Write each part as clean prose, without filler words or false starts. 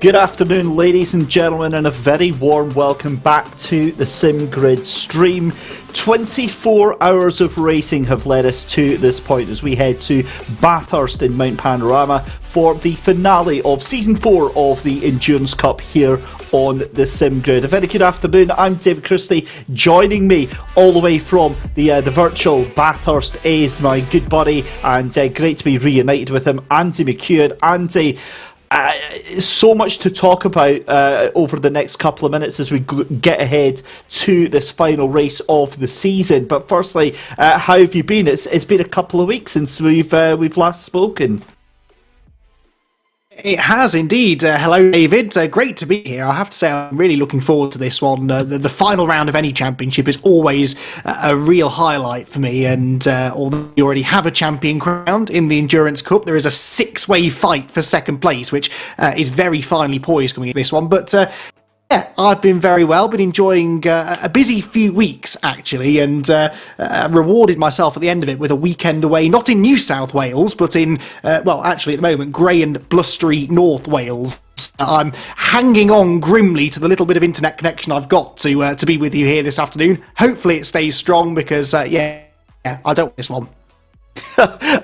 Good afternoon, ladies and gentlemen, and a very warm welcome back to the SimGrid stream. 24 hours of racing have led us to this point as we head to Bathurst in Mount Panorama for the finale of Season 4 of the Endurance Cup here on the SimGrid. A very good afternoon. I'm David Christie. Joining me all the way from the virtual Bathurst is my good buddy and great to be reunited with him, Andy McEwan. Andy, so much to talk about over the next couple of minutes as we get ahead to this final race of the season. But firstly, how have you been? It's been a couple of weeks since we've last spoken. It has indeed. Hello, David. Great to be here. I have to say I'm really looking forward to this one. The final round of any championship is always a real highlight for me. And although we already have a champion crowned in the Endurance Cup, there is a six-way fight for second place, which is very finely poised coming in this one. But yeah, I've been very well, been enjoying a busy few weeks, actually, and rewarded myself at the end of it with a weekend away, not in New South Wales, but in, well, actually at the moment, grey and blustery North Wales. I'm hanging on grimly to the little bit of internet connection I've got to be with you here this afternoon. Hopefully it stays strong because, yeah, I don't want this one.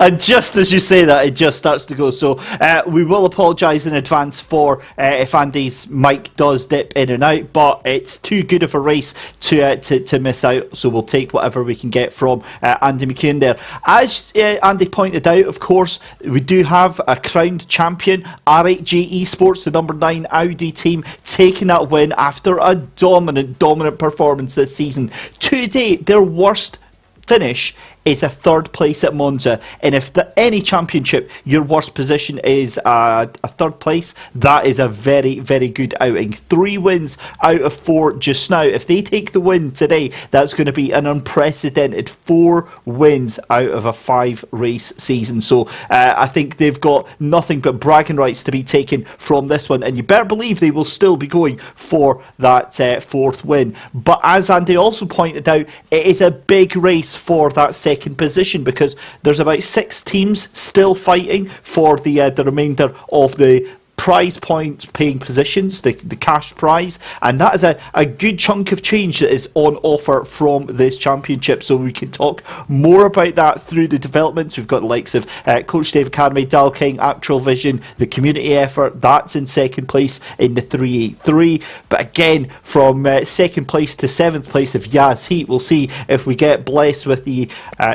And just as you say that, it just starts to go. So we will apologise in advance for if Andy's mic does dip in and out, but it's too good of a race to miss out. So we'll take whatever we can get from Andy McEwan there. As Andy pointed out, of course, we do have a crowned champion, R8G Esports, the number 9 Audi team, taking that win after a dominant performance this season. To date, their worst finish is a third place at Monza. And if any championship, your worst position is a third place, that is a very, very good outing. 3 wins out of 4 just now. If they take the win today, that's going to be an unprecedented 4 wins out of a 5-race season. So I think they've got nothing but bragging rights to be taken from this one. And you better believe they will still be going for that 4th win. But as Andy also pointed out, it is a big race for that second position, because there's about 6 teams still fighting for the remainder of the prize point paying positions, the cash prize, and that is a good chunk of change that is on offer from this championship. So we can talk more about that through the developments. We've got the likes of Coach Dave Academy, Dal King, Actual Vision, the community effort, that's in second place in the 383. But again, from second place to 7th place of Yaz Heat, we'll see if we get blessed with the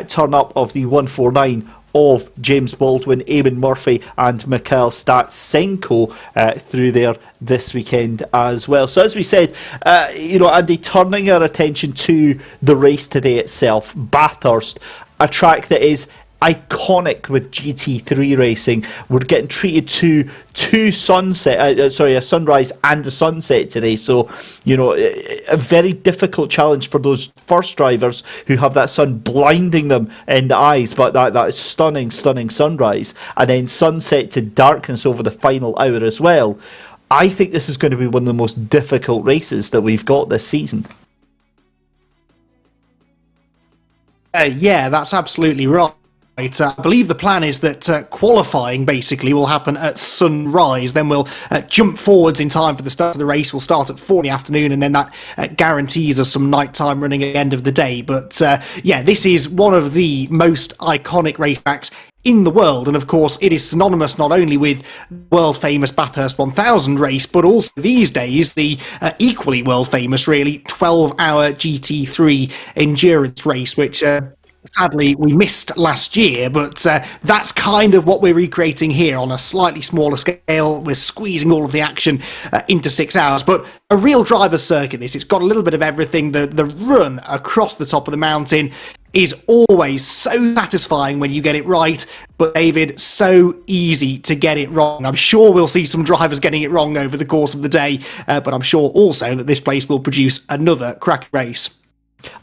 turn up of the 149 of James Baldwin, Eamon Murphy and Mikhail Statsenko through there this weekend as well. So as we said, Andy, turning our attention to the race today itself, Bathurst, a track that is iconic with GT3 racing. We're getting treated to a sunrise and a sunset today. So, a very difficult challenge for those first drivers who have that sun blinding them in the eyes, but that stunning sunrise, and then sunset to darkness over the final hour as well. I think this is going to be one of the most difficult races that we've got this season. Yeah, that's absolutely right. I believe the plan is that qualifying basically will happen at sunrise. Then we'll jump forwards in time for the start of the race. We'll start at 4 in the afternoon, and then that guarantees us some nighttime running at the end of the day. But this is one of the most iconic racetracks in the world, and of course it is synonymous not only with world famous Bathurst 1000 race, but also these days the equally world famous, really, 12-hour GT3 endurance race, which sadly we missed last year, but that's kind of what we're recreating here on a slightly smaller scale. We're squeezing all of the action into 6 hours, but a real driver's circuit this. It's got a little bit of everything. The run across the top of the mountain is always so satisfying when you get it right, but David, so easy to get it wrong. I'm sure we'll see some drivers getting it wrong over the course of the day, but I'm sure also that this place will produce another crack race.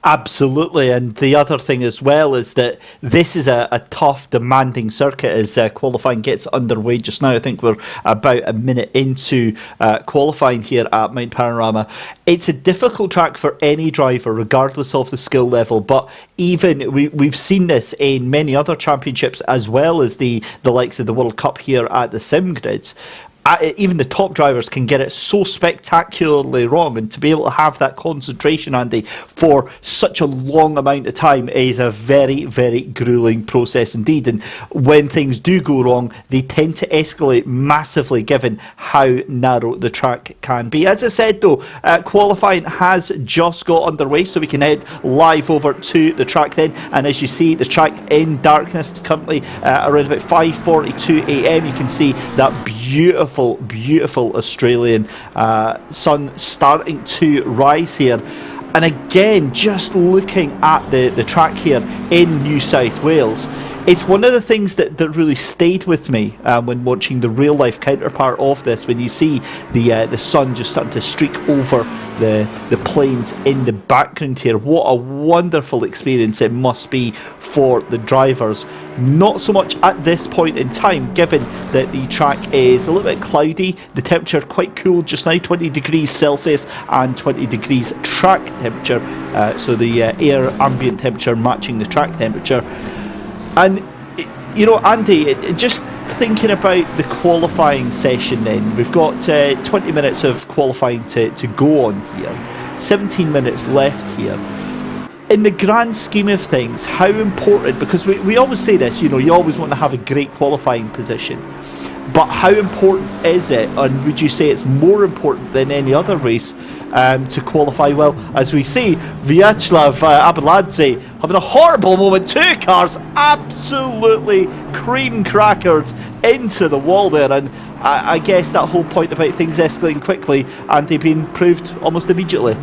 Absolutely, and the other thing as well is that this is a tough, demanding circuit as qualifying gets underway just now. I think we're about a minute into qualifying here at Mount Panorama. It's a difficult track for any driver, regardless of the skill level, but even we've seen this in many other championships as well as the likes of the World Cup here at the SimGrids. Even the top drivers can get it so spectacularly wrong, and to be able to have that concentration, Andy, for such a long amount of time is a very, very gruelling process indeed. And when things do go wrong, they tend to escalate massively given how narrow the track can be. As I said though, qualifying has just got underway, so we can head live over to the track then. And as you see, the track in darkness currently around about 5:42 a.m. You can see that beautiful Australian sun starting to rise here. And again, just looking at the track here in New South Wales, it's one of the things that really stayed with me when watching the real life counterpart of this, when you see the sun just starting to streak over the plains in the background here. What a wonderful experience it must be for the drivers. Not so much at this point in time, given that the track is a little bit cloudy, the temperature quite cool just now, 20 degrees Celsius and 20 degrees track temperature, so the air ambient temperature matching the track temperature. And Andy, just thinking about the qualifying session then, we've got 20 minutes of qualifying to go on here, 17 minutes left here. In the grand scheme of things, how important, because we always say this, you always want to have a great qualifying position, but how important is it, and would you say it's more important than any other race to qualify well? As we see, Vyacheslav Abeladze having a horrible moment, 2 cars absolutely cream crackered into the wall there, and I guess that whole point about things escalating quickly and they being proved almost immediately.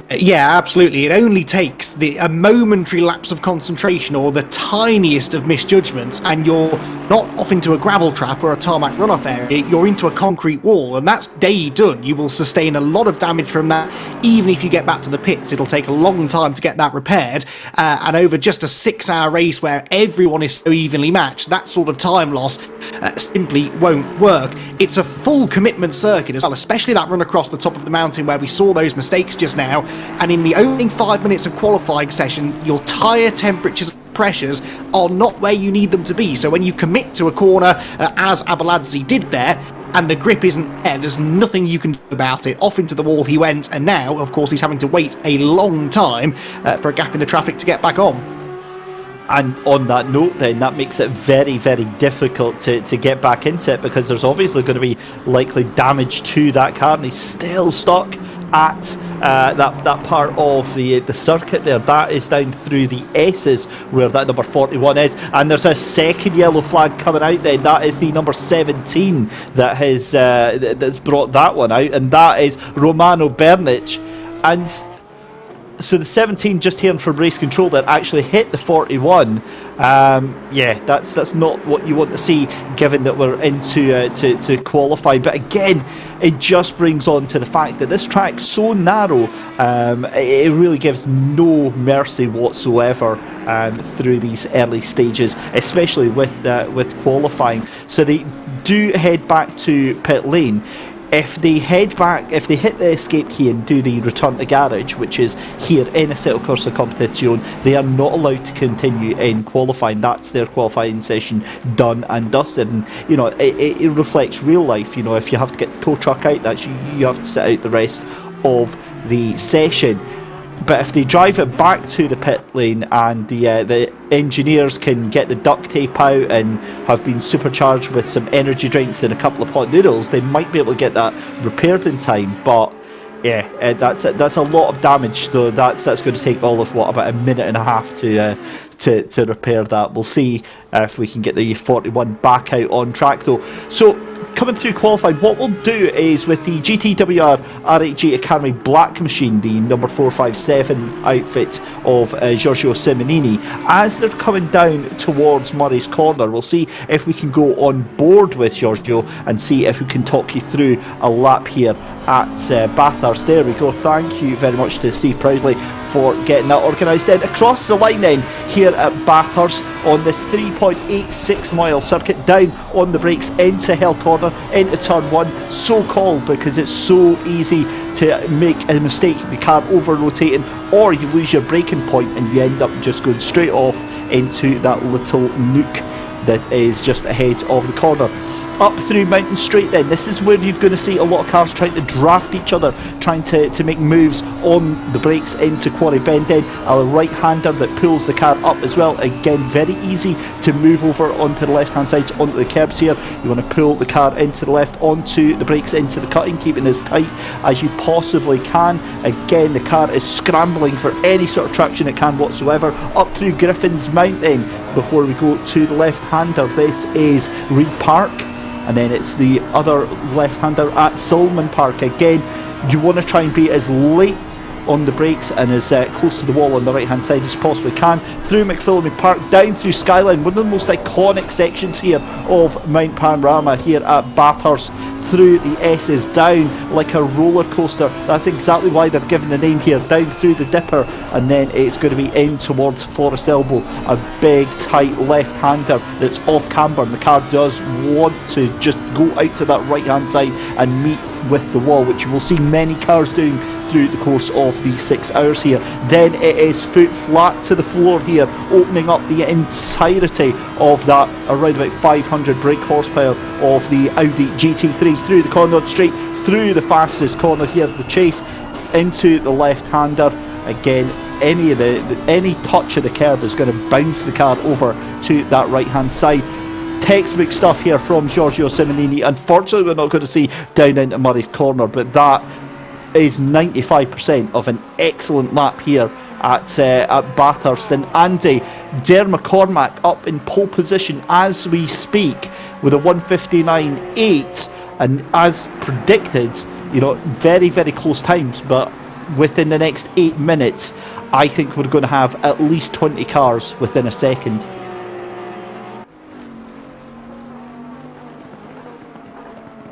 Yeah, absolutely. It only takes a momentary lapse of concentration or the tiniest of misjudgments, and you're not off into a gravel trap or a tarmac runoff area, you're into a concrete wall, and that's day done. You will sustain a lot of damage from that, even if you get back to the pits. It'll take a long time to get that repaired, and over just a 6-hour race where everyone is so evenly matched, that sort of time loss simply won't work. It's a full commitment circuit as well, especially that run across the top of the mountain where we saw those mistakes just now. And in the opening 5 minutes of qualifying session, your tyre temperatures and pressures are not where you need them to be. So when you commit to a corner, as Abeladze did there, and the grip isn't there, there's nothing you can do about it. Off into the wall he went, and now, of course, he's having to wait a long time for a gap in the traffic to get back on. And on that note then, that makes it very, very difficult to get back into it, because there's obviously going to be likely damage to that car, and he's still stuck at that part of the circuit there. That is down through the S's where that number 41 is, and there's a second yellow flag coming out then. That is the number 17 that has that's brought that one out, and that is Romano Bernic. And so the 17, just hearing from race control, that actually hit the 41. Yeah, that's not what you want to see, given that we're into to qualifying. But again, it just brings on to the fact that this track's so narrow. It really gives no mercy whatsoever through these early stages, especially with qualifying. So they do head back to pit lane. If they head back, if they hit the escape key and do the return to garage, which is here in Assetto Corsa Competizione, they are not allowed to continue in qualifying. That's their qualifying session done and dusted. And you know, it reflects real life. You know, if you have to get the tow truck out, that's you have to sit out the rest of the session. But if they drive it back to the pit lane and the engineers can get the duct tape out and have been supercharged with some energy drinks and a couple of hot noodles, they might be able to get that repaired in time. But yeah, that's a lot of damage. So that's going to take all of about a minute and a half to repair that. We'll see if we can get the 41 back out on track though. So coming through qualifying, what we'll do is with the GTWR RHG Academy Black Machine, the number 457 outfit of Giorgio Simonini, as they're coming down towards Murray's Corner, we'll see if we can go on board with Giorgio and see if we can talk you through a lap here at Bathurst. There we go. Thank you very much to Steve Proudley for getting that organised. Then across the line then here at Bathurst on this 3.86 mile circuit, down on the brakes into Hell Corner, into turn 1, so called because it's so easy to make a mistake, the car over rotating, or you lose your braking point and you end up just going straight off into that little nook that is just ahead of the corner. Up through Mountain Straight then, this is where you're going to see a lot of cars trying to draft each other, trying to make moves on the brakes into Quarry Bend. Then a right-hander that pulls the car up as well. Again, very easy to move over onto the left-hand side, onto the curbs here. You want to pull the car into the left, onto the brakes, into the cutting, keeping as tight as you possibly can. Again, the car is scrambling for any sort of traction it can whatsoever. Up through Griffin's Mount then, before we go to the left-hander. This is Reed Park. And then it's the other left-hander at Solomon Park. Again, you want to try and be as late on the brakes and as close to the wall on the right-hand side as you possibly can. Through McPhillamy Park, down through Skyline, one of the most iconic sections here of Mount Panorama here at Bathurst. Through the S's, down like a roller coaster. That's exactly why they're given the name here. Down through the Dipper, and then it's going to be in towards Forest Elbow. A big, tight left-hander that's off camber, and the car does want to just go out to that right-hand side and meet with the wall, which you will see many cars doing through the course of these 6 hours here. Then it is foot flat to the floor here, opening up the entirety of that around about 500 brake horsepower of the Audi GT3 through the Conrad Straight, through the fastest corner here, the chase, into the left-hander. Again, any touch of the curb is going to bounce the car over to that right-hand side. Textbook stuff here from Giorgio Simonini. Unfortunately, we're not going to see down into Murray's Corner, but that is 95% of an excellent lap here at Bathurst. And Andy McCormack up in pole position as we speak with a 1:59.8, and as predicted, you know, very, very close times, but within the next 8 minutes, I think we're going to have at least 20 cars within a second.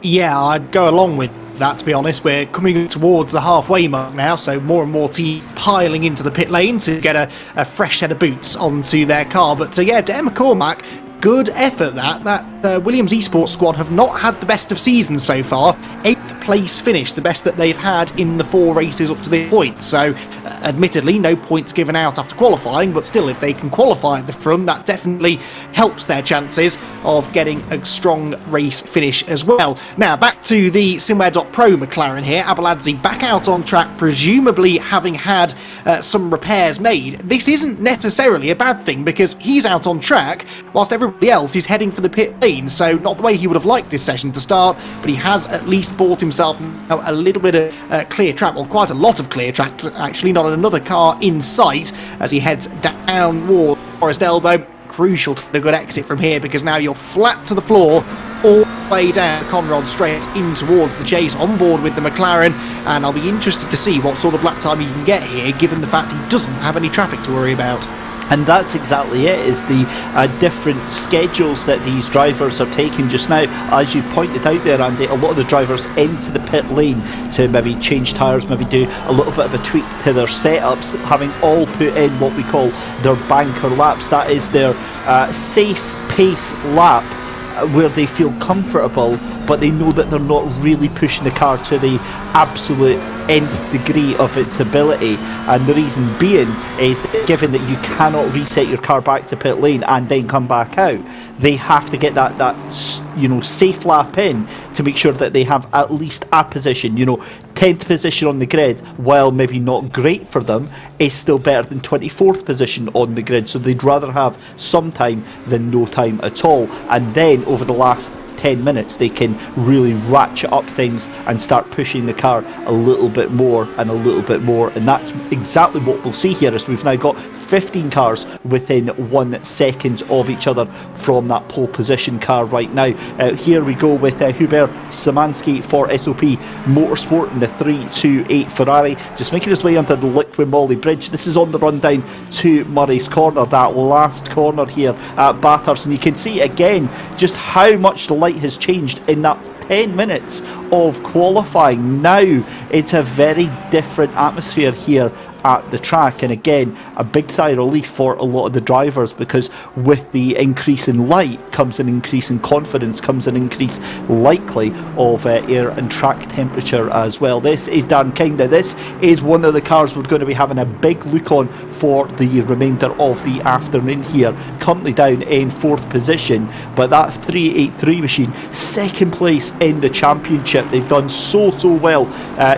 Yeah, I'd go along with that, to be honest. We're coming towards the halfway mark now, so more and more teams piling into the pit lane to get a fresh set of boots onto their car. But yeah, Dare McCormack, good effort that Williams Esports squad have not had the best of seasons so far. 8th place finish, the best that they've had in the 4 races up to this point. So admittedly, no points given out after qualifying, but still, if they can qualify at the front, that definitely helps their chances of getting a strong race finish as well. Now, back to the SimWare.Pro McLaren here. Abeladze back out on track, presumably having had some repairs made. This isn't necessarily a bad thing, because he's out on track whilst everybody else is heading for the pit lane. So not the way he would have liked this session to start, but he has at least bought himself a little bit of clear track, or quite a lot of clear track actually, not another car in sight as he heads downward Forest Elbow. Crucial to a good exit from here, because now you're flat to the floor all the way down Conrod straight in towards the chase, on board with the McLaren, and I'll be interested to see what sort of lap time he can get here, given the fact he doesn't have any traffic to worry about. And that's exactly it, is the different schedules that these drivers are taking just now. As you pointed out there, Andy, a lot of the drivers into the pit lane to maybe change tyres, maybe do a little bit of a tweak to their setups, having all put in what we call their banker laps. That is their safe pace lap, where they feel comfortable, but they know that they're not really pushing the car to the absolute nth degree of its ability. And the reason being is, given that you cannot reset your car back to pit lane and then come back out, they have to get that safe lap in to make sure that they have at least a position. 10th position on the grid, while maybe not great for them, is still better than 24th position on the grid. So they'd rather have some time than no time at all. And then over the last 10 minutes, they can really ratchet up things and start pushing the car a little bit more and a little bit more. And that's exactly what we'll see here, as we've now got 15 cars within 1 second of each other from that pole position car right now. Here we go with Hubert Szymanski for SOP Motorsport in the 328 Ferrari, just making his way under the Liqui Moly Bridge. This is on the run down to Murray's Corner, that last corner here at Bathurst, and you can see again just how much the light has changed in that 10 minutes of qualifying. Now it's a very different atmosphere here at the track, and again, a big sigh of relief for a lot of the drivers, because with the increase in light comes an increase in confidence, comes an increase likely of air and track temperature as well. This is Dan King. Now, this is one of the cars we're going to be having a big look on for the remainder of the afternoon here, currently down in 4th position, but that 383 machine, 2nd place in the championship. They've done so well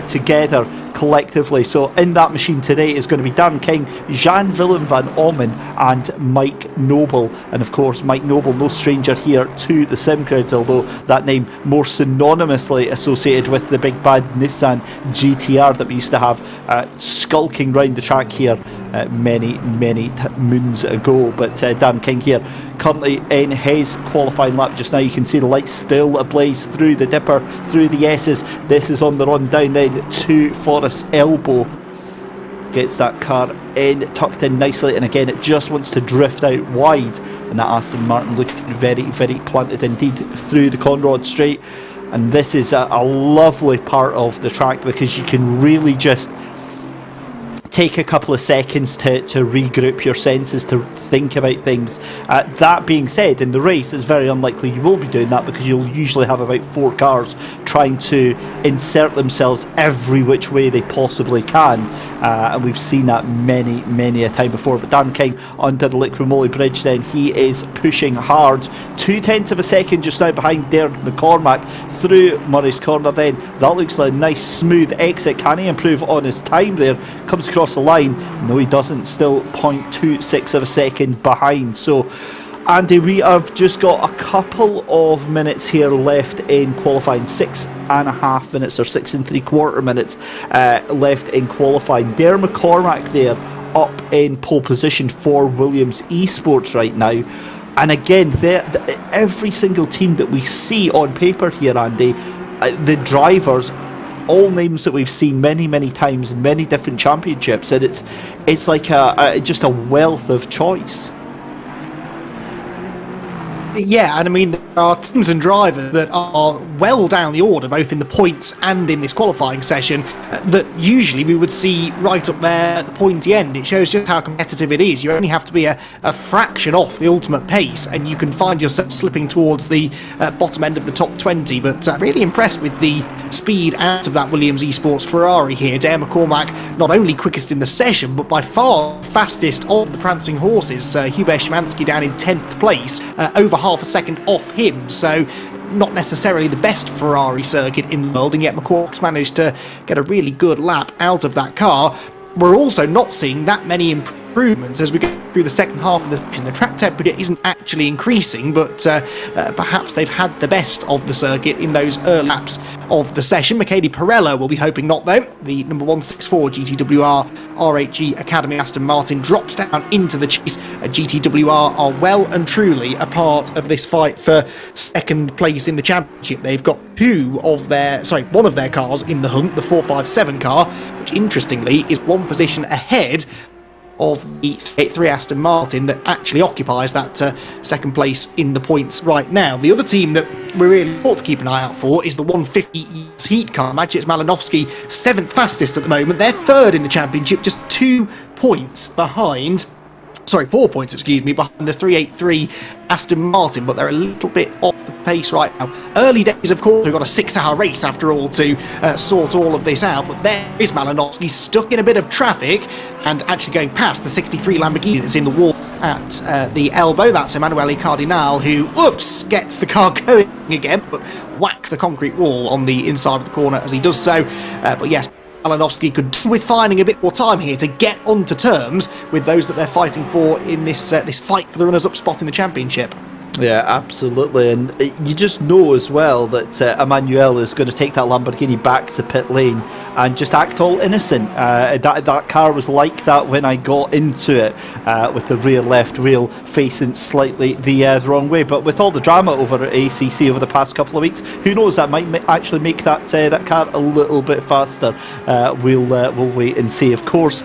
together collectively. So in that machine today is going to be Dan King, Jan-Willem van Ommen and Mike Noble. And of course, Mike Noble, no stranger here to the SimGrid, although that name more synonymously associated with the big bad Nissan GTR that we used to have skulking round the track here many moons ago. But Dan King here currently in his qualifying lap just now. You can see the lights still ablaze through the dipper, through the S's. This is on the run down then to Forest Elbow. Gets that car in, tucked in nicely, and again it just wants to drift out wide, and that Aston Martin looking very planted indeed through the Conrod Straight. And this is a lovely part of the track, because you can really just take a couple of seconds to regroup your senses, to think about things. That being said, in the race it's very unlikely you will be doing that, because you'll usually have about 4 cars trying to insert themselves every which way they possibly can, and we've seen that many a time before. But Dan King under the Liqui Moly Bridge, then he is pushing hard, 0.2 of a second just now behind Dare McCormack through Murray's Corner. Then that looks like a nice smooth exit. Can he improve on his time there? Comes across the line, no he doesn't, still 0.26 of a second behind. So Andy, we have just got a couple of minutes here left in qualifying, 6.5 minutes or 6 3/4 minutes left in qualifying. Dare McCormack there up in pole position for Williams Esports right now. And again, every single team that we see on paper here, Andy, the drivers all names that we've seen many times in many different championships, and it's like just a wealth of choice. Yeah, and I mean, there are teams and drivers that are well down the order, both in the points and in this qualifying session, that usually we would see right up there at the pointy end. It shows just how competitive it is. You only have to be a fraction off the ultimate pace, and you can find yourself slipping towards the bottom end of the top 20. But really impressed with the speed out of that Williams Esports Ferrari here. Dale McCormack, not only quickest in the session, but by far fastest of the prancing horses. Hubert Szymanski down in 10th place, over half a second off him, so not necessarily the best Ferrari circuit in the world, and yet McCormack's managed to get a really good lap out of that car. We're also not seeing that many improvements as we go through the second half of the session. The track temperature isn't actually increasing, but perhaps they've had the best of the circuit in those early laps of the session. Michele Perella will be hoping not, though. The number 164 GTWR RHG Academy Aston Martin drops down into the chase. GTWR are well and truly a part of this fight for second place in the championship. They've got one of their cars in the hunt, the 457 car, which interestingly is one position ahead of the 3 Aston Martin that actually occupies that second place in the points right now. The other team that we really ought to keep an eye out for is the 150 heat car. Maciej Malinowski, 7th fastest at the moment. They're 3rd in the championship, just 4 points, behind the 383 Aston Martin, but they're a little bit off the pace right now. Early days, of course, we've got a 6-hour race after all to sort all of this out, but there is Malinowski stuck in a bit of traffic and actually going past the 63 Lamborghini that's in the wall at the elbow. That's Emanuele Cardinale, who, gets the car going again, but whack the concrete wall on the inside of the corner as he does so. But yes, Malinowski could do with finding a bit more time here to get onto terms with those that they're fighting for in this fight for the runners-up spot in the championship. Yeah, absolutely, and you just know as well that Emanuele is going to take that Lamborghini back to pit lane and just act all innocent. That car was like that when I got into it, with the rear left wheel facing slightly the wrong way. But with all the drama over at ACC over the past couple of weeks, who knows, that might actually make that car a little bit faster. We'll wait and see. Of course,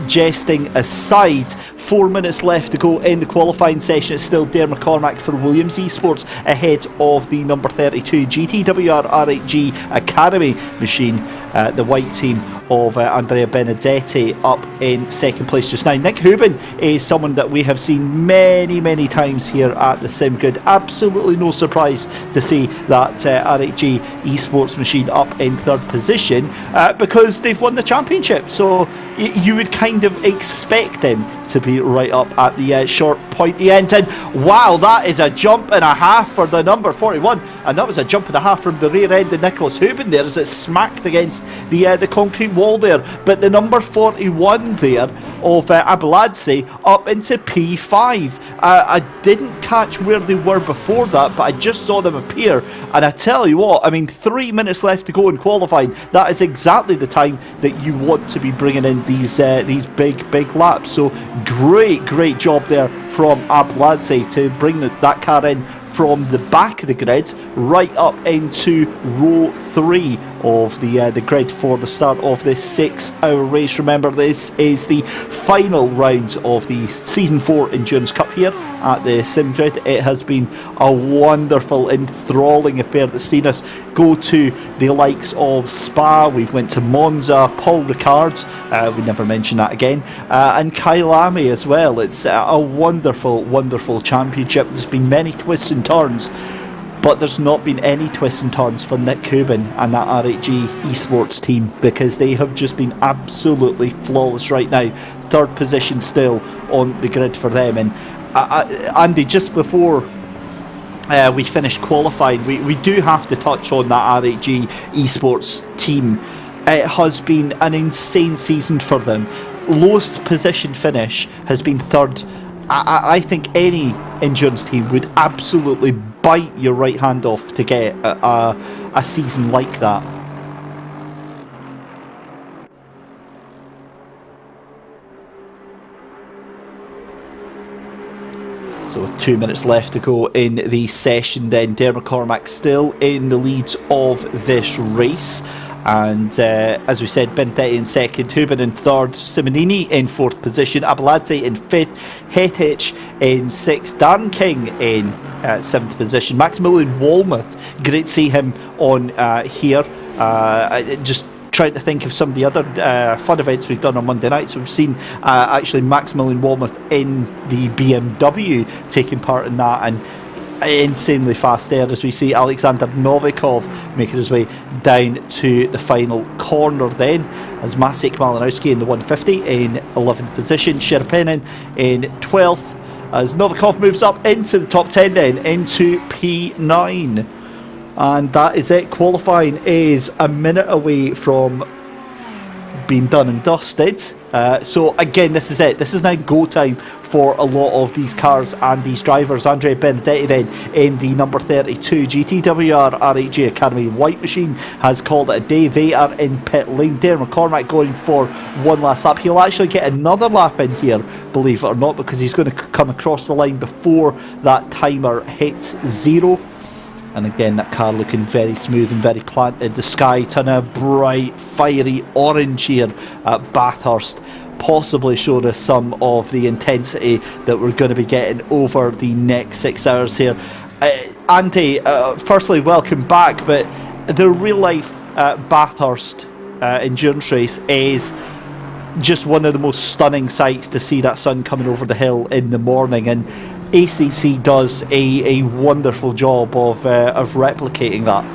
jesting aside, 4 minutes left to go in the qualifying session. It's still Dale McCormack for Williams Esports ahead of the number 32 GTWR RHG Academy machine, the white team of Andrea Benedetti, up in second place just now. Nick Hubin is someone that we have seen many times here at the SimGrid. Absolutely no surprise to see that RHG Esports machine up in third position, because they've won the championship, so you would kind of expect them to be right up at the short pointy end. And wow, that is a jump and a half for the number 41, and that was a jump and a half from the rear end of Nicholas Hubin there as it smacked against the concrete wall there. But the number 41 there of Abeladze up into P5. I didn't catch where they were before that, but I just saw them appear, and I tell you what, I mean, 3 minutes left to go in qualifying. That is exactly the time that you want to be bringing in these big laps. So great job there from Abeladze to bring that car in from the back of the grid right up into row 3 of the grid for the start of this 6-hour race. Remember, this is the final round of the Season 4 Endurance Cup here at the SimGrid. It has been a wonderful, enthralling affair that's seen us go to the likes of Spa. We've went to Monza, Paul Ricard, we never mention that again, and Kyalami as well. It's a wonderful championship. There's been many twists and turns, but there's not been any twists and turns for Nick Hubin and that RHG Esports team, because they have just been absolutely flawless right now. Third position still on the grid for them. And Andy, just before we finish qualifying, we do have to touch on that RHG Esports team. It has been an insane season for them. Lowest position finish has been third. I think any endurance team would absolutely bite your right hand off to get a season like that. So with 2 minutes left to go in the session then, Dale McCormack still in the lead of this race. And as we said, Benedetti in second, Hubin in third, Simonini in fourth position, Abeladze in fifth, Hettich in sixth, Dan King in seventh position, Maximilian Walmuth, great to see him on here. Just trying to think of some of the other fun events we've done on Monday nights. We've seen actually Maximilian Walmuth in the BMW taking part in that, and insanely fast there as we see Alexander Novikov making his way down to the final corner then, as Maciek Malinowski in the 150 in 11th position, Sherpinin in 12th, as Novikov moves up into the top 10 then, into P9. And that is it. Qualifying is a minute away from being done and dusted. So again, this is it. This is now go time for a lot of these cars and these drivers. Andrea Benedetti then in the number 32 GTWR RHG Academy white machine has called it a day. They are in pit lane. Darren McCormack going for one last lap. He'll actually get another lap in here, believe it or not, because he's going to come across the line before that timer hits 0. And again, that car looking very smooth and very planted. The sky turning a bright, fiery orange here at Bathurst, possibly showed us some of the intensity that we're going to be getting over the next 6 hours here. Andy, firstly, welcome back, but the real-life Bathurst endurance race is just one of the most stunning sights to see that sun coming over the hill in the morning, and ACC does a wonderful job of replicating that.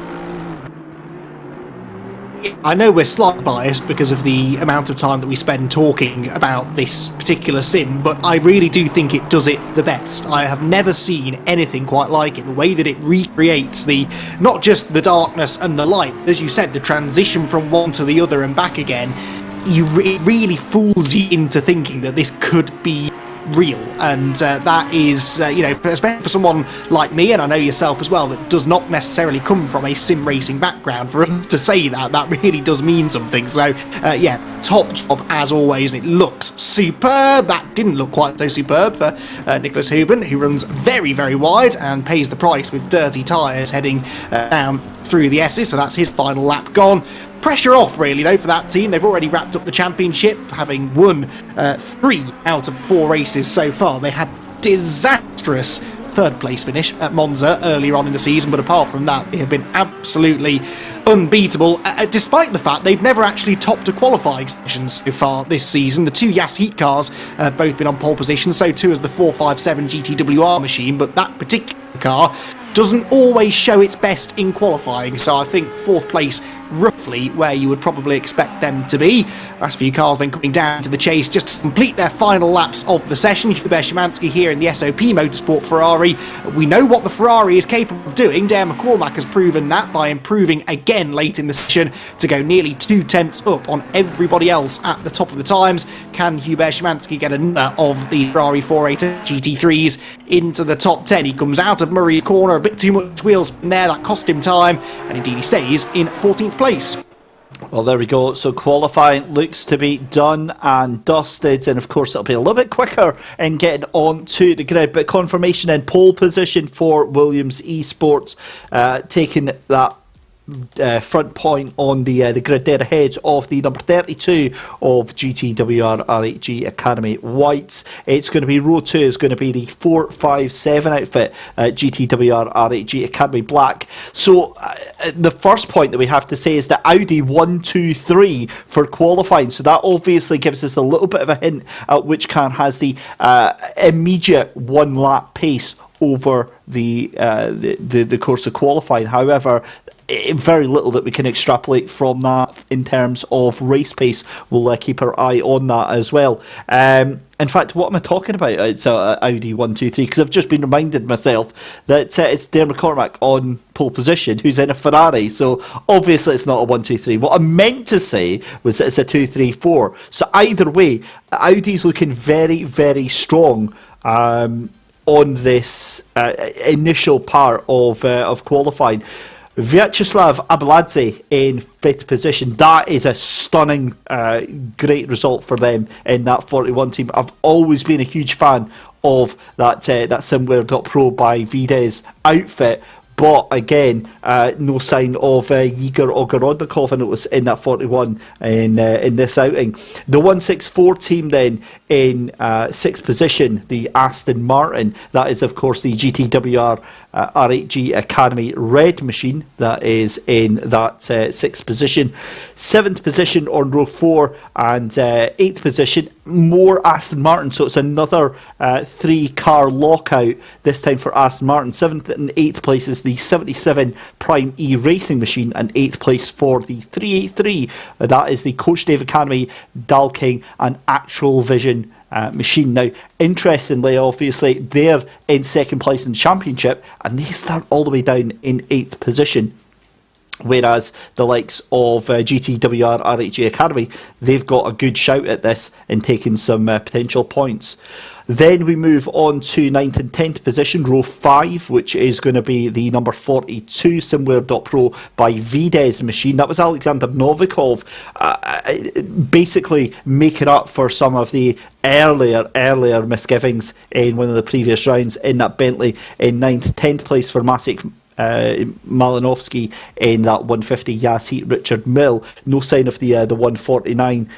I know we're slightly biased because of the amount of time that we spend talking about this particular sim, but I really do think it does it the best. I have never seen anything quite like it. The way that it recreates not just the darkness and the light, as you said, the transition from one to the other and back again, it really fools you into thinking that this could be real, and that is, especially for someone like me, and I know yourself as well, that does not necessarily come from a sim racing background, for us to say that really does mean something. So top job as always, and it looks superb. That didn't look quite so superb for Nicholas Hubin, who runs very, very wide and pays the price with dirty tyres heading down through the S's, so that's his final lap gone. Pressure off, really, though, for that team. They've already wrapped up the championship, having won 3 out of 4 races so far. They had disastrous third-place finish at Monza earlier on in the season, but apart from that, they have been absolutely unbeatable, despite the fact they've never actually topped a qualifying session so far this season. The 2 Yas Heat cars have both been on pole position, so too has the 457 GTWR machine, but that particular car doesn't always show its best in qualifying, so I think 4th place roughly where you would probably expect them to be. Last few cars then coming down to the chase just to complete their final laps of the session. Hubert Szymanski here in the SOP Motorsport Ferrari. We know what the Ferrari is capable of doing. Darren McCormack has proven that by improving again late in the session to go nearly 2 tenths up on everybody else at the top of the times. Can Hubert Szymanski get another of the Ferrari 488 GT3s into the top 10? He comes out of Murray's corner, a bit too much wheel spin there, that cost him time, and indeed he stays in 14th place. Well, there we go. So qualifying looks to be done and dusted, and of course it'll be a little bit quicker in getting onto the grid, but confirmation in pole position for Williams Esports, taking that front point on the grid there ahead of the number 32 of GTWR RHG Academy Whites. It's going to be row 2 is going to be the 457 outfit, GTWR RHG Academy Black. So the first point that we have to say is that Audi 123 for qualifying, so that obviously gives us a little bit of a hint at which car has the immediate 1 lap pace over the course of qualifying. However, very little that we can extrapolate from that in terms of race pace. We'll keep our eye on that as well. In fact, what am I talking about? It's Audi 123, because I've just been reminded myself that it's Darren McCormack on pole position who's in a Ferrari, so obviously it's not a 123. What I meant to say was that it's a 234. So either way, Audi's looking very, very strong on this initial part of qualifying. Vyacheslav Abeladze in 5th position. That is a stunning, great result for them in that 41 team. I've always been a huge fan of that SimWare.Pro by Vides outfit, but again, no sign of Igor Ogorodnikov, and it was in that 41 in this outing. The 164 team then in 6th position, the Aston Martin. That is, of course, the GTWR R8G Academy red machine that is in that 6th position. 7th position on row 4 and 8th position, more Aston Martin. So it's another 3-car lockout, this time for Aston Martin. 7th and 8th place is the 77 Prime E racing machine, and 8th place for the 383. That is the Coach Dave Academy, Dalking and Actual Vision machine. Now, interestingly, obviously, they're in 2nd place in the championship, and they start all the way down in 8th position. Whereas the likes of GTWR R8G Academy, they've got a good shout at this and taking some potential points. Then we move on to 9th and 10th position, row 5, which is going to be the number 42 Simware.Pro by Vides machine. That was Alexander Novikov, basically making up for some of the earlier misgivings in one of the previous rounds in that Bentley in 9th, 10th place for Maciek Malinovsky in that 150 Yasheet Richard Mill. No sign of the 149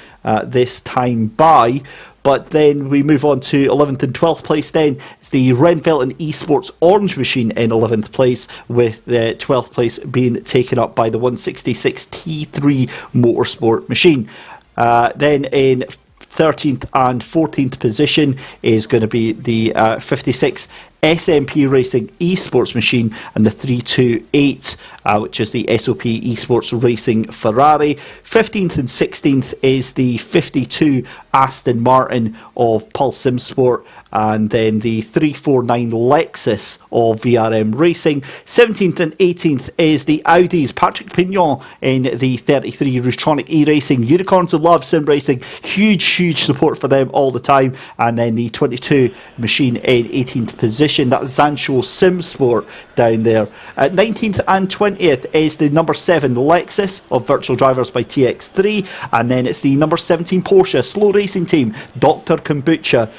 this time by. But then we move on to 11th and 12th place then. It's the Renvelten Esports Orange machine in 11th place, with the 12th place being taken up by the 166 T3 Motorsport machine. Then in 13th and 14th position is going to be the 56 SMP Racing Esports machine and the 328, which is the SOP Esports Racing Ferrari. 15th and 16th is the 52 Aston Martin of Pulse SimSport, and then the 349 Lexus of VRM Racing. 17th and 18th is the Audi's Patrick Pignon in the 33 Rutronic E-Racing. Unicorns of Love Sim Racing, huge support for them all the time. And then the 22 machine in 18th position, that's Zancho SimSport down there. At 19th and 20th is the number 7 Lexus of Virtual Drivers by TX3, and then it's the number 17 Porsche Slow Racing Team, Dr. Kombucha.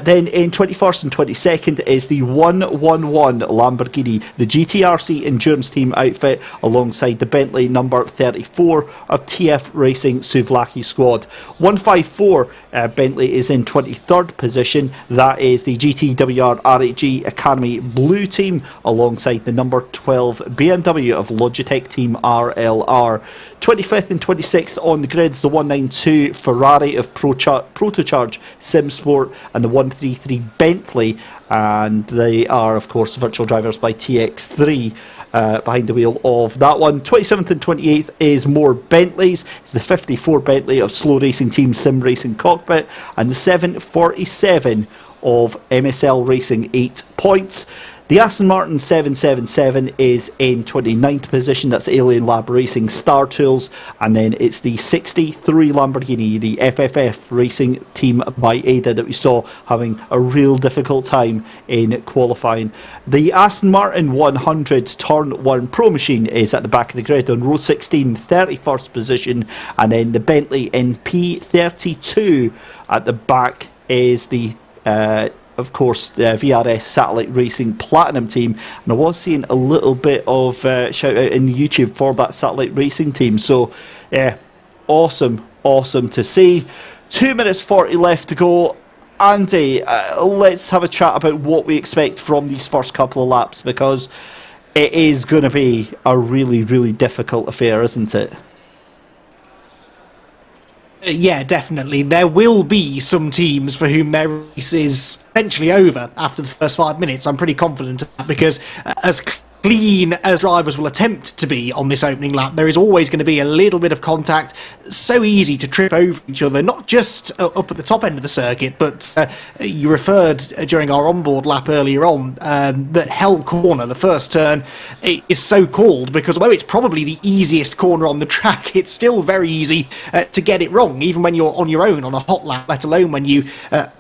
Then in 21st and 22nd is the 111 Lamborghini, the GTRC Endurance Team outfit, alongside the Bentley number 34 of TF Racing Souvlaki Squad. 154 Bentley is in 23rd position. That is the GTWR R8G Academy Blue Team, alongside the number 12 BMW of Logitech Team RLR. 25th and 26th on the grids, the 192 Ferrari of Protocharge SimSport and the 133 Bentley, and they are, of course, Virtual Drivers by TX3. Behind the wheel of that one. 27th and 28th is more Bentleys. It's the 54 Bentley of Slow Racing Team Sim Racing Cockpit and the 747 of MSL Racing 8 points. The Aston Martin 777 is in 29th position. That's Alien Lab Racing Star Tools. And then it's the 63 Lamborghini, the FFF Racing Team by Ada, that we saw having a real difficult time in qualifying. The Aston Martin 100 Turn 1 Pro machine is at the back of the grid on row 16, 31st position. And then the Bentley in P32 at the back is the of course, the VRS Satellite Racing Platinum Team, and I was seeing a little bit of shout out in YouTube for that Satellite Racing Team. So, yeah, awesome to see. 2 minutes 40 left to go. Andy, let's have a chat about what we expect from these first couple of laps, because it is going to be a really difficult affair, isn't it? Yeah, definitely. There will be some teams for whom their race is essentially over after the first 5 minutes. I'm pretty confident of that, because as clean as drivers will attempt to be on this opening lap, there is always going to be a little bit of contact. So easy to trip over each other, not just up at the top end of the circuit, but you referred during our onboard lap earlier on that Hell Corner, the first turn, is so called because although it's probably the easiest corner on the track, it's still very easy to get it wrong, even when you're on your own on a hot lap, let alone when you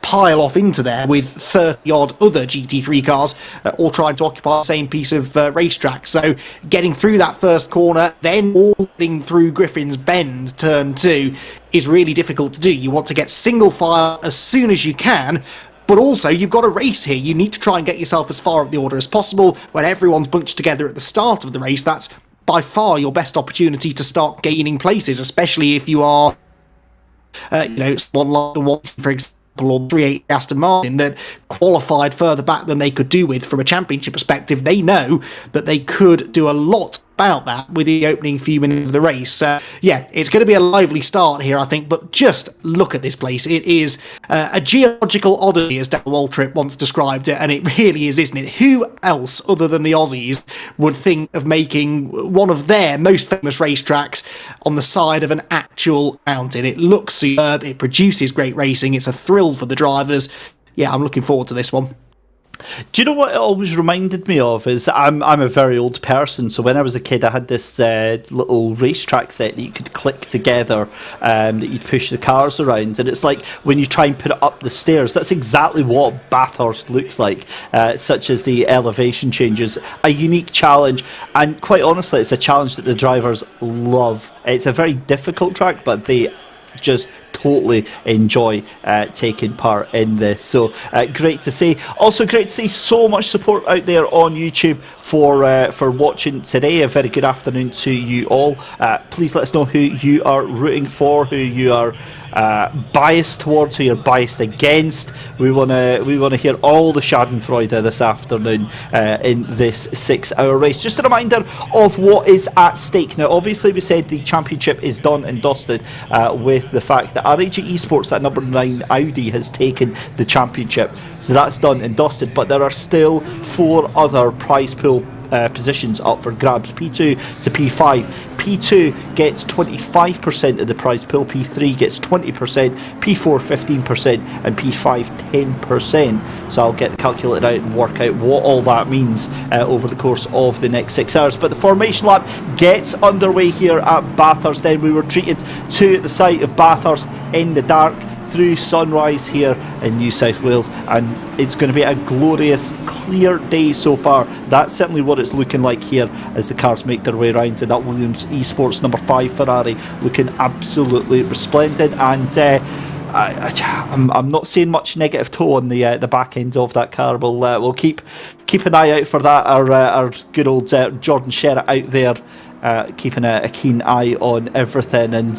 pile off into there with 30 odd other GT3 cars all trying to occupy the same piece of racetrack. So getting through that first corner, then all getting through Griffin's Bend turn 2 is really difficult to do. You want to get single file as soon as you can, but also you've got a race here. You need to try and get yourself as far up the order as possible. When everyone's bunched together at the start of the race, that's by far your best opportunity to start gaining places, especially if you are, someone like the Watson, for example, or 3.8 Aston Martin that qualified further back than they could do with from a championship perspective. They know that they could do a lot about that with the opening few minutes of the race. It's going to be a lively start here, I think, but just look at this place. It is a geological oddity, as Dale Waltrip once described it, and it really is, isn't it? Who else other than the Aussies would think of making one of their most famous racetracks on the side of an actual mountain? It looks superb, it produces great racing, it's a thrill for the drivers. Yeah, I'm looking forward to this one. Do you know what it always reminded me of is I'm a very old person, so when I was a kid I had this little racetrack set that you could click together, that you'd push the cars around, and it's like when you try and put it up the stairs, that's exactly what Bathurst looks like, such as the elevation changes. A unique challenge, and quite honestly it's a challenge that the drivers love. It's a very difficult track, but they just totally enjoy taking part in this. So great to see. Also great to see so much support out there on YouTube for watching today. A very good afternoon to you all. Please let us know who you are rooting for, who you are biased towards, who you're biased against. We want to hear all the Schadenfreude this afternoon in this 6-hour race. Just a reminder of what is at stake. Now, obviously, we said the championship is done and dusted with the fact that RAG Esports, that number 9 Audi, has taken the championship. So that's done and dusted. But there are still 4 other prize pool positions up for grabs. P2 to P5. P2 gets 25% of the prize pool, P3 gets 20%, P4 15%, and P5 10%. So I'll get the calculator out and work out what all that means over the course of the next 6 hours. But the formation lap gets underway here at Bathurst. Then we were treated to the site of Bathurst in the dark through sunrise here in New South Wales, and it's going to be a glorious clear day so far. That's certainly what it's looking like here as the cars make their way around to that Williams Esports number 5 Ferrari, looking absolutely resplendent. And I'm not seeing much negative toe on the back end of that car. We'll keep an eye out for that. Our good old Jordan Sherritt out there keeping a keen eye on everything. And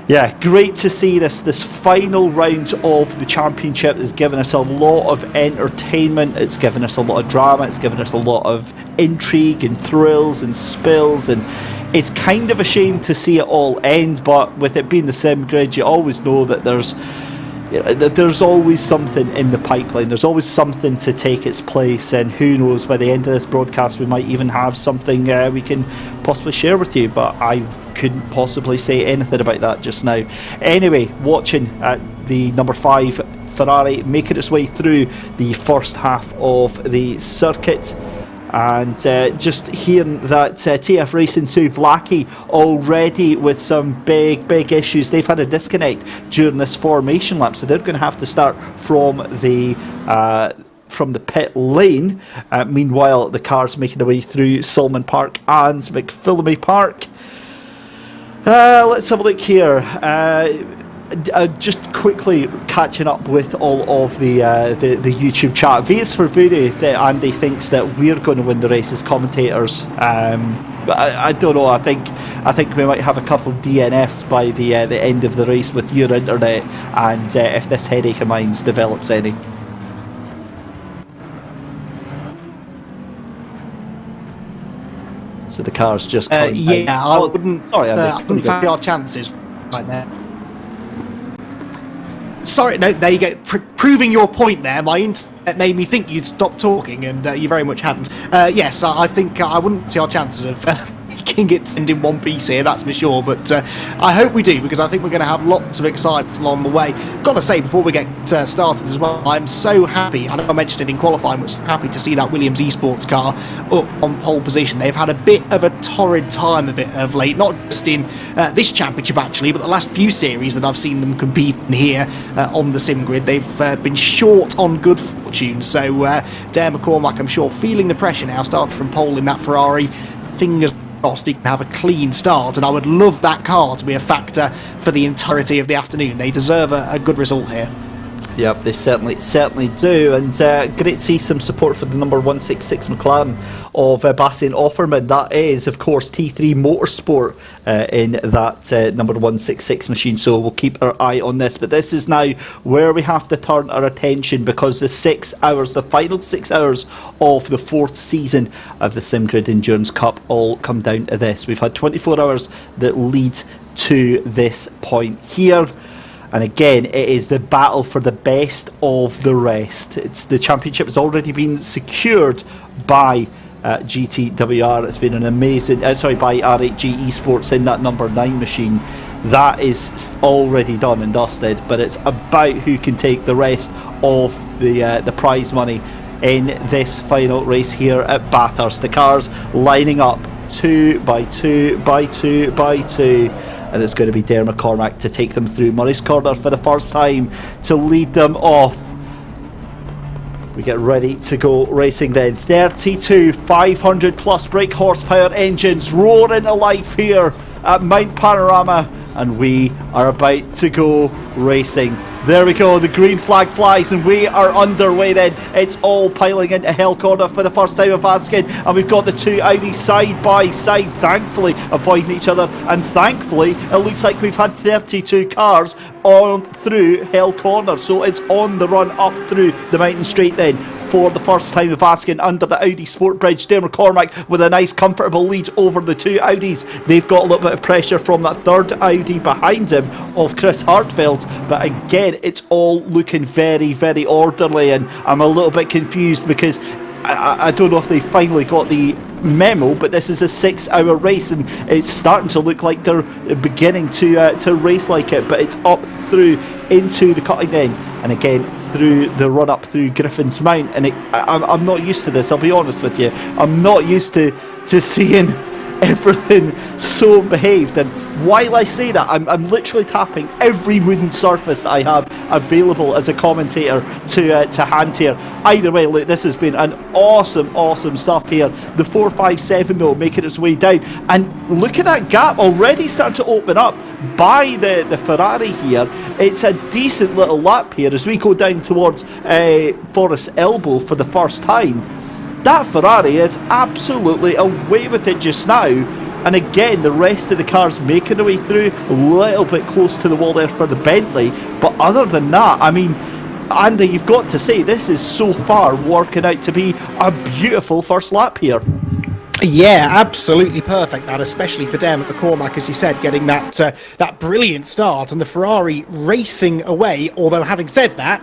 yeah, great to see this final round of the championship. Has given us a lot of entertainment, it's given us a lot of drama, it's given us a lot of intrigue and thrills and spills, and it's kind of a shame to see it all end, but with it being the SimGrid, you always know that there's always something in the pipeline, there's always something to take its place, and who knows, by the end of this broadcast we might even have something we can possibly share with you, but I couldn't possibly say anything about that just now. Anyway, watching the number 5 Ferrari making its way through the first half of the circuit, and just hearing that TF Racing 2 Vlaki already with some big issues. They've had a disconnect during this formation lap, so they're going to have to start from the pit lane. Meanwhile, the cars making their way through Salmon Park and McPhillamy Park. Let's have a look here. Just quickly catching up with all of the YouTube chat. V is for Voodoo that Andy thinks that we're going to win the race as commentators. But I don't know. I think we might have a couple of DNFs by the end of the race with your internet, and if this headache of mine develops any. So the car's just I wouldn't fancy our chances right now. Sorry, no, there you go. Proving your point there, my internet made me think you'd stop talking, and you very much hadn't. Yes, I think I wouldn't see our chances of making it end in one piece here, that's for sure, but I hope we do, because I think we're going to have lots of excitement along the way. Got to say, before we get started as well, I'm so happy, I know I mentioned it in qualifying, but happy to see that Williams Esports car up on pole position. They've had a bit of a torrid time of it of late, not just in this championship actually, but the last few series that I've seen them compete in here on the SimGrid. They've been short on good fortune, so Dare McCormack, I'm sure, feeling the pressure now, started from pole in that Ferrari. Fingers crossed he can have a clean start, and I would love that car to be a factor for the entirety of the afternoon. They deserve a good result here. Yep, they certainly do, and great to see some support for the number 166 McLaren of Bastien Offerman. That is, of course, T3 Motorsport in that number 166 machine, so we'll keep our eye on this. But this is now where we have to turn our attention, because the final 6 hours of the 4th season of the SimGrid Endurance Cup all come down to this. We've had 24 hours that lead to this point here. And again, it is the battle for the best of the rest. The championship has already been secured by GTWR. It's been an amazing, by R8G Esports in that number 9 machine. That is already done and dusted. But it's about who can take the rest of the prize money in this final race here at Bathurst. The cars lining up 2 by 2 by 2 by 2. And it's going to be Dare McCormack to take them through Murray's Corner for the first time to lead them off. We get ready to go racing then. 32 500 plus brake horsepower engines roaring to life here at Mount Panorama, and we are about to go racing. There we go, the green flag flies and we are underway then. It's all piling into Hell Corner for the first time of asking, and we've got the two Audis side by side, thankfully avoiding each other, and thankfully it looks like we've had 32 cars on through Hell Corner, so it's on the run up through the mountain straight then. For the first time of asking under the Audi Sport Bridge, Dare McCormack with a nice comfortable lead over the two Audis. They've got a little bit of pressure from that third Audi behind him of Chris Hartfeld, but again it's all looking very, very orderly, and I'm a little bit confused because I don't know if they finally got the memo, but this is a 6-hour race and it's starting to look like they're beginning to race like it, but it's up through into the cutting end, and again through the run up through Griffin's Mount, and I'm not used to this, I'll be honest with you. I'm not used to seeing everything so behaved, and while I say that, I'm literally tapping every wooden surface that I have available as a commentator to hand here. Either way, look, this has been an awesome stuff here. The 457 though making its way down, and look at that gap already starting to open up by the Ferrari here. It's a decent little lap here as we go down towards Forest Elbow for the first time. That Ferrari is absolutely away with it just now, and again the rest of the cars making their way through, a little bit close to the wall there for the Bentley, but other than that, I mean, Andy, you've got to say this is so far working out to be a beautiful first lap here. Yeah, absolutely perfect that, especially for Dare McCormack, as you said, getting that brilliant start and the Ferrari racing away. Although having said that,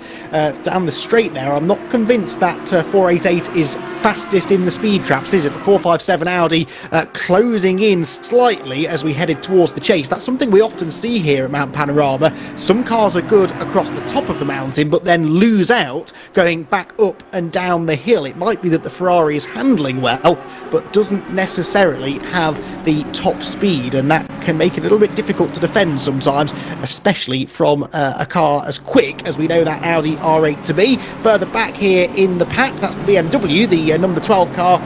down the straight there, I'm not convinced that 488 is fastest in the speed traps, is it? The 457 Audi closing in slightly as we headed towards the chase. That's something we often see here at Mount Panorama. Some cars are good across the top of the mountain, but then lose out going back up and down the hill. It might be that the Ferrari is handling well, but doesn't necessarily have the top speed, and that can make it a little bit difficult to defend sometimes, especially from a car as quick as we know that Audi R8 to be. Further back here in the pack, that's the BMW, the number 12 car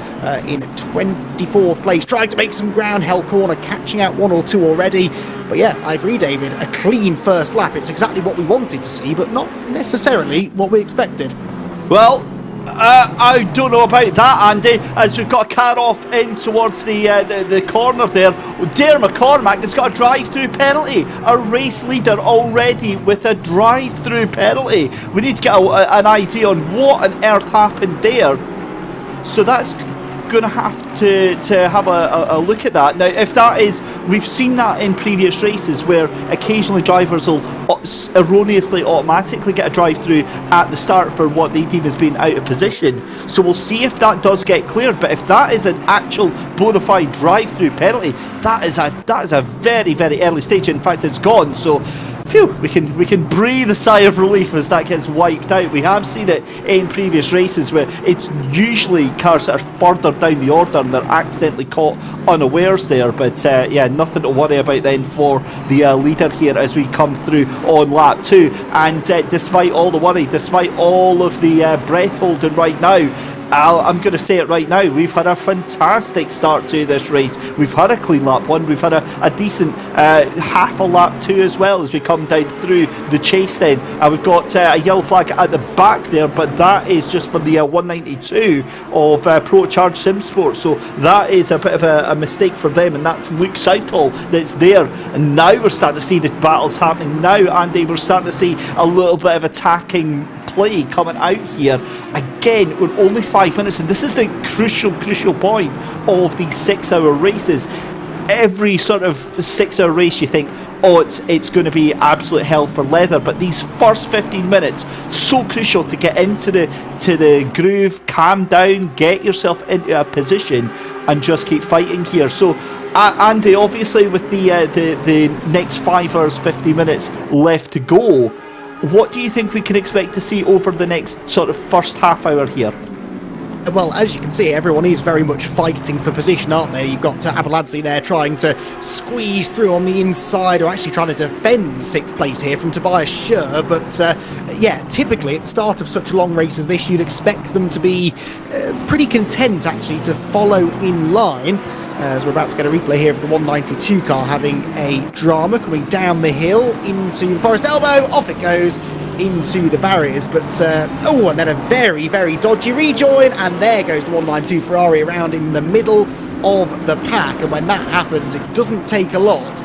in 24th place, trying to make some ground. Hell Corner catching out one or two already. But yeah, I agree, David, a clean first lap. It's exactly what we wanted to see, but not necessarily what we expected. Well, I don't know about that, Andy, as we've got a car off in towards the corner there. Dare McCormack has got a drive-through penalty. A race leader already with a drive-through penalty. We need to get an idea on what on earth happened there. So that's going to have to have a look at that. Now, if that is, we've seen that in previous races where occasionally drivers will erroneously automatically get a drive-through at the start for what they deem as being out of position. So we'll see if that does get cleared. But if that is an actual bona fide drive-through penalty, that is a very, very early stage. In fact, it's gone. So phew, we can breathe a sigh of relief as that gets wiped out. We have seen it in previous races where it's usually cars that are further down the order and they're accidentally caught unawares there. But yeah, nothing to worry about then for the leader here as we come through on lap 2. And despite all the worry, despite all of the breath holding right now, I'm going to say it right now. We've had a fantastic start to this race. We've had a clean lap 1. We've had a decent half a lap 2 as well as we come down through the chase then. We've got a yellow flag at the back there, but that is just for the 192 of Pro Charge Sim Sport. So that is a bit of a mistake for them, and that's Luke Southall that's there. And now we're starting to see the battles happening. Now, Andy, we're starting to see a little bit of attacking play coming out here. Again, we're only 5 minutes, and this is the crucial point of these 6-hour races. Every sort of 6-hour race you think, oh, it's going to be absolute hell for leather, but these first 15 minutes, so crucial to get into the groove, calm down, get yourself into a position and just keep fighting here. So Andy, obviously with the next 5 hours 50 minutes left to go, what do you think we can expect to see over the next sort of first half hour here? Well, as you can see, everyone is very much fighting for position, aren't they? You've got Abeladze there trying to squeeze through on the inside, or actually trying to defend 6th place here from Tobias Schur. But yeah, typically at the start of such a long race as this, you'd expect them to be pretty content actually to follow in line. As we're about to get a replay here of the 192 car having a drama coming down the hill into the Forest Elbow. Off it goes into the barriers, but and then a very, very dodgy rejoin, and there goes the 192 Ferrari around in the middle of the pack. And when that happens, it doesn't take a lot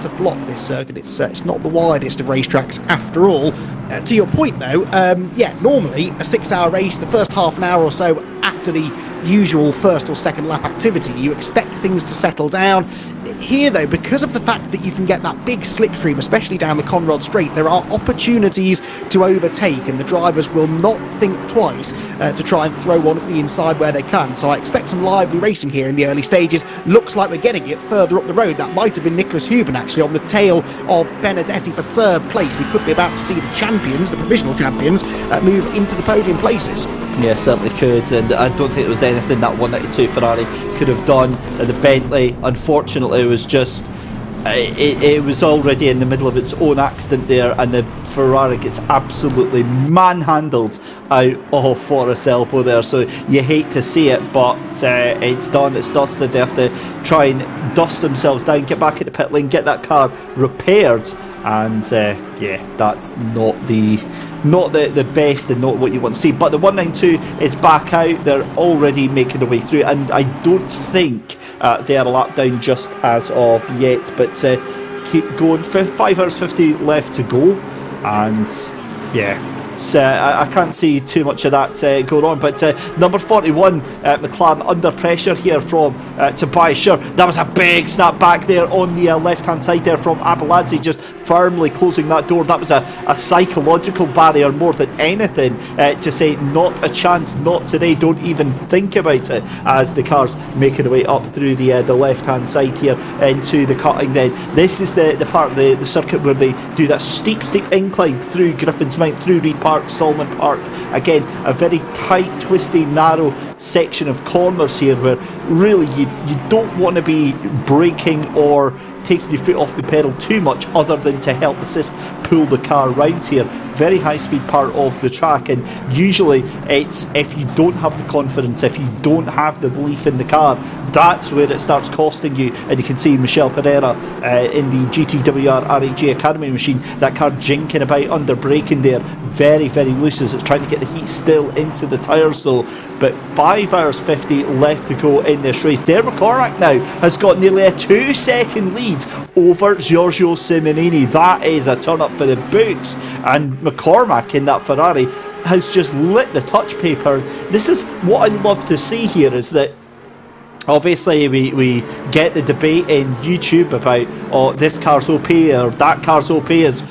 to block this circuit. It's not the widest of racetracks after all. To your point though, yeah, normally a 6-hour race, the first half an hour or so after the usual first or second lap activity, you expect things to settle down. Here though, because of the fact that you can get that big slipstream, especially down the Conrod Straight, there are opportunities to overtake, and the drivers will not think twice to try and throw one at the inside where they can. So I expect some lively racing here in the early stages. Looks like we're getting it further up the road. That might have been Nicholas Huben actually on the tail of Benedetti for 3rd place. We could be about to see the champions, the provisional champions, move into the podium places. Yeah, certainly could, and I don't think there was anything that 192 Ferrari could have done. The Bentley, unfortunately, was just it was already in the middle of its own accident there, and the Ferrari gets absolutely manhandled out of Forest Elbow there. So you hate to see it, but it's done, it's dusted. They have to try and dust themselves down, get back into pit lane, get that car repaired, and yeah, that's not the best and not what you want to see. But the 192 is back out. They're already making their way through, and I don't think they are a lap down just as of yet, but keep going. 5 hours 50 left to go, and yeah, I can't see too much of that going on. But number 41 McLaren under pressure here from Tobias Schur. That was a big snap back there on the left hand side there from Abeladze, just firmly closing that door. That was a psychological barrier more than anything to say not a chance, not today, don't even think about it, as the car's making their way up through the left hand side here into the cutting. Then this is the part of the circuit where they do that steep incline through Griffin's Mount, through Reed Park, Solomon Park. Again, a very tight, twisty, narrow section of corners here where really you don't want to be braking or taking your foot off the pedal too much, other than to help assist pull the car round here. Very high speed part of the track, and usually it's if you don't have the confidence, if you don't have the belief in the car, that's where it starts costing you. And you can see Michel Pereira in the GTWR RAG Academy machine, that car jinking about under braking there, very, very loose as it's trying to get the heat still into the tyres though. But 5 hours 50 left to go in this race. Derek McCormack now has got nearly a 2-second lead over Giorgio Simonini. That is a turn up for the books, and McCormack in that Ferrari has just lit the touch paper. This is what I love to see here, is that obviously we get the debate in YouTube about, oh, this car's OP or that car's OP. Is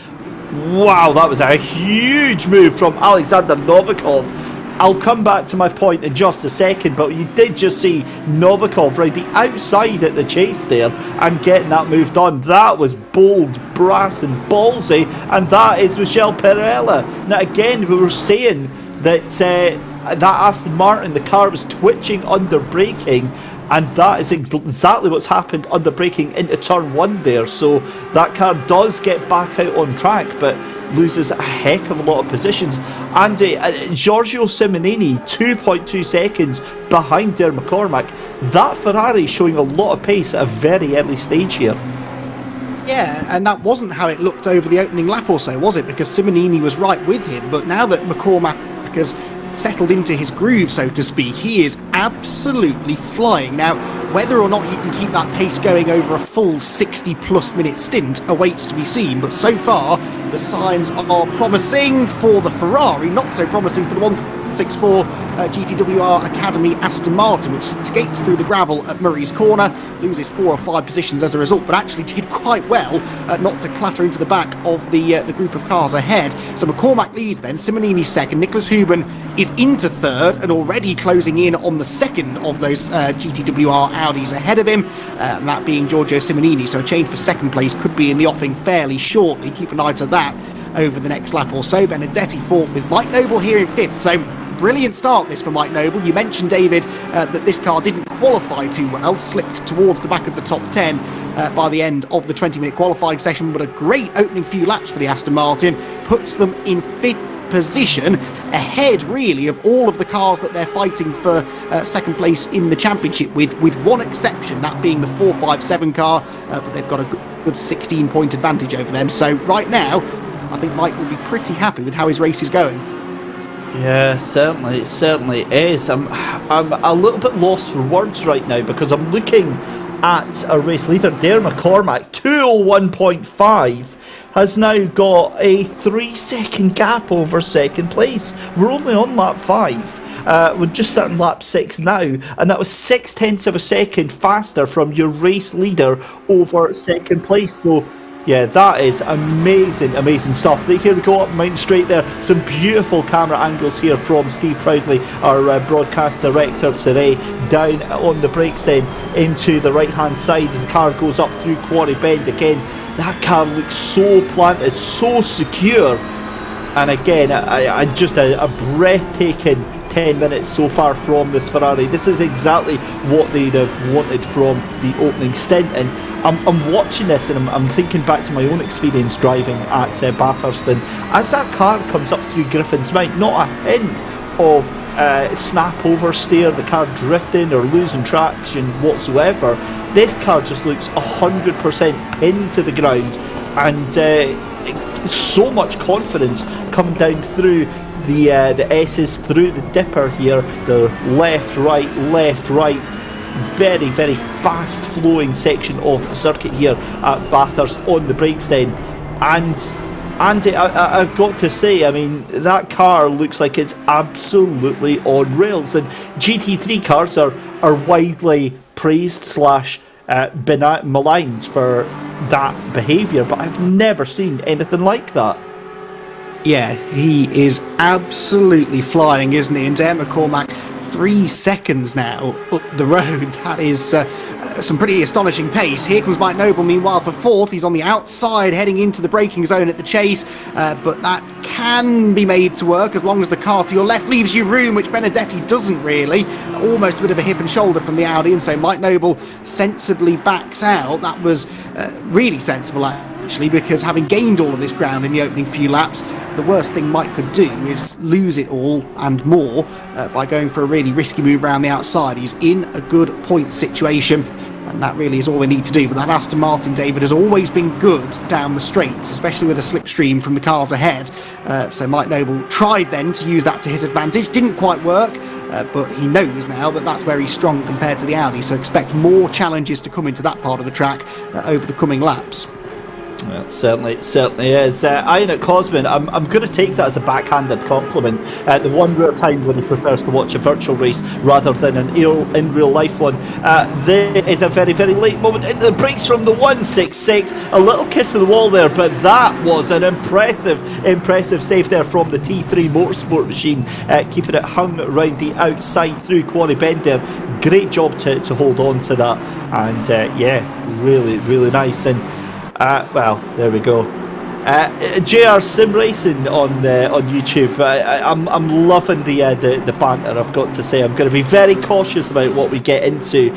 wow, that was a huge move from Alexander Novikov. I'll come back to my point in just a second, but you did just see Novikov right the outside at the chase there and getting that move done. That was bold, brass and ballsy, and that is Michel Pereira. Now again, we were saying that that Aston Martin, the car was twitching under braking, and that is exactly what's happened under braking into turn 1 there. So that car does get back out on track, but loses a heck of a lot of positions. And Giorgio Simonini, 2.2 seconds behind Der McCormack. That Ferrari showing a lot of pace at a very early stage here. Yeah, and that wasn't how it looked over the opening lap or so, was it? Because Simonini was right with him, but now that McCormack has settled into his groove, so to speak, he is absolutely flying. Now, whether or not he can keep that pace going over a full 60-plus minute stint awaits to be seen, but so far the signs are promising for the Ferrari, not so promising for the 164 GTWR Academy Aston Martin, which skates through the gravel at Murray's Corner, loses 4 or 5 positions as a result, but actually did quite well not to clatter into the back of the group of cars ahead. So McCormack leads then, Simonini second, Nicholas Huben is into third and already closing in on the second of those GTWR Audis ahead of him, and that being Giorgio Simonini. So a change for second place could be in the offing fairly shortly. Keep an eye to that over the next lap or so. Benedetti fourth with Mike Noble here in fifth. So brilliant start this for Mike Noble. You mentioned, David, that this car didn't qualify too well, slipped towards the back of the top 10 by the end of the 20-minute qualifying session, but a great opening few laps for the Aston Martin puts them in fifth position, ahead really of all of the cars that they're fighting for second place in the championship, with one exception, that being the 457 car, but they've got a good 16-point advantage over them. So right now I think Mike will be pretty happy with how his race is going. Yeah, certainly is. I'm a little bit lost for words right now, because I'm looking at a race leader, Der McCormack, 201.5, has now got a 3-second gap over second place. We're only on lap 5. We're just starting lap 6 now, and that was 0.6 of a second faster from your race leader over second place. So yeah, that is amazing stuff. Here we go up Mountain Straight there. Some beautiful camera angles here from Steve Proudley, our broadcast director today, down on the brakes then into the right hand side as the car goes up through Quarry Bend. Again, that car looks so planted, so secure, and again, I just a breathtaking 10 minutes so far from this Ferrari. This is exactly what they'd have wanted from the opening stint, and I'm watching this and I'm thinking back to my own experience driving at Bathurst, and as that car comes up through Griffin's Mount, not a hint of snap oversteer, the car drifting or losing traction whatsoever. This car just looks 100% pinned to the ground, and so much confidence coming down through the S's, through the dipper here, the left right, very fast flowing section of the circuit here at Bathurst on the brakes then. And Andy, I've got to say, I mean, that car looks like it's absolutely on rails, and GT3 cars are widely praised / maligned for that behaviour, but I've never seen anything like that. Yeah, he is absolutely flying, isn't he? And Der McCormack, 3 seconds now up the road. That is some pretty astonishing pace. Here comes Mike Noble, meanwhile, for fourth. He's on the outside, heading into the braking zone at the chase, but that can be made to work as long as the car to your left leaves you room, which Benedetti doesn't really. Almost a bit of a hip and shoulder from the Audi, and so Mike Noble sensibly backs out. That was really sensible, actually, because having gained all of this ground in the opening few laps, the worst thing Mike could do is lose it all and more by going for a really risky move around the outside. He's in a good point situation, and that really is all they need to do. But that Aston Martin, David, has always been good down the straights, especially with a slipstream from the cars ahead. So Mike Noble tried then to use that to his advantage. Didn't quite work, but he knows now that that's where he's strong compared to the Audi. So expect more challenges to come into that part of the track over the coming laps. Well, certainly is. Ian at Cosman, I'm going to take that as a backhanded compliment. The one rare time when he prefers to watch a virtual race rather than an in real life one. This is a very late moment into the brakes from the 166. A little kiss to the wall there, but that was an impressive save there from the T3 Motorsport machine, keeping it hung around the outside through Quarry Bend there. Great job to hold on to that, and yeah, really nice. And well, there we go. JR Sim Racing on YouTube. I'm loving the banter. I've got to say, I'm going to be very cautious about what we get into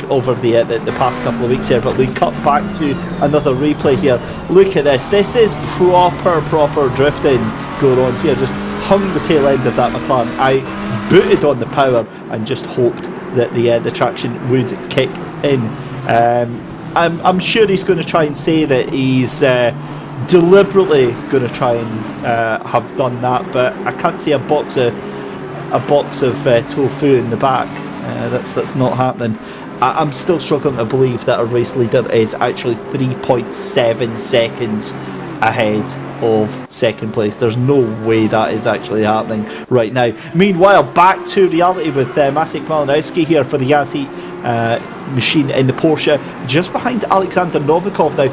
over the past couple of weeks here. But we cut back to another replay here. Look at this. This is proper drifting going on here. Just hung the tail end of that McLaren. I booted on the power and just hoped that the traction would kick in. I'm sure he's going to try and say that he's deliberately going to try and have done that, but I can't see a box of tofu in the back. That's not happening. I'm still struggling to believe that a race leader is actually 3.7 seconds ahead of second place. There's no way that is actually happening right now. Meanwhile, back to reality with Maciej Malinowski here for the Yassi machine in the Porsche, just behind Alexander Novikov now.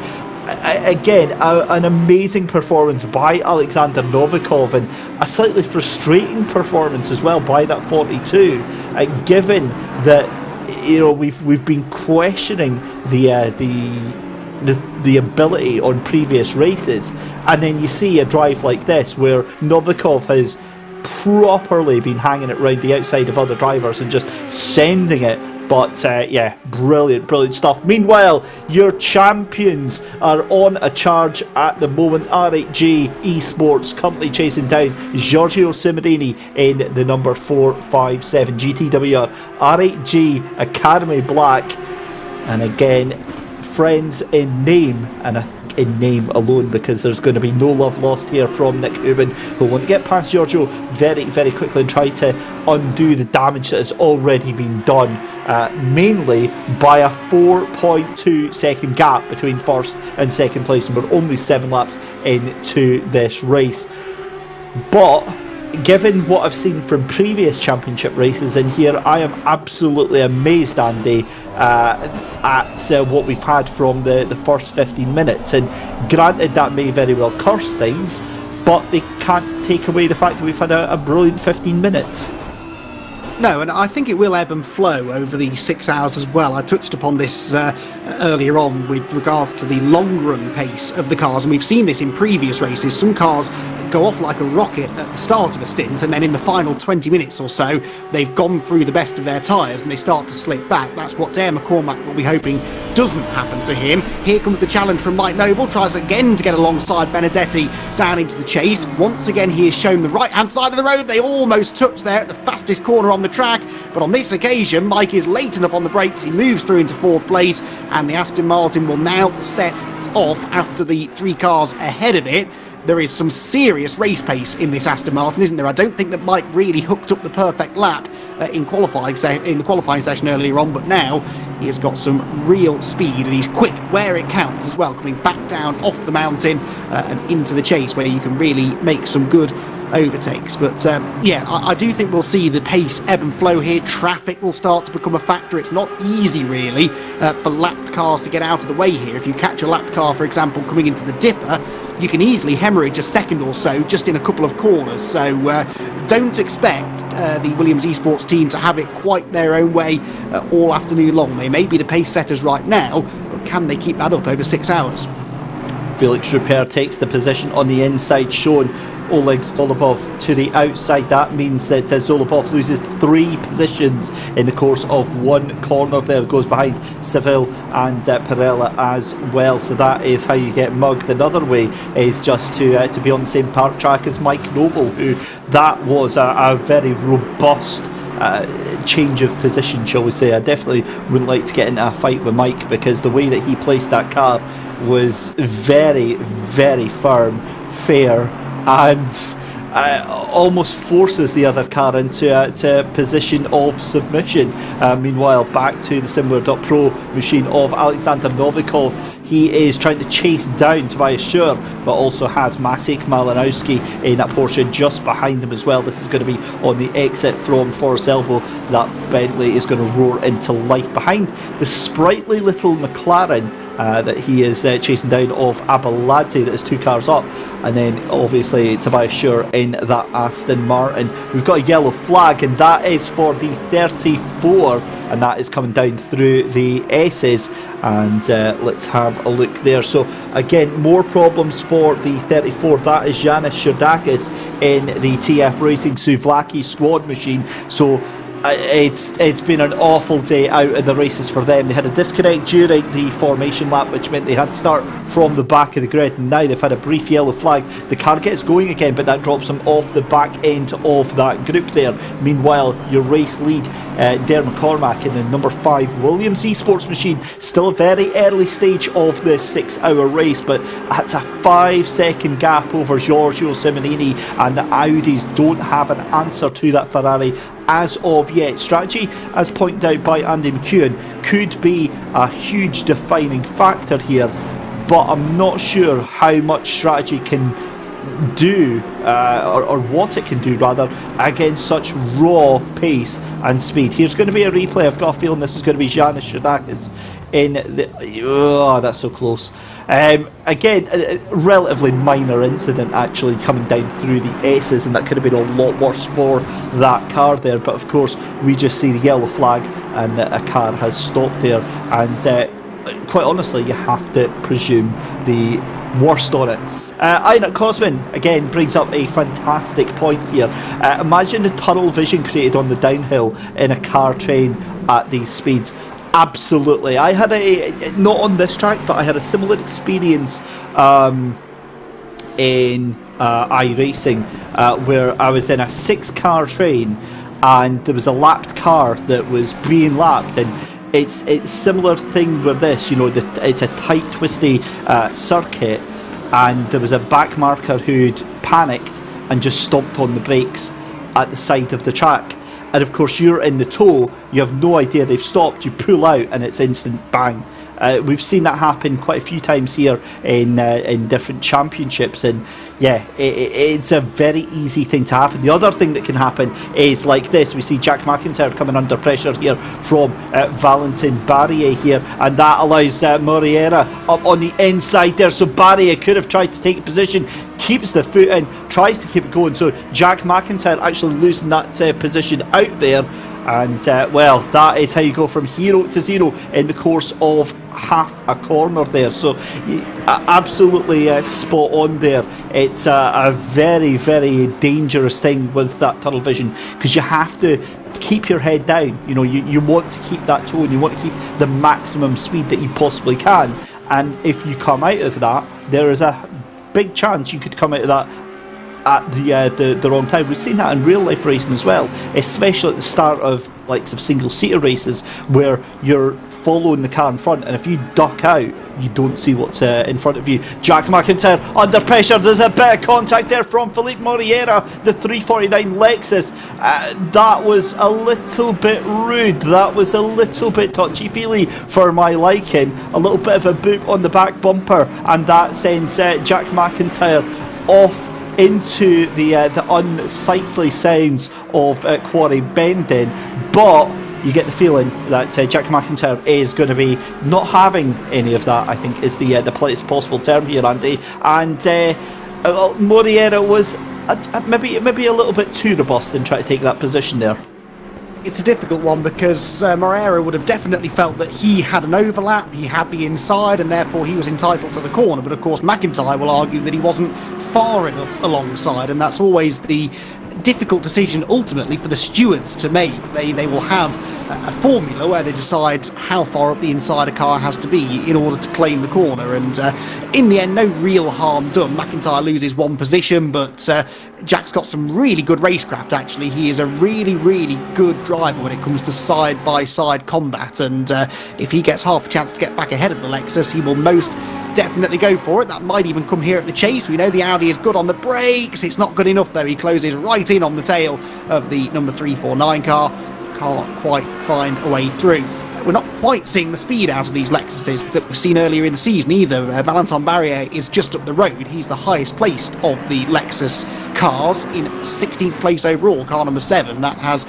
Again, an amazing performance by Alexander Novikov, and a slightly frustrating performance as well by that 42, given that we've been questioning the ability on previous races, and then you see a drive like this where Novikov has properly been hanging it round the outside of other drivers and just sending it. But yeah, brilliant stuff. Meanwhile, your champions are on a charge at the moment. R8G Esports currently chasing down Giorgio Simorini in the number 457 GTWR R8G Academy Black, and again, friends in name, and I think in name alone, because there's going to be no love lost here from McEwan, who will want to get past Giorgio very quickly and try to undo the damage that has already been done, mainly by a 4.2 second gap between first and second place, and we're only 7 laps into this race. But given what I've seen from previous championship races in here, I am absolutely amazed, Andy, at what we've had from the first 15 minutes. And granted, that may very well curse things, but they can't take away the fact that we've had a brilliant 15 minutes. No, and I think it will ebb and flow over the 6 hours as well. I touched upon this earlier on with regards to the long run pace of the cars, and we've seen this in previous races. Some cars go off like a rocket at the start of a stint, and then in the final 20 minutes or so, they've gone through the best of their tyres and they start to slip back. That's what Dare McCormack will be hoping doesn't happen to him. Here comes the challenge from Mike Noble, tries again to get alongside Benedetti down into the chase. Once again, he is shown the right-hand side of the road. They almost touch there at the fastest corner on the track, but on this occasion, Mike is late enough on the brakes. He moves through into 4th place, and the Aston Martin will now set off after the 3 cars ahead of it. There is some serious race pace in this Aston Martin, isn't there? I don't think that Mike really hooked up the perfect lap in the qualifying session earlier on, but now he has got some real speed, and he's quick where it counts as well, coming back down off the mountain and into the chase, where you can really make some good overtakes. But yeah, I do think we'll see the pace ebb and flow here. Traffic will start to become a factor. It's not easy really for lapped cars to get out of the way here. If you catch a lapped car, for example, coming into the dipper, you can easily hemorrhage a second or so just in a couple of corners. So don't expect the Williams Esports team to have it quite their own way all afternoon long. They may be the pace setters right now, but can they keep that up over 6 hours? Felix Rupert takes the position on the inside, showing Oleg Stolopov to the outside. That means that Stolopov loses 3 positions in the course of 1 corner there. Goes behind Seville and Perella as well. So that is how you get mugged. Another way is just to be on the same park track as Mike Noble, who that was a very robust change of position, shall we say. I definitely wouldn't like to get into a fight with Mike, because the way that he placed that car was very firm, fair, and almost forces the other car into a position of submission. Meanwhile, back to the SimWare.Pro machine of Alexander Novikov. He is trying to chase down Tobias Schur, but also has Maciej Malinowski in that Porsche just behind him as well. This is going to be on the exit from Forest Elbow. That Bentley is going to roar into life behind the sprightly little McLaren that he is chasing down of Abalati, that is 2 cars up, and then obviously Tobias Schur in that Aston Martin. We've got a yellow flag, and that is for the 34 and that is coming down through the S's. And let's have a look there. So again, more problems for the 34. That is Janis Sherdakis in the TF Racing Souvlaki squad machine. So it's been an awful day out in the races for them. They had a disconnect during the formation lap, which meant they had to start from the back of the grid, and now they've had a brief yellow flag. The car gets going again, but that drops them off the back end of that group there. Meanwhile, your race lead, Dare McCormack in the number 5 Williams Esports machine, still a very early stage of the 6-hour race, but that's a 5-second gap over Giorgio Simonini, and the Audis don't have an answer to that Ferrari as of yet. Strategy, as pointed out by Andy McEwan, could be a huge defining factor here, but I'm not sure how much strategy can do, or what it can do rather, against such raw pace and speed. Here's going to be a replay. I've got a feeling this is going to be Janis Sherdakis in the... Oh, that's so close. Again, a relatively minor incident actually coming down through the S's, and that could have been a lot worse for that car there, but of course we just see the yellow flag and a car has stopped there, and quite honestly you have to presume the worst on it. Einat Kosman again brings up a fantastic point here. Imagine the tunnel vision created on the downhill in a car train at these speeds. Absolutely. I had not on this track, but I had a similar experience in iRacing, where I was in a 6-car train and there was a lapped car that was being lapped, and it's similar thing with this, you know, it's a tight twisty circuit, and there was a back marker who'd panicked and just stomped on the brakes at the side of the track. And of course you're in the tow, you have no idea they've stopped, you pull out and it's instant bang. We've seen that happen quite a few times here in different championships, and yeah, it's a very easy thing to happen. The other thing that can happen is like this. We see Jack McIntyre coming under pressure here from Valentin Barrier here, and that allows Moriera up on the inside there. So Barrier could have tried to take a position, keeps the foot in, tries to keep it going. So Jack McIntyre actually losing that position out there. And well, that is how you go from hero to zero in the course of half a corner there. So absolutely spot on there. It's a very, very dangerous thing with that tunnel vision, because you have to keep your head down. You know, you want to keep that tone, you want to keep the maximum speed that you possibly can. And if you come out of that, there is a big chance you could come out of that at the wrong time. We've seen that in real life racing as well, especially at the start of likes of single-seater races, where you're following the car in front, and if you duck out, you don't see what's in front of you. Jack McIntyre under pressure. There's a bit of contact there from Felipe Moriera, the 349 Lexus. That was a little bit rude. That was a little bit touchy-feely for my liking. A little bit of a boop on the back bumper, and that sends Jack McIntyre off into the unsightly sounds of Quarry Bending. But you get the feeling that Jack McIntyre is going to be not having any of that, I think is the politest possible term here, Andy. And Moriera was maybe a little bit too robust in trying to take that position there. It's a difficult one, because Moreira would have definitely felt that he had an overlap, he had the inside, and therefore he was entitled to the corner. But of course McIntyre will argue that he wasn't far enough alongside, and that's always the difficult decision ultimately for the stewards to make. They will have a formula where they decide how far up the inside a car has to be in order to claim the corner, and in the end no real harm done. McIntyre loses one position, but Jack's got some really good racecraft actually. He is a really, really good driver when it comes to side-by-side combat, and if he gets half a chance to get back ahead of the Lexus, he will most definitely go for it. That might even come here at the chase. We know the Audi is good on the brakes. It's not good enough though. He closes right in on the tail of the number 349 car. Can't quite find a way through. We're not quite seeing the speed out of these Lexuses that we've seen earlier in the season either. Valentin Barrier is just up the road. He's the highest placed of the Lexus cars, in 16th place overall, car number 7. That has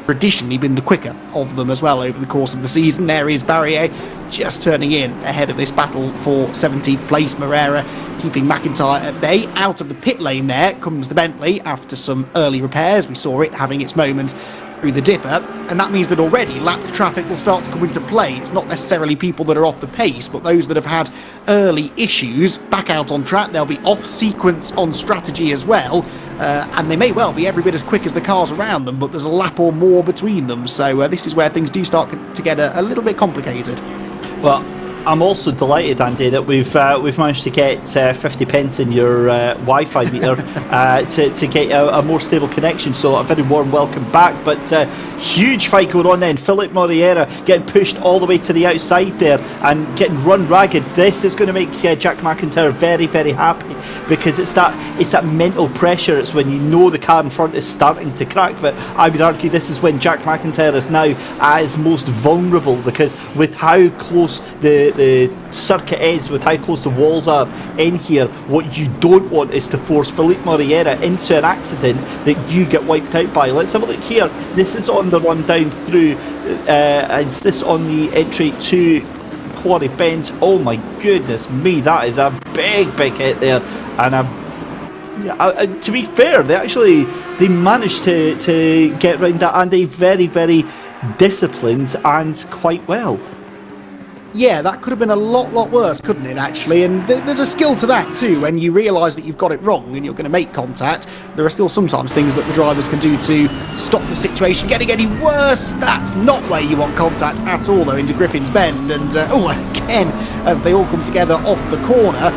traditionally been the quicker of them as well over the course of the season. There is Barrier just turning in ahead of this battle for 17th place. Moreira keeping McIntyre at bay. Out of the pit lane there comes the Bentley after some early repairs. We saw it having its moment through the dipper, and that means that already lap traffic will start to come into play. It's not necessarily people that are off the pace, but those that have had early issues back out on track. They'll be off sequence on strategy as well, and they may well be every bit as quick as the cars around them, but there's a lap or more between them, so this is where things do start to get a little bit complicated. Well, I'm also delighted, Andy, that we've managed to get 50 pence in your Wi-Fi meter to get a more stable connection. So a very warm welcome back. But huge fight going on then. Philip Moriera getting pushed all the way to the outside there and getting run ragged. This is going to make Jack McIntyre very, very happy, because it's that mental pressure. It's when you know the car in front is starting to crack. But I would argue this is when Jack McIntyre is now at his most vulnerable, because with how close the circuit is, with how close the walls are in here, what you don't want is to force Philippe Moriera into an accident that you get wiped out by. Let's have a look here. This is on the run down through, is this on the entry to Quarry Bend? Oh my goodness me, that is a big hit there. And to be fair, they managed to get around that, and they very, very disciplined and quite well. Yeah, that could have been a lot worse, couldn't it, actually? And there's a skill to that, too. When you realise that you've got it wrong and you're going to make contact, there are still sometimes things that the drivers can do to stop the situation getting any worse. That's not where you want contact at all, though, into Griffin's Bend. And, again, as they all come together off the corner,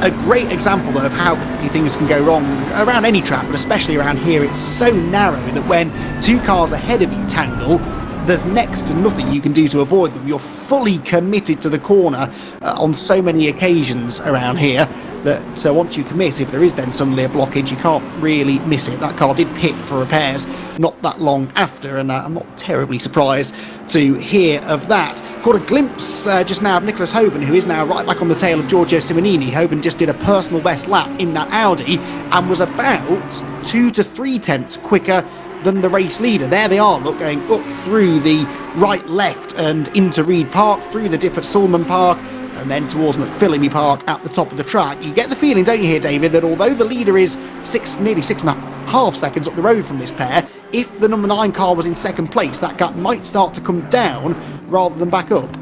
a great example, though, of how things can go wrong around any track, but especially around here. It's so narrow that when two cars ahead of you tangle, there's next to nothing you can do to avoid them. You're fully committed to the corner on so many occasions around here that once you commit, if there is then suddenly a blockage, you can't really miss it. That car did pit for repairs not that long after, and I'm not terribly surprised to hear of that. Caught a glimpse just now of Nicholas Hoban, who is now right back on the tail of Giorgio Simonini. Hoban just did a personal best lap in that Audi and was about 2 to 3 tenths quicker than the race leader. There they are, look, going up through the right, left and into Reed Park, through the dip at Sulman Park, and then towards McPhillamy Park at the top of the track. You get the feeling, don't you here, David, that although the leader is nearly 6.5 seconds up the road from this pair, if the number 9 car was in second place, that gap might start to come down rather than back up.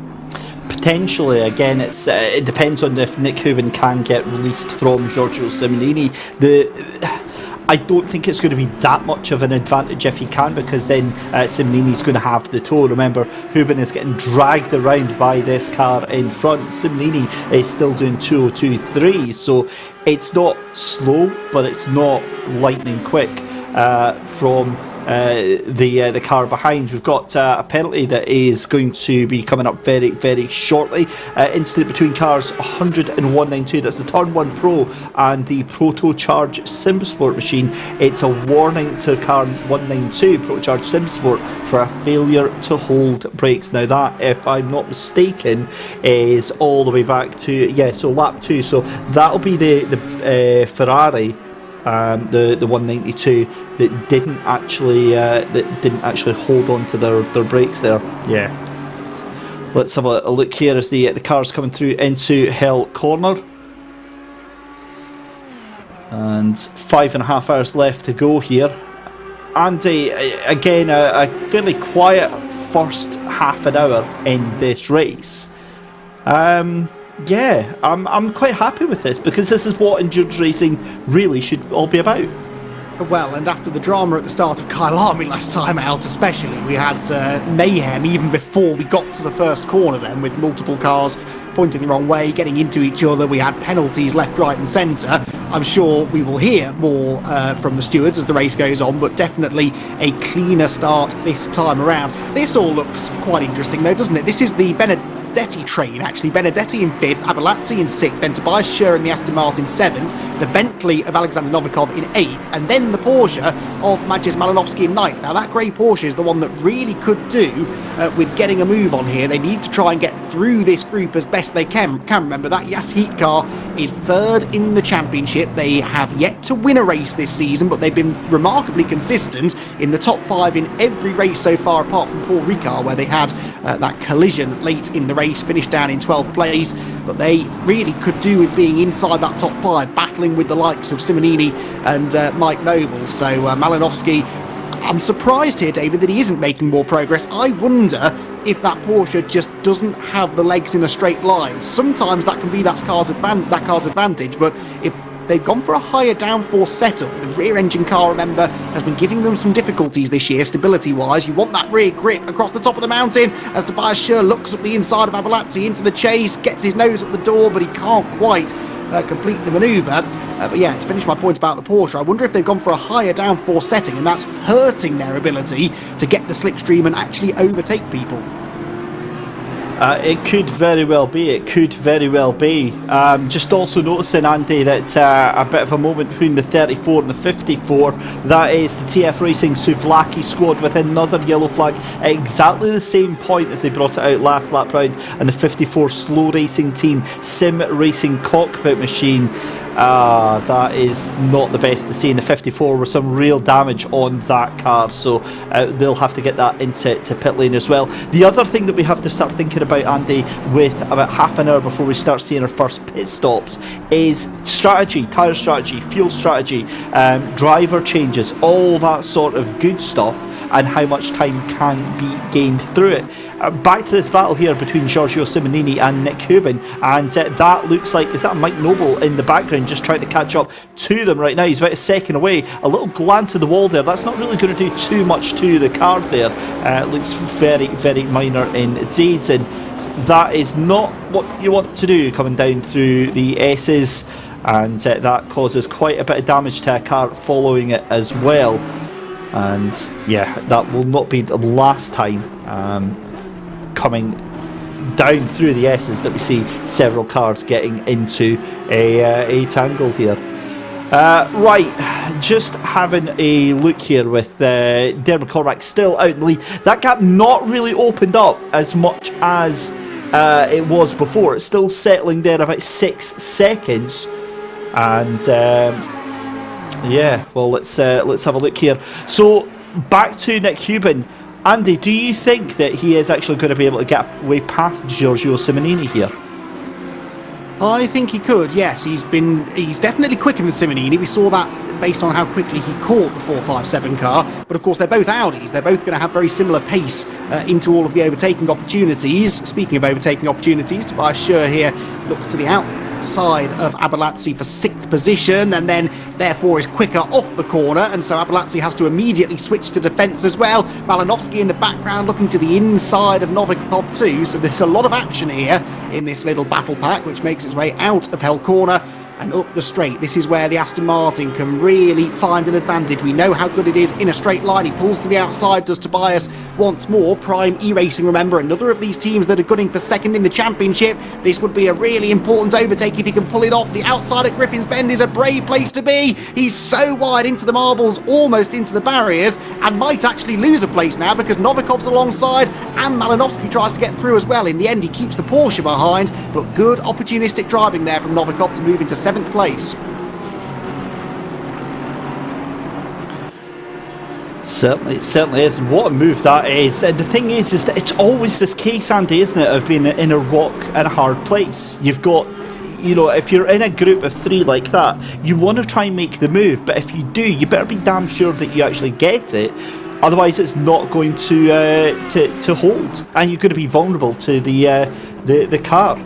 Potentially, again, it depends on if Nick Hoban can get released from Giorgio Simonini. I don't think it's going to be that much of an advantage if he can, because then Simonini's going to have the tow. Remember, Hoban is getting dragged around by this car in front. Simonini is still doing 2:02.3, so it's not slow, but it's not lightning quick from the car behind. We've got a penalty that is going to be coming up very, very shortly. Incident between cars 100 and 192. That's the Turn 1 Pro and the Protocharge SimSport machine. It's a warning to car 192, Protocharge SimSport, for a failure to hold brakes. Now that, if I'm not mistaken, is all the way back to, so lap 2. So that'll be the Ferrari, the 192 that didn't actually hold on to their brakes there. Yeah. Let's have a look here as the car's coming through into Hell Corner. And 5.5 hours left to go here. And again, a fairly quiet first half an hour in this race. Yeah, I'm quite happy with this, because this is what endurance racing really should all be about. Well, and after the drama at the start of Kyalami last time out especially, we had mayhem even before we got to the first corner then, with multiple cars pointing the wrong way, getting into each other. We had penalties left, right and centre. I'm sure we will hear more from the stewards as the race goes on, but definitely a cleaner start this time around. This all looks quite interesting though, doesn't it? This is the Benedetti train, actually. Benedetti in 5th, Abeladze in 6th, then Tobias Schur in the Aston Martin 7th, the Bentley of Alexander Novikov in 8th, and then the Porsche of Maciej Malinowski in 9th. Now that grey Porsche is the one that really could do with getting a move on here. They need to try and get through this group as best they can. Remember, that Yas Heat car is 3rd in the championship. They have yet to win a race this season, but they've been remarkably consistent in the top 5 in every race so far, apart from Paul Ricard, where they had that collision late in the race, finished down in 12th place. But they really could do with being inside that top 5, battling with the likes of Simonini and Mike Noble. So Malinowski, I'm surprised here, David, that he isn't making more progress. I wonder if that Porsche just doesn't have the legs in a straight line. Sometimes that can be that car's advantage, but if they've gone for a higher downforce setup, the rear engine car, remember, has been giving them some difficulties this year, stability-wise. You want that rear grip across the top of the mountain as Tobias Schur looks up the inside of Abalazzi into the chase, gets his nose up the door, but he can't quite complete the manoeuvre. But yeah, to finish my point about the Porsche, I wonder if they've gone for a higher downforce setting and that's hurting their ability to get the slipstream and actually overtake people. It could very well be. It could very well be. Just also noticing, Andy, that a bit of a moment between the 34 and the 54. That is the TF Racing Souvlaki squad with another yellow flag at exactly the same point as they brought it out last lap round, and the 54 slow racing team Sim Racing Cockpit Machine. That is not the best to see in the 54 with some real damage on that car, so they'll have to get that into pit lane as well. The other thing that we have to start thinking about, Andy, with about half an hour before we start seeing our first pit stops, is strategy, tyre strategy, fuel strategy, driver changes, all that sort of good stuff, and how much time can be gained through it. Back to this battle here between Giorgio Simonini and Nick Hubin, and that looks like, is that Mike Noble in the background just trying to catch up to them right now? He's about a second away. A little glance at the wall there, that's not really going to do too much to the car there. It looks very, very minor indeed, and that is not what you want to do coming down through the S's, and that causes quite a bit of damage to a car following it as well. And yeah, that will not be the last time coming down through the S's that we see several cars getting into a tangle here. Right, just having a look here with Dermot Cormack still out in the lead. That gap not really opened up as much as it was before. It's still settling there about 6 seconds, and yeah, well, let's have a look here. So back to Nick Hubin. Andy, do you think that he is actually going to be able to get way past Giorgio Simonini here? I think he could, yes. He's definitely quicker than Simonini. We saw that based on how quickly he caught the 457 car. But of course, they're both Audis. They're both going to have very similar pace into all of the overtaking opportunities. Speaking of overtaking opportunities, Tobias Schur here looks to the outside of Abalazzi for 6th position, and then therefore is quicker off the corner, and so Abalazzi has to immediately switch to defence as well. Malinovsky in the background looking to the inside of Novikov too, so there's a lot of action here in this little battle pack, which makes its way out of Hell Corner and up the straight. This is where the Aston Martin can really find an advantage. We know how good it is in a straight line. He pulls to the outside, does Tobias once more. Prime E-Racing, remember, another of these teams that are gunning for second in the championship. This would be a really important overtake if he can pull it off. The outside at Griffin's Bend is a brave place to be. He's so wide into the marbles, almost into the barriers, and might actually lose a place now because Novikov's alongside and Malinovsky tries to get through as well. In the end, he keeps the Porsche behind, but good opportunistic driving there from Novikov to move into 7th place. It certainly is. What a move that is. And the thing is that it's always this case, Andy, isn't it, of being in a rock and a hard place. You've got, you know, if you're in a group of 3 like that, you want to try and make the move, but if you do, you better be damn sure that you actually get it. Otherwise, it's not going to hold, and you're going to be vulnerable to the car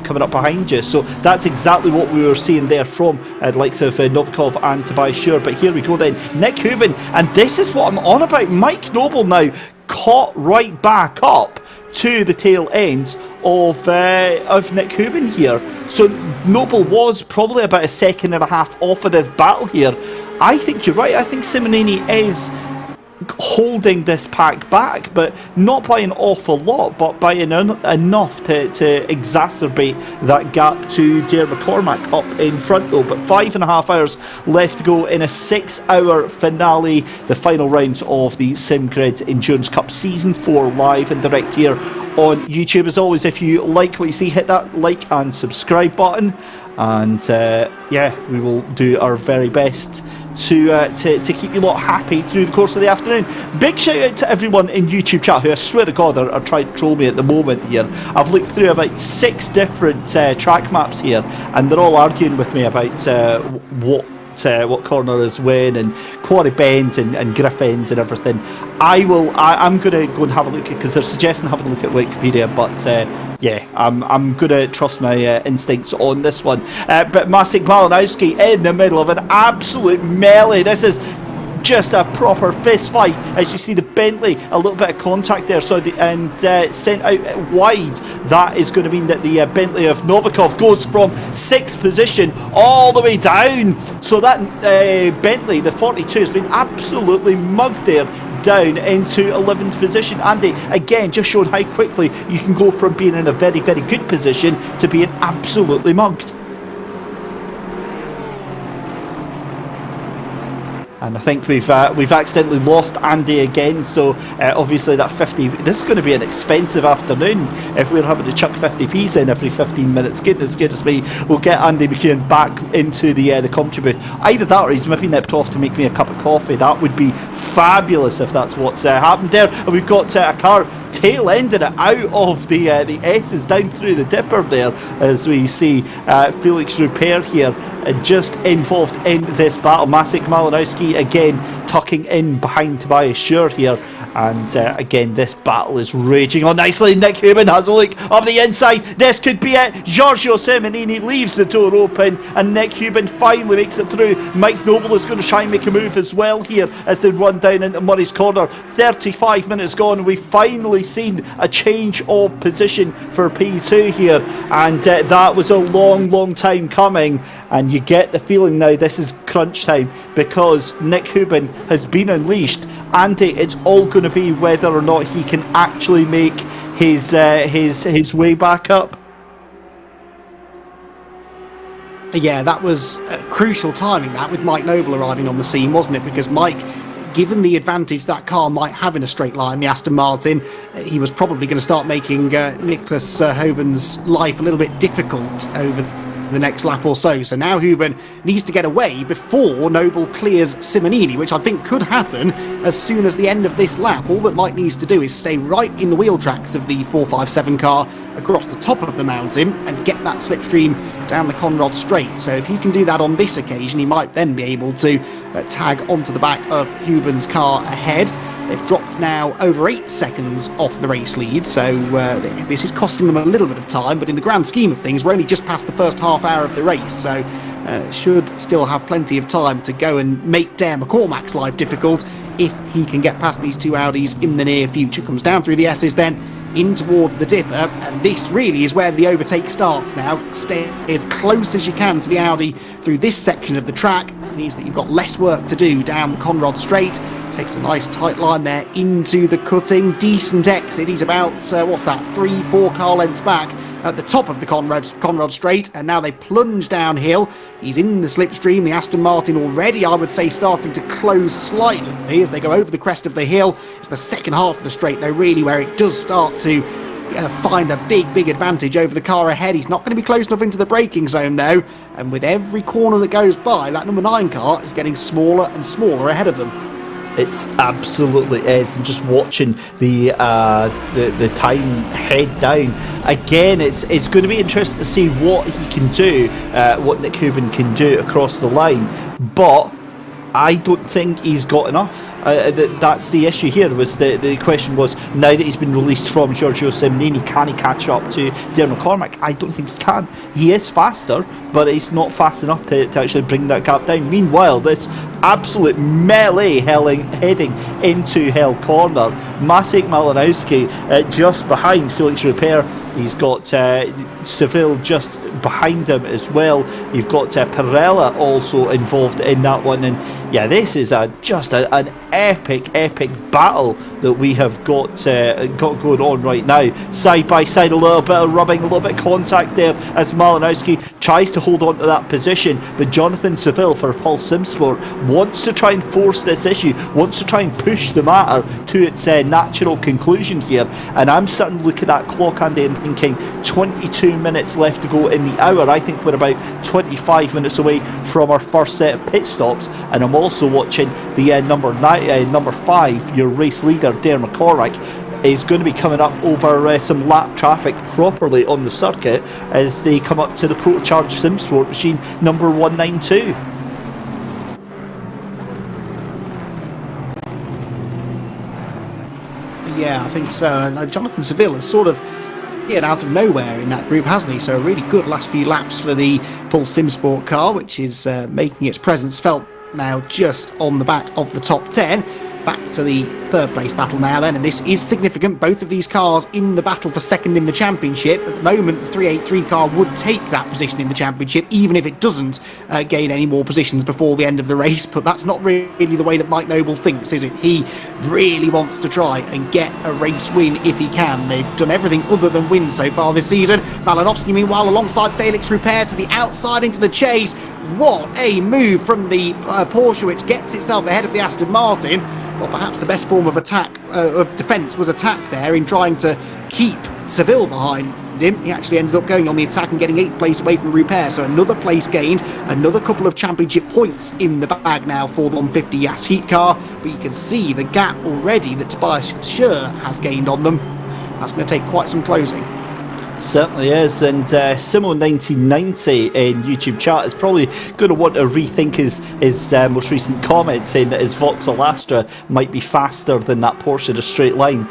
coming up behind you. So that's exactly what we were seeing there from the likes of Novikov and Tobias Schur. But here we go then, Nick Hubin, and this is what I'm on about. Mike Noble now caught right back up to the tail end of Nick Hubin here. So Noble was probably about a second and a half off of this battle here. I think you're right. I think Simonini is holding this pack back, but not by an awful lot, but by enough to exacerbate that gap to Dermot Cormack up in front though. But 5.5 hours left to go in a 6-hour finale, the final round of the SimGrid Endurance Cup Season 4 live and direct here on YouTube. As always, if you like what you see, hit that like and subscribe button, and yeah, we will do our very best to keep you lot happy through the course of the afternoon. Big shout out to everyone in YouTube chat who I swear to God are trying to troll me at the moment here. I've looked through about 6 different track maps here, and they're all arguing with me about what what corner is when, and Quarry Bends and Griffins and everything. I'm going to go and have a look, because they're suggesting having a look at Wikipedia, but yeah, I'm going to trust my instincts on this one. But Maciej Malinowski in the middle of an absolute melee. This is just a proper fist fight, as you see the Bentley, a little bit of contact there, and sent out wide. That is going to mean that the Bentley of Novikov goes from 6th position all the way down. So that Bentley, the 42, has been absolutely mugged there, down into 11th position. Andy, again, just showing how quickly you can go from being in a very, very good position to being absolutely mugged. And I think we've accidentally lost Andy again, so obviously that 50, this is going to be an expensive afternoon if we're having to chuck 50p's in every 15 minutes. Goodness me, we'll get Andy McEwan back into the commentary booth. Either that, or he's maybe nipped off to make me a cup of coffee. That would be fabulous if that's what's happened there. And we've got a car tail ending it out of the S's down through the dipper there, as we see Felix Rupert here just involved in this battle. Maciej Malinowski again tucking in behind Tobias Schur here, and again this battle is raging on nicely. Nick Huben has a look up the inside. This could be it. Giorgio Simonini leaves the door open, and Nick Huben finally makes it through. Mike Noble is going to try and make a move as well here as they run down into Murray's Corner. 35 minutes gone, and we've finally seen a change of position for P2 here, and that was a long time coming. And you get the feeling now this is crunch time, because Nick Huben has been unleashed. Andy, it's all going to be whether or not he can actually make his way back up. Yeah, that was crucial timing, that, with Mike Noble arriving on the scene, wasn't it? Because Mike, given the advantage that car might have in a straight line, the Aston Martin, he was probably going to start making Nicholas Huben's life a little bit difficult over the next lap or so. So now Huben needs to get away before Noble clears Simonini, which I think could happen as soon as the end of this lap. All that Mike needs to do is stay right in the wheel tracks of the 457 car across the top of the mountain and get that slipstream down the Conrad Straight. So if he can do that on this occasion, he might then be able to tag onto the back of Huben's car ahead. They've dropped now over 8 seconds off the race lead, so this is costing them a little bit of time, but in the grand scheme of things, we're only just past the first half hour of the race, so should still have plenty of time to go and make Dare McCormack's life difficult if he can get past these two Audis in the near future. Comes down through the S's then, in toward the dipper, and this really is where the overtake starts now. Stay as close as you can to the Audi through this section of the track. Means that you've got less work to do down Conrad Straight. Takes a nice tight line there into the cutting. Decent exit. He's about, 3-4 car lengths back at the top of the Conrad Straight, and now they plunge downhill. He's in the slipstream. The Aston Martin already, I would say, starting to close slightly as they go over the crest of the hill. It's the second half of the straight, though, really, where it does start to find a big advantage over the car ahead. He's not going to be close enough into the braking zone, though, and with every corner that goes by, that number 9 car is getting smaller and smaller ahead of them. It absolutely is, and just watching the time head down again, it's going to be interesting to see what he can do, what Nick Huben can do across the line, but I don't think he's got enough. That's the issue here. Was the question was, now that he's been released from Giorgio Simonini, can he catch up to Dare McCormack? I don't think he can. He is faster, but he's not fast enough to actually bring that gap down. Meanwhile, this absolute melee heading into Hell Corner. Maciej Malinowski just behind Felix Rupert. He's got Seville just behind him as well. You've got Perella also involved in that one, and yeah, this is just an epic battle that we have got going on right now. Side by side, a little bit of rubbing, a little bit of contact there as Malinowski tries to hold on to that position, but Jonathan Seville for Paul Simsport wants to try and force this issue, wants to try and push the matter to its natural conclusion here. And I'm starting to look at that clock, Andy, and thinking 22 minutes left to go in the hour. I think we're about 25 minutes away from our first set of pit stops, and I'm also watching the number 5, your race leader Dare McCormack, is going to be coming up over some lap traffic properly on the circuit as they come up to the Protocharge SimSport machine number 192. Yeah, I think so. And Jonathan Seville has sort of appeared out of nowhere in that group, hasn't he? So a really good last few laps for the Paul SimSport car, which is making its presence felt now just on the back of the top 10. Back to the third place battle now then, and this is significant. Both of these cars in the battle for second in the championship. At the moment, the 383 car would take that position in the championship, even if it doesn't gain any more positions before the end of the race, but that's not really the way that Mike Noble thinks, is it? He really wants to try and get a race win if he can. They've done everything other than win so far this season. Malinowski, meanwhile, alongside Felix Rupert to the outside into the chase. What a move from the Porsche, which gets itself ahead of the Aston Martin. Well, perhaps the best form of defence was attack there in trying to keep Seville behind him. He actually ended up going on the attack and getting 8th place away from Rupert, so another place gained, another couple of championship points in the bag now for the 150 Yas Heat car, but you can see the gap already that Tobias Schur has gained on them. That's going to take quite some closing. Certainly is, and Simo1990 in YouTube chat is probably going to want to rethink his most recent comment, saying that his Vauxhall Astra might be faster than that Porsche in a straight line.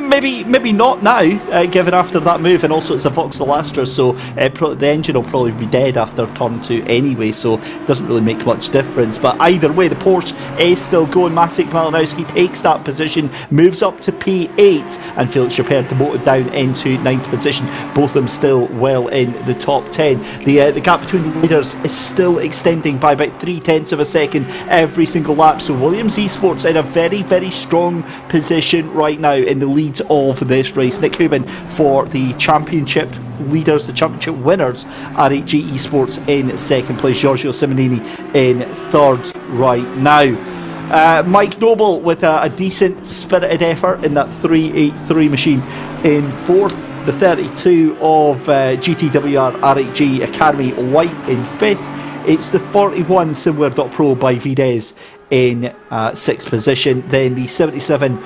Maybe not now, given after that move, and also it's a Vauxhall Astra, so the engine will probably be dead after turn 2 anyway, so it doesn't really make much difference. But either way, the Porsche is still going. Maciej Malinowski takes that position, moves up to P8, and Felix Rupert demoted down into 9th position. Both of them still well in the top 10. The gap between the leaders is still extending by about 0.3 of a second every single lap, so Williams Esports in a very, very strong position right now in the lead of this race. Nick Hubin for the championship leaders, the championship winners, RHG Esports in second place, Giorgio Simonini in third right now. Mike Noble with a decent spirited effort in that 383 machine in fourth. The 32 of GTWR RHG Academy White in fifth. It's the 41 SimWare.Pro by Vides in sixth position. Then the 77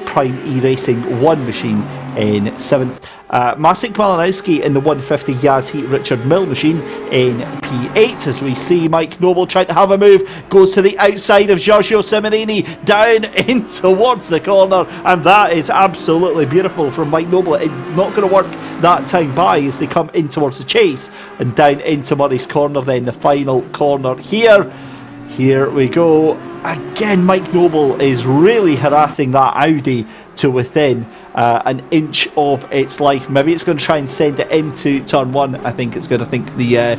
Prime E-Racing 1 machine in 7th. Maciej Malinowski in the 150 Yas Heat Richard Mill machine in P8, as we see Mike Noble trying to have a move, goes to the outside of Giorgio Simonini, down in towards the corner, and that is absolutely beautiful from Mike Noble. It's not going to work that time by as they come in towards the chase, and down into Murray's corner then, the final corner here we go. Again, Mike Noble is really harassing that Audi to within an inch of its life. Maybe it's going to try and send it into turn 1. I think it's going to think the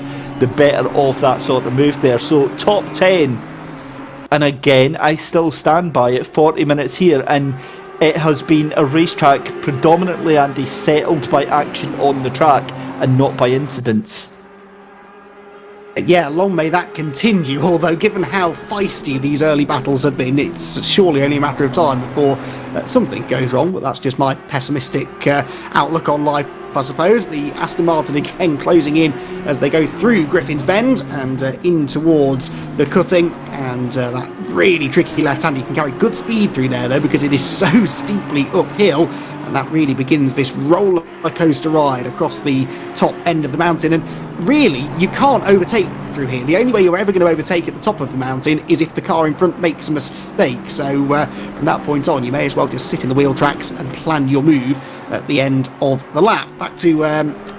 better of that sort of move there. So top 10, and again I still stand by it. 40 minutes here, and it has been a racetrack predominantly, Andy, settled by action on the track and not by incidents. Yeah, long may that continue, although given how feisty these early battles have been, it's surely only a matter of time before something goes wrong, but that's just my pessimistic outlook on life, I suppose. The Aston Martin again closing in as they go through Griffin's Bend and in towards the cutting, and that really tricky left-hand. You can carry good speed through there though, because it is so steeply uphill, and that really begins this roller coaster ride across the top end of the mountain. And really, you can't overtake through here. The only way you're ever going to overtake at the top of the mountain is if the car in front makes a mistake. So from that point on, you may as well just sit in the wheel tracks and plan your move at the end of the lap. Back to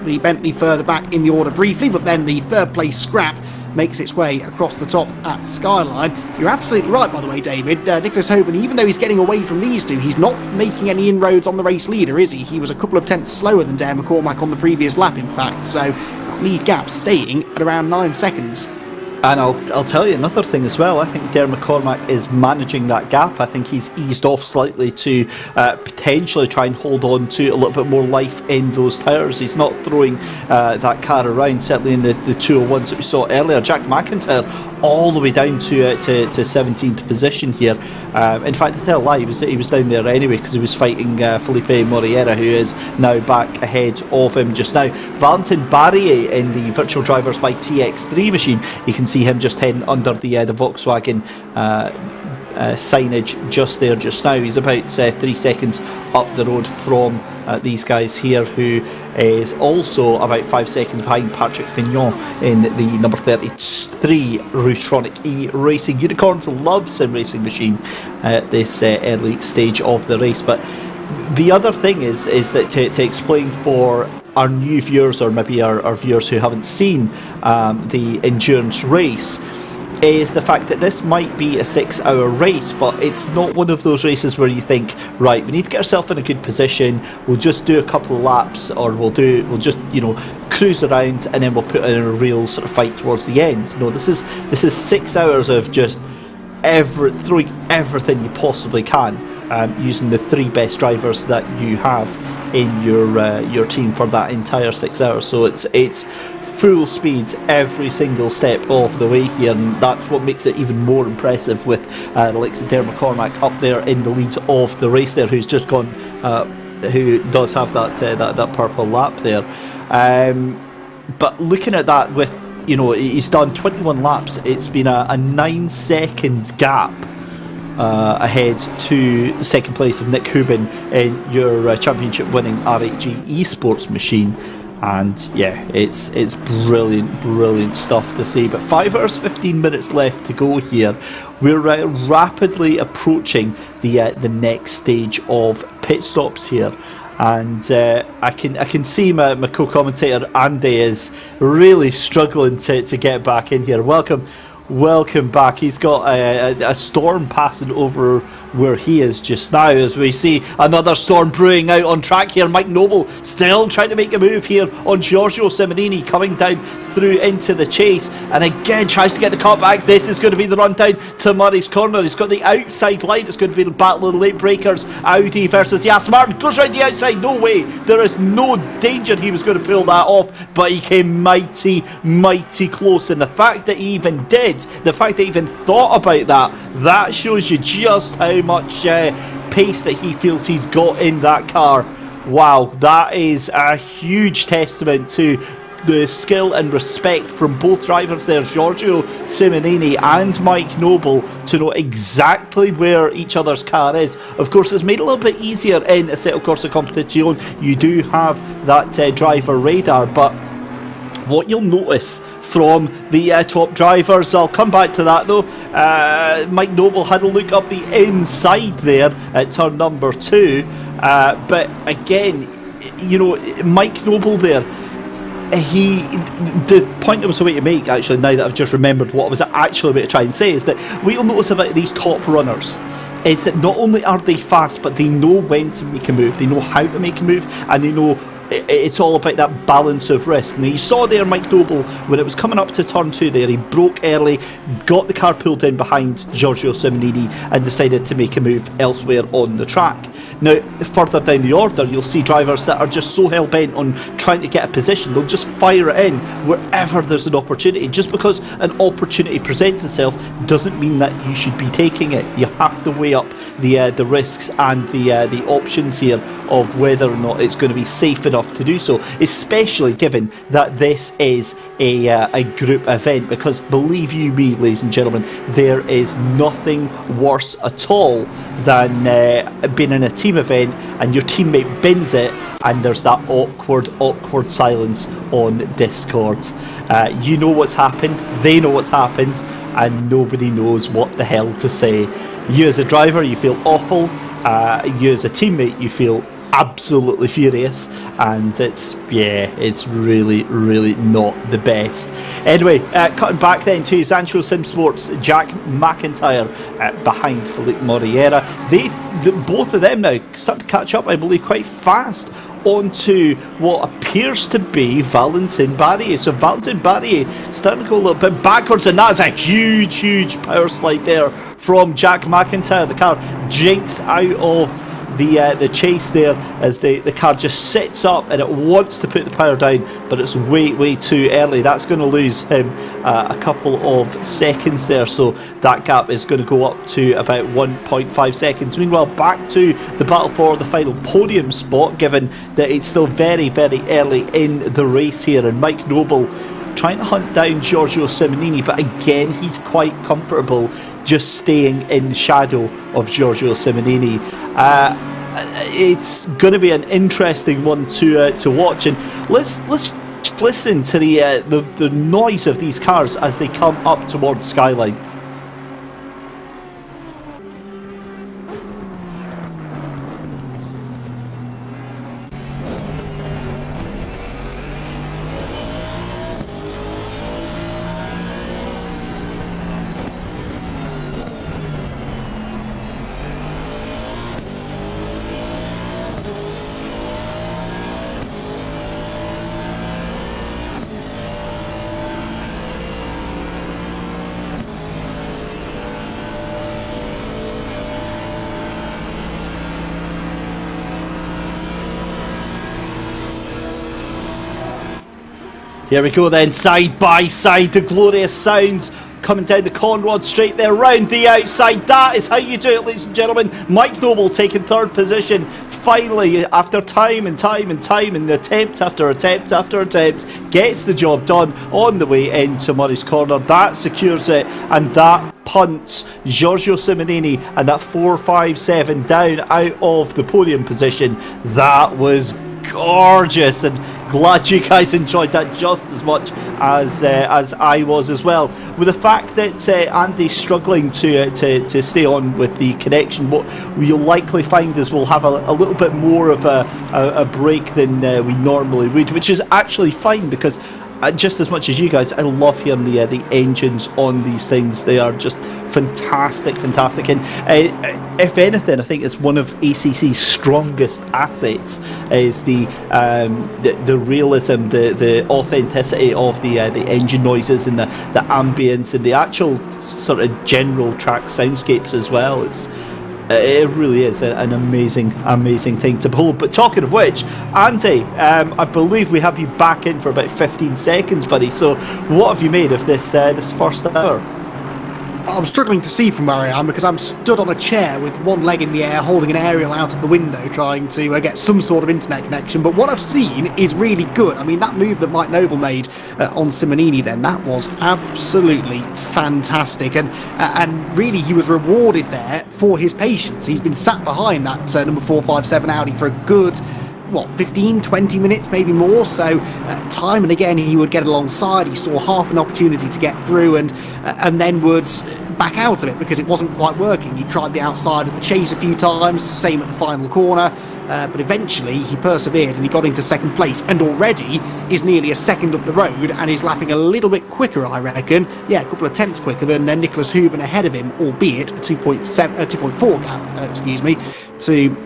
the Bentley further back in the order briefly, but then the third place Scrap makes its way across the top at Skyline. You're absolutely right, by the way, David. Nicholas Hoban, even though he's getting away from these two, he's not making any inroads on the race leader, is he? He was a couple of tenths slower than Dare McCormack on the previous lap, in fact, so that lead gap staying at around 9 seconds. And I'll tell you another thing as well. I think Dare McCormack is managing that gap. I think he's eased off slightly to potentially try and hold on to a little bit more life in those tyres. He's not throwing that car around, certainly in the 201s that we saw earlier. Jack McIntyre all the way down to 17th position here. In fact, to tell a lie, he was down there anyway because he was fighting Felipe Moriera, who is now back ahead of him just now. Valentin Barrier in the Virtual Drivers by TX3 machine. You can see him just heading under the Volkswagen signage just there just now. He's about 3 seconds up the road from these guys here, who is also about 5 seconds behind Patrick Pignon in the number 33 Routronic E Racing. Unicorns love sim racing machine at this early stage of the race, but The other thing is that to explain for our new viewers, or maybe our viewers who haven't seen the endurance race, is the fact that this might be a 6-hour race, but it's not one of those races where you think, right, we need to get ourselves in a good position, we'll just do a couple of laps, or we'll just cruise around and then we'll put in a real sort of fight towards the end. No, this is 6 hours of just throwing everything you possibly can, using the 3 best drivers that you have in your team for that entire 6 hours. So it's full speed every single step of the way here, and that's what makes it even more impressive, with the likes of Dermot McCormack up there in the lead of the race there, who's just gone, who does have that purple lap there. But looking at that, with he's done 21 laps, it's been a 9-second gap ahead to second place of Nick Hubin in your championship winning RHG esports machine. And yeah, it's brilliant stuff to see. But 5 hours 15 minutes left to go here. We're rapidly approaching the next stage of pit stops here, and I can see my co-commentator Andy is really struggling to get back in here. Welcome back. He's got a storm passing over where he is just now, as we see another storm brewing out on track here. Mike Noble still trying to make a move here on Giorgio Simonini, coming down through into the chase, and again tries to get the cut back. This is going to be the run down to Murray's Corner. He's got the outside line. It's going to be the battle of the late breakers. Audi versus the Aston Martin. Goes round the outside. No way. There is no danger he was going to pull that off, but he came mighty close. And the fact that he even did, the fact that he even thought about that shows you just how much pace that he feels he's got in that car. Wow, that is a huge testament to the skill and respect from both drivers there, Giorgio Simonini and Mike Noble, to know exactly where each other's car is. Of course, it's made it a little bit easier in Assetto Corsa Competizione. You do have that driver radar, but what you'll notice from the top drivers, I'll come back to that though, Mike Noble had a look up the inside there at turn number 2, but again, Mike Noble there, the point I was about to make, actually, now that I've just remembered what I was actually about to try and say, is that what you'll notice about these top runners is that not only are they fast, but they know when to make a move, they know how to make a move, and they know it's all about that balance of risk. Now, you saw there Mike Noble, when it was coming up to turn 2 there, he broke early, got the car pulled in behind Giorgio Simonini and decided to make a move elsewhere on the track. Now, further down the order, you'll see drivers that are just so hell-bent on trying to get a position, they'll just fire it in wherever there's an opportunity. Just because an opportunity presents itself doesn't mean that you should be taking it. You have to weigh up the risks and the options here of whether or not it's going to be safe enough to do so, especially given that this is a group event, because believe you me, ladies and gentlemen, there is nothing worse at all than being in a team event and your teammate bins it and there's that awkward silence on Discord. You know what's happened, they know what's happened, and nobody knows what the hell to say. You as a driver, you feel awful. You as a teammate, you feel absolutely furious, and it's really not the best. Anyway, cutting back then to Zancho Sim Sports, Jack McIntyre behind Felipe Moriera. Both of them now start to catch up, I believe, quite fast onto what appears to be Valentin Barrier. So Valentin Barrier starting to go a little bit backwards, and that's a huge power slide there from Jack McIntyre. The car jinks out of the chase there as the car just sits up and it wants to put the power down, but it's way too early. That's going to lose him a couple of seconds there, so that gap is going to go up to about 1.5 seconds. Meanwhile, back to the battle for the final podium spot, given that it's still very early in the race here, and Mike Noble trying to hunt down Giorgio Simonini, but again he's quite comfortable just staying in shadow of Giorgio Simonini. It's going to be an interesting one to watch, and let's listen to the noise of these cars as they come up towards Skyline. Here we go then, side by side, the glorious sounds coming down the Conrod straight there, round the outside. That is how you do it, ladies and gentlemen. Mike Noble taking third position, finally, after time and attempt after attempt after attempt, gets the job done on the way into Murray's Corner. That secures it, and that punts Giorgio Simonini and that 4.57 down out of the podium position. That was gorgeous, and glad you guys enjoyed that just as much as I was as well. With the fact that Andy's struggling to stay on with the connection, what you'll likely find is we'll have a little bit more of a break than we normally would, which is actually fine, because just as much as you guys, I love hearing the engines on these things. They are just fantastic, and if anything, I think it's one of ACC's strongest assets is the realism, the authenticity of the engine noises and the ambience and the actual sort of general track soundscapes as well. It really is an amazing thing to behold. But talking of which, Andy, I believe we have you back in for about 15 seconds, buddy. So what have you made of this first hour? I'm struggling to see from where I am because I'm stood on a chair with one leg in the air holding an aerial out of the window trying to get some sort of internet connection. But what I've seen is really good. I mean, that move that Mike Noble made on Simonini then, that was absolutely fantastic, and really he was rewarded there for his patience. He's been sat behind that number 457 Audi for a good 15-20 minutes, maybe more. So time and again he would get alongside, he saw half an opportunity to get through, and then would back out of it because it wasn't quite working. He tried the outside of the chase a few times, same at the final corner, but eventually he persevered and he got into second place, and already is nearly a second up the road and is lapping a little bit quicker, I reckon. Yeah, a couple of tenths quicker than Nicholas Huben ahead of him, albeit a 2.4 gap, to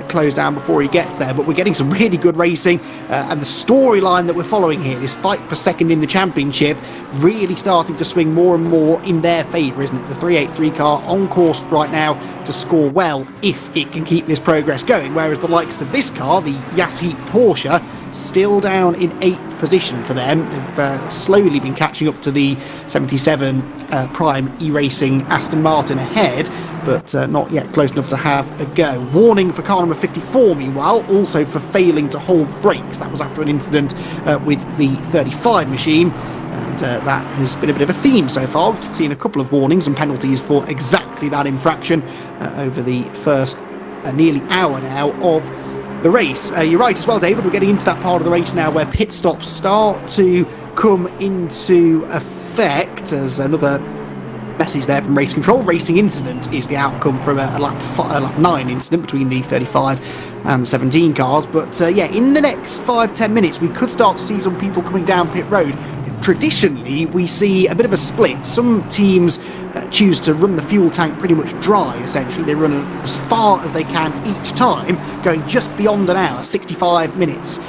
close down before he gets there. But we're getting some really good racing, and the storyline that we're following here, this fight for second in the championship, really starting to swing more and more in their favour, isn't it? The 383 car on course right now to score well if it can keep this progress going, whereas the likes of this car, the Yasheet Porsche, still down in 8th position for them. They've slowly been catching up to the 77 Prime E-Racing Aston Martin ahead, but not yet close enough to have a go. Warning for car number 54, meanwhile, also for failing to hold brakes. That was after an incident with the 35 machine, and that has been a bit of a theme so far. We've seen a couple of warnings and penalties for exactly that infraction over the first nearly hour now of the race. You're right as well, David, we're getting into that part of the race now where pit stops start to come into effect. As another message there from Race Control, racing incident is the outcome from a lap 9 incident between the 35 and 17 cars. But yeah, in the next 5-10 minutes we could start to see some people coming down pit road. Traditionally, we see a bit of a split. Some teams choose to run the fuel tank pretty much dry, essentially. They run as far as they can each time, going just beyond an hour, 65 minutes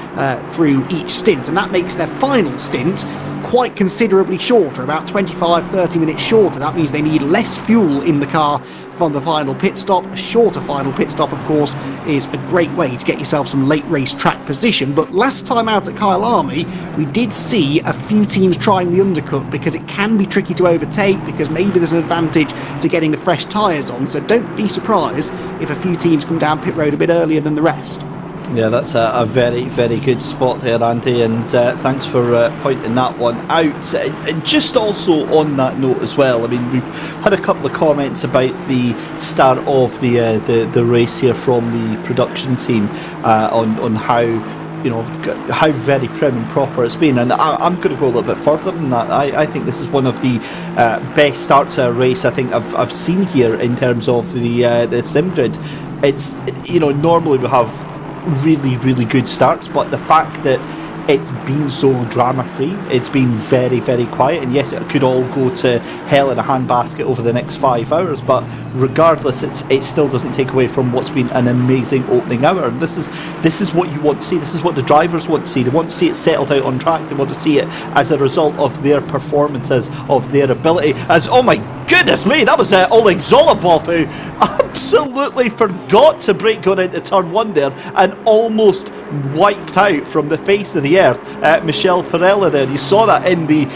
through each stint. And that makes their final stint quite considerably shorter, about 25-30 minutes shorter. That means they need less fuel in the car from the final pit stop. A shorter final pit stop, of course, is a great way to get yourself some late race track position. But last time out at Kyalami, we did see a few teams trying the undercut because it can be tricky to overtake, because maybe there's an advantage to getting the fresh tyres on. So don't be surprised if a few teams come down pit road a bit earlier than the rest. Yeah, that's a very, very good spot there, Andy, and thanks for pointing that one out. Just also on that note as well, I mean, we've had a couple of comments about the start of the race here from the production team on how, you know, how very prim and proper it's been, and I'm going to go a little bit further than that. I think this is one of the best starts to a race I think I've seen here in terms of the SimGrid. It's, you know, normally we have really, really good starts, but the fact that it's been so drama free, it's been very, very quiet, and yes, it could all go to hell in a handbasket over the next 5 hours, but regardless, it still doesn't take away from what's been an amazing opening hour. And this is what you want to see. This is what the drivers want to see. They want to see it settled out on track. They want to see it as a result of their performances, of their ability. As, oh my goodness me, that was Oleg Zolobov, who absolutely forgot to brake going into turn 1 there and almost wiped out from the face of the earth Michel Perella there. You saw that in the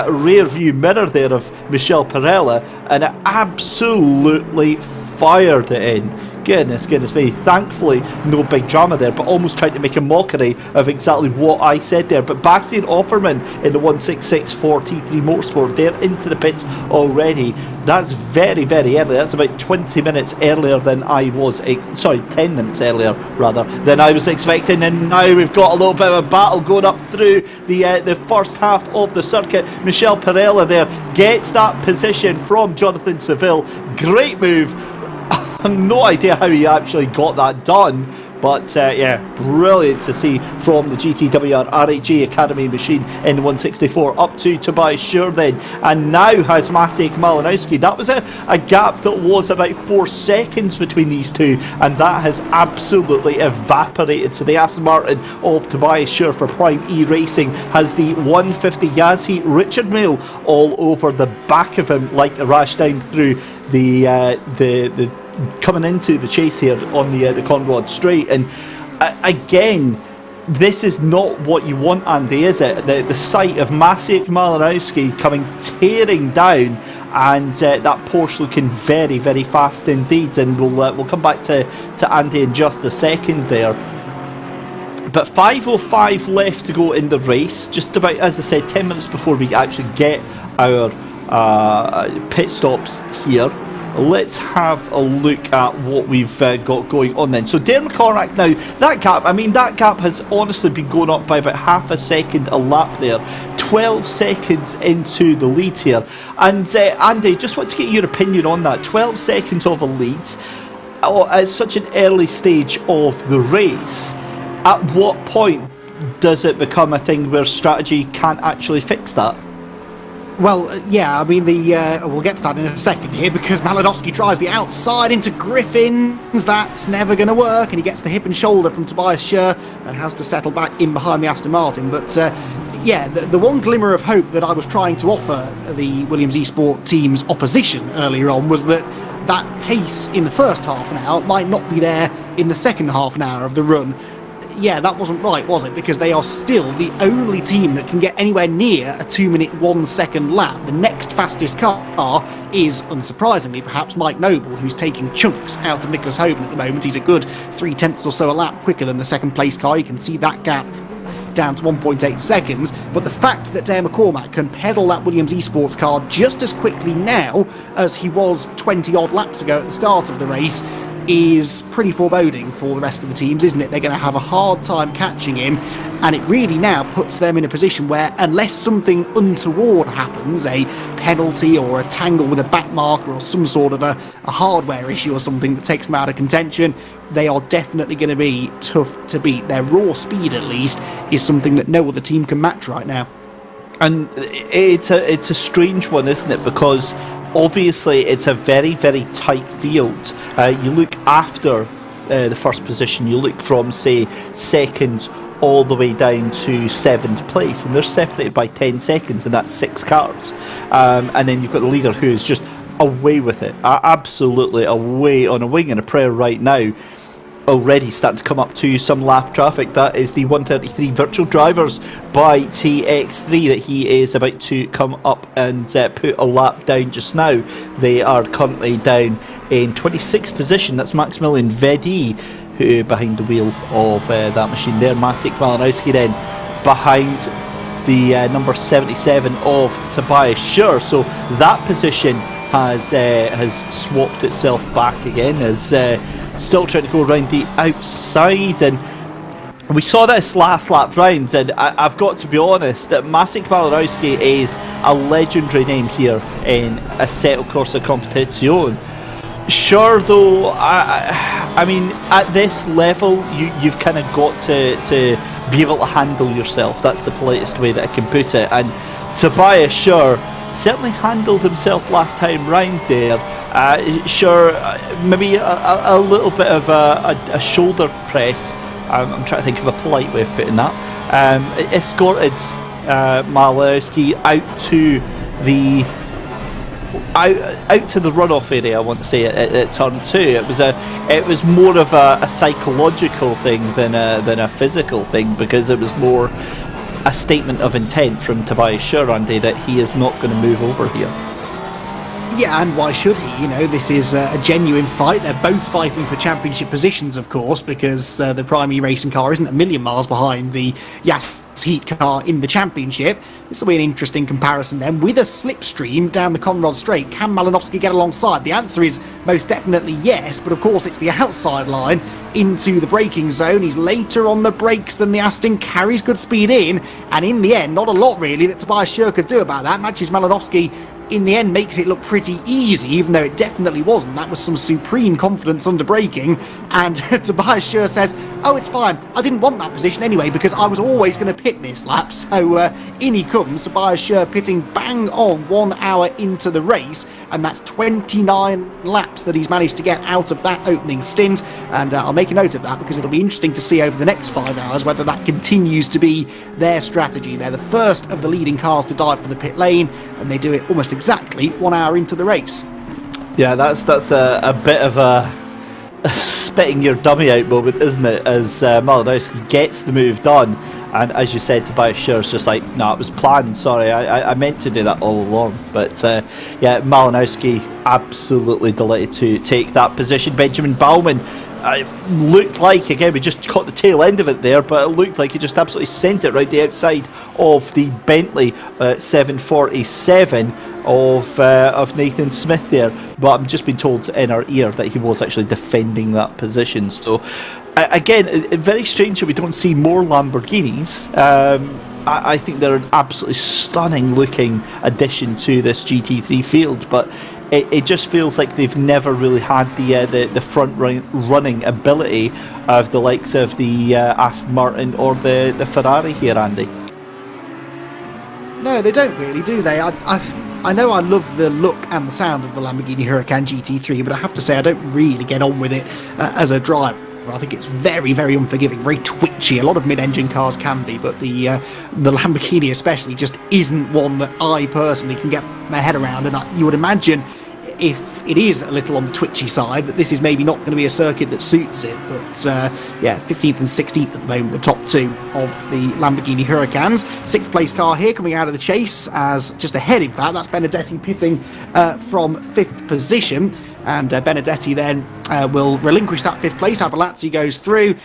rear view mirror there of Michel Perella, and it absolutely fired it in. Goodness me. Thankfully, no big drama there, but almost trying to make a mockery of exactly what I said there. But Bastien Offerman in the 166.4 T3 Motorsport, they're into the pits already. That's very, very early. That's about 20 minutes earlier than I was, 10 minutes earlier, rather, than I was expecting. And now we've got a little bit of a battle going up through the first half of the circuit. Michel Perella there gets that position from Jonathan Seville. Great move. I have no idea how he actually got that done, but yeah, brilliant to see from the GTWR RHG Academy machine in the 164 up to Tobias Schur then, and now has Maciej Malinowski. That was a gap that was about 4 seconds between these two, and that has absolutely evaporated. So the Aston Martin of Tobias Schur for Prime E Racing has the 150 Yazzie Richard Mille all over the back of him like a rash down through the coming into the chase here on the Conrad Straight. And again, this is not what you want, Andy, is it? The sight of Maciej Malinowski coming tearing down, and that Porsche looking very, very fast indeed. And we'll come back to Andy in just a second there. But 5:05 left to go in the race, just about, as I said, 10 minutes before we actually get our pit stops here. Let's have a look at what we've got going on then. So Darren McCormack now, that gap has honestly been going up by about half a second a lap there. 12 seconds into the lead here. And Andy, just want to get your opinion on that. 12 seconds of a lead at such an early stage of the race. At what point does it become a thing where strategy can't actually fix that? Well, yeah, I mean, we'll get to that in a second here, because Malinowski tries the outside into Griffins. That's never going to work, and he gets the hip and shoulder from Tobias Schur and has to settle back in behind the Aston Martin. But yeah, the one glimmer of hope that I was trying to offer the Williams eSport team's opposition earlier on was that pace in the first half an hour might not be there in the second half an hour of the run. Yeah, that wasn't right, was it? Because they are still the only team that can get anywhere near a 2-minute 1-second lap. The next fastest car is, unsurprisingly perhaps, Mike Noble, who's taking chunks out of Nicholas Hoban at the moment. He's a good 0.3 or so a lap quicker than the second place car. You can see that gap down to 1.8 seconds, but the fact that Darren McCormack can pedal that Williams eSports car just as quickly now as he was 20 odd laps ago at the start of the race is pretty foreboding for the rest of the teams, isn't it? They're going to have a hard time catching him, and it really now puts them in a position where, unless something untoward happens, a penalty or a tangle with a back marker or some sort of a hardware issue or something that takes them out of contention, they are definitely going to be tough to beat. Their raw speed, at least, is something that no other team can match right now. And it's a strange one, isn't it? Because obviously it's a very, very tight field. You look after the first position, you look from, say, second all the way down to 7th place, and they're separated by 10 seconds, and that's 6 cars. And then you've got the leader who is just away with it, absolutely away on a wing and a prayer right now. Already starting to come up to some lap traffic. That is the 133 Virtual Drivers by TX3 that he is about to come up and put a lap down just now. They are currently down in 26th position. That's Maximilian Vedi, who behind the wheel of that machine there. Maciej Malinowski then behind the number 77 of Tobias Schur. So that position has swapped itself back again as still trying to go around the outside, and we saw this last lap round, and I've got to be honest that Maciej Malinowski is a legendary name here in Assetto Corsa Competizione. Sure, though, I mean, at this level, you've kind of got to be able to handle yourself. That's the politest way that I can put it, and Tobias Schur certainly handled himself last time round there. Sure, maybe a little bit of a shoulder press. I'm trying to think of a polite way of putting that. Escorted Malinowski out to the out to the runoff area, I want to say, at turn 2. It was more of a psychological thing than a physical thing, because it was more a statement of intent from Tobias Schur, Andy, that he is not going to move over here. Yeah, and why should he? This is a genuine fight. They're both fighting for championship positions, of course, because the primary racing car isn't a million miles behind the Yas Heat car in the championship. This will be an interesting comparison then. With a slipstream down the Conrad Straight, can Malinowski get alongside? The answer is most definitely yes, but of course it's the outside line into the braking zone. He's later on the brakes than the Aston, carries good speed in, and in the end, not a lot really that Tobias Schur could do about that. Matches Malinowski in the end, makes it look pretty easy, even though it definitely wasn't. That was some supreme confidence under braking, and Tobias Schur says, oh, it's fine, I didn't want that position anyway, because I was always going to pit this lap. So in he comes, Tobias Schur pitting bang on 1 hour into the race, and that's 29 laps that he's managed to get out of that opening stint. And I'll make a note of that, because it'll be interesting to see over the next 5 hours whether that continues to be their strategy. They're the first of the leading cars to dive for the pit lane, and they do it almost exactly 1 hour into the race. Yeah, that's a bit of a spitting your dummy out moment, isn't it, as Malinowski gets the move done, and as you said, Tobias Schur's just like, no, it was planned, sorry, I meant to do that all along. But yeah, Malinowski absolutely delighted to take that position. Benjamin Baumann looked like, again, we just caught the tail end of it there, but it looked like he just absolutely sent it right the outside of the Bentley 747 of Nathan Smith there. But I've just been told in our ear that he was actually defending that position. So again, very strange that we don't see more Lamborghinis. I think they're an absolutely stunning looking addition to this GT3 field, but it just feels like they've never really had the front running ability of the likes of the Aston Martin or the Ferrari here, Andy. No, they don't really, do they? I know I love the look and the sound of the Lamborghini Huracan GT3, but I have to say I don't really get on with it as a driver. I think it's very, very unforgiving, very twitchy. A lot of mid-engine cars can be, but the Lamborghini especially just isn't one that I personally can get my head around. And you would imagine, if it is a little on the twitchy side, that this is maybe not going to be a circuit that suits it. But yeah, 15th and 16th at the moment, the top two of the Lamborghini Huracans. 6th place car here coming out of the chase, as just ahead, in fact, that's Benedetti pitting from 5th position. And Benedetti then will relinquish that 5th place. Abalazzi goes through,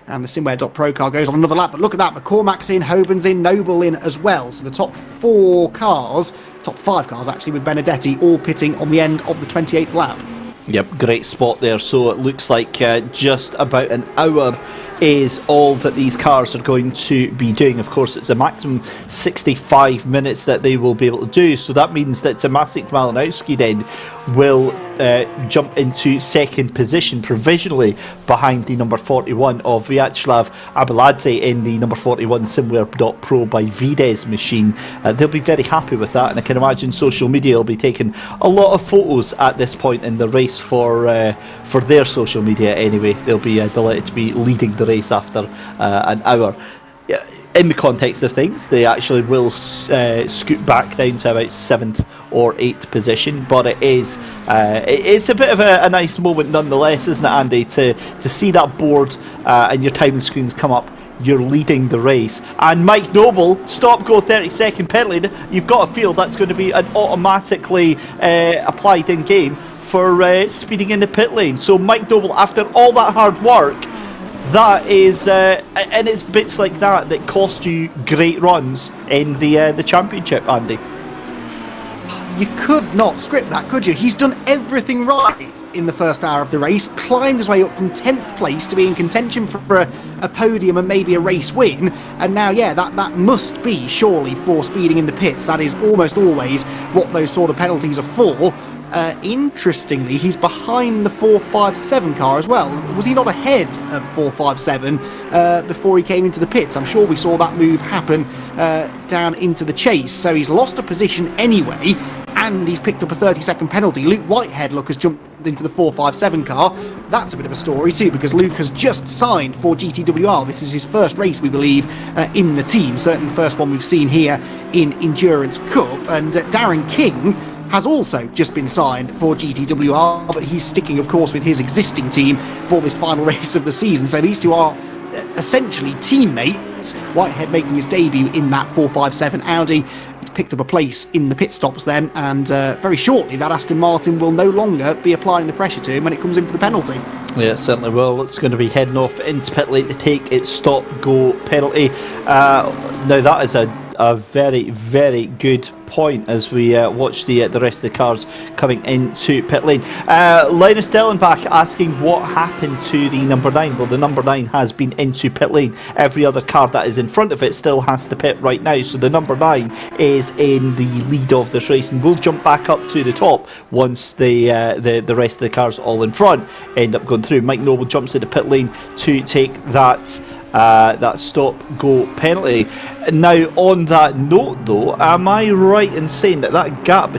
and the Simware.Pro car goes on another lap. But look at that, McCormack's in, Hoban's in, Noble in as well. So the top 4 cars, top 5 cars actually, with Benedetti all pitting on the end of the 28th lap. Yep, great spot there. So it looks like just about an hour is all that these cars are going to be doing. Of course, it's a maximum 65 minutes that they will be able to do. So that means that Tomasik Malinowski then will jump into 2nd position provisionally behind the number 41 of Vyacheslav Abeladze in the number 41 Simware.Pro by Vides machine. They'll be very happy with that, and I can imagine social media will be taking a lot of photos at this point in the race for their social media anyway. They'll be delighted to be leading the race after an hour. In the context of things, they actually will scoot back down to about 7th or 8th position, but it's a bit of a nice moment nonetheless, isn't it, Andy, to see that board and your timing screens come up. You're leading the race, and Mike Noble, stop go 30-second penalty. You've got to feel that's going to be an automatically applied in game for speeding in the pit lane. So Mike Noble, after all that hard work, that is, and it's bits like that that cost you great runs in the championship, Andy. You could not script that, could you? He's done everything right in the first hour of the race, climbed his way up from 10th place to be in contention for a podium and maybe a race win, and now, yeah, that must be surely for speeding in the pits. That is almost always what those sort of penalties are for. Interestingly, he's behind the 457 car as well. Was he not ahead of 457 before he came into the pits? I'm sure we saw that move happen down into the chase. So he's lost a position anyway, and he's picked up a 30-second penalty. Luke Whitehead, look, has jumped into the 457 car. That's a bit of a story too, because Luke has just signed for GTWR. This is his first race, we believe, in the team. Certainly the first one we've seen here in Endurance Cup. And Darren King has also just been signed for GTWR, but he's sticking, of course, with his existing team for this final race of the season. So these two are essentially teammates. Whitehead making his debut in that 457 Audi. He's picked up a place in the pit stops then, and very shortly that Aston Martin will no longer be applying the pressure to him when it comes in for the penalty. Yeah, it certainly will. It's going to be heading off into pit lane to take its stop-go penalty. Now that is a very, very good point as we watch the rest of the cars coming into pit lane. Linus Dellenbach asking what happened to the number 9. Well, the number 9 has been into pit lane. Every other car that is in front of it still has to pit right now, so the number 9 is in the lead of this race and will jump back up to the top once the rest of the cars all in front end up going through. Mike Noble jumps into pit lane to take that stop-go penalty. Now, on that note, though, am I right in saying that gap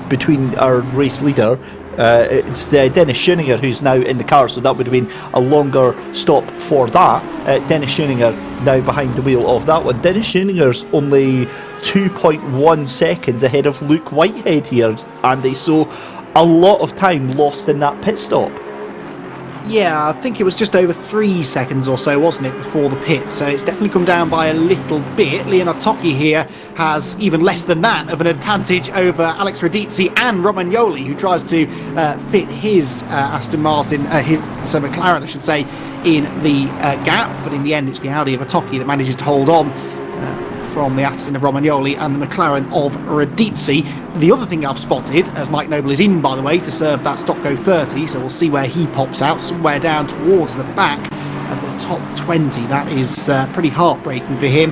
between our race leader, it's Dennis Schoeninger who's now in the car, so that would have been a longer stop for that. Dennis Schoeninger now behind the wheel of that one. Dennis Schoeninger's only 2.1 seconds ahead of Luke Whitehead here, Andy, so a lot of time lost in that pit stop. Yeah, I think it was just over 3 seconds or so, wasn't it, before the pit, so it's definitely come down by a little bit. Leonard Tocchi here has even less than that of an advantage over Alex Radici and Romagnoli, who tries to fit his Aston Martin, his McLaren, I should say, in the gap, but in the end it's the Audi of Tocchi that manages to hold on from the Aston of Romagnoli and the McLaren of Radici. The other thing I've spotted, as Mike Noble is in, by the way, to serve that stop-go 30, so we'll see where he pops out, somewhere down towards the back of the top 20. That is pretty heartbreaking for him.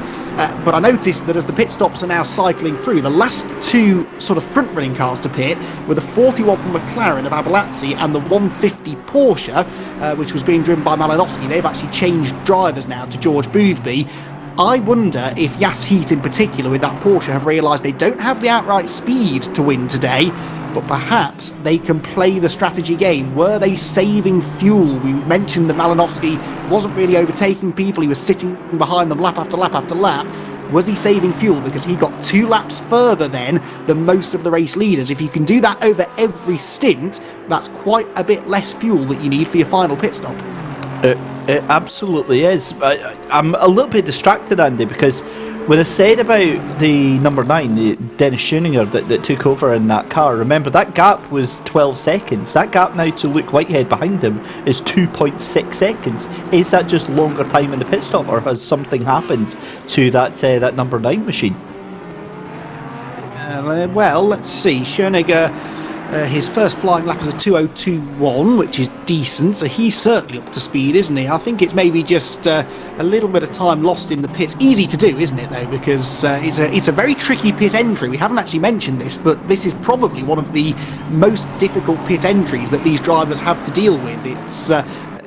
But I noticed that as the pit stops are now cycling through, the last two sort of front-running cars to pit were the 41 McLaren of Abelatzi and the 150 Porsche, which was being driven by Malinowski. They've actually changed drivers now to George Boothby. I wonder if Yas Heat in particular with that Porsche have realised they don't have the outright speed to win today, but perhaps they can play the strategy game. Were they saving fuel? We mentioned that Malinowski wasn't really overtaking people, he was sitting behind them lap after lap after lap. Was he saving fuel because he got 2 laps further then than most of the race leaders? If you can do that over every stint, that's quite a bit less fuel that you need for your final pit stop. It absolutely is. I'm a little bit distracted, Andy, because when I said about the number 9, the Dennis Schoeninger that took over in that car, remember that gap was 12 seconds. That gap now to Luke Whitehead behind him is 2.6 seconds. Is that just longer time in the pit stop, or has something happened to that number 9 machine? Well, let's see. Schoeninger, his first flying lap is a 2:02.1, which is decent, so he's certainly up to speed, isn't he? I think it's maybe just a little bit of time lost in the pits. Easy to do, isn't it, though, because it's a very tricky pit entry. We haven't actually mentioned this, but this is probably one of the most difficult pit entries that these drivers have to deal with. It's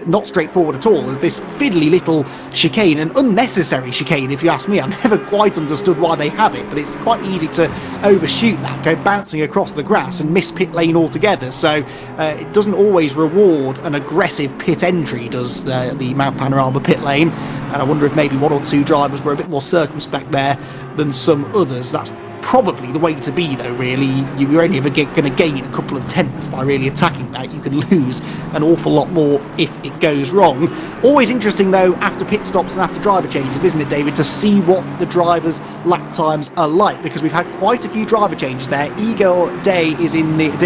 not straightforward at all. There's this fiddly little chicane, an unnecessary chicane if you ask me. I've never quite understood why they have it, but it's quite easy to overshoot that, go bouncing across the grass and miss pit lane altogether. So it doesn't always reward an aggressive pit entry, does the Mount Panorama pit lane, and I wonder if maybe 1 or 2 drivers were a bit more circumspect there than some others. That's probably the way to be, though, really. You're only ever going to gain a couple of tenths by really attacking that. You can lose an awful lot more if it goes wrong. Always interesting, though, after pit stops and after driver changes, isn't it, David, to see what the drivers' lap times are like, because we've had quite a few driver changes there. Igor De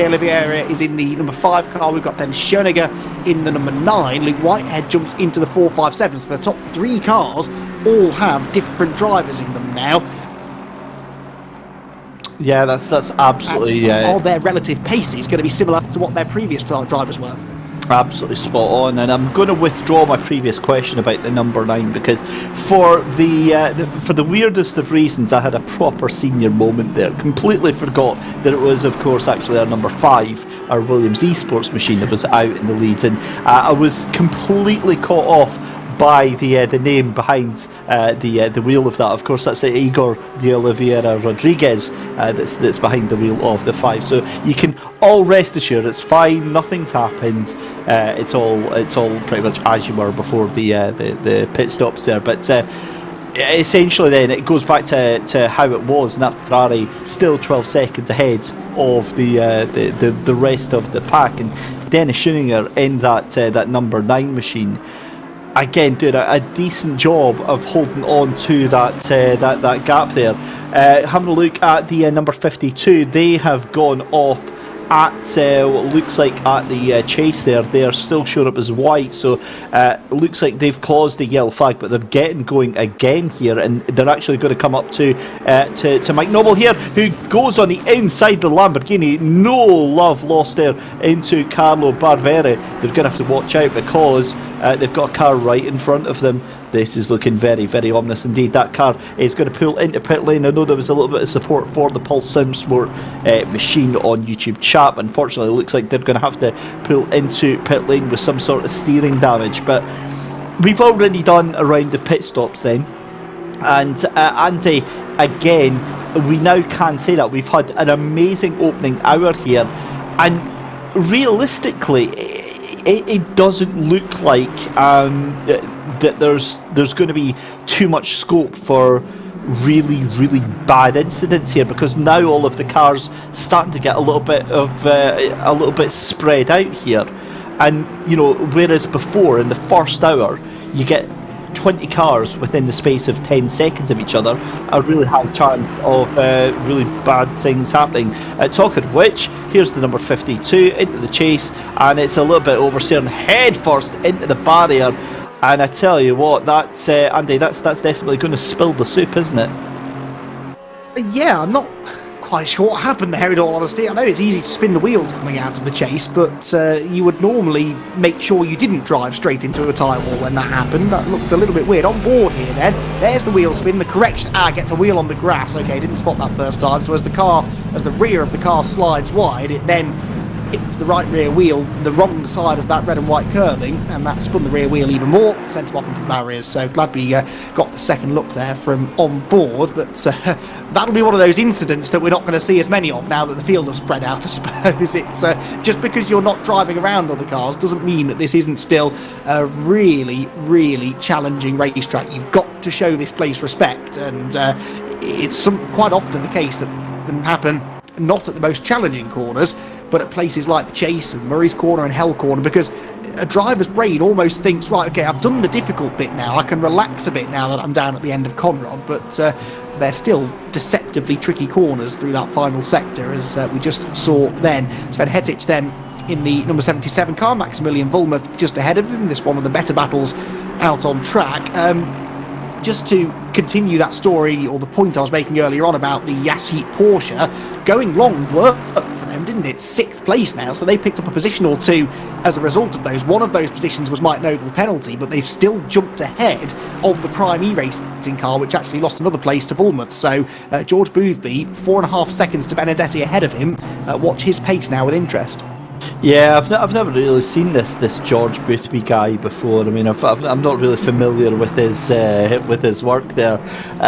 Oliveira is in the number 5 car. We've got then Schoeninger in the number 9. Luke Whitehead jumps into the 457. So the top 3 cars all have different drivers in them now. Yeah, that's absolutely... Are their relative paces going to be similar to what their previous drivers were? Absolutely spot on, and I'm going to withdraw my previous question about the number 9, because for the weirdest of reasons, I had a proper senior moment there. Completely forgot that it was, of course, actually our number 5, our Williams Esports machine, that was out in the lead, and I was completely caught off by the name behind the wheel of that. Of course, that's Igor de Oliveira Rodriguez that's behind the wheel of the 5. So you can all rest assured it's fine. Nothing's happened. It's all pretty much as you were before the pit stops there. But essentially then it goes back to how it was, and that Ferrari still 12 seconds ahead of the rest of the pack, and Dennis Schoeninger in that number 9 machine again doing a decent job of holding on to that gap there. Having a look at the number 52, they have gone off at what looks like at the chase there. They're still showing up as white, so it looks like they've caused a yellow flag, but they're getting going again here, and they're actually going to come up to Mike Noble here, who goes on the inside the Lamborghini. No love lost there into Carlo Barberi. They're going to have to watch out because they've got a car right in front of them. This is looking very, very ominous indeed. That car is going to pull into pit lane. I know there was a little bit of support for the Pulse Simsport machine on YouTube chat, but unfortunately it looks like they're going to have to pull into pit lane with some sort of steering damage. But we've already done a round of pit stops then, and Andy, again, we now can say that we've had an amazing opening hour here, and realistically it doesn't look like that there's going to be too much scope for really, really bad incidents here, because now all of the cars starting to get a little bit spread out here, and whereas before in the first hour you get 20 cars within the space of 10 seconds of each other, a really high chance of really bad things happening. Talking of which, here's the number 52 into the chase, and it's a little bit oversteering head first into the barrier, and I tell you what, that's Andy, that's definitely going to spill the soup, isn't it? Yeah, I'm not quite sure what happened there, in all honesty. I know it's easy to spin the wheels coming out of the chase, but you would normally make sure you didn't drive straight into a tyre wall when that happened. That looked a little bit weird. On board here then, there's the wheel spin, the correction, gets a wheel on the grass. Okay, didn't spot that first time, so as the rear of the car slides wide, it then hit the right rear wheel, the wrong side of that red and white curving, and that spun the rear wheel even more, sent him off into the barriers. So glad we got the second look there from on board, but that'll be one of those incidents that we're not going to see as many of now that the field has spread out, I suppose. It's just because you're not driving around other cars doesn't mean that this isn't still a really, really challenging racetrack. You've got to show this place respect, and it's quite often the case that them happen not at the most challenging corners, but at places like the Chase and Murray's Corner and Hell Corner, because a driver's brain almost thinks, right, okay, I've done the difficult bit now, I can relax a bit now that I'm down at the end of Conrod, but they're still deceptively tricky corners through that final sector, as we just saw then. Sven Hetic then in the number 77 car, Maximilian Volmuth just ahead of him. This one of the better battles out on track. Just to continue that story, or the point I was making earlier on about the Yasheet Porsche, going long worked for them, didn't it? 6th place now, so they picked up a position or two as a result of those. One of those positions was Mike Noble penalty, but they've still jumped ahead of the Prime E-Racing car, which actually lost another place to Volmuth. So George Boothby, 4.5 seconds to Benedetti ahead of him. Watch his pace now with interest. Yeah, I've never really seen this George Boothby guy before. I mean, I'm not really familiar with his work there.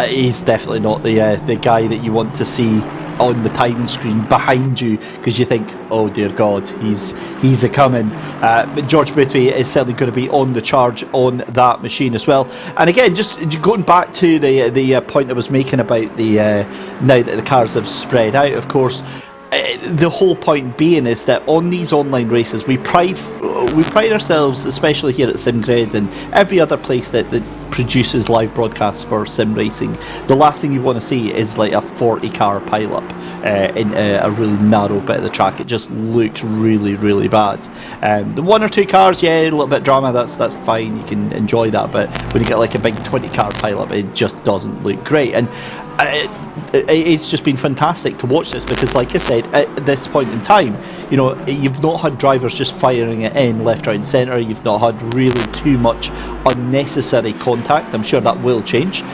He's definitely not the guy that you want to see on the time screen behind you, because you think, oh dear God, he's a coming. But George Boothby is certainly going to be on the charge on that machine as well. And again, just going back to the point I was making about the now that the cars have spread out, of course. The whole point being is that on these online races, we pride ourselves, especially here at SimGrid and every other place that produces live broadcasts for sim racing. The last thing you want to see is like a 40-car pile-up in a really narrow bit of the track. It just looks really, really bad. The 1 or 2 cars, yeah, a little bit of drama, that's fine, you can enjoy that, but when you get like a big 20-car pile-up, it just doesn't look great. And it's just been fantastic to watch this, because like I said, at this point in time, you've not had drivers just firing it in left, right and centre. You've not had really too much unnecessary contact. I'm sure that will change,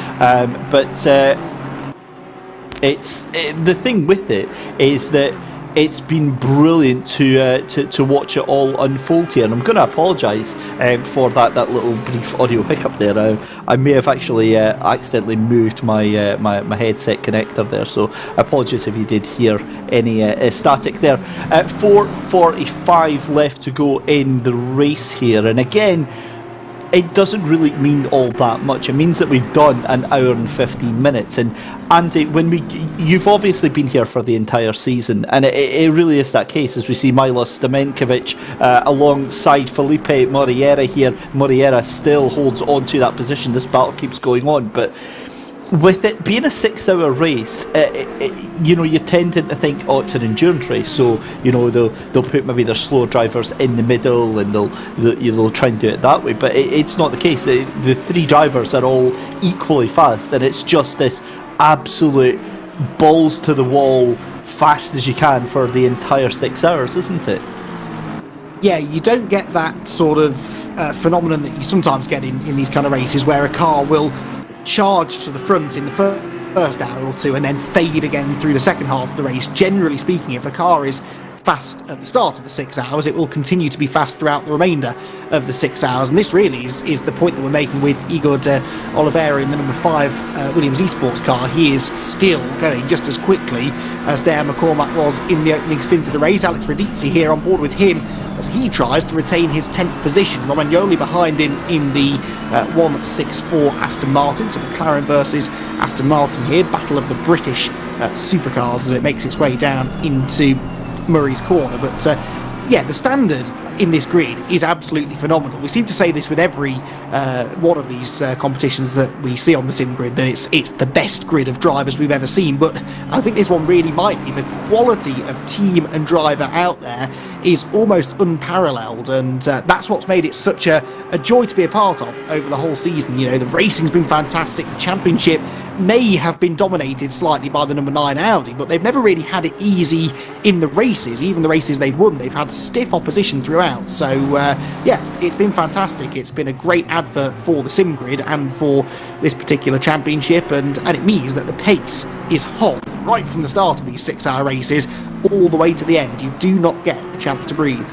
but it's the thing with it is that it's been brilliant to watch it all unfold here, and I'm going to apologise for that little brief audio hiccup there. I may have actually accidentally moved my headset connector there, so apologies if you did hear any static there. 4:45 left to go in the race here, and again, it doesn't really mean all that much. It means that we've done an hour and 15 minutes. And Andy, you've obviously been here for the entire season, and it really is that case, as we see Milos Stamenkovic alongside Felipe Moriera here. Moriera still holds on to that position. This battle keeps going on, but with it being a 6-hour race, you're tending to think, oh, it's an endurance race, so they'll put maybe their slow drivers in the middle and they'll try and do it that way. But it's not the case. The three drivers are all equally fast, and it's just this absolute balls to the wall, fast as you can for the entire 6 hours, isn't it? Yeah, you don't get that sort of phenomenon that you sometimes get in these kind of races, where a car will charge to the front in the first hour or two and then fade again through the second half of the race. Generally speaking, if a car is fast at the start of the 6 hours, it will continue to be fast throughout the remainder of the 6 hours. And this really is the point that we're making with Igor de Oliveira in the number 5 Williams Esports car. He is still going just as quickly as Dale McCormack was in the opening stint of the race. Alex Radici here on board with him as he tries to retain his 10th position. Romagnoli behind him in the 164 Aston Martin. So McLaren versus Aston Martin here. Battle of the British supercars as it makes its way down into Murray's Corner. But the standard in this grid is absolutely phenomenal. We seem to say this with every one of these competitions that we see on the SimGrid, that it's the best grid of drivers we've ever seen, but I think this one really might be. The quality of team and driver out there is almost unparalleled, and that's what's made it such a joy to be a part of over the whole season. The racing's been fantastic. The championship may have been dominated slightly by the number 9 Audi, but they've never really had it easy in the races. Even the races they've won, they've had stiff opposition throughout. So it's been fantastic. It's been a great advert for the SimGrid and for this particular championship, and it means that the pace is hot right from the start of these 6-hour races all the way to the end. You do not get a chance to breathe.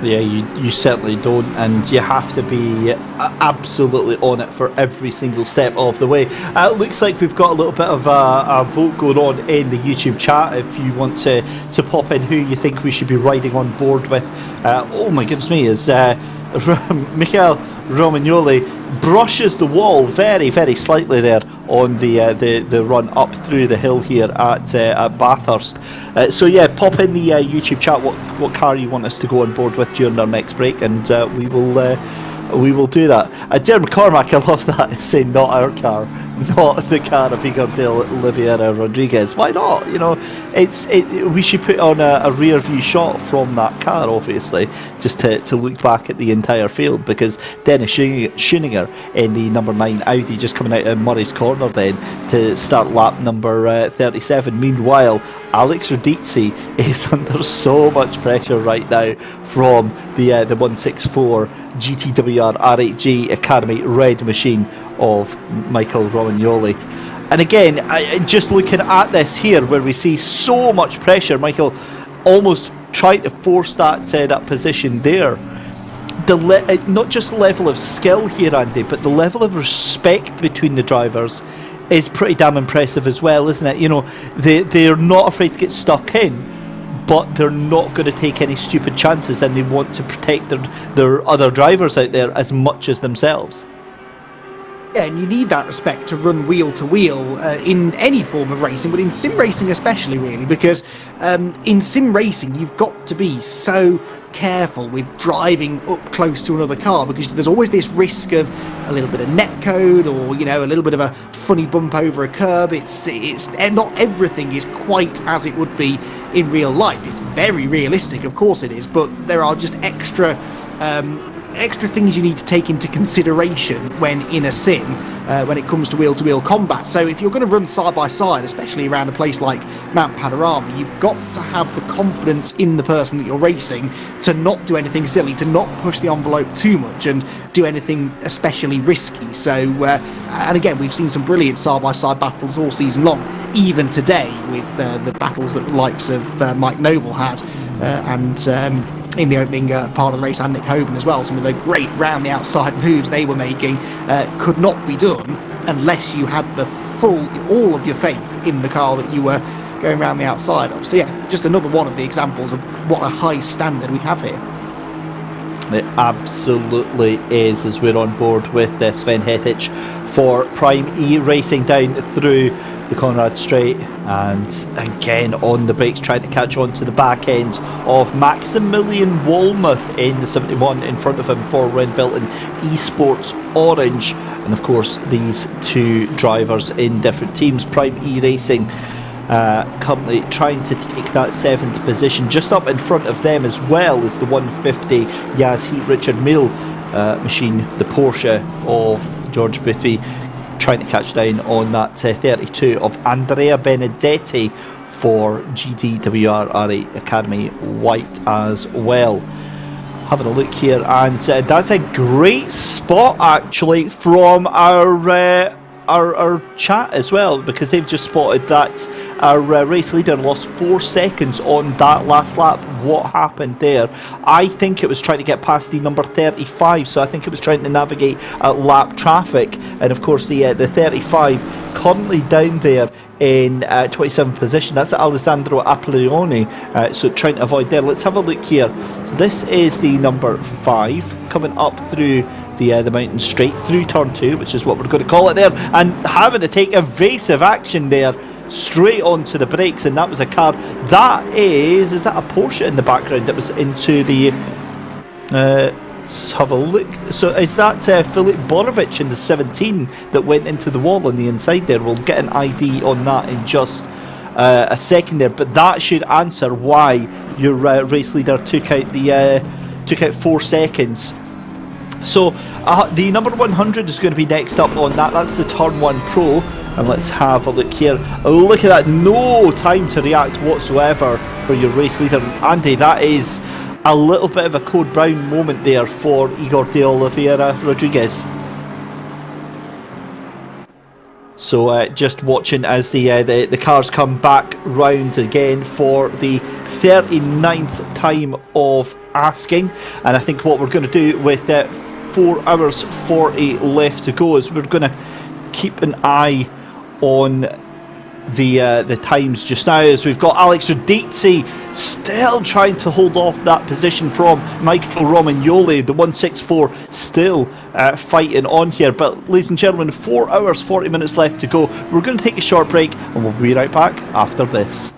Yeah, you certainly don't, and you have to be absolutely on it for every single step of the way. It looks like we've got a little bit of a vote going on in the YouTube chat. If you want to pop in who you think we should be riding on board with. Oh my goodness me, is Michael Romagnoli brushes the wall very, very slightly there on the run up through the hill here at Bathurst. So yeah, pop in the YouTube chat what car you want us to go on board with during our next break, and we will do that. Darren McCormack, I love that, is saying not our car, not the car of Igor de Oliveira Rodriguez. Why not? We should put on a rear view shot from that car, obviously, just to look back at the entire field, because Dennis Schoeninger in the number 9 Audi just coming out of Murray's Corner then to start lap number 37. Meanwhile, Alex Radici is under so much pressure right now from the 164 GTWR R8G Academy red machine of Michael Romagnoli. And again, just looking at this here, where we see so much pressure, Michael almost trying to force that position there. Not just the level of skill here, Andy, but the level of respect between the drivers is pretty damn impressive as well, isn't it? They're not afraid to get stuck in, but they're not going to take any stupid chances, and they want to protect their other drivers out there as much as themselves. Yeah, and you need that respect to run wheel to wheel in any form of racing, but in sim racing especially, really, because in sim racing you've got to be so careful with driving up close to another car, because there's always this risk of a little bit of netcode, or a little bit of a funny bump over a curb. It's not everything is quite as it would be in real life. It's very realistic, of course it is, but there are just extra things you need to take into consideration when in a sim when it comes to wheel-to-wheel combat. So if you're going to run side by side, especially around a place like Mount Panorama, you've got to have the confidence in the person that you're racing to not do anything silly, to not push the envelope too much and do anything especially risky. So and again, we've seen some brilliant side-by-side battles all season long, even today with the battles that the likes of Mike Noble had and in the opening part of the race, and Nick Hoban as well. Some of the great round the outside moves they were making could not be done unless you had all of your faith in the car that you were going around the outside of. So yeah, just another one of the examples of what a high standard we have here. It absolutely is, as we're on board with Sven Hettich for Prime E, racing down through the Conrad Straight, and again on the brakes, trying to catch on to the back end of Maximilian Wolmuth in the 71 in front of him for Renville Esports Orange. And of course these two drivers in different teams. Prime E Racing currently trying to take that 7th position. Just up in front of them as well is the 150 Yaz Heat Richard Mille machine, the Porsche of George Boothby, trying to catch down on that 32 of Andrea Benedetti for GTWR Academy White as well. Having a look here, and that's a great spot actually from our chat as well, because they've just spotted that our race leader lost 4 seconds on that last lap. What happened there? I think it was trying to get past the number 35, so I think it was trying to navigate lap traffic, and of course the 35 currently down there in 27th position. That's Alessandro Apriglione, so trying to avoid there. Let's have a look here. So this is the number 5 coming up through the mountain straight through turn 2, which is what we're going to call it there, and having to take evasive action there straight onto the brakes, and that was a car. That is that a Porsche in the background that was into the let's have a look. So is that Filip Borovic in the 17 that went into the wall on the inside there? We'll get an ID on that in just a second there, but that should answer why your race leader took out 4 seconds. So the number 100 is going to be next up on that. That's the Turn 1 Pro. And let's have a look here. Look at that. No time to react whatsoever for your race leader. Andy, that is a little bit of a Code Brown moment there for Igor de Oliveira Rodriguez. So just watching as the cars come back round again for the 39th time of asking. And I think what we're going to do with 4 hours 40 left to go is we're going to keep an eye on the times just now, as we've got Alex Radici still trying to hold off that position from Michael Romagnoli. The 164 still fighting on here. But ladies and gentlemen, 4 hours 40 minutes left to go. We're going to take a short break and we'll be right back after this.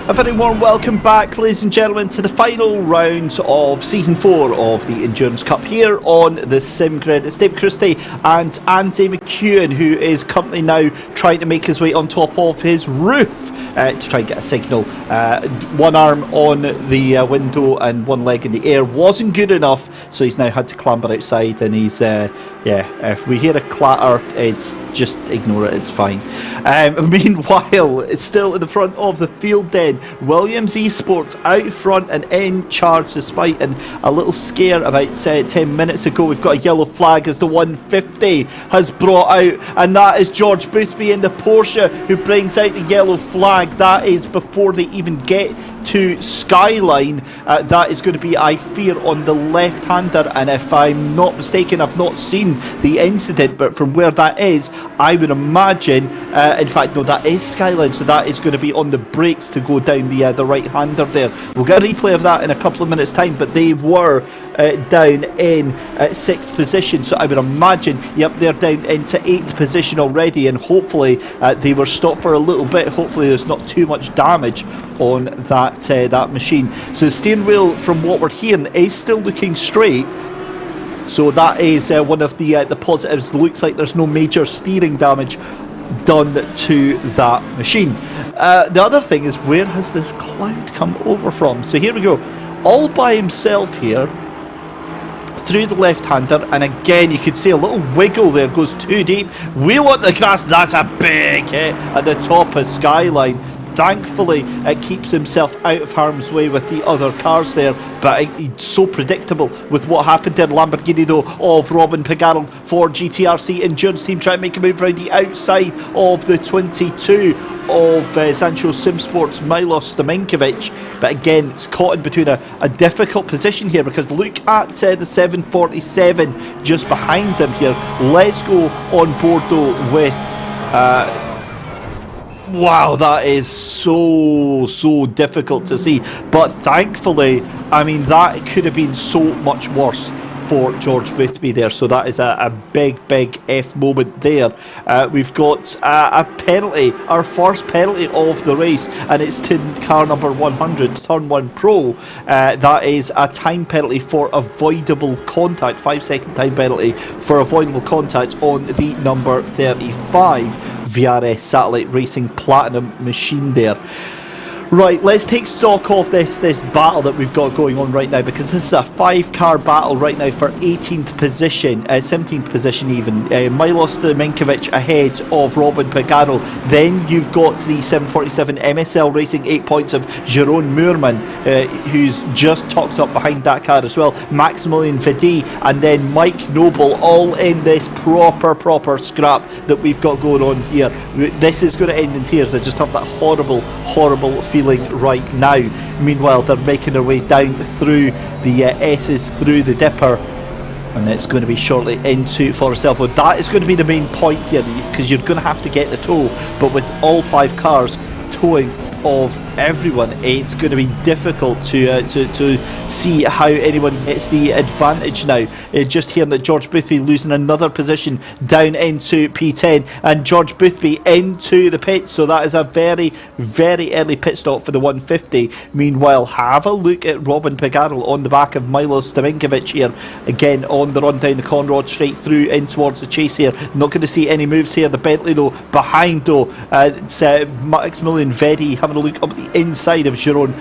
A very warm welcome back, ladies and gentlemen, to the final round of Season 4 of the Endurance Cup here on the SimGrid. It's Dave Christie and Andy McEwan, who is currently now trying to make his way on top of his roof to try and get a signal. One arm on the window and one leg in the air wasn't good enough, so he's now had to clamber outside, and he's, if we hear a clatter, it's just ignore it, it's fine. Meanwhile, it's still in the front of the field then. Williams Esports out front and in charge, despite a little scare about 10 minutes ago. We've got a yellow flag as the 150 has brought out, and that is George Boothby in the Porsche who brings out the yellow flag. That is before they even get to Skyline. That is going to be, I fear, on the left-hander, and if I'm not mistaken, I've not seen the incident, but from where that is, I would imagine, in fact, no, that is Skyline, so that is going to be on the brakes to go down the right-hander there. We'll get a replay of that in a couple of minutes' time, but they were down in 6th position, so I would imagine, yep, they're down into 8th position already, and hopefully they were stopped for a little bit. Hopefully there's not too much damage on that machine. So the steering wheel, from what we're hearing, is still looking straight. So that is one of the positives. Looks like there's no major steering damage done to that machine. The other thing is, where has this cloud come over from? So here we go, all by himself here through the left-hander, and again you could see a little wiggle there, goes too deep. We want the grass. That's a big hit at the top of Skyline. Thankfully, it keeps himself out of harm's way with the other cars there, but it's so predictable with what happened there. Lamborghini, though, of Robin Pagano for GTRC Endurance Team, trying to make a move around the outside of the 22 of Sancho Simsports Milos Stamenkovic, but again it's caught in between a difficult position here, because look at the 747 just behind them here. Let's go on board though with wow, that is so difficult to see, but thankfully, I mean, that could have been so much worse for George Boothby there, so that is a big F moment there. We've got a penalty, our first penalty of the race, and it's to car number 100, Turn 1 Pro. That is a time penalty for avoidable contact, 5-second time penalty for avoidable contact on the number 35 VRS Satellite Racing Platinum machine there. Right, let's take stock of this battle that we've got going on right now, because this is a 5-car battle right now for 18th position, 17th position even. Milos Stamenkovic ahead of Robin Pagano. Then you've got the 747 MSL Racing 8 points of Jeroen Moerman, who's just tucked up behind that car as well. Maximilian Vidi and then Mike Noble, all in this proper scrap that we've got going on here. This is going to end in tears. I just have that horrible feeling right now. Meanwhile, they're making their way down through the S's, through the dipper, and it's going to be shortly into Forest Elbow. That is going to be the main point here, because you're going to have to get the tow, but with all 5 cars towing of everyone, it's going to be difficult to see how anyone gets the advantage now. Just hearing that George Boothby losing another position down into P10, and George Boothby into the pit, so that is a very early pit stop for the 150. Meanwhile, have a look at Robin Pagano on the back of Milos Stamenkovic here, again on the run down the Conrod, straight through in towards the chase here. Not going to see any moves here. The Bentley though behind though, it's Maximilian Vedi having a look up the inside of Jeroen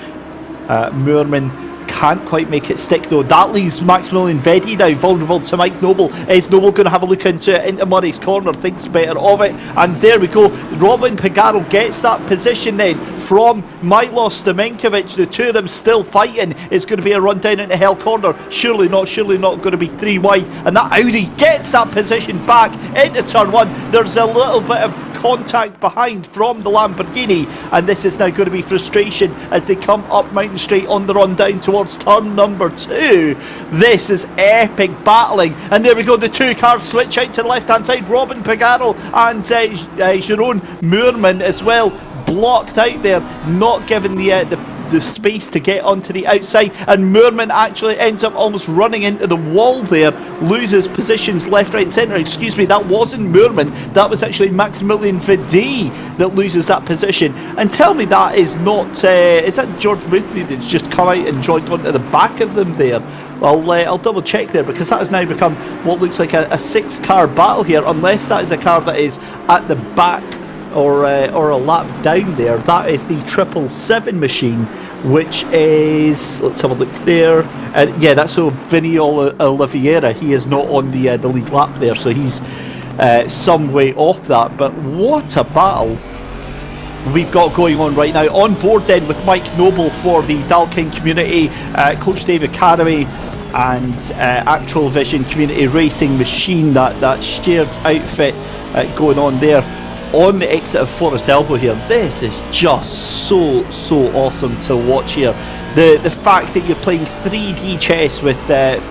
Moerman. Can't quite make it stick though. That leaves Maximilian Vedi now vulnerable to Mike Noble. Is Noble going to have a look into it, into Murray's corner? Thinks better of it, and there we go. Robin Pagano gets that position then from Milos Stamenkovic. The two of them still fighting. It's going to be a run down into Hell Corner. Surely not going to be 3 wide, and that Audi gets that position back into turn 1. There's a little bit of contact behind from the Lamborghini, and this is now going to be frustration as they come up Mountain Straight on the run down towards turn number 2. This is epic battling, and there we go, the 2 cars switch out to the left hand side. Robin Pagano and Jeroen Moerman as well, blocked out there, not given the the space to get onto the outside, and Moorman actually ends up almost running into the wall there, loses positions left, right and centre. Excuse me, that wasn't Moorman, that was actually Maximilian Vidi that loses that position. And tell me that is not, is that George Ruthie that's just come out and joined onto the back of them there? I'll double check there, because that has now become what looks like a 6-car battle here, unless that is a car that is at the back or a lap down there. That is the 777 machine, which is, let's have a look there, yeah, that's so Vinny Oliveira. He is not on the lead lap there, so he's some way off that. But what a battle we've got going on right now. On board then with Mike Noble for the Dalkin community, Coach David Kyalami, and Actual Vision Community Racing Machine, that shared outfit going on there on the exit of Forest Elbow here. This is just so awesome to watch here. The fact that you're playing 3D chess with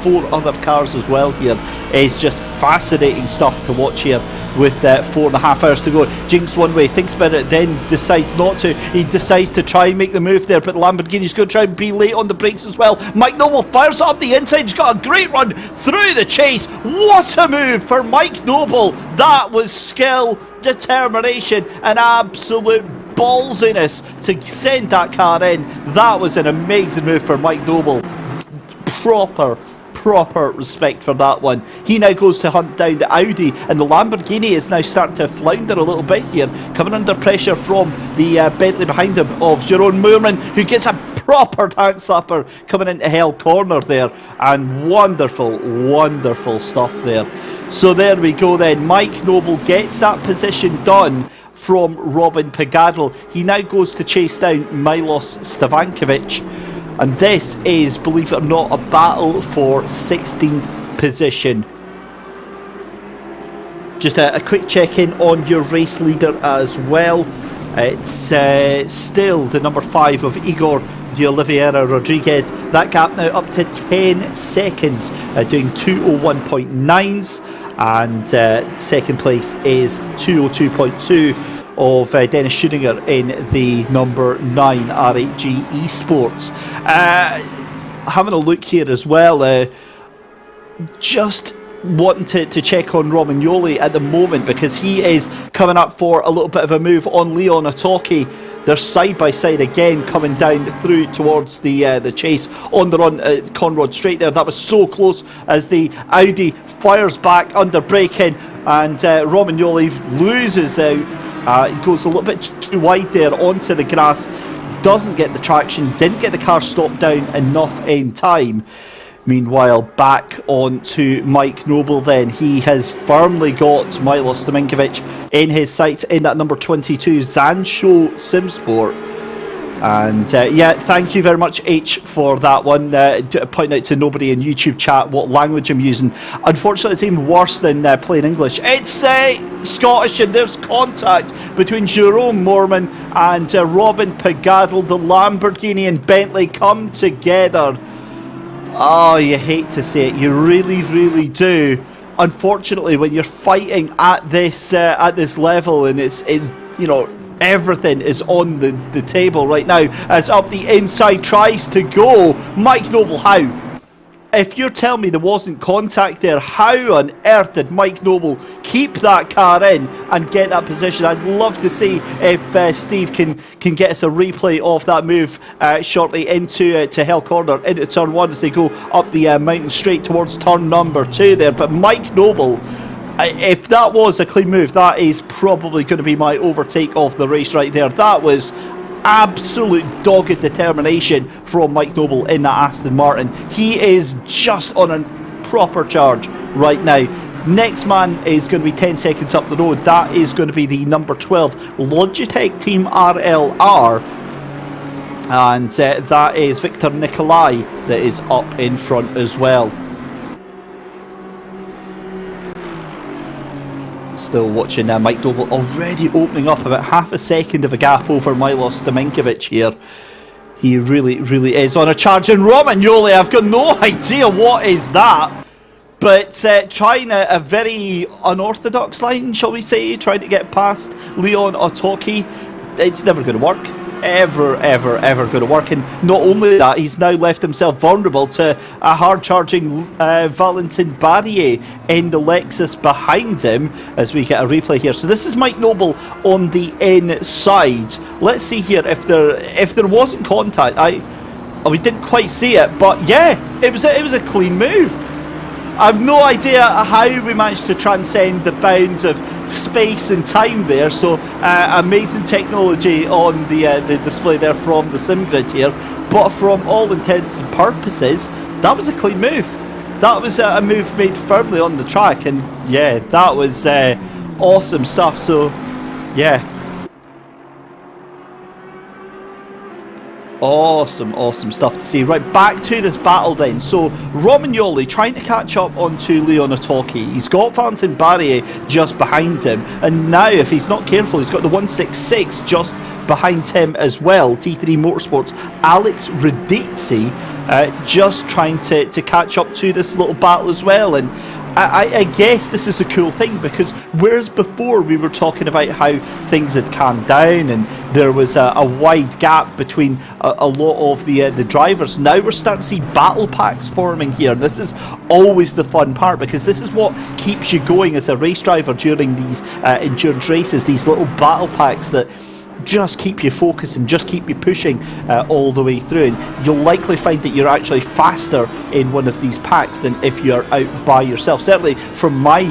4 other cars as well here is just fascinating stuff to watch here with 4.5 hours to go. Jinx one way, thinks about it, then decides not to. He decides to try and make the move there, but the Lamborghini's going to try and be late on the brakes as well. Mike Noble fires up the inside. He's got a great run through the chase. What a move for Mike Noble. That was skill, determination, and absolute ballsiness to send that car in. That was an amazing move for Mike Noble. Proper respect for that one. He now goes to hunt down the Audi, and the Lamborghini is now starting to flounder a little bit here, coming under pressure from the Bentley behind him of Jerome Moorman, who gets a proper tank slapper coming into Hell Corner there, and wonderful stuff there. So there we go then. Mike Noble gets that position done from Robin Pagadl. He now goes to chase down Milos Stavankovic, and this is, believe it or not, a battle for 16th position. Just a quick check-in on your race leader as well. It's still the number 5 of Igor de Oliveira Rodriguez. That gap now up to 10 seconds, doing 2:01.9s, and second place is 2:02.2 of Dennis Schoeninger in the number 9 R8G Esports. Having a look here as well, just wanting to check on Romagnoli at the moment, because he is coming up for a little bit of a move on Leon Otoki. They're side by side again, coming down through towards the chase on the run at Conrod Straight there. That was so close as the Audi fires back under braking, and Romagnoli loses out. It goes a little bit too wide there onto the grass, doesn't get the traction, didn't get the car stopped down enough in time. Meanwhile, back on to Mike Noble then. He has firmly got Milos Staminkovic in his sights in that number 22 Zansho Simsport. And yeah, thank you very much, H, for that one. Point out to nobody in YouTube chat what language I'm using. Unfortunately, it's even worse than plain English. It's Scottish, and there's contact between Jerome Moorman and Robin Pagadl. The Lamborghini and Bentley come together. Oh, you hate to say it, you really do. Unfortunately, when you're fighting at this level, and it's you know, everything is on the table right now, as up the inside tries to go Mike Noble. How? If you're telling me there wasn't contact there, how on earth did Mike Noble keep that car in and get that position? I'd love to see if Steve can get us a replay of that move shortly into Hell Corner, into turn 1 as they go up the mountain straight towards turn number 2 there. But Mike Noble, if that was a clean move, that is probably going to be my overtake of the race right there. That was absolute dogged determination from Mike Noble in that Aston Martin. He is just on a proper charge right now. Next man is going to be 10 seconds up the road. That is going to be the number 12 Logitech Team RLR, and that is Victor Nikolai that is up in front as well. Still watching Mike Noble, already opening up about half a second of a gap over Milos Staminkovic here. He really is on a charge. And Romagnoli, I've got no idea what is that, but trying a very unorthodox line, shall we say, trying to get past Leon Otoki. It's never going to work. ever going to work. And not only that, he's now left himself vulnerable to a hard-charging Valentin Barrier in the Lexus behind him as we get a replay here. So this is Mike Noble on the inside. Let's see here if there wasn't contact. We didn't quite see it, but yeah, it was a clean move. I've no idea how we managed to transcend the bounds of space and time there. So amazing technology on the display there from the SimGrid here. But from all intents and purposes, that was a clean move. That was a move made firmly on the track, and yeah, that was awesome stuff. So yeah. Awesome stuff to see. Right, back to this battle then. So Romagnoli trying to catch up onto Leon Otaki. He's got Valentin Barrier just behind him, and now if he's not careful, he's got the 166 just behind him as well. T3 Motorsports Alex Radici just trying to catch up to this little battle as well. And I guess this is the cool thing, because whereas before we were talking about how things had calmed down and there was a wide gap between a lot of the drivers, now we're starting to see battle packs forming here. And this is always the fun part, because this is what keeps you going as a race driver during these endurance races, these little battle packs that just keep you focused and just keep you pushing all the way through. And you'll likely find that you're actually faster in one of these packs than if you're out by yourself. Certainly from my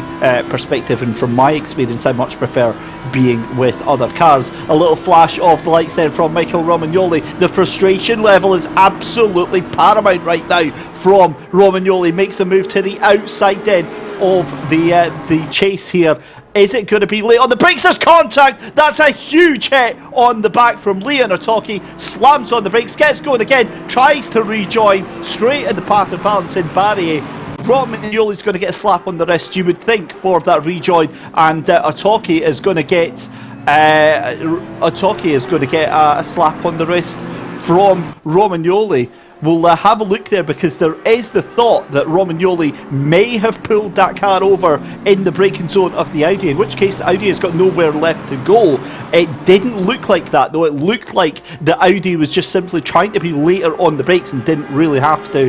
perspective and from my experience, I much prefer being with other cars. A little flash of the lights then from Michael Romagnoli. The frustration level is absolutely paramount right now from Romagnoli. Makes a move to the outside then of the chase here. Is it going to be late on the brakes? There's contact! That's a huge hit on the back from Leon Otaki. Slams on the brakes, gets going again, tries to rejoin straight in the path of Valentin Barrier. Romagnoli's going to get a slap on the wrist, you would think, for that rejoin, and Otaki is going to get a slap on the wrist from Romagnoli. We'll have a look there, because there is the thought that Romagnoli may have pulled that car over in the braking zone of the Audi, in which case the Audi has got nowhere left to go. It didn't look like that, though. It looked like the Audi was just simply trying to be later on the brakes and didn't really have to,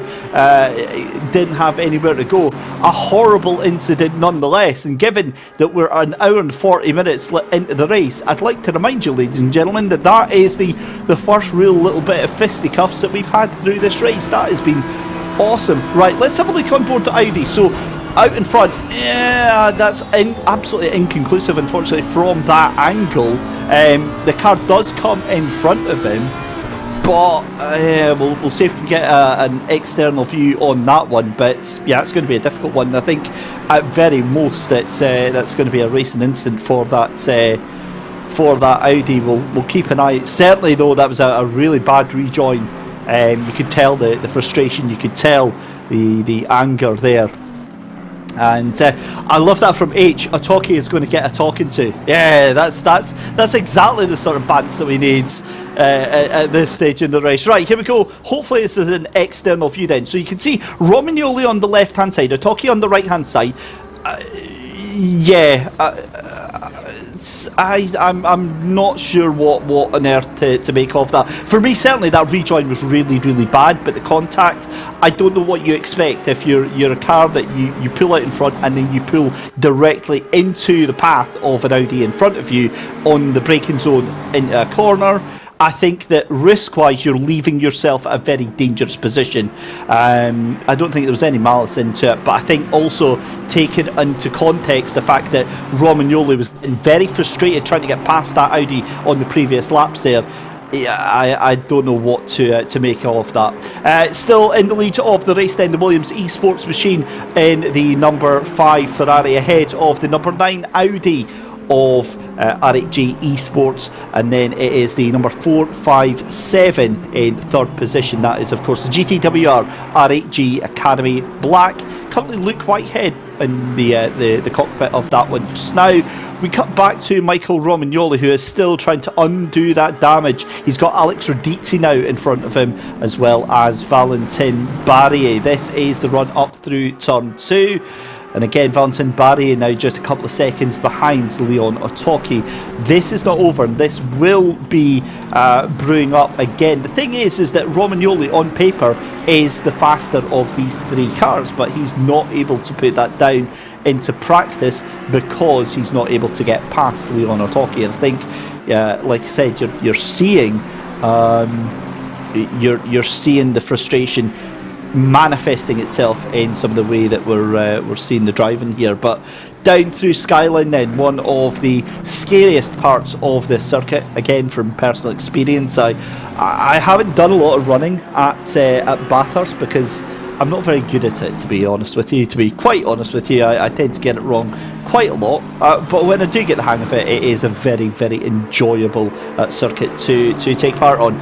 didn't have anywhere to go. A horrible incident nonetheless, and given that we're an hour and 40 minutes into the race, I'd like to remind you, ladies and gentlemen, that that is the first real little bit of fisticuffs that we've had through this race. That has been awesome. Right, let's have a look on board the Audi. So out in front, yeah, that's absolutely inconclusive, unfortunately, from that angle. The car does come in front of him, but we'll see if we can get an external view on that one. But yeah, it's going to be a difficult one. I think at very most that's going to be a racing incident for that Audi. We'll keep an eye. Certainly though, that was a really bad rejoin. You could tell the frustration, you could tell the anger there. And I love that from H. Otaki is going to get a talking to. Yeah, that's exactly the sort of bants that we need at this stage in the race. Right, here we go. Hopefully this is an external view then. So you can see Romagnoli on the left hand side, Otaki on the right hand side. I'm not sure what on earth to make of that. For me, certainly that rejoin was really bad, but the contact, I don't know what you expect if you're a car that you pull out in front and then you pull directly into the path of an Audi in front of you on the braking zone into a corner. I think that risk-wise, you're leaving yourself at a very dangerous position. I don't think there was any malice into it, but I think also taking into context the fact that Romagnoli was getting very frustrated trying to get past that Audi on the previous laps there. Yeah, I don't know what to make of that. Still in the lead of the race then, the Williams eSports machine in the number 5 Ferrari ahead of the number 9 Audi of RHG Esports, and then it is the number 457 in third position. That is of course the GTWR RHG Academy Black. Currently Luke Whitehead in the cockpit of that one. Just now we cut back to Michael Romagnoli, who is still trying to undo that damage. He's got Alex Radici now in front of him, as well as Valentin Barrier. This is the run up through turn 2. And again, Valentin Barrier now just a couple of seconds behind Leon Otoki. This is not over, and this will be brewing up again. The thing is that Romagnoli on paper is the faster of these three cars, but he's not able to put that down into practice because he's not able to get past Leon Otoki. And I think, like I said, you're seeing you're seeing the frustration manifesting itself in some of the way that we're seeing the driving here. But down through Skyline then, one of the scariest parts of the circuit, again from personal experience. I haven't done a lot of running at Bathurst because I'm not very good at it, to be honest with you. To be quite honest with you, I tend to get it wrong quite a lot, but when I do get the hang of it, it is a very, very enjoyable circuit to take part on.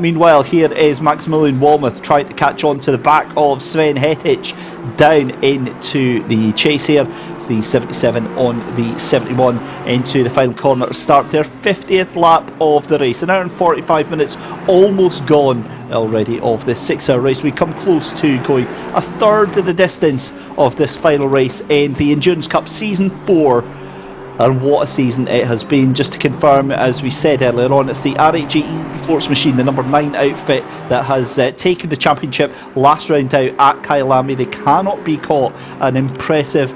Meanwhile, here is Maximilian Walmuth trying to catch on to the back of Sven Hettich down into the chase here. It's the 77 on the 71 into the final corner to start their 50th lap of the race. An hour and 45 minutes almost gone already of this 6-hour race. We come close to going a third of the distance of this final race in the Endurance Cup Season 4, and what a season it has been. Just to confirm, as we said earlier on, it's the RHE Sports Machine, the number 9 outfit, that has taken the championship last round out at Kyalami. They cannot be caught. An impressive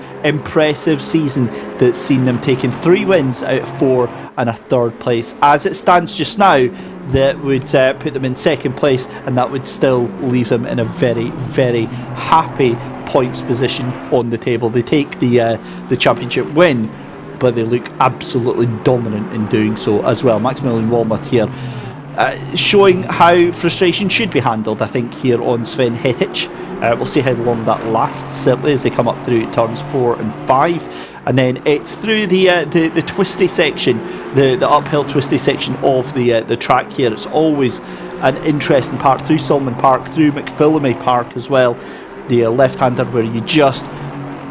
season that's seen them taking 3 wins out of 4 and a 3rd place. As it stands just now, that would put them in 2nd place, and that would still leave them in a very, very happy points position on the table. They take the championship win, but they look absolutely dominant in doing so as well. Maximilian Walmuth here showing how frustration should be handled, I think, here on Sven Hettich. We'll see how long that lasts, certainly, as they come up through turns 4 and 5. And then it's through the twisty section, the uphill twisty section of the track here. It's always an interesting part, through Solomon Park, through McPhillamy Park as well. The left-hander where you just...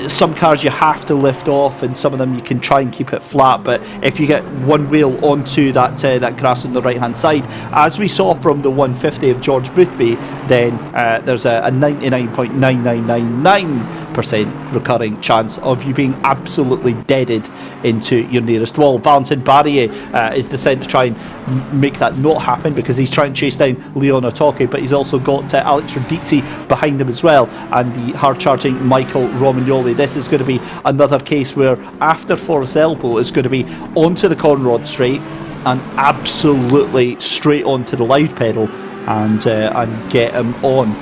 Some cars you have to lift off, and some of them you can try and keep it flat, but if you get one wheel onto that grass on the right hand side, as we saw from the 150 of George Boothby, then there's a 99.9999% recurring chance of you being absolutely deaded into your nearest wall. Valentin Barrier is deciding to try and make that not happen, because he's trying to chase down Leon Otoki, but he's also got Alex Radici behind him as well, and the hard charging Michael Romagnoli. This is going to be another case where after Forest Elbow is going to be onto the Conrod straight and absolutely straight onto the loud pedal and get him on.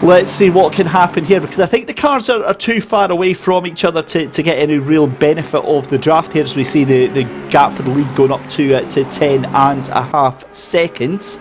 Let's see what can happen here, because I think the cars are too far away from each other to get any real benefit of the draft here, as we see the gap for the lead going up to 10.5 seconds.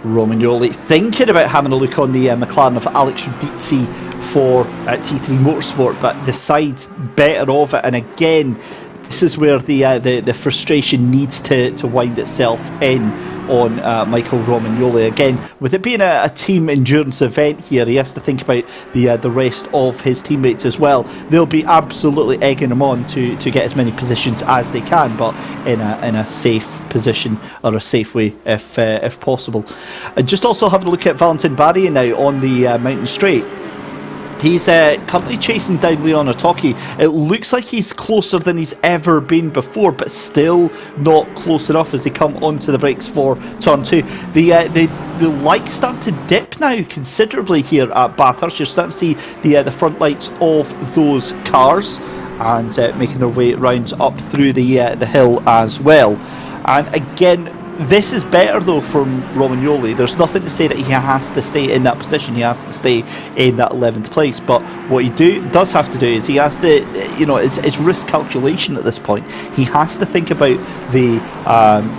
Romagnoli thinking about having a look on the McLaren of Alex Radici for T3 Motorsport, but decides better of it. And again, this is where the frustration needs to wind itself in on Michael Romagnoli. Again, with it being a team endurance event here, he has to think about the rest of his teammates as well. They'll be absolutely egging him on to get as many positions as they can, but in a safe position, or a safe way if possible. Just also having a look at Valentin Barrier now on the mountain straight. He's currently chasing down Leon Otoki. It looks like he's closer than he's ever been before, but still not close enough as they come onto the brakes for turn 2. The lights start to dip now considerably here at Bathurst. You're starting to see the front lights of those cars, and making their way round up through the hill as well. And again, this is better though from Romagnoli. There's nothing to say that he has to stay in that position. He has to stay in that 11th place. But what he does have to do is he has to, it's risk calculation at this point. He has to think about the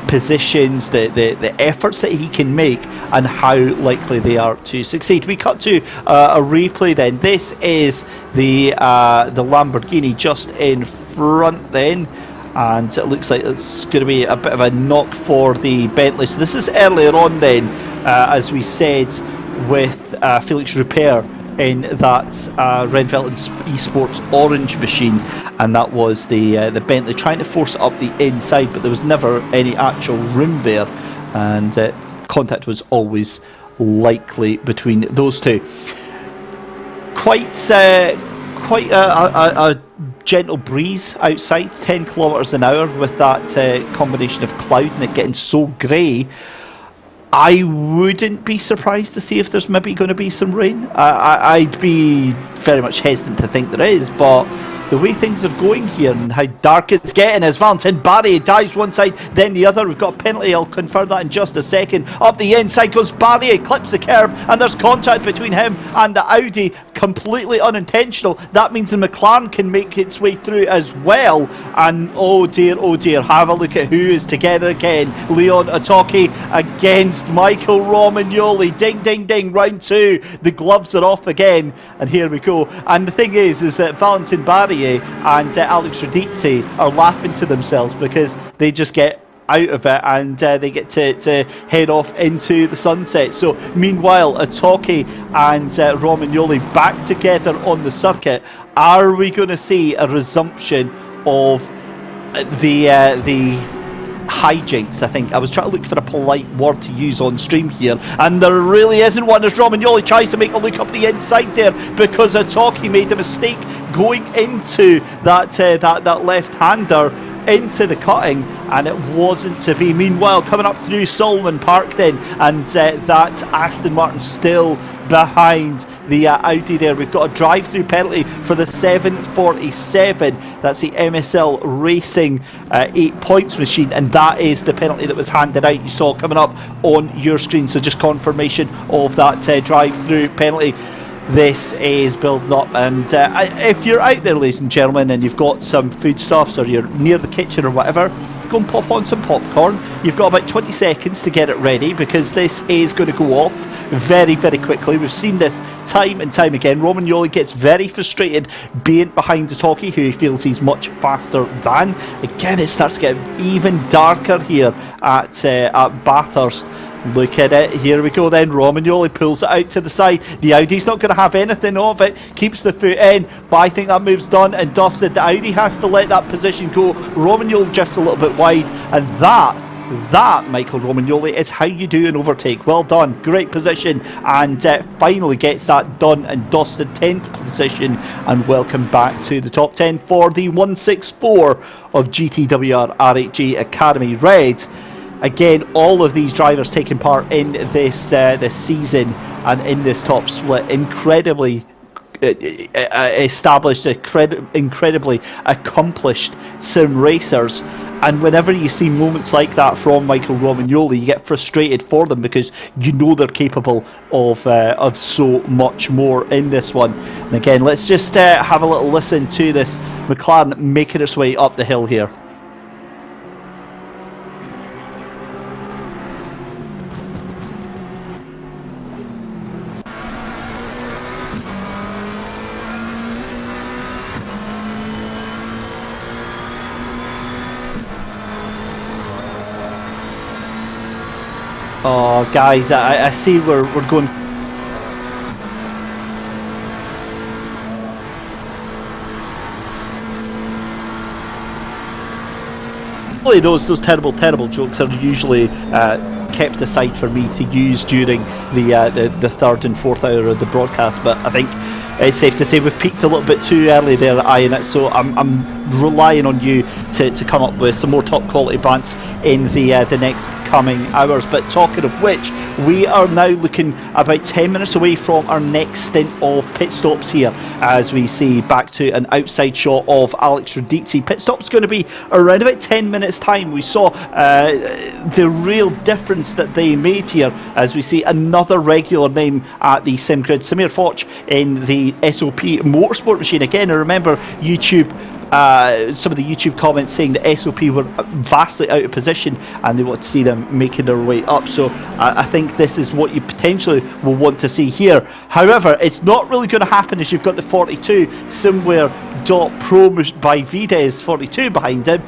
positions, the efforts that he can make, and how likely they are to succeed. We cut to a replay then. This is the Lamborghini just in front then. And it looks like it's going to be a bit of a knock for the Bentley. So this is earlier on then, as we said, with Felix Rupert in that Renfelton Esports orange machine, and that was the Bentley trying to force it up the inside, but there was never any actual room there, and contact was always likely between those two. Quite a gentle breeze outside, 10 kilometres an hour, with that combination of cloud and it getting so grey. I wouldn't be surprised to see if there's maybe going to be some rain. I'd be very much hesitant to think there is, but the way things are going here and how dark it's getting as Valentin Barry dives one side, then the other. We've got a penalty, I'll confirm that in just a second. Up the inside goes Barry, clips the curb, and there's contact between him and the Audi, completely unintentional. That means the McLaren can make its way through as well. And oh dear, have a look at who is together again. Leon Atoki against Michael Romagnoli. Ding, ding, ding, round two. The gloves are off again, and here we go. And the thing is that Valentin Barry and Alex Radice are laughing to themselves because they just get out of it and they get to head off into the sunset. So meanwhile, Atoki and Romagnoli back together on the circuit. Are we going to see a resumption of the hijinks? I think I was trying to look for a polite word to use on stream here, and there really isn't one as Romagnoli tries to make a look up the inside there because Atoki made a mistake going into that left-hander into the cutting, and it wasn't to be. Meanwhile, coming up through Solomon Park then, and that Aston Martin still behind the Audi there. We've got a drive-through penalty for the 747. That's the MSL Racing 8 points machine, and that is the penalty that was handed out. You saw coming up on your screen, so just confirmation of that drive-through penalty. This is building up, and if you're out there, ladies and gentlemen, and you've got some foodstuffs or you're near the kitchen or whatever, go and pop on some popcorn. You've got about 20 seconds to get it ready because this is going to go off very, very quickly. We've seen this time and time again. Romagnoli gets very frustrated being behind Atoki, who he feels he's much faster than. Again, it starts to get even darker here at Bathurst. Look at it, here we go then. Romagnoli pulls it out to the side. The Audi's not going to have anything of it, keeps the foot in, but I think that move's done and dusted. The Audi has to let that position go. Romagnoli drifts a little bit wide, and that, Michael Romagnoli, is how you do an overtake. Well done, great position, and finally gets that done and dusted. 10th position, and welcome back to the top 10 for the 164 of GTWR RHG Academy Red. Again, all of these drivers taking part in this season and in this top split, incredibly established, incredibly accomplished sim racers. And whenever you see moments like that from Michael Romagnoli, you get frustrated for them because you know they're capable of so much more in this one. And again, let's just have a little listen to this McLaren making its way up the hill here. Oh, guys, I see we're going. Those terrible jokes are usually kept aside for me to use during the third and fourth hour of the broadcast, but I think it's safe to say we've peaked a little bit too early there, Ian, so I'm relying on you to come up with some more top quality bants in the next coming hours. But talking of which, we are now looking about 10 minutes away from our next stint of pit stops here, as we see back to an outside shot of Alex Radice. Pit stop's going to be around about 10 minutes time. We saw the real difference that they made here, as we see another regular name at the SimGrid, Samir Foch in the SOP Motorsport machine. Again, I remember YouTube, some of the YouTube comments saying that SOP were vastly out of position and they want to see them making their way up. So I think this is what you potentially will want to see here. However, it's not really going to happen as you've got the 42 Simware.Pro by Vides 42 behind him,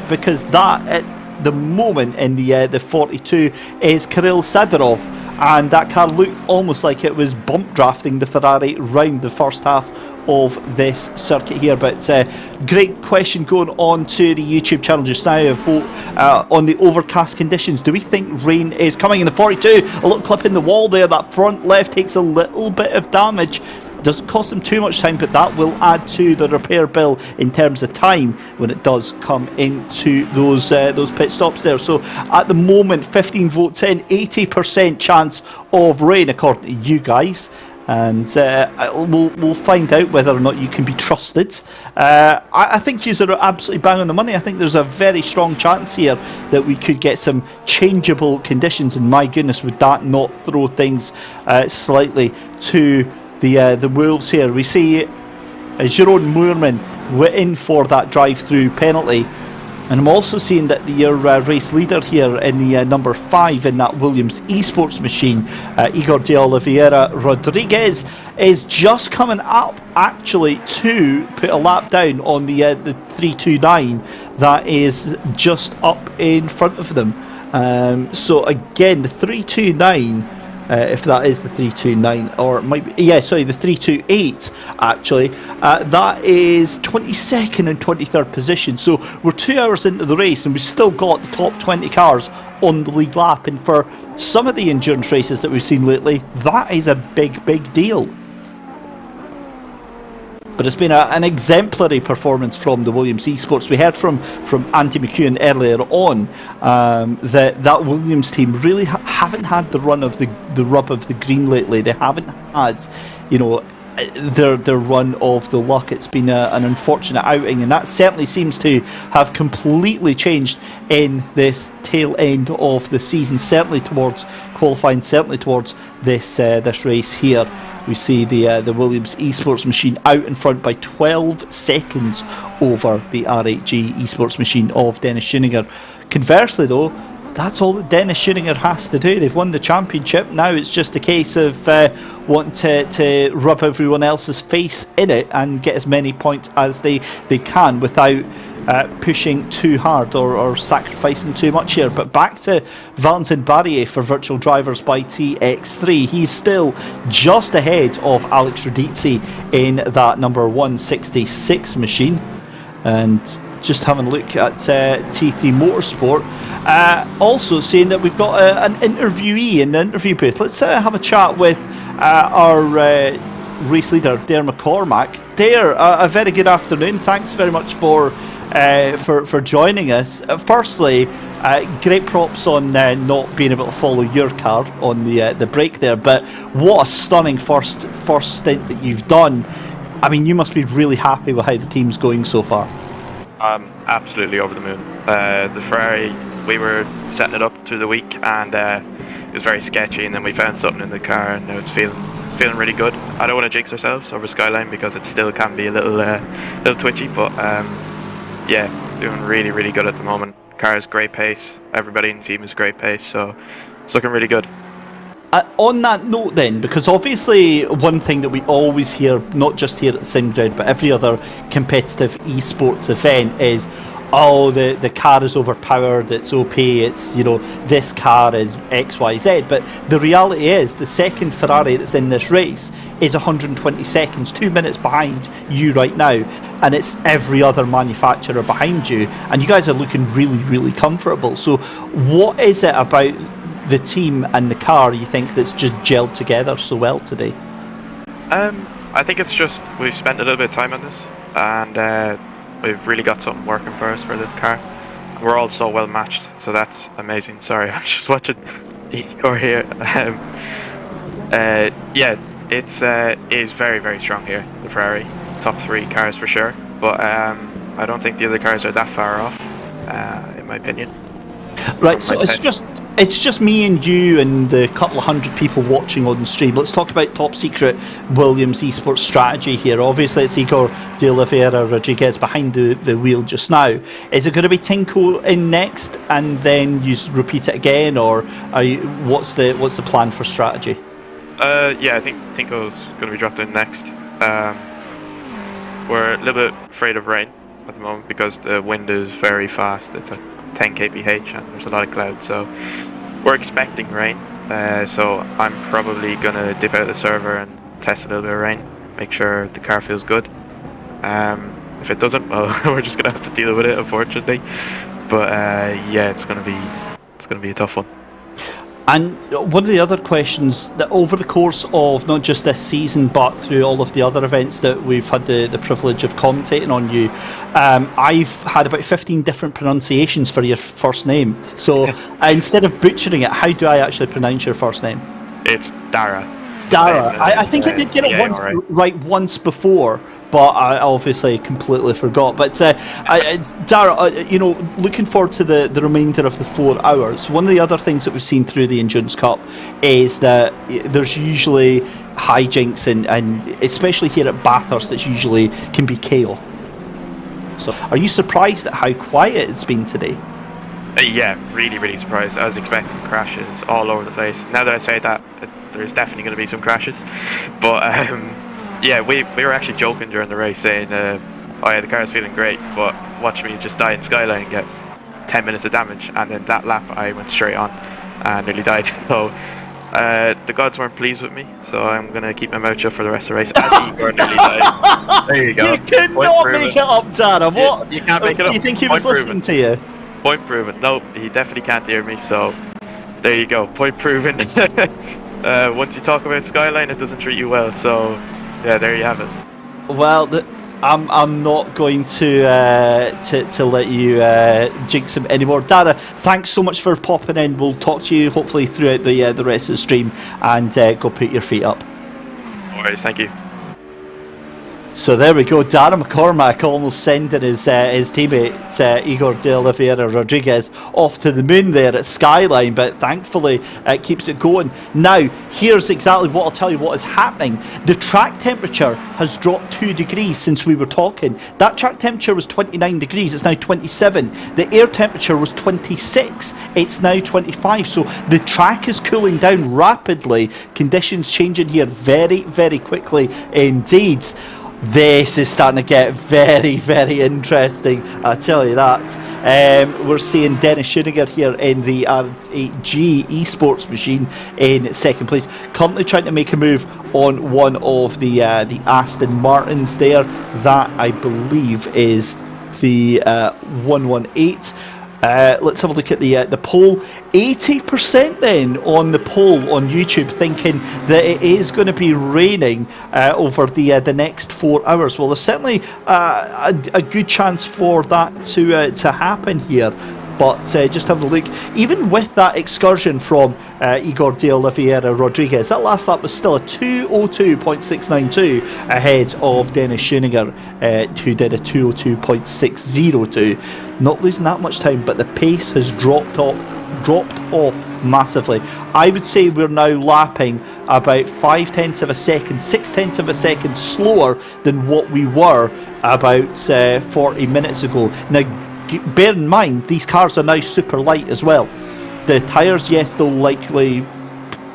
because that at the moment in the 42 is Kirill Sadorov. and that car looked almost like it was bump drafting the Ferrari round the first half of this circuit here. But great question going on to the YouTube channel just now. A vote on the overcast conditions. Do we think rain is coming in the 42? A little clip in the wall there. That front left takes a little bit of damage. Doesn't cost them too much time, but that will add to the repair bill in terms of time when it does come into those pit stops there. So at the moment, 15 votes in, 80% chance of rain according to you guys. And we'll find out whether or not you can be trusted. I think you are absolutely bang on the money. I think there's a very strong chance here that we could get some changeable conditions, and my goodness, would that not throw things slightly to the Wolves here. We see Jeroen Moerman in for that drive-through penalty. And I'm also seeing that your race leader here in the number 5 in that Williams esports machine, Igor de Oliveira Rodriguez, is just coming up actually to put a lap down on the 329 that is just up in front of them. So again, the 329, if that is the 329, or it might be, the 328 actually, that is 22nd and 23rd position. So we're 2 hours into the race and we've still got the top 20 cars on the lead lap, and for some of the endurance races that we've seen lately, that is a big deal. But it's been an exemplary performance from the Williams esports. We heard from Andy McEwan earlier on that Williams team really haven't had the run of the rub of the green lately. They haven't had, their run of the luck. It's been an unfortunate outing, and that certainly seems to have completely changed in this tail end of the season. Certainly towards qualifying, certainly towards this race here. We see the Williams esports machine out in front by 12 seconds over the R8G esports machine of Dennis Schoeninger. Conversely though, that's all that Dennis Schoeninger has to do. They've won the championship. Now it's just a case of wanting to rub everyone else's face in it and get as many points as they can without pushing too hard or sacrificing too much here. But back to Valentin Barrier for Virtual Drivers by TX3. He's still just ahead of Alex Radici in that number 166 machine. And just having a look at T3 Motorsport, also saying that we've got an interviewee in the interview booth. Let's have a chat with our race leader, Dare McCormack. Dare, a very good afternoon. Thanks very much for joining us. Firstly, great props on not being able to follow your car on the break there, but what a stunning first stint that you've done. I mean, you must be really happy with how the team's going so far. I'm absolutely over the moon. The Ferrari, we were setting it up through the week, and it was very sketchy, and then we found something in the car, and now it's feeling really good. I don't want to jinx ourselves over Skyline because it still can be a little twitchy, but yeah, doing really good at the moment. Car is great pace, everybody in the team is great pace, so it's looking really good. On that note then, because obviously one thing that we always hear, not just here at SimGrid, but every other competitive esports event is, oh, the car is overpowered, it's OP, it's, this car is XYZ. But the reality is, the second Ferrari that's in this race is 120 seconds, 2 minutes behind you right now, and it's every other manufacturer behind you, and you guys are looking really comfortable. So what is it about the team and the car you think that's just gelled together so well today? I think it's just we've spent a little bit of time on this, and we've really got something working for us for the car. We're all so well matched, so that's amazing. Sorry, I'm just watching Igor here. Yeah, it is very strong here, the Ferrari. Top 3 cars for sure, but I don't think the other cars are that far off, in my opinion. Right, so it's just me and you and the couple of hundred people watching on the stream. Let's talk about top secret Williams esports strategy here. Obviously it's Igor de Oliveira Rodriguez behind the wheel just now. Is it going to be Tinko in next and then you repeat it again, or what's the plan for strategy? Yeah, I think Tinko's going to be dropped in next. We're a little bit afraid of rain at the moment because the wind is very fast. It's a 10 kph and there's a lot of clouds, so we're expecting rain. So I'm probably going to dip out the server and test a little bit of rain, make sure the car feels good. If it doesn't, well, we're just going to have to deal with it, unfortunately. But yeah, it's going to be a tough one. And one of the other questions that over the course of not just this season but through all of the other events that we've had the privilege of commentating on you, I've had about 15 different pronunciations for your first name. So instead of butchering it, how do I actually pronounce your first name? It's Dara. Dara. I think I did get it right once before, but I obviously completely forgot. But Dara, looking forward to the remainder of the 4 hours. One of the other things that we've seen through the Endurance Cup is that there's usually hijinks, and especially here at Bathurst, it usually can be chaos. So, are you surprised at how quiet it's been today? Yeah, really, really surprised. I was expecting crashes all over the place. Now that I say that, there's definitely going to be some crashes. But yeah, we were actually joking during the race, saying, "Oh yeah, the car's feeling great, but watch me just die in Skyline and get 10 minutes of damage." And then that lap, I went straight on and nearly died. So the gods weren't pleased with me, so I'm going to keep my mouth shut for the rest of the race. As Igor nearly died. There you go. You could not make it up, Dara. What? You can't make it up. Do you think he was listening to you? Point proven. No, he definitely can't hear me, so there you go. Point proven. Once you talk about Skyline, it doesn't treat you well, so yeah, there you have it. Well, I'm not going to let you jinx him anymore. Dara, thanks so much for popping in. We'll talk to you hopefully throughout the rest of the stream, and go put your feet up. No worries, thank you. So there we go, Dara McCormack almost sending his teammate Igor de Oliveira Rodriguez off to the moon there at Skyline, but thankfully it keeps it going. Now, here's exactly what I'll tell you what is happening. The track temperature has dropped 2 degrees since we were talking. That track temperature was 29 degrees, it's now 27. The air temperature was 26, it's now 25. So the track is cooling down rapidly. Conditions changing here very, very quickly indeed. This is starting to get very, very interesting, I tell you that. We're seeing Dennis Schoeniger here in the R8G esports machine in second place, currently trying to make a move on one of the Aston Martins there. That, I believe, is the 118. Let's have a look at the poll. 80% then on the poll on YouTube thinking that it is going to be raining over the next 4 hours. Well, there's certainly a good chance for that to happen here. But just having a look, even with that excursion from Igor de Oliveira Rodriguez, that last lap was still a 2:02.692 ahead of Dennis Schoeniger, who did a 2:02.602. Not losing that much time, but the pace has dropped off massively. I would say we're now lapping about 0.5 of a second, 0.6 of a second slower than what we were about 40 minutes ago. Now, bear in mind, these cars are now super light as well. The tyres, yes, they'll likely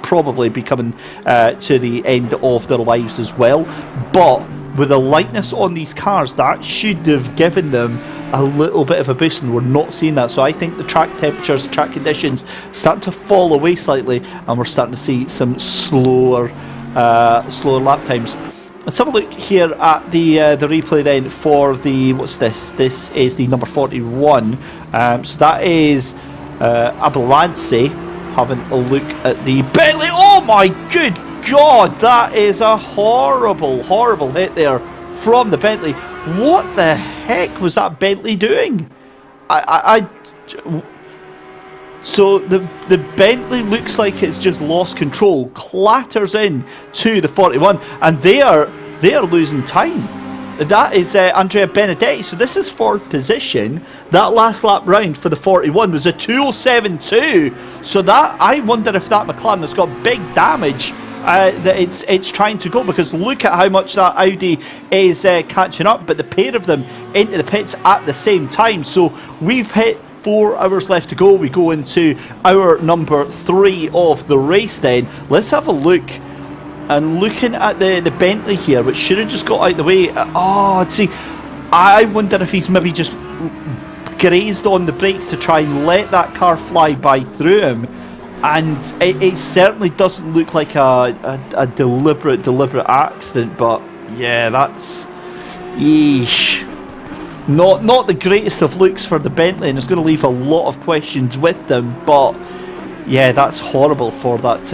probably be coming to the end of their lives as well, but with the lightness on these cars, that should have given them a little bit of a boost, and we're not seeing that. So I think the track temperatures, track conditions starting to fall away slightly, and we're starting to see some slower lap times. Let's have a look here at the replay then for the, what's this? This is the number 41. So that is Abeladze having a look at the Bentley. Oh my good God, that is a horrible, horrible hit there from the Bentley. What the heck was that Bentley doing? So the Bentley looks like it's just lost control, clatters in to the 41, and they are losing time. That is Andrea Benedetti. So this is fourth position. That last lap round for the 41 was a 2:07.2. So that, I wonder if that McLaren has got big damage that it's trying to go, because look at how much that Audi is catching up, but the pair of them into the pits at the same time. So we've hit 4 hours left to go. We go into hour number 3 of the race then. Let's have a look. And looking at the Bentley here, which should have just got out of the way. See, I wonder if he's maybe just grazed on the brakes to try and let that car fly by through him. and it certainly doesn't look like a deliberate accident, but yeah, that's yeesh. Not the greatest of looks for the Bentley, and it's going to leave a lot of questions with them, but yeah, that's horrible for that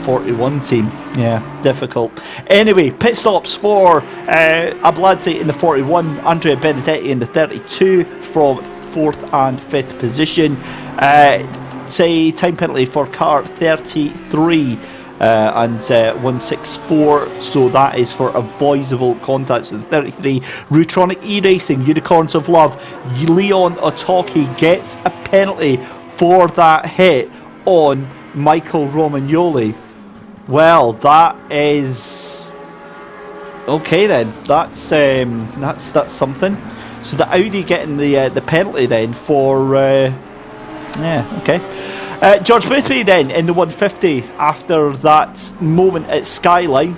41 team. Yeah, difficult. Anyway, pit stops for Abladze in the 41, Andrea Benedetti in the 32 from 4th and 5th position. Say time penalty for car 33 and 164, so that is for avoidable contacts in the 33. Rutronic E-Racing, Unicorns of Love, Leon Otoki gets a penalty for that hit on Michael Romagnoli. Well, that is okay then. That's something. So the Audi getting the penalty then for George Boothby then in the 150 after that moment at Skyline,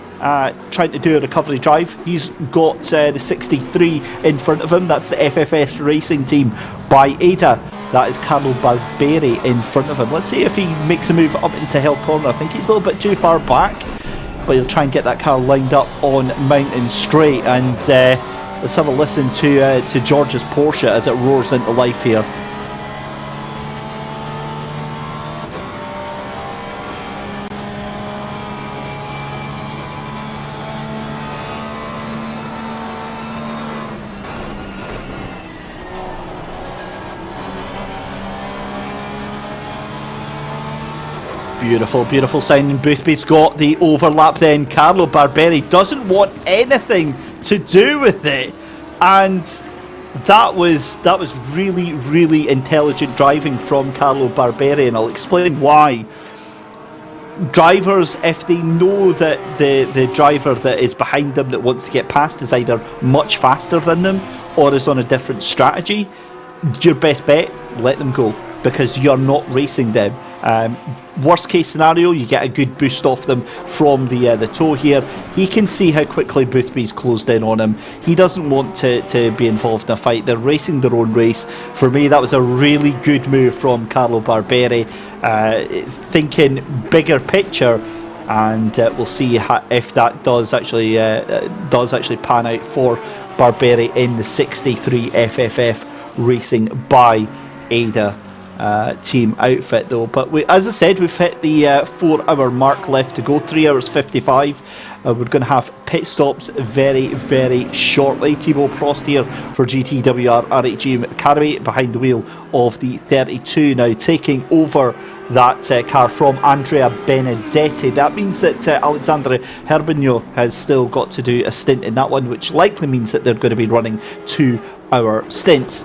trying to do a recovery drive. He's got the 63 in front of him. That's the FFS Racing team by Ada. That is Carlo Barberi in front of him. Let's see if he makes a move up into Hill Corner. I think he's a little bit too far back, but he'll try and get that car lined up on Mountain Straight. And let's have a listen to George's Porsche as it roars into life here. Beautiful signing. Boothby's got the overlap then. Carlo Barberi doesn't want anything to do with it, and that was really intelligent driving from Carlo Barberi, and I'll explain why. Drivers, if they know that the driver that is behind them that wants to get past is either much faster than them or is on a different strategy, your best bet, let them go, because you're not racing them. Worst case scenario, you get a good boost off them from the toe here. He can see how quickly Boothby's closed in on him. He doesn't want to be involved in a fight. They're racing their own race. For me, that was a really good move from Carlo Barberi, thinking bigger picture, and we'll see if that does actually pan out for Barberi in the 63 FFF Racing by Ada team outfit though. But as I said, we've hit the 4-hour mark left to go, 3 hours 55. We're going to have pit stops very shortly. Thibaut Prost here for GTWR RHG Academy behind the wheel of the 32 now, taking over that car from Andrea Benedetti. That means that Alexandre Herbigno has still got to do a stint in that one, which likely means that they're going to be running 2-hour stints.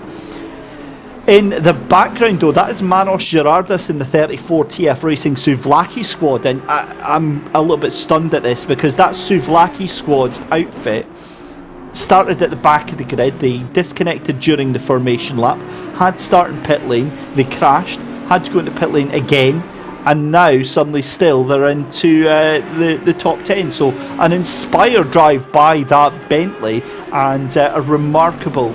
In the background though, that is Manos Gerardis in the 34 TF Racing Souvlaki squad, and I'm a little bit stunned at this because that Souvlaki squad outfit started at the back of the grid. They disconnected during the formation lap, had start in pit lane, they crashed, had to go into pit lane again, and now suddenly still they're into the top 10. So an inspired drive by that Bentley, and a remarkable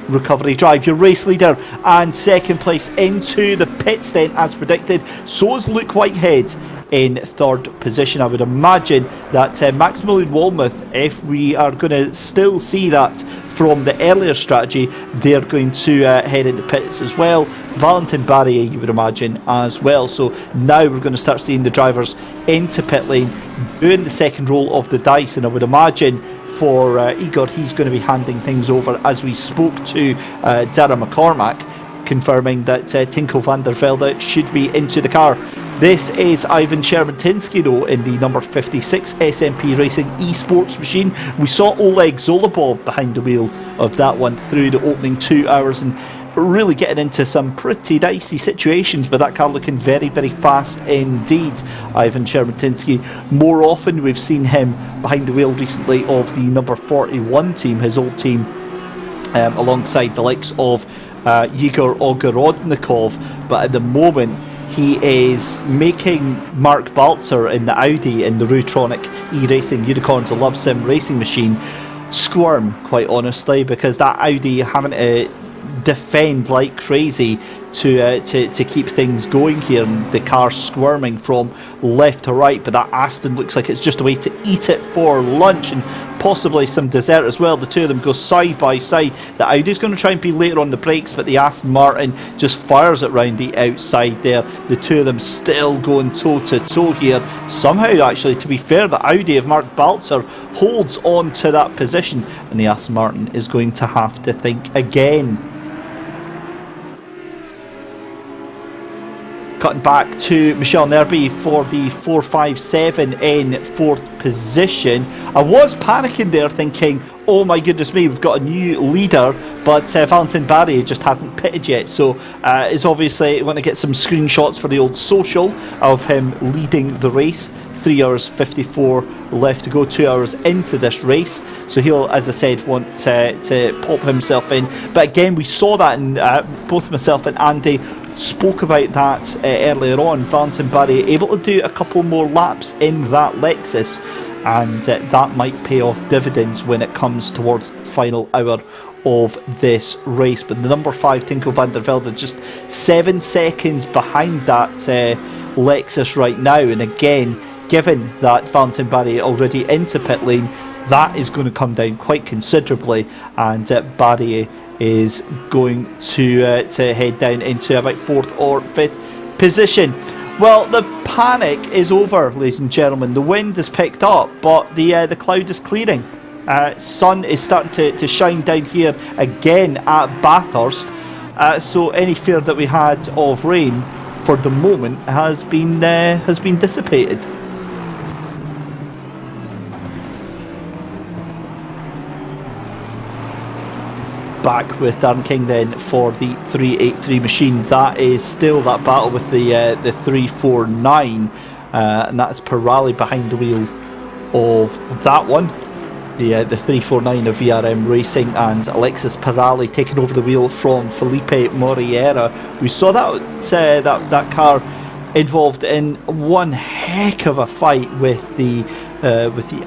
recovery drive. Your race leader and second place into the pits then as predicted. So is Luke Whitehead in third position. I would imagine that Maximilian Walmuth, if we are going to still see that from the earlier strategy, they're going to head into pits as well. Valentin Barrier, you would imagine, as well. So now we're going to start seeing the drivers into pit lane doing the second roll of the dice, and I would imagine for Igor, he's going to be handing things over as we spoke to Dara McCormack, confirming that Tinko van der Velde should be into the car. This is Ivan Shermatinsky though in the number 56 SMP Racing eSports machine. We saw Oleg Zolobov behind the wheel of that one through the opening 2 hours, and really getting into some pretty dicey situations, but that car looking very fast indeed. Ivan Shermatinsky, more often we've seen him behind the wheel recently of the number 41 team, his old team, alongside the likes of Igor Ogorodnikov, but at the moment he is making Mark Balzer in the Audi in the Rutronic E-Racing Unicorns of Love Sim racing machine squirm, quite honestly, because that Audi having to defend like crazy to keep things going here, and the car squirming from left to right, but that Aston looks like it's just a way to eat it for lunch and possibly some dessert as well. The two of them go side by side. The Audi's going to try and be later on the brakes, but the Aston Martin just fires it round the outside there. The two of them still going toe to toe here. Somehow, actually, to be fair, the Audi of Mark Balzer holds on to that position, and the Aston Martin is going to have to think again. Cutting back to Michel Nerby for the 457 in fourth position. I was panicking there thinking, oh my goodness me, we've got a new leader, but Valentin Barry just hasn't pitted yet, so is obviously going to get some screenshots for the old social of him leading the race. 3 hours 54 left to go, 2 hours into this race, so he'll, as I said, want to pop himself in. But again, we saw that, and both myself and Andy spoke about that earlier on. Valentin Barry able to do a couple more laps in that Lexus, and that might pay off dividends when it comes towards the final hour of this race. But the number 5 Tinko van der Velde just 7 seconds behind that Lexus right now, and again, given that Valentin Barry already into pit lane, that is going to come down quite considerably, and Barry is going to head down into about 4th or 5th position. Well, the panic is over, ladies and gentlemen. The wind has picked up, but the cloud is clearing. Sun is starting to shine down here again at Bathurst, so any fear that we had of rain for the moment has been dissipated. Back with Darren King then for the 383 machine. That is still that battle with the 349, and that's Pirelli behind the wheel of that one. The 349 of VRM Racing, and Alexis Pirelli taking over the wheel from Felipe Moriera. We saw that car involved in one heck of a fight with the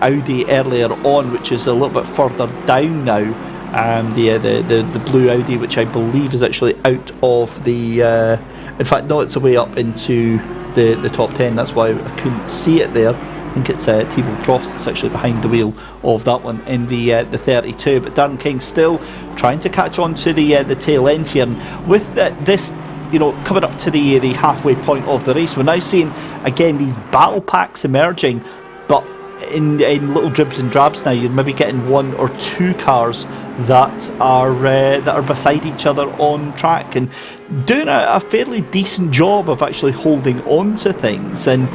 Audi earlier on, which is a little bit further down now. The blue Audi, which I believe is actually out of the in fact no, it's away up into the top 10, that's why I couldn't see it there. I think it's Thibaut Prost that's actually behind the wheel of that one in the 32, but Darren King still trying to catch on to the tail end here, and with this, you know, coming up to the halfway point of the race, we're now seeing again these battle packs emerging, but in little dribs and drabs now. You're maybe getting 1 or 2 cars that are beside each other on track and doing a fairly decent job of actually holding on to things. And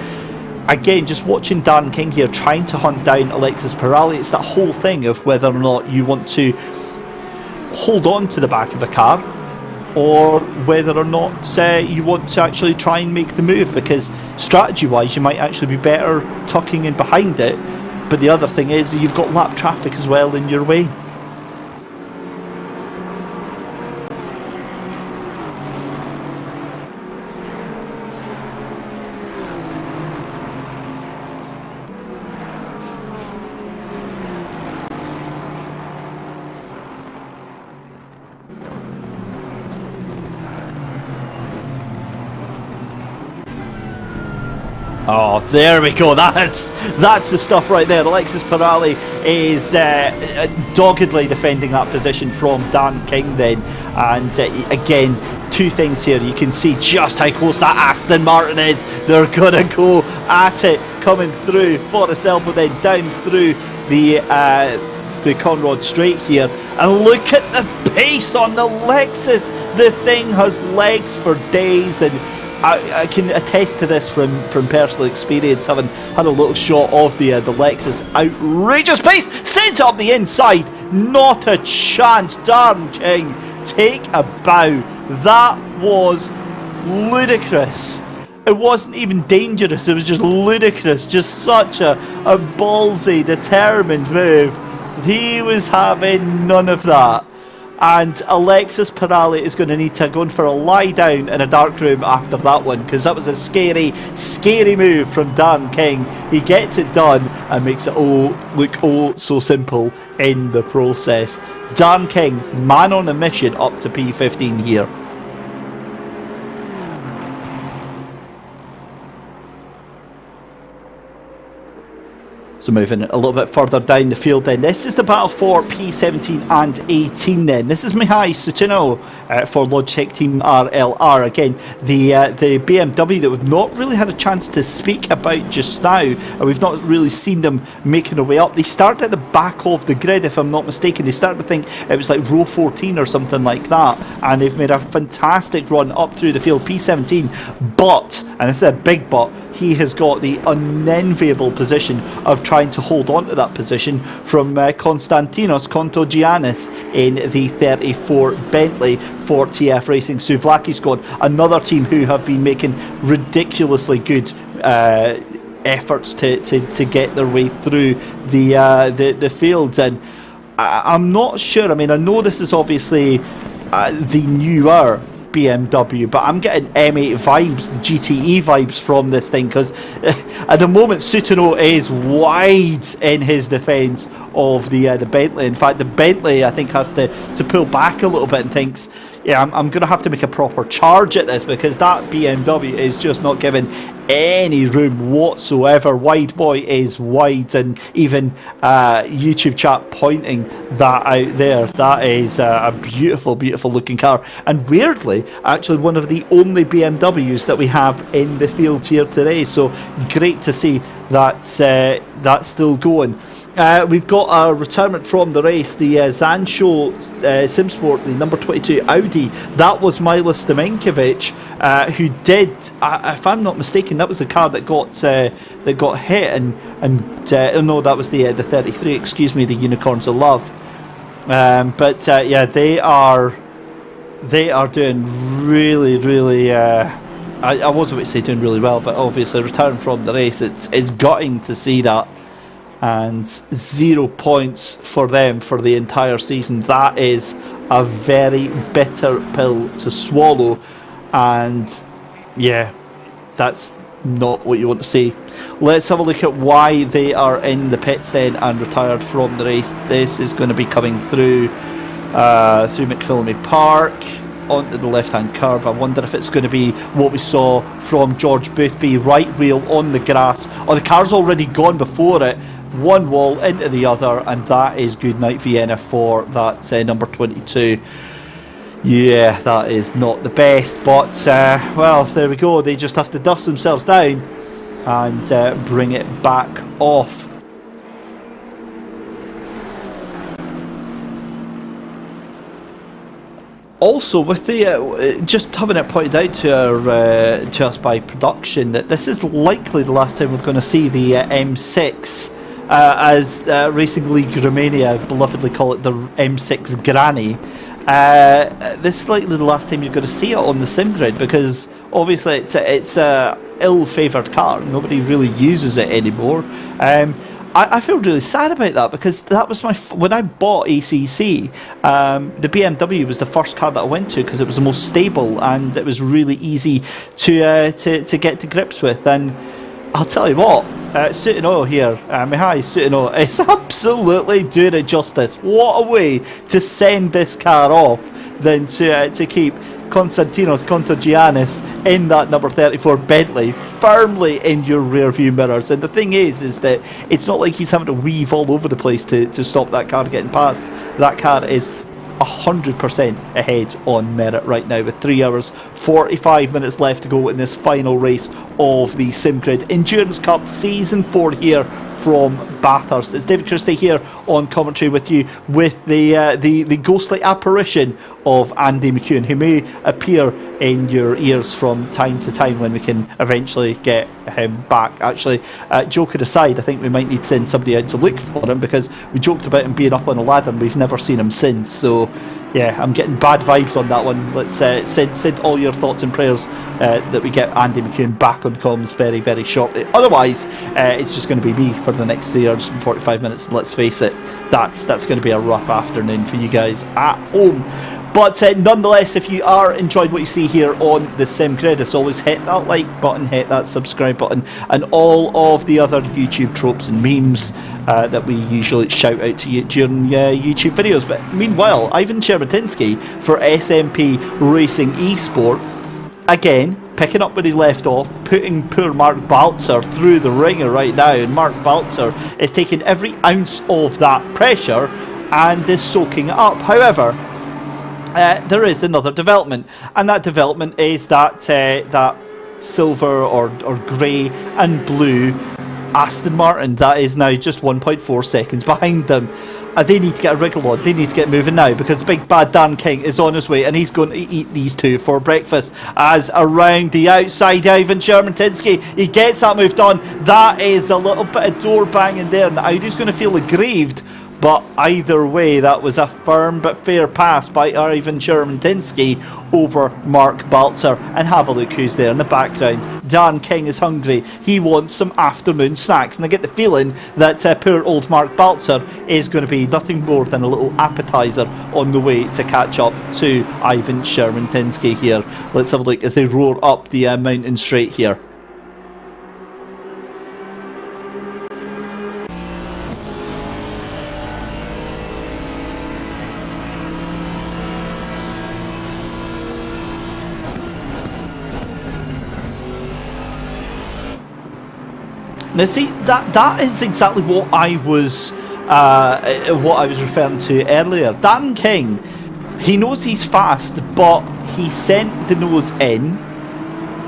again, just watching Darren King here trying to hunt down Alexis Pirelli, it's that whole thing of whether or not you want to hold on to the back of the car or whether or not you want to actually try and make the move, because strategy wise you might actually be better tucking in behind it, but the other thing is you've got lap traffic as well in your way. Oh, there we go. That's the stuff right there. Alexis Pirelli is doggedly defending that position from Dan King then. And again, 2 things here. You can see just how close that Aston Martin is. They're going to go at it, coming through Forest Elbow, then down through the Conrod Straight here. And look at the pace on the Lexus. The thing has legs for days, and I can attest to this from personal experience, having had a little shot of the Lexus. Outrageous pace, sent up the inside, not a chance. Darren King, take a bow. That was ludicrous. It wasn't even dangerous, it was just ludicrous. Just such a ballsy, determined move. He was having none of that. And Alexis Pirelli is going to need to go in for a lie down in a dark room after that one, because that was a scary, scary move from Dan King. He gets it done and makes it look so simple in the process. Dan King, man on a mission up to P15 here. So moving a little bit further down the field then. This is the battle for P17 and 18 then. This is Mihai Sutino for Logitech Team RLR. Again, the BMW that we've not really had a chance to speak about just now. And we've not really seen them making their way up. They started at the back of the grid, if I'm not mistaken. They started, I think, it was like row 14 or something like that. And they've made a fantastic run up through the field, P17. But, and this is a big but, he has got the unenviable position of trying to hold on to that position from Konstantinos Kontogiannis in the 34 Bentley for TF Racing Souvlaki squad. Another team who have been making ridiculously good efforts to get their way through the fields. And I'm not sure, I mean, I know this is obviously the newer BMW, but I'm getting M8 vibes, the GTE vibes from this thing, because at the moment Sutino is wide in his defence of the Bentley. In fact, the Bentley, I think, has to pull back a little bit and thinks, yeah, I'm going to have to make a proper charge at this, because that BMW is just not giving any room whatsoever. Wide boy is wide, and even YouTube chat pointing that out there. That is a beautiful, beautiful looking car, and weirdly, actually one of the only BMWs that we have in the field here today. So great to see that's still going. We've got a retirement from the race, the Zansho SimSport, the number 22 Audi. That was Milos Stamenkovic, who did, if I'm not mistaken, that was the car that got hit, and no, that was the 33. Excuse me, the Unicorns of Love. But yeah, they are doing really, really. I wasn't going to say doing really well, but obviously retiring from the race, it's gutting to see that. And 0 points for them for the entire season. That is a very bitter pill to swallow, and yeah, that's not what you want to see. Let's have a look at why they are in the pits then and retired from the race. This is going to be coming through McPhillamy Park onto the left-hand curb. I wonder if it's going to be what we saw from George Boothby, right wheel on the grass. Oh, the car's already gone before it. One wall into the other, and that is good night Vienna for that number 22. Yeah, that is not the best, but well, there we go. They just have to dust themselves down and bring it back off. Also, with the just having it pointed out to us by production that this is likely the last time we're going to see the M6. As Racing League Romania belovedly call it, the M6 Granny. This is likely the last time you're going to see it on the SimGrid, because obviously it's a ill-favoured car. Nobody really uses it anymore. I feel really sad about that, because that was when I bought ACC, the BMW was the first car that I went to, because it was the most stable and it was really easy to get to grips with. And I'll tell you what, Sutino here, Mihai Sutino is absolutely doing it justice. What a way to send this car off than to keep Konstantinos Kontogiannis in that number 34 Bentley firmly in your rear view mirrors. And the thing is that it's not like he's having to weave all over the place to stop that car getting past. That car is 100% ahead on merit right now, with 3 hours 45 minutes left to go in this final race of the SimGrid Endurance Cup Season 4 here from Bathurst. It's David Christie here on commentary with you, with the ghostly apparition of Andy McEwan, who may appear in your ears from time to time when we can eventually get him back. Actually, joking aside, I think we might need to send somebody out to look for him, because we joked about him being up on a ladder and we've never seen him since. So Yeah, I'm getting bad vibes on that one. Let's send all your thoughts and prayers that we get Andy McEwan back on comms very, very shortly. Otherwise, it's just going to be me for the next 3 hours and 45 minutes. And let's face it, that's going to be a rough afternoon for you guys at home. But nonetheless, if you are enjoying what you see here on the SimGrid, as always, hit that like button, hit that subscribe button, and all of the other YouTube tropes and memes that we usually shout out to you during YouTube videos. But meanwhile, Ivan Chermatinsky for SMP Racing Esport, again, picking up where he left off, putting poor Mark Balzer through the ringer right now, and Mark Balzer is taking every ounce of that pressure and is soaking it up. However, there is another development, and that development is that that silver or grey and blue Aston Martin that is now just 1.4 seconds behind them. They need to get a wriggle on. They need to get moving now, because the big bad Dan King is on his way, and he's going to eat these two for breakfast. As around the outside, Ivan Chermatinsky, he gets that move done. That is a little bit of door banging there, and the Audi's going to feel aggrieved. But either way, that was a firm but fair pass by Ivan Chermatinsky over Mark Balzer. And have a look who's there in the background. Dan King is hungry. He wants some afternoon snacks. And I get the feeling that poor old Mark Balzer is going to be nothing more than a little appetizer on the way to catch up to Ivan Chermatinsky here. Let's have a look as they roar up the mountain straight here. Now see, that is exactly what I was referring to earlier. Dan King, he knows he's fast, but he sent the nose in.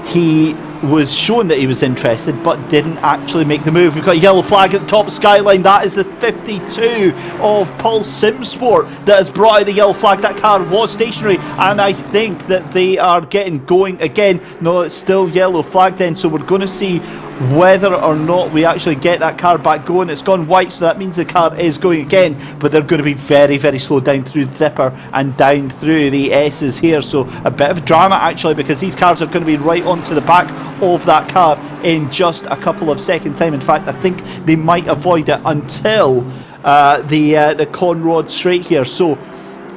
He was shown that he was interested, but didn't actually make the move. We've got a yellow flag at the top skyline. That is the 52 of Paul Simsport that has brought out the yellow flag. That car was stationary, and I think that they are getting going again. No, it's still yellow flag then, so we're going to see whether or not we actually get that car back going. It's gone white, so that means the car is going again, but they're going to be very, very slow down through the Zipper and down through the S's here. So a bit of drama actually, because these cars are going to be right onto the back of that car in just a couple of seconds time. In fact, I think they might avoid it until the Conrod straight here. So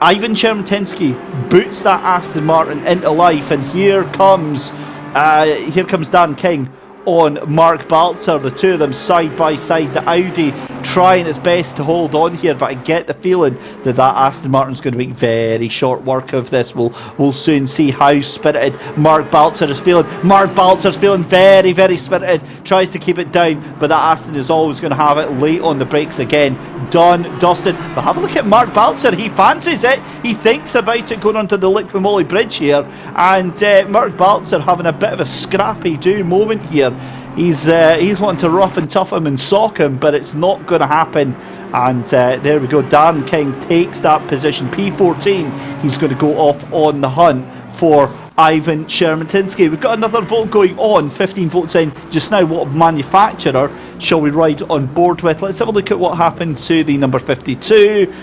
Ivan Chermatinsky boots that Aston Martin into life, and here comes Dan King on Mark Balzer, the two of them side by side. The Audi trying its best to hold on here, but I get the feeling that Aston Martin's going to make very short work of this. We'll soon see how spirited Mark Balzer is feeling. Mark Balzer's feeling very, very spirited, tries to keep it down, but that Aston is always going to have it late on the brakes again. Done, dusted. But have a look at Mark Balzer. He fancies it. He thinks about it going onto the Lickmooley Bridge here, and Mark Balzer having a bit of a scrappy do moment here. He's wanting to rough and tough him and sock him, but it's not going to happen. And there we go. Dan King takes that position. P14. He's going to go off on the hunt for Ivan Chermatinsky. We've got another vote going on. 15 votes in just now. What manufacturer shall we ride on board with? Let's have a look at what happened to the number 52.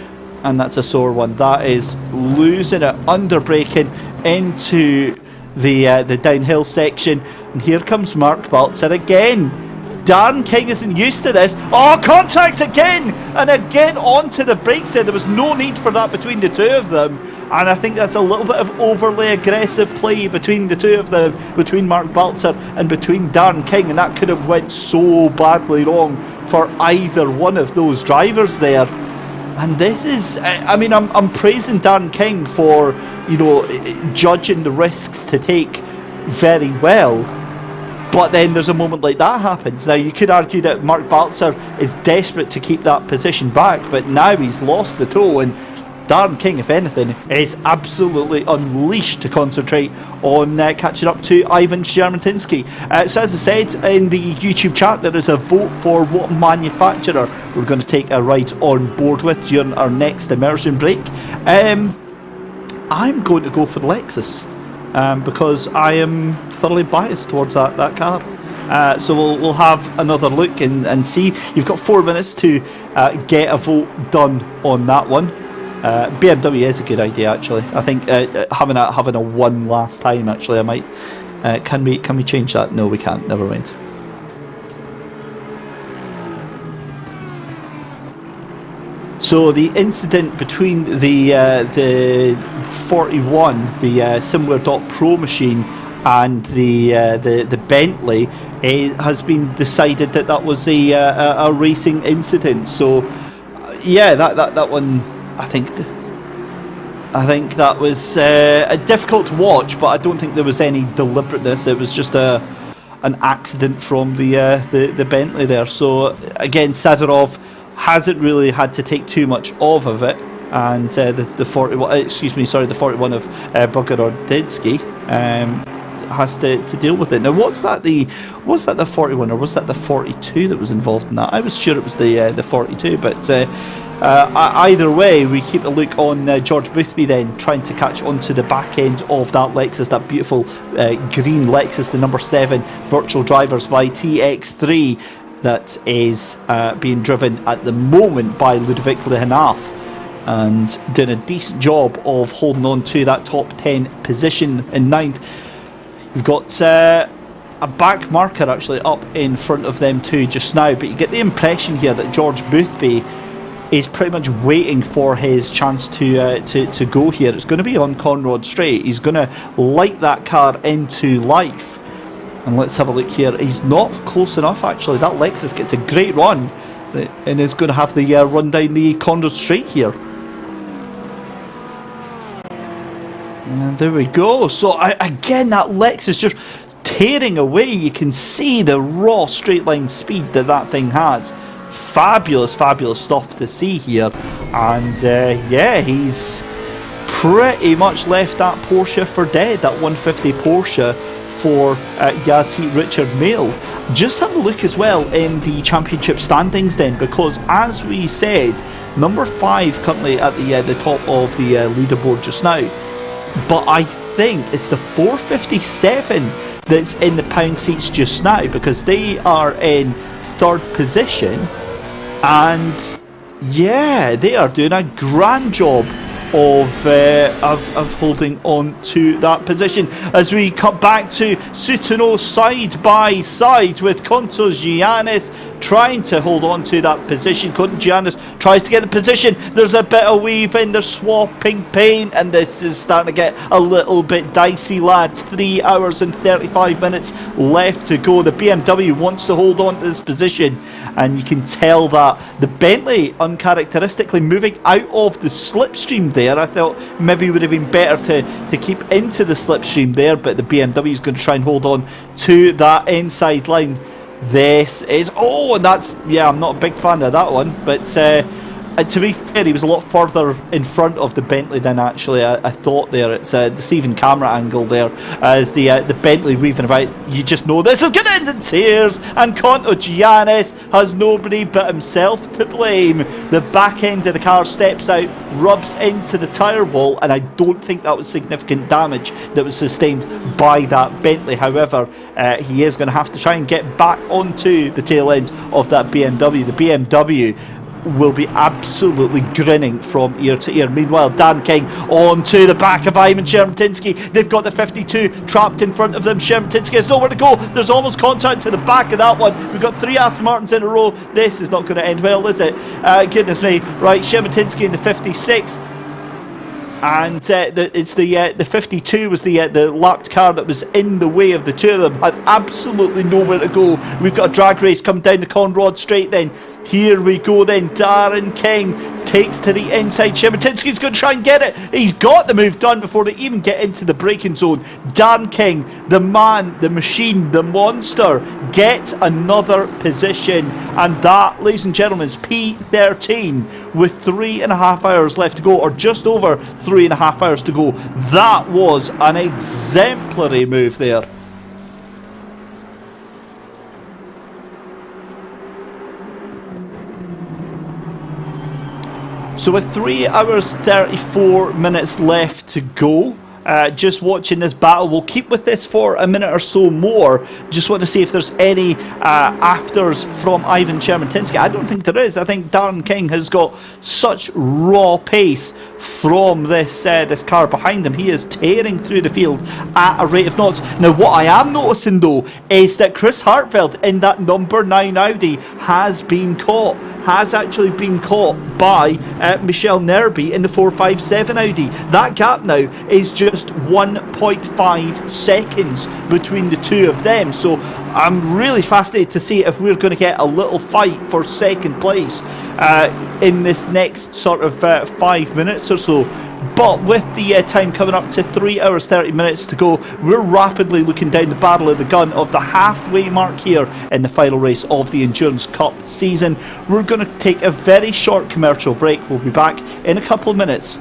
And that's a sore one. That is losing it, under braking into the downhill section, and here comes Mark Balzer again. Dan King isn't used to this. Oh, contact again and again onto the brakes there. There was no need for that between the two of them, and I think that's a little bit of overly aggressive play between the two of them, between Mark Balzer and between Dan King, and that could have went so badly wrong for either one of those drivers there. And this is, I mean, I'm praising Dan King for, judging the risks to take very well. But then there's a moment like that happens. Now, you could argue that Mark Balzer is desperate to keep that position back, but now he's lost the toe, and Dan King, if anything, is absolutely unleashed to concentrate on catching up to Ivan Chermatinsky. So as I said in the YouTube chat, there is a vote for what manufacturer we're going to take a ride on board with during our next immersion break. I'm going to go for the Lexus because I am thoroughly biased towards that car. So we'll have another look and see. You've got 4 minutes to get a vote done on that one. BMW is a good idea, actually. I think having a 1 last time, actually, I might. Can we change that? No, we can't. Never mind. So the incident between the 41, the SimGrid.Pro machine, and the Bentley has been decided that was a racing incident. So yeah, that one, I think that was difficult to watch, but I don't think there was any deliberateness. It was just an accident from the Bentley there. So again, Sadorov hasn't really had to take too much of it, and the 41 of Bogoroditsky has to deal with it. Now, was that the 41 or was that the 42 that was involved in that? I was sure it was the 42, but either way, we keep a look on George Boothby then trying to catch onto the back end of that Lexus, that beautiful green Lexus, the number 7 virtual drivers by TX3 that is being driven at the moment by Ludovic Lehenaf, and doing a decent job of holding on to that top 10 position in 9th. You've got a back marker actually up in front of them too just now, but you get the impression here that George Boothby is pretty much waiting for his chance to go here. It's going to be on Conrod Straight. He's going to light that car into life. And let's have a look here. He's not close enough, actually. That Lexus gets a great run and is going to have the run down the Conrod Straight here. And there we go. So again, that Lexus just tearing away. You can see the raw straight line speed that thing has. Fabulous stuff to see here. And yeah, he's pretty much left that Porsche for dead. That 150 Porsche for Yazid Richard Mail. Just have a look as well in the championship standings then, because as we said, number 5 currently at the top of the leaderboard just now, but I think it's the 457 that's in the pound seats just now, because they are in 3rd position, and yeah, they are doing a grand job of holding on to that position. As we cut back to Sutuno side by side with Kontos Giannis trying to hold on to that position. Kontos Giannis tries to get the position. There's a bit of weaving, they're swapping paint, and this is starting to get a little bit dicey, lads. 3 hours and 35 minutes left to go. The BMW wants to hold on to this position, and you can tell that the Bentley uncharacteristically moving out of the slipstream there. I thought maybe it would have been better to keep into the slipstream there, but the BMW is going to try and hold on to that inside line. This is, and that's, yeah, I'm not a big fan of that one, but to be fair, he was a lot further in front of the Bentley than actually I thought there. It's a deceiving camera angle there as the Bentley weaving about. You just know this is going to end in tears, and Kontos Giannis has nobody but himself to blame. The back end of the car steps out, rubs into the tyre wall, and I don't think that was significant damage that was sustained by that Bentley. However, he is going to have to try and get back onto the tail end of that BMW. The BMW will be absolutely grinning from ear to ear. Meanwhile, Dan King on to the back of Ivan Shermatinsky. They've got the 52 trapped in front of them. Shermatinsky has nowhere to go. There's almost contact to the back of that one. We've got 3 Aston Martins in a row. This is not going to end well, is it? Goodness me. Right, Shermatinsky in the 56. And it's the 52 was the lapped car that was in the way of the two of them. Had absolutely nowhere to go. We've got a drag race coming down the Conrod Straight then. Here we go then. Darren King takes to the inside. Shermatinsky's going to try and get it. He's got the move done before they even get into the braking zone. Darren King, the man, the machine, the monster, gets another position. And that, ladies and gentlemen, is P13 with 3.5 hours left to go, or just over 3.5 hours to go. That was an exemplary move there. So with 3 hours 34 minutes left to go, just watching this battle. We'll keep with this for a minute or so more. Just want to see if there's any afters from Ivan Chermentinsky. I don't think there is. I think Darren King has got such raw pace from this car behind him. He is tearing through the field at a rate of knots. Now, what I am noticing though is that Chris Hartfeld in that number 9 Audi has actually been caught by Michel Nerby in the 457 Audi. That gap now is just 1.5 seconds between the two of them. So I'm really fascinated to see if we're going to get a little fight for second place in this next sort of 5 minutes or so. But with the time coming up to 3 hours 30 minutes to go, we're rapidly looking down the barrel of the gun of the halfway mark here in the final race of the Endurance Cup season. We're going to take a very short commercial break. We'll be back in a couple of minutes.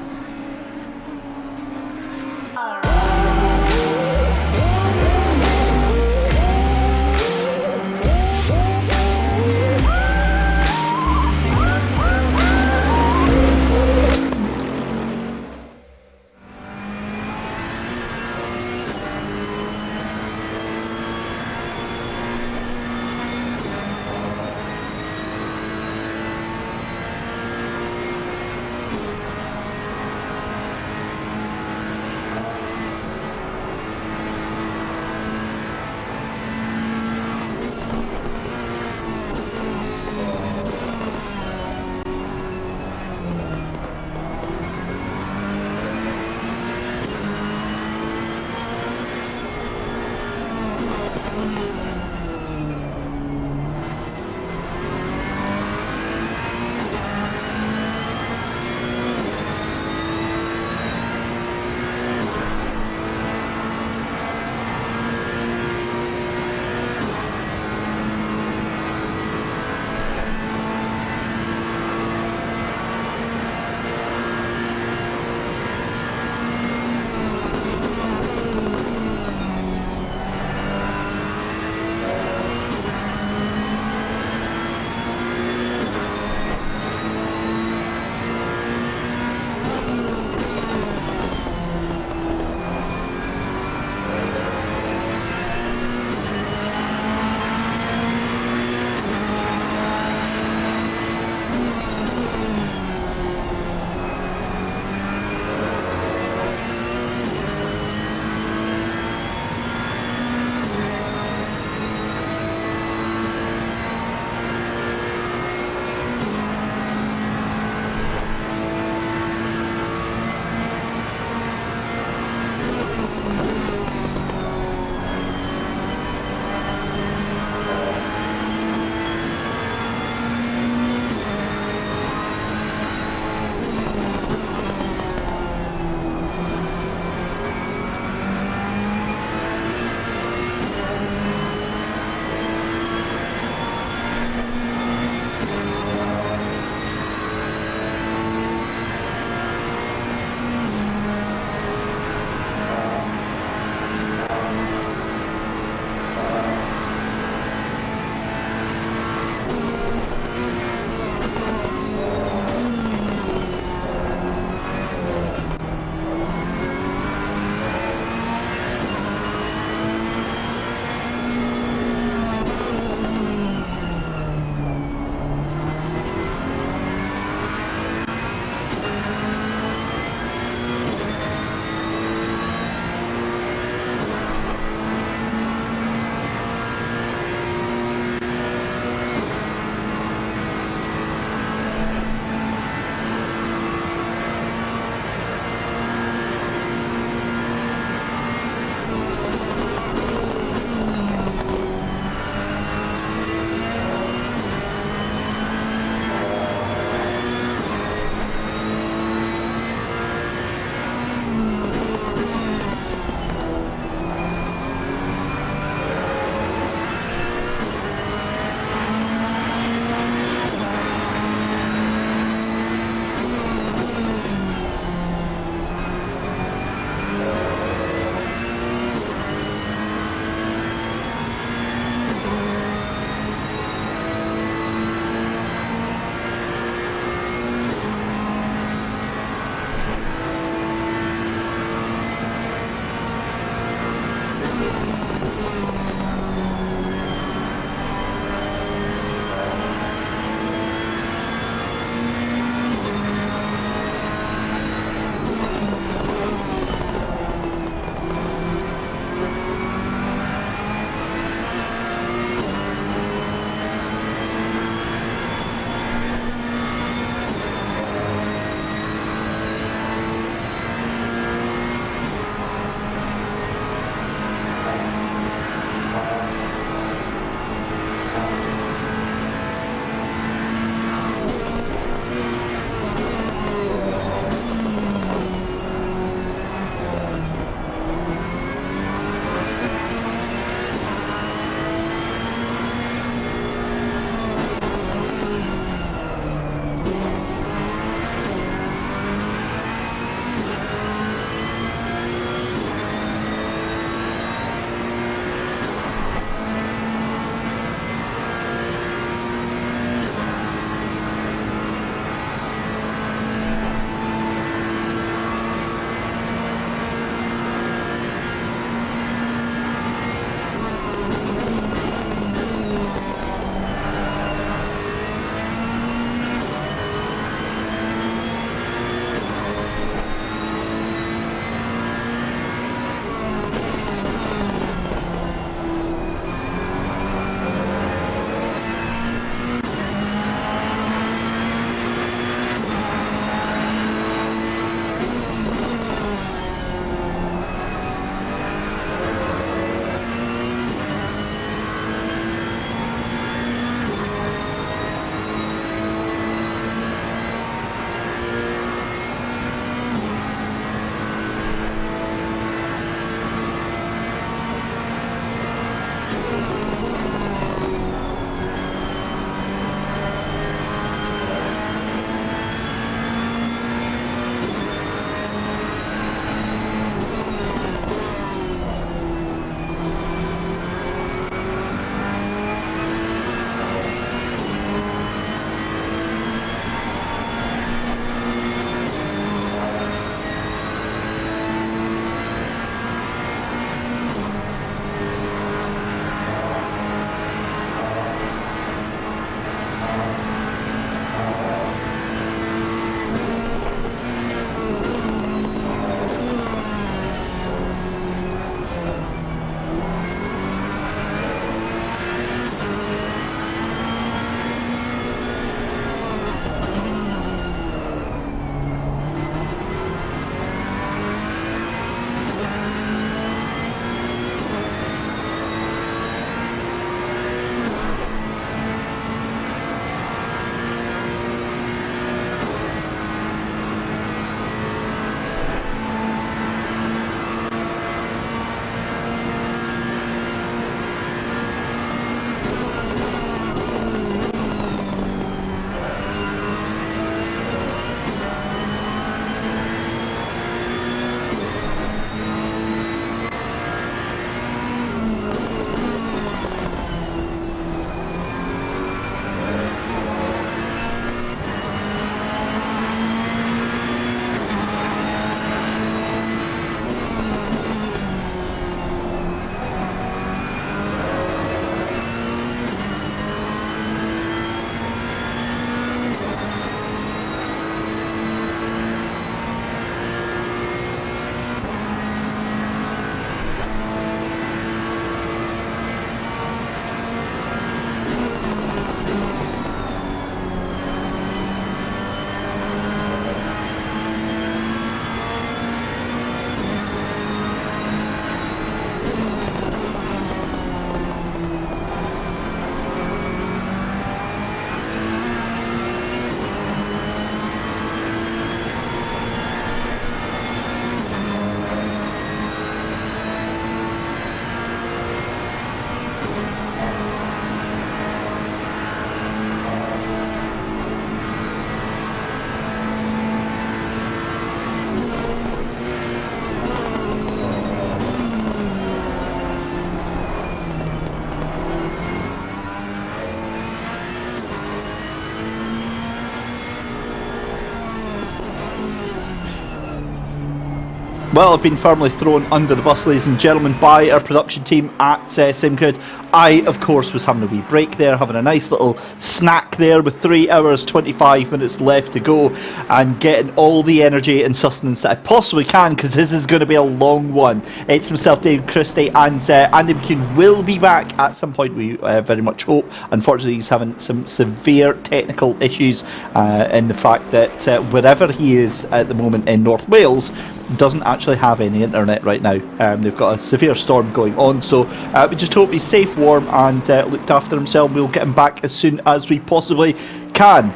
well have been firmly thrown under the bus, ladies and gentlemen, by our production team at SimGrid. I, of course, was having a wee break there, having a nice little snack there with 3 hours 25 minutes left to go, and getting all the energy and sustenance that I possibly can, because this is going to be a long one. It's myself, David Christie, and Andy McEwan will be back at some point, we very much hope. Unfortunately, he's having some severe technical issues in the fact that wherever he is at the moment in North Wales, doesn't actually have any internet right now. They've got a severe storm going on, so we just hope he's safe, warm, and looked after himself. We'll get him back as soon as we possibly can.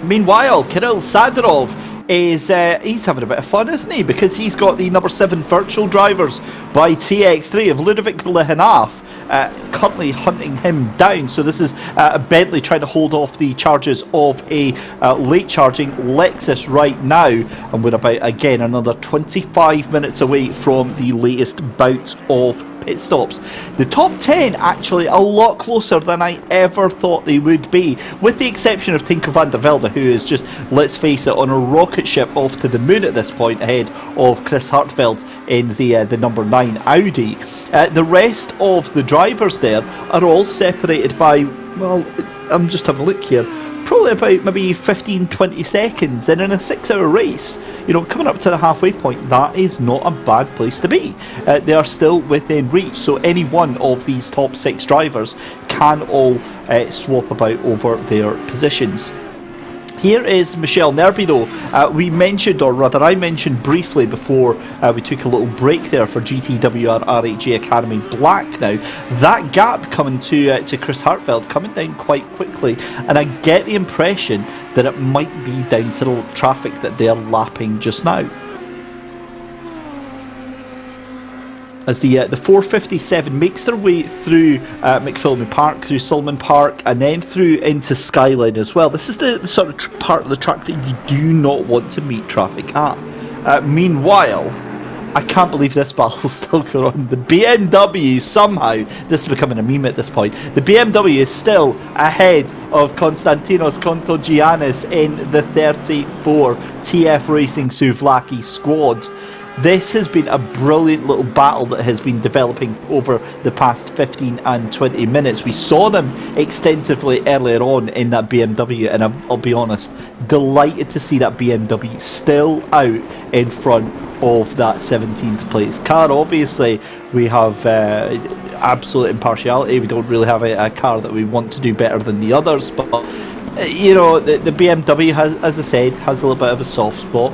Meanwhile, Kirill Sadorov is he's having a bit of fun, isn't he? Because he's got the number 7 virtual drivers by TX3 of Ludovic Lehanaf currently hunting him down. So this is a Bentley trying to hold off the charges of a late charging Lexus right now, and we're about again another 25 minutes away from the latest bout of pit stops. The top 10 actually a lot closer than I ever thought they would be, with the exception of Tinko van der Velde, who is just, let's face it, on a rocket ship off to the moon at this point, ahead of Chris Hartveld in the number 9 Audi. The rest of the drivers there are all separated by, well, I'm just having a look here, probably about maybe 15-20 seconds, and in a 6-hour race, you know, coming up to the halfway point, that is not a bad place to be. They are still within reach, so any one of these top 6 drivers can all swap about over their positions. Here is Michel Nerby though. We mentioned, or rather I mentioned briefly before we took a little break there for GTWR RHG Academy Black now, that gap coming to Chris Hartveld coming down quite quickly, and I get the impression that it might be down to the traffic that they're lapping just now. As the 457 makes their way through McPhillamy Park, through Sulman Park, and then through into Skyline as well. This is the sort of part of the track that you do not want to meet traffic at. Meanwhile, I can't believe this battle's still going on. The BMW somehow, this is becoming a meme at this point, the BMW is still ahead of Konstantinos Kontogiannis in the 34 TF Racing Souvlaki squad. This has been a brilliant little battle that has been developing over the past 15 and 20 minutes. We saw them extensively earlier on in that BMW, and I'll be honest, delighted to see that BMW still out in front of that 17th place car. Obviously, we have absolute impartiality. We don't really have a car that we want to do better than the others, but you know, the BMW has, as I said, has a little bit of a soft spot.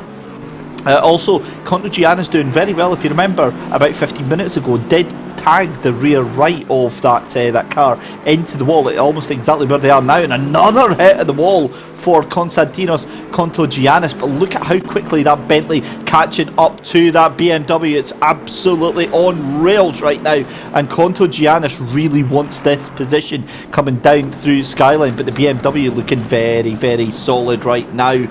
Also, Kontogiannis doing very well. If you remember, about 15 minutes ago, did tag the rear right of that car into the wall, almost exactly where they are now, and another hit at the wall for Konstantinos Kontogiannis. But look at how quickly that Bentley catching up to that BMW. It's absolutely on rails right now, and Kontogiannis really wants this position coming down through Skyline, but the BMW looking very, very solid right now.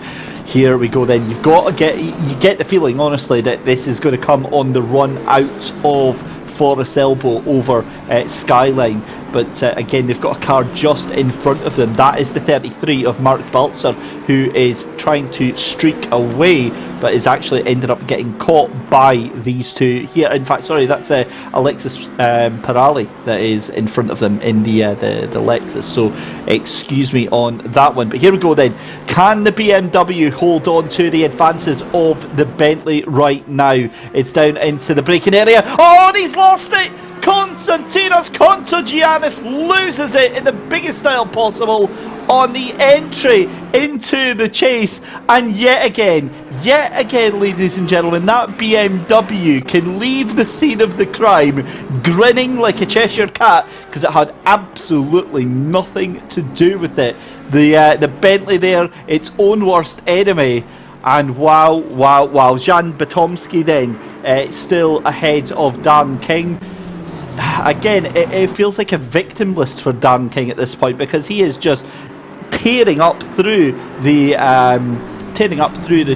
Here we go then. You've got to you get the feeling, honestly, that this is going to come on the run out of Forest Elbow over Skyline. But again, they've got a car just in front of them. That is the 33 of Mark Baltzer, who is trying to streak away, but is actually ended up getting caught by these two here. In fact, sorry, that's Alexis Pirali that is in front of them in the Lexus. So excuse me on that one. But here we go then. Can the BMW hold on to the advances of the Bentley right now? It's down into the braking area. Oh, and he's lost it! Konstantinos Kontogiannis loses it in the biggest style possible on the entry into the chase, and yet again, ladies and gentlemen, that BMW can leave the scene of the crime grinning like a Cheshire cat, because it had absolutely nothing to do with it. The Bentley there, its own worst enemy. And wow, Jan Batomski then still ahead of Darren King. Again, it feels like a victim list for Darren King at this point, because he is just tearing up through the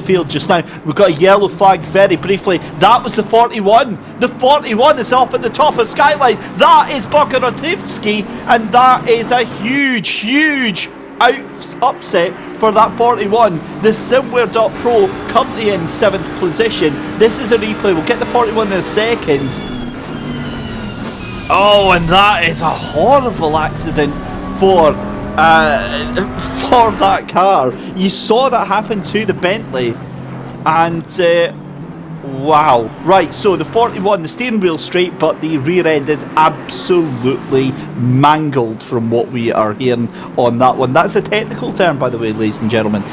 field just now. We've got a yellow flag very briefly. That was the 41. The 41 is up at the top of Skyline. That is Bogarodivsky, and that is a huge upset for that 41. The SimWare.Pro currently in 7th position. This is a replay. We'll get the 41 in a second. Oh, and that is a horrible accident for that car. You saw that happen to the Bentley, and wow. Right, so the 41, the steering wheel straight, but the rear end is absolutely mangled from what we are hearing on that one. That's a technical term, by the way, ladies and gentlemen.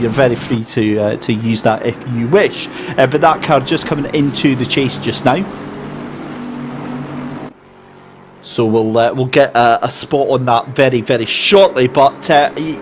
You're very free to use that if you wish. But that car just coming into the chase just now. So we'll get a spot on that very, very shortly, but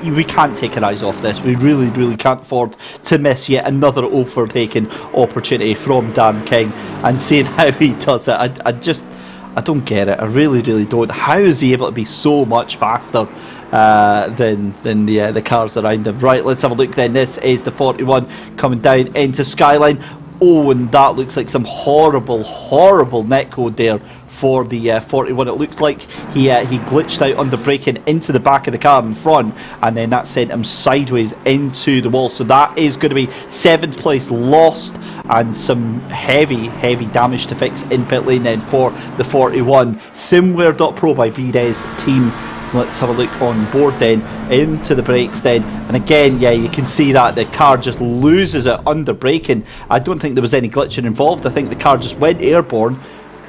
we can't take our eyes off this. We really, really can't afford to miss yet another overtaking opportunity from Dan King, and seeing how he does it, I don't get it. I really, really don't. How is he able to be so much faster than the cars around him? Right, let's have a look then. This is the 41 coming down into Skyline. Oh, and that looks like some horrible, horrible netcode there for the 41. It looks like he glitched out under braking into the back of the car in front, and then that sent him sideways into the wall. So that is going to be 7th place lost, and some heavy damage to fix in pit lane then for the 41. SimWare.Pro by VDES team. Let's have a look on board then, into the brakes then, and again, yeah, you can see that the car just loses it under braking. I don't think there was any glitching involved. I think the car just went airborne.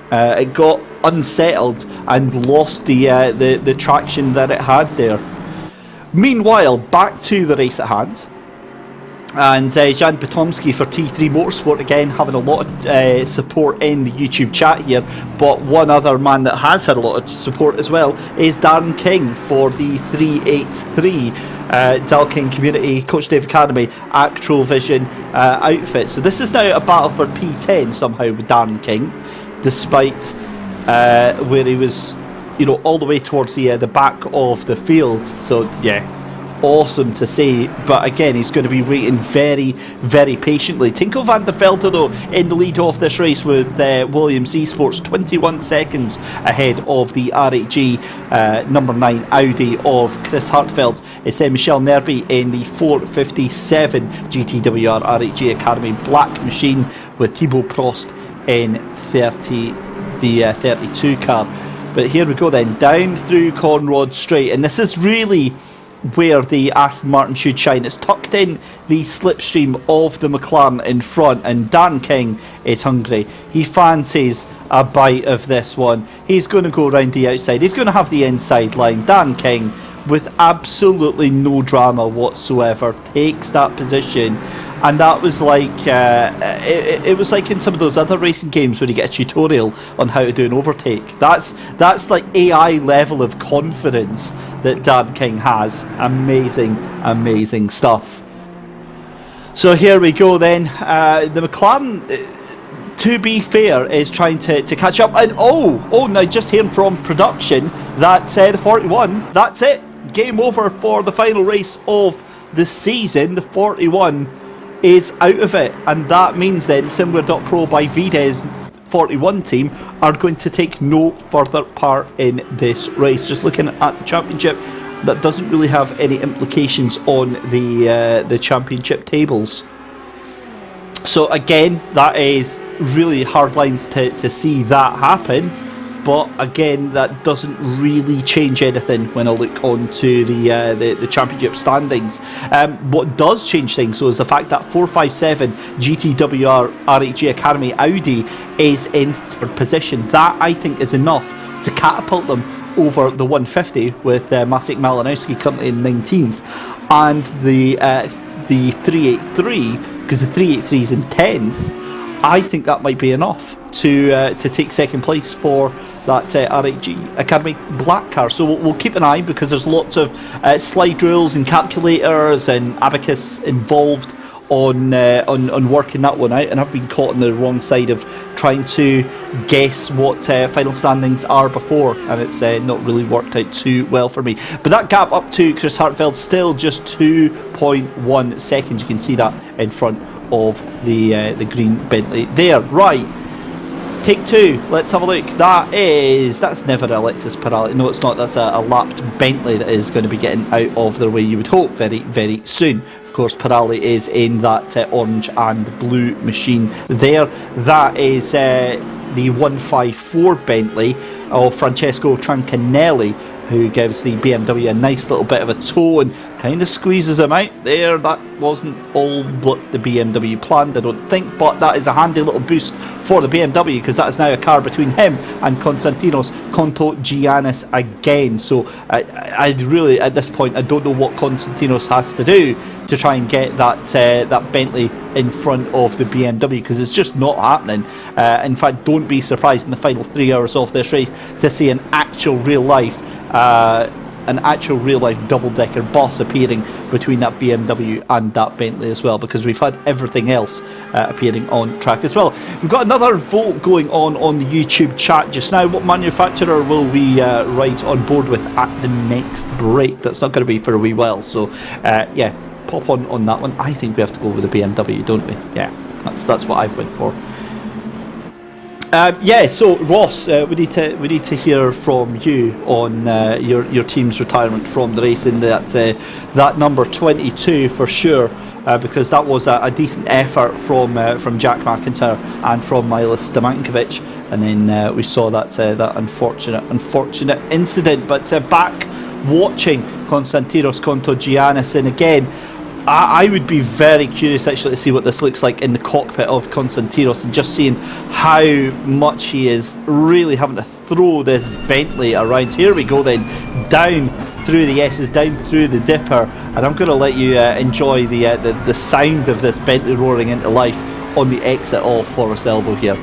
It got unsettled and lost the traction that it had there. Meanwhile, back to the race at hand. And Jan Potomski for T3 Motorsport, again having a lot of support in the YouTube chat here, but one other man that has had a lot of support as well is Darren King for the 383 Dalking Community Coach Dave Academy Actual Vision outfit. So this is now a battle for P10 somehow with Darren King, despite where he was, all the way towards the back of the field. So yeah, awesome to see, but again, he's going to be waiting very, very patiently. Tinko van der Velde, though, in the lead of this race with Williams Esports, 21 seconds ahead of the RHG number 9 Audi of Chris Hartfeld. It's Michel Nerby in the 457 GTWR RHG Academy Black Machine, with Thibaut Prost in the 32 car. But here we go then, down through Conrod Straight, and this is really where the Aston Martin should shine. It's tucked in the slipstream of the McLaren in front, and Dan King is hungry. He fancies a bite of this one. He's going to go around the outside. He's going to have the inside line. Dan King, with absolutely no drama whatsoever, takes that position. And that was like it was like in some of those other racing games where you get a tutorial on how to do an overtake. That's like AI level of confidence that Dan King has. Amazing stuff. So here we go then. The McLaren, to be fair, is trying to catch up. And now just hearing from production that the 41, that's it. Game over for the final race of the season. The 41 is out of it, and that means then SimWare.Pro by VDES 41 team are going to take no further part in this race. Just looking at the championship, that doesn't really have any implications on the championship tables. So again, that is really hard lines to see that happen. But again, that doesn't really change anything when I look onto the championship standings. What does change things, though, is the fact that 457 GTWR RHG Academy Audi is in 3rd position. That, I think, is enough to catapult them over the 150, with Maciek Malinowski currently in 19th, and the 383, because the 383 is in 10th. I think that might be enough to take 2nd place for that RHG Academy black car. So we'll keep an eye, because there's lots of slide rules and calculators and abacus involved on working that one out, and I've been caught on the wrong side of trying to guess what final standings are before, and it's not really worked out too well for me. But that gap up to Chris Hartfeld, still just 2.1 seconds. You can see that in front of the green Bentley there. Right, Take two, let's have a look. That's never Alexis Pirelli. No, it's not. That's a lapped Bentley that is going to be getting out of their way, you would hope, very, very soon. Of course, Pirelli is in that orange and blue machine there. That is the 154 Bentley of Francesco Trancanelli, who gives the BMW a nice little bit of a toe and kind of squeezes him out there. That wasn't all what the BMW planned, I don't think, but that is a handy little boost for the BMW, because that is now a car between him and Konstantinos Contogiannis again. So I really, at this point, I don't know what Konstantinos has to do to try and get that Bentley in front of the BMW, because it's just not happening. In fact, don't be surprised in the final 3 hours of this race to see an actual real life double-decker bus appearing between that BMW and that Bentley as well, because we've had everything else appearing on track as well. We've got another vote going on the YouTube chat just now. What manufacturer will we ride on board with at the next break? That's not going to be for a wee while, so yeah, pop on that one. I think we have to go with the BMW, don't we? Yeah, that's what I've went for. Yeah, so Ross, we need to hear from you on your team's retirement from the race in that number 22 for sure, because that was a decent effort from Jack McIntyre and from Milos Stamankovic, and then we saw that unfortunate incident. But back watching Konstantinos Contogiannis, and again, I would be very curious actually to see what this looks like in the cockpit of Konstantinos, and just seeing how much he is really having to throw this Bentley around. Here we go then, down through the S's, down through the dipper, and I'm going to let you enjoy the sound of this Bentley roaring into life on the exit of Forest Elbow here.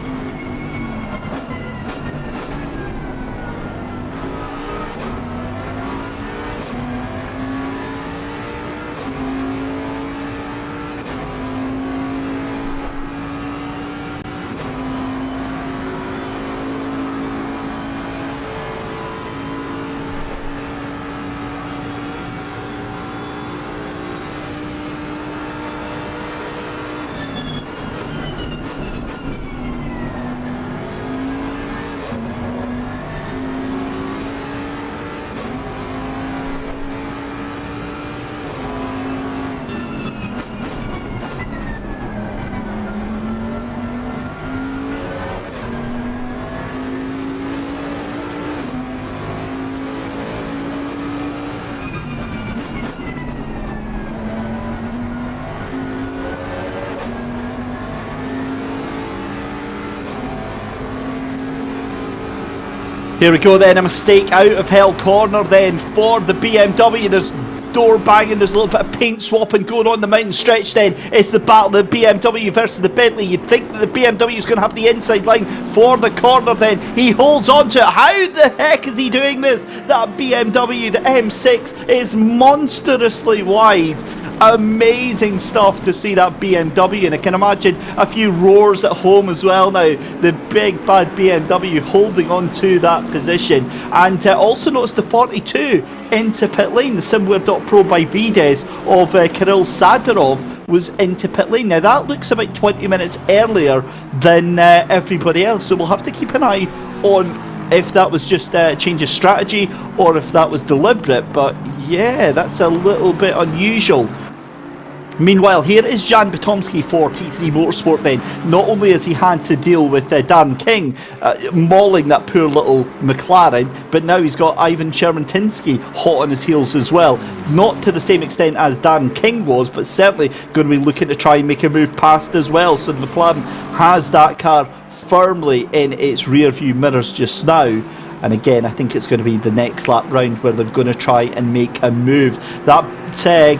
Here we go then, a mistake out of hell corner then for the BMW. There's door banging, there's a little bit of paint swapping going on the mountain stretch then. It's the battle of the BMW versus the Bentley. You'd think that the BMW is going to have the inside line for the corner then. He holds on to it. How the heck is he doing this? That BMW, the M6, is monstrously wide. Amazing stuff to see that BMW, and I can imagine a few roars at home as well now. The big bad BMW holding on to that position. And also notice the 42 into pit lane. The SimWare.Pro by Vides of Kirill Sadarov was into pit lane. Now that looks about 20 minutes earlier than everybody else, so we'll have to keep an eye on if that was just a change of strategy or if that was deliberate. But yeah, that's a little bit unusual. Meanwhile, here is Jan Bitomski for T3 Motorsport then. Not only has he had to deal with Darren King mauling that poor little McLaren, but now he's got Ivan Chermentinsky hot on his heels as well. Not to the same extent as Darren King was, but certainly going to be looking to try and make a move past as well. So the McLaren has that car firmly in its rear view mirrors just now. And again, I think it's going to be the next lap round where they're going to try and make a move. That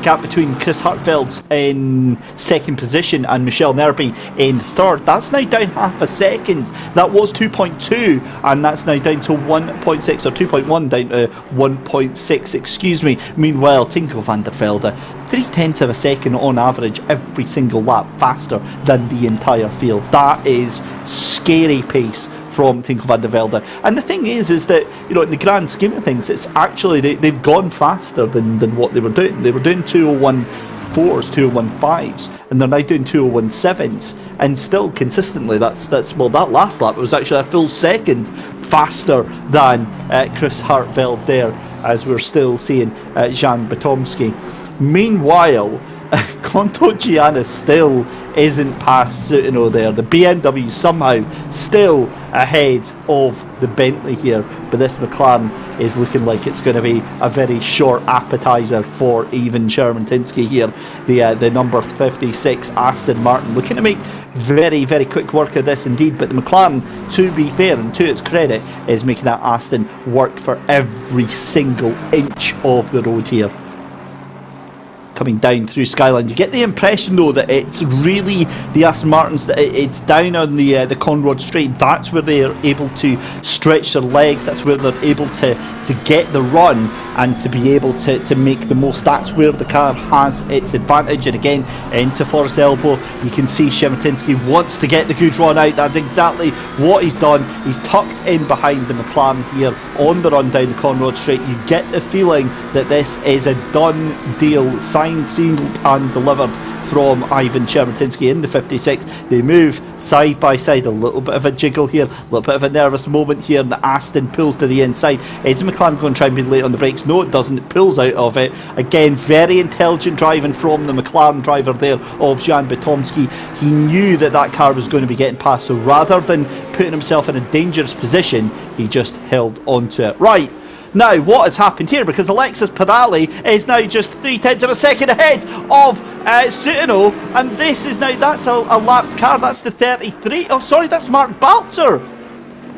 gap between Chris Hartfeld in second position and Michel Nerby in third, that's now down half a second. That was 2.2 and that's now down to 1.6, or 2.1 down to 1.6, excuse me. Meanwhile, Tinko van der Velde, 0.3 of a second on average every single lap faster than the entire field. That is scary pace from Tinko van der Velde. And the thing is that, you know, in the grand scheme of things, it's actually they've gone faster than what they were doing. They were doing 2:01 201.4s, 201.5s, and they're now doing 201.7s, and still consistently that's well, that last lap was actually a full second faster than Chris Hartveld there, as we're still seeing Jan Batomski. Meanwhile, Contogianis still isn't past Sutino there. The BMW somehow still ahead of the Bentley here, but this McLaren is looking like it's going to be a very short appetizer for even Sherman-Tinsky here. The number 56 Aston Martin looking to make very, very quick work of this indeed, but the McLaren, to be fair and to its credit, is making that Aston work for every single inch of the road here. Coming down through Skyline, you get the impression though that it's really the Aston Martins, it's down on the Conrod Straight, that's where they're able to stretch their legs, that's where they're able to get the run and to be able to make the most. That's where the car has its advantage. And again, into Forest Elbow, you can see Sherman-Tinsky wants to get the good run out. That's exactly what he's done. He's tucked in behind the McLaren here on the run down the Conrod Straight. You get the feeling that this is a done deal, signed, sealed and delivered from Ivan Sherman-Tinsky in the 56. They move side by side, a little bit of a jiggle here, a little bit of a nervous moment here, and the Aston pulls to the inside. Is McLaren going to try and be late on the brakes? No, it doesn't. It pulls out of it. Again, very intelligent driving from the McLaren driver there of Jan Batomski. He knew that that car was going to be getting past, so rather than putting himself in a dangerous position, he just held onto it. Right. Now, what has happened here? Because Alexis Pirelli is now just 0.3 of a second ahead of Sutino, and this is now, that's a lapped car. That's the 33. Oh, sorry, that's Mark Balzer.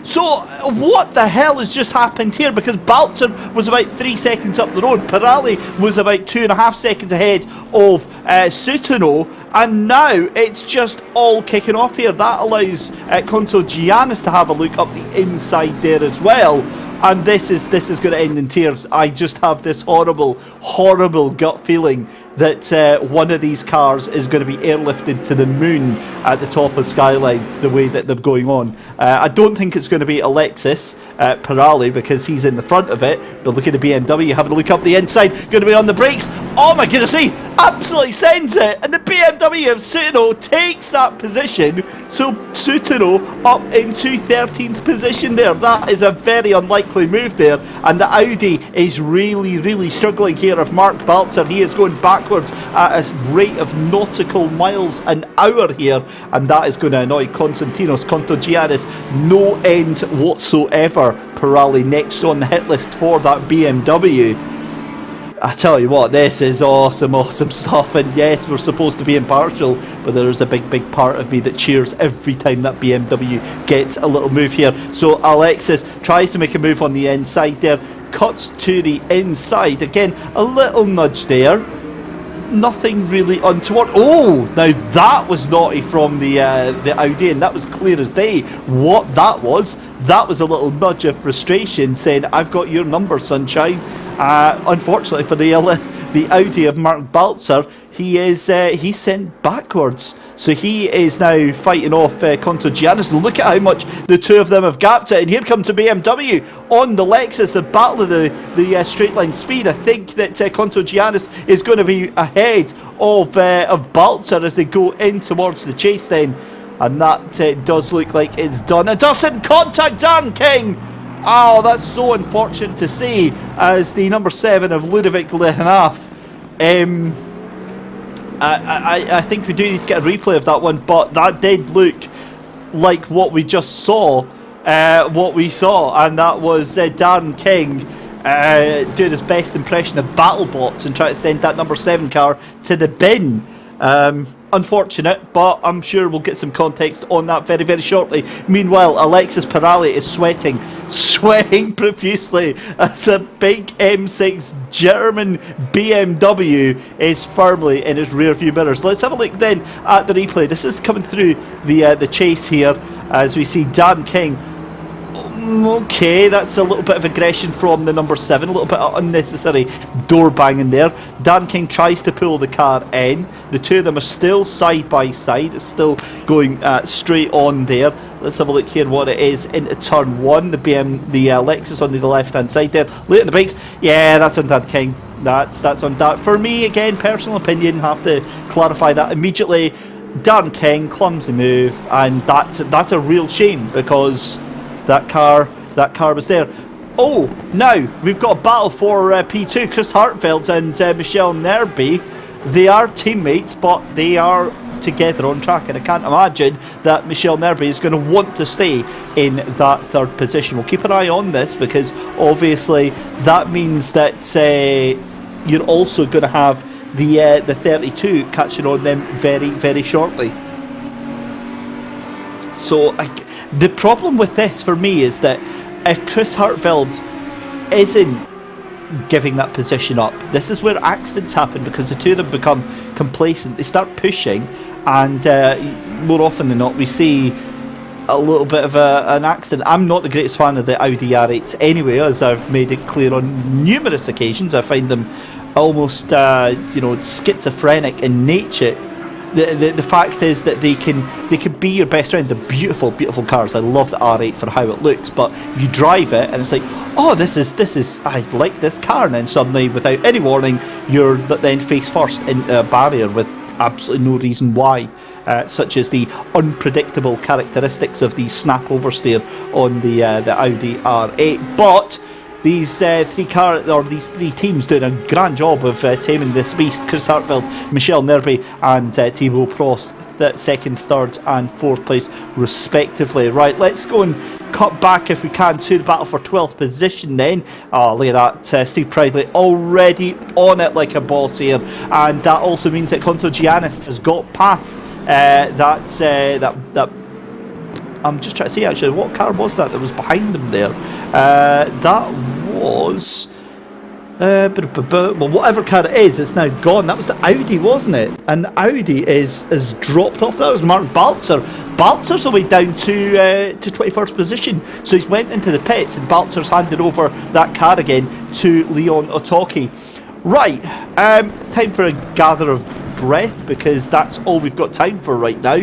So, what the hell has just happened here? Because Balzer was about 3 seconds up the road. Pirelli was about 2.5 seconds ahead of Sutino. And now it's just all kicking off here. That allows Contogianis to have a look up the inside there as well. And this is going to end in tears. I just have this horrible gut feeling that one of these cars is going to be airlifted to the moon at the top of Skyline the way that they're going on. I don't think it's going to be Alexis Pirelli because he's in the front of it. But look at the BMW, having a look up the inside, going to be on the brakes. Oh my goodness me, absolutely sends it. And the BMW of Sutino takes that position. So Sutino up into 13th position there. That is a very unlikely move there. And the Audi is really struggling here. Of Mark Balzer, he is going backwards at a rate of nautical miles an hour here, and that is going to annoy Konstantinos Contogianis no end whatsoever. Pirelli next on the hit list for that BMW. I tell you what, this is awesome stuff, and yes, we're supposed to be impartial, but there is a big part of me that cheers every time that BMW gets a little move here. So Alexis tries to make a move on the inside there, cuts to the inside, again, a little nudge there. Nothing really untoward. Oh, now that was naughty from the Audi, and that was clear as day what that was. That was a little nudge of frustration saying, I've got your number, sunshine. Unfortunately for the Audi of Mark Balzer, he's sent backwards. So he is now fighting off Contogianis. Look at how much the two of them have gapped it. And here comes the BMW on the Lexus, the battle of the straight line speed. I think that Contogianis is going to be ahead of Balzer as they go in towards the chase then. And that does look like it's done. It doesn't contact Darren King. Oh, that's so unfortunate to see, as the number 7 of Ludovic Lehanaf. I think we do need to get a replay of that one, but that did look like what we just saw, and that was Darren King doing his best impression of BattleBots and trying to send that number 7 car to the bin. Unfortunate, but I'm sure we'll get some context on that very shortly. Meanwhile, Alexis Pirelli is sweating profusely as a big M6 German BMW is firmly in his rear view mirrors. Let's have a look then at the replay. This is coming through the chase here as we see Dan King Okay, that's a little bit of aggression from the number 7, a little bit of unnecessary door banging there. Dan King tries to pull the car in. The two of them are still side by side. It's still going straight on there. Let's have a look here what it is into turn 1. The Lexus on the left hand side there. Late on the brakes. Yeah, that's on Dan King. That's on that. For me, again, personal opinion, have to clarify that immediately. Dan King, clumsy move, and that's a real shame because that car was there. Oh, now we've got a battle for P2. Chris Hartveld and Michelle Nerby. They are teammates, but they are together on track, and I can't imagine that Michelle Nerby is going to want to stay in that third position. We'll keep an eye on this because obviously that means that you're also going to have the 32 catching on them very, very shortly. So the problem with this for me is that if Chris Hartveld isn't giving that position up, this is where accidents happen because the two of them become complacent. They start pushing, and more often than not we see a little bit of an accident. I'm not the greatest fan of the Audi R8s anyway, as I've made it clear on numerous occasions. I find them almost schizophrenic in nature. The fact is that they can be your best friend. They're beautiful, beautiful cars. I love the R8 for how it looks, but you drive it and it's like, oh, this is I like this car, and then suddenly, without any warning, you're then face first into a barrier with absolutely no reason why, such as the unpredictable characteristics of the snap oversteer on the Audi R8. But these three teams doing a grand job of taming this beast. Chris Hartveld, Michelle Nerby and Thibaut Prost, that second, third and fourth place respectively. Right, let's go and cut back if we can to the battle for 12th position then. Oh, look at that, Steve Pridley already on it like a boss here, and that also means that Contagianis has got past that I'm just trying to see actually what car was that was behind them there. That was well, whatever car it is, it's now gone. That was the Audi, wasn't it? And the Audi is dropped off. That was Mark Balzer. Balzer's away down to 21st position, so he's went into the pits, and Balzer's handed over that car again to Leon Otoki. Right, time for a gather of breath, because that's all we've got time for right now,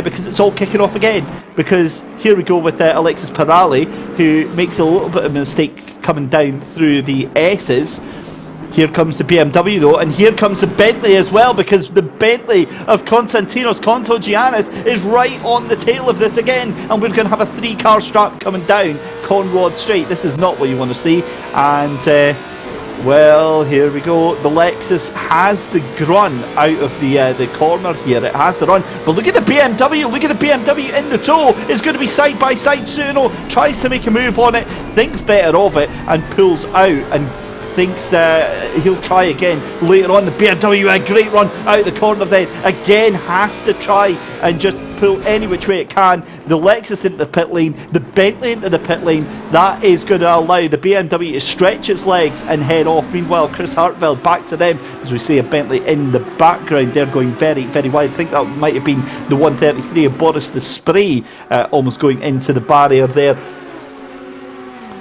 because it's all kicking off again. Because here we go with Alexis Pirelli, who makes a little bit of a mistake coming down through the S's. Here comes the BMW though, and here comes the Bentley as well, because the Bentley of Konstantinos Contagianis is right on the tail of this again, and we're going to have a 3-car strap coming down Conrod Straight. This is not what you want to see, and well, here we go. The Lexus has the run out of the corner here. It has the run. But look at the BMW. Look at the BMW in the tow. It's going to be side by side. Suno tries to make a move on it, thinks better of it, and pulls out and thinks he'll try again later on. The BMW, a great run out of the corner then. Again, has to try and just pull any which way it can. The Lexus into the pit lane, the Bentley into the pit lane. That is going to allow the BMW to stretch its legs and head off. Meanwhile, Chris Hartveld back to them, as we see a Bentley in the background. They're going very, very wide. I think that might have been the 133 of Boris the Spray, almost going into the barrier there.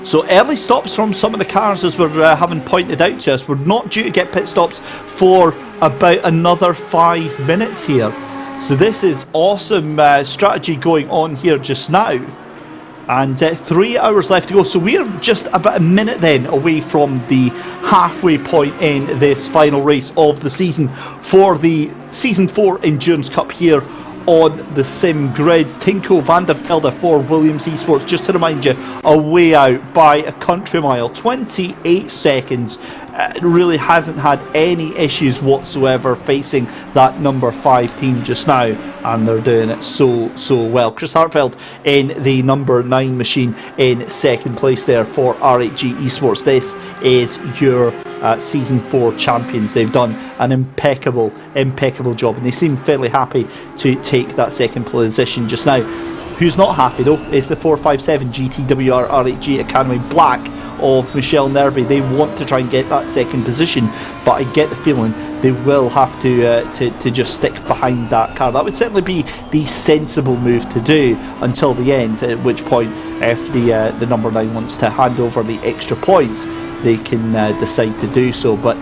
So early stops from some of the cars, as we're having pointed out to us. We're not due to get pit stops for about another 5 minutes here. So this is awesome strategy going on here just now. And 3 hours left to go. So we're just about a minute then away from the halfway point in this final race of the season for the Season 4 Endurance Cup here on the SimGrid. Tinko van der Velde for Williams Esports, just to remind you, away out by a country mile, 28 seconds. Really hasn't had any issues whatsoever facing that number 5 team just now, and they're doing it so well. Chris Hartveld in the number 9 machine in second place there for RHG Esports. This is your Season 4 champions. They've done an impeccable job, and they seem fairly happy to take that second position just now. Who's not happy though is the 457 GTWR RHG Academy Black of Michelle Nerby. They want to try and get that second position, but I get the feeling they will have to just stick behind that car. That would certainly be the sensible move to do until the end, at which point, if the number 9 wants to hand over the extra points, they can decide to do so. But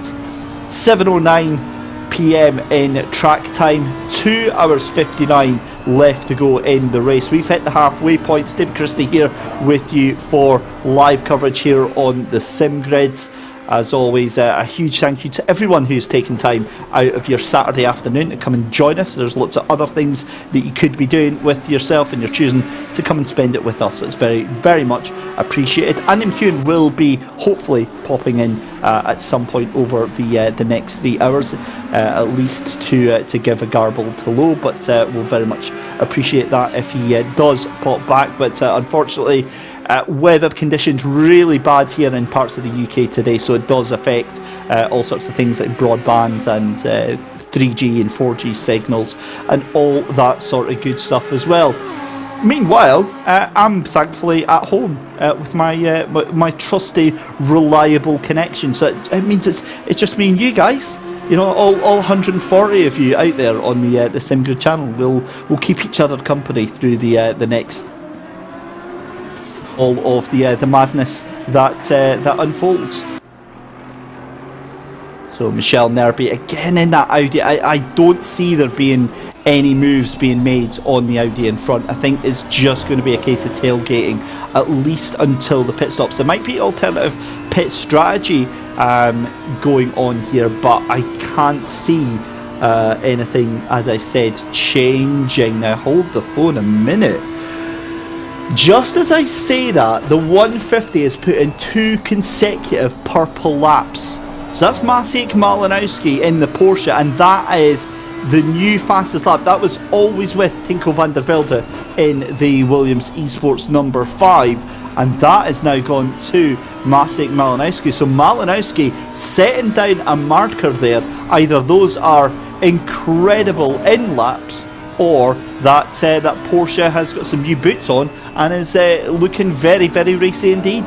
7:09 p.m. in track time, 2 hours 59 left to go in the race. We've hit the halfway point. Steve Christie here with you for live coverage here on the SimGrid. As always, a huge thank you to everyone who's taken time out of your Saturday afternoon to come and join us. There's lots of other things that you could be doing with yourself, and you're choosing to come and spend it with us. So it's very, very much appreciated. And McEwan will be hopefully popping in at some point over the next 3 hours, at least to give a garbled hello. But we'll very much appreciate that if he does pop back. But unfortunately, weather conditions really bad here in parts of the UK today, so it does affect all sorts of things like broadband and 3G and 4G signals and all that sort of good stuff as well. Meanwhile, I'm thankfully at home with my trusty, reliable connection. So it means it's just me and you guys. You know, all 140 of you out there on the SimGrid channel. We'll keep each other company through the next all of the madness that unfolds. So Michelle Nerby again in that Audi. I don't see there being any moves being made on the Audi in front. I think it's just going to be a case of tailgating, at least until the pit stops. There might be alternative pit strategy going on here, but I can't see anything, as I said, changing. Now hold the phone a minute. Just as I say that, the 150 has put in 2 consecutive purple laps. So that's Maciej Malinowski in the Porsche, and that is the new fastest lap. That was always with Tinko van der Velde in the Williams Esports number 5, and that has now gone to Maciej Malinowski. So Malinowski setting down a marker there. Either those are incredible in laps, or that Porsche has got some new boots on and is looking very, very racy indeed.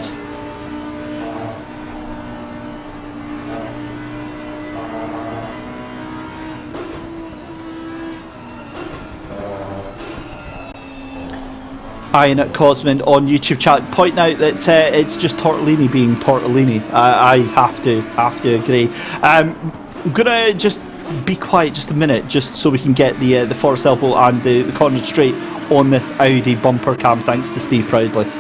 Ian at Cosman on YouTube chat pointing out that it's just tortellini being tortellini. I have to agree. I'm gonna just be quiet just a minute, just so we can get the Forest Elbow and the corner straight on this Audi bumper cam, thanks to Steve Proudley.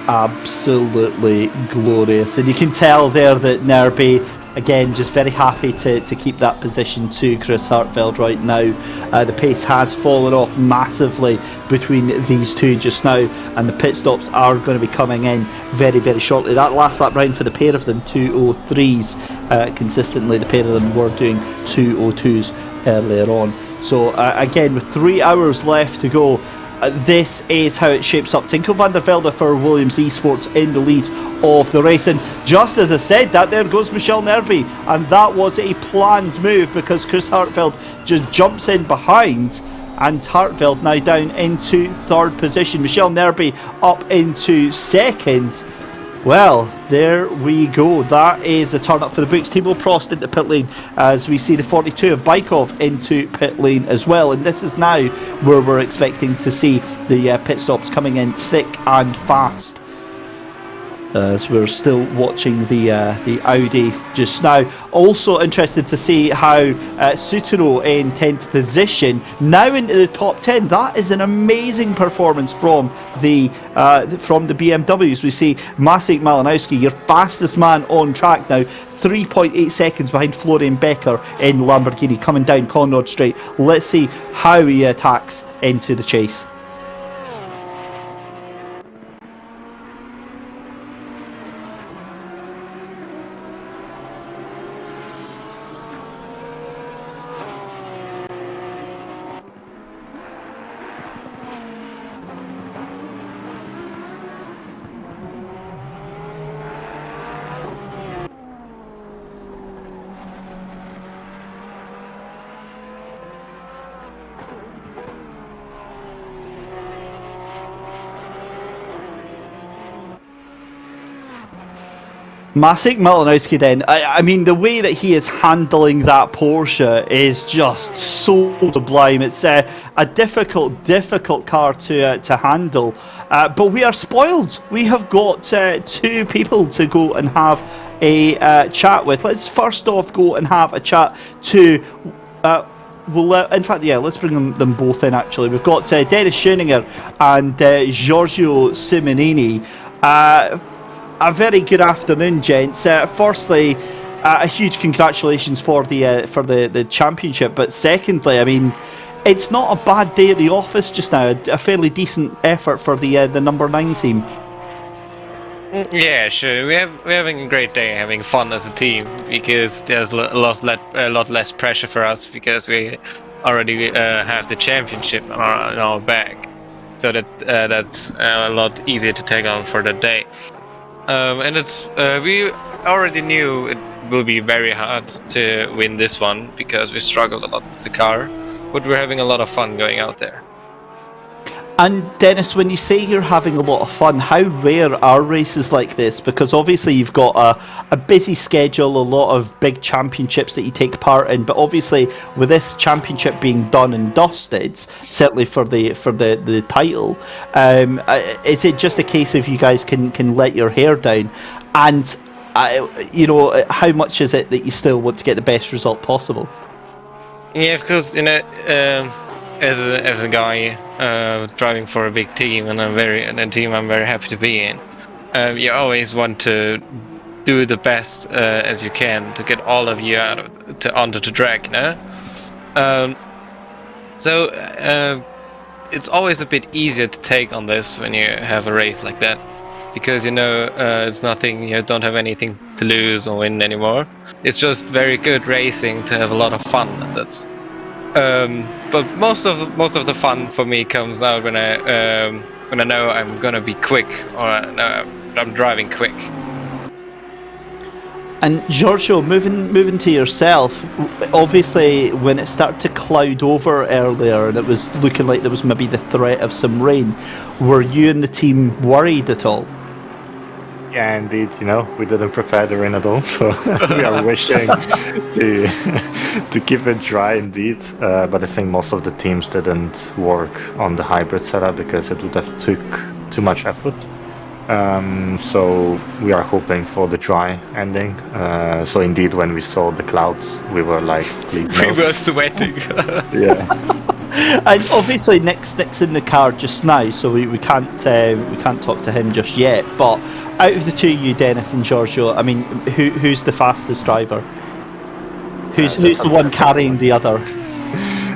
Absolutely glorious, and you can tell there that Nerby again just very happy to keep that position to Chris Hartfeld right now. The pace has fallen off massively between these two just now, and the pit stops are going to be coming in very, very shortly. That last lap round for the pair of them, 2:03s consistently. The pair of them were doing 2:02s earlier on. So again, with 3 hours left to go, this is how it shapes up. Tinko van der Velde for Williams Esports in the lead of the race, and just as I said that, there goes Michelle Nerby, and that was a planned move because Chris Hartfeld just jumps in behind, and Hartfeld now down into 3rd position. Michelle Nerby up into 2nd. Well, there we go. That is a turn up for the books. Timo Prost into pit lane as we see the 42 of Bykov into pit lane as well. And this is now where we're expecting to see the pit stops coming in thick and fast. As we're still watching the Audi just now. Also interested to see how Sutero in 10th position, now into the top 10. That is an amazing performance from the BMWs. We see Maciej Malinowski, your fastest man on track now, 3.8 seconds behind Florian Becker in Lamborghini, coming down Conrad Straight. Let's see how he attacks into the chase. Maciek Malinowski then, I mean, the way that he is handling that Porsche is just so sublime. It's a difficult car to handle. But we are spoiled. We have got two people to go and have a chat with. Let's first off go and have a chat to... in fact, let's bring them both in, actually. We've got Dennis Schoeninger and Giorgio Simonini. A very good afternoon, gents. Firstly, a huge congratulations for the championship. But secondly, I mean, it's not a bad day at the office just now. A fairly decent effort for the number 9 team. Yeah, sure. We're having a great day, having fun as a team, because there's a lot less pressure for us because we already have the championship on our back, so that's a lot easier to take on for the day. And it's we already knew it will be very hard to win this one because we struggled a lot with the car, but we're having a lot of fun going out there. And Dennis, when you say you're having a lot of fun, how rare are races like this? Because obviously you've got a busy schedule, a lot of big championships that you take part in, but obviously with this championship being done and dusted, certainly for the title, is it just a case of you guys can let your hair down? And how much is it that you still want to get the best result possible? Yeah, of course, as a guy driving for a big team and a team I'm very happy to be in, you always want to do the best as you can to get all of you onto the track, so it's always a bit easier to take on this when you have a race like that, because it's nothing, you don't have anything to lose or win anymore. It's just very good racing to have a lot of fun, and that's but most of the fun for me comes out when I know I'm gonna be quick, or I'm driving quick. And Giorgio, moving to yourself, obviously when it started to cloud over earlier and it was looking like there was maybe the threat of some rain, were you and the team worried at all? Yeah, indeed. We didn't prepare the rain at all, so we are wishing to keep it dry, indeed. But I think most of the teams didn't work on the hybrid setup because it would have took too much effort. So we are hoping for the dry ending. So indeed, when we saw the clouds, we were like, please no. We were sweating. Yeah. And obviously Nick's in the car just now, so we can't talk to him just yet. But out of the two of you, Dennis and Giorgio, I mean, who's the fastest driver? Who's the one carrying the other?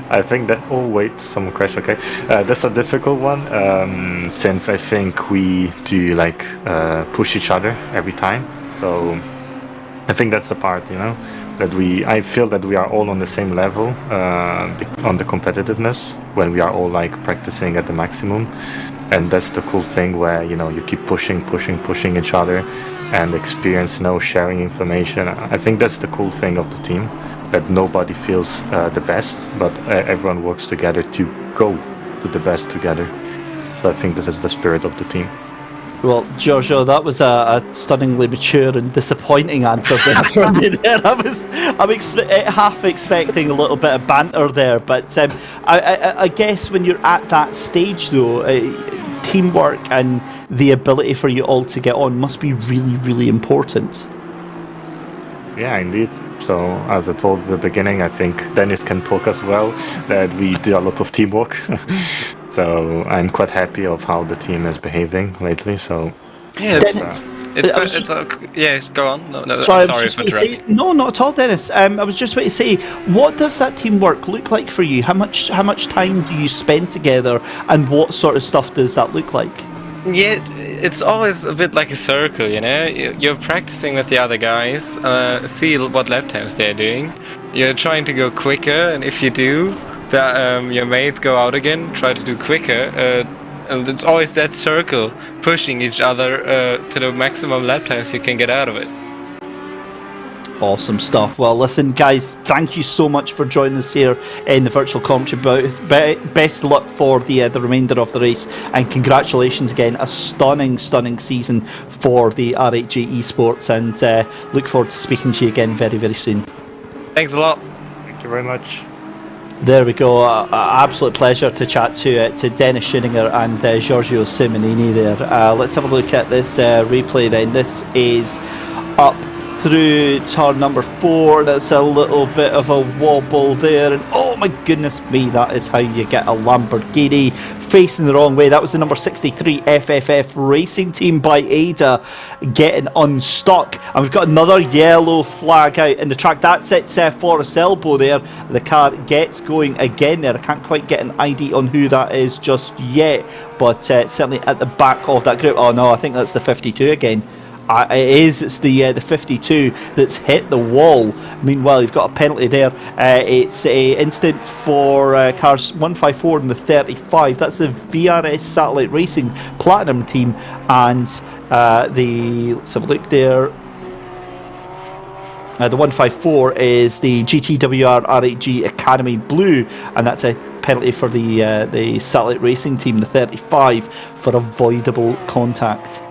I think that... Oh, wait, someone crashed, okay. That's a difficult one, since I think we do, push each other every time. So I think that's the part, that I feel that we are all on the same level on the competitiveness when we are all, practicing at the maximum. And that's the cool thing where, you keep pushing each other and experience, sharing information. I think that's the cool thing of the team, that nobody feels the best, but everyone works together to go to the best together. So I think this is the spirit of the team. Well, Giorgio, that was a stunningly mature and disappointing answer from you there. I'm half expecting a little bit of banter there, but I guess when you're at that stage, though, teamwork and the ability for you all to get on must be really, really important. Yeah, indeed. So, as I told at the beginning, I think Dennis can talk as well, that we do a lot of teamwork. So I'm quite happy of how the team is behaving lately. So yeah, go on. No, sorry for interrupting. No, not at all, Dennis. I was just about to say, what does that teamwork look like for you? How much time do you spend together, and what sort of stuff does that look like? Yeah, it's always a bit like a circle, You're practicing with the other guys, see what lap times they're doing. You're trying to go quicker, and if you do, your mates go out again, try to do quicker, and it's always that circle, pushing each other to the maximum lap times you can get out of it. Awesome stuff. Well, listen, guys, thank you so much for joining us here in the virtual commentary. Best luck for the remainder of the race, and congratulations again. A stunning season for the RHG Esports, and look forward to speaking to you again very, very soon. Thanks a lot. Thank you very much. There we go. Absolute pleasure to chat to Dennis Schillinger and Giorgio Simonini there. Let's have a look at this replay then. This is up through turn number 4. That's a little bit of a wobble there, and oh my goodness me, that is how you get a Lamborghini facing the wrong way. That was the number 63 FFF Racing Team by Ada getting unstuck, and we've got another yellow flag out in the track. That's it, Forest Elbow there. The car gets going again there. I can't quite get an ID on who that is just yet, but certainly at the back of that group. Oh no, I think that's the 52 again. It's the 52 that's hit the wall. Meanwhile, you've got a penalty there. It's a instant for cars 154 and the 35. That's the VRS Satellite Racing Platinum team, and let's have a look there. The 154 is the GTWR RHG Academy Blue, and that's a penalty for the Satellite Racing team, the 35, for avoidable contact.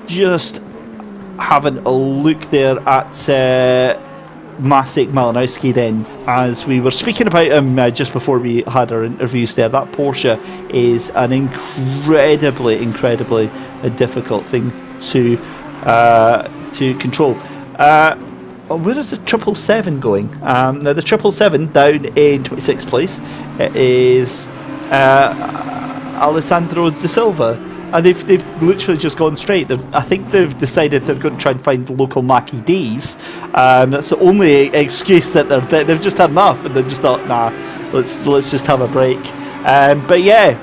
Just having a look there at Maciek Malinowski then, as we were speaking about him just before we had our interviews there. That Porsche is an incredibly difficult thing to control. Where is the 777 going? Now the 777 down in 26th place is Alessandro De Silva. And they've literally just gone straight. I think they've decided they're going to try and find the local Mackie D's. That's the only excuse that they've just had enough, and they just thought, nah, let's just have a break. But yeah,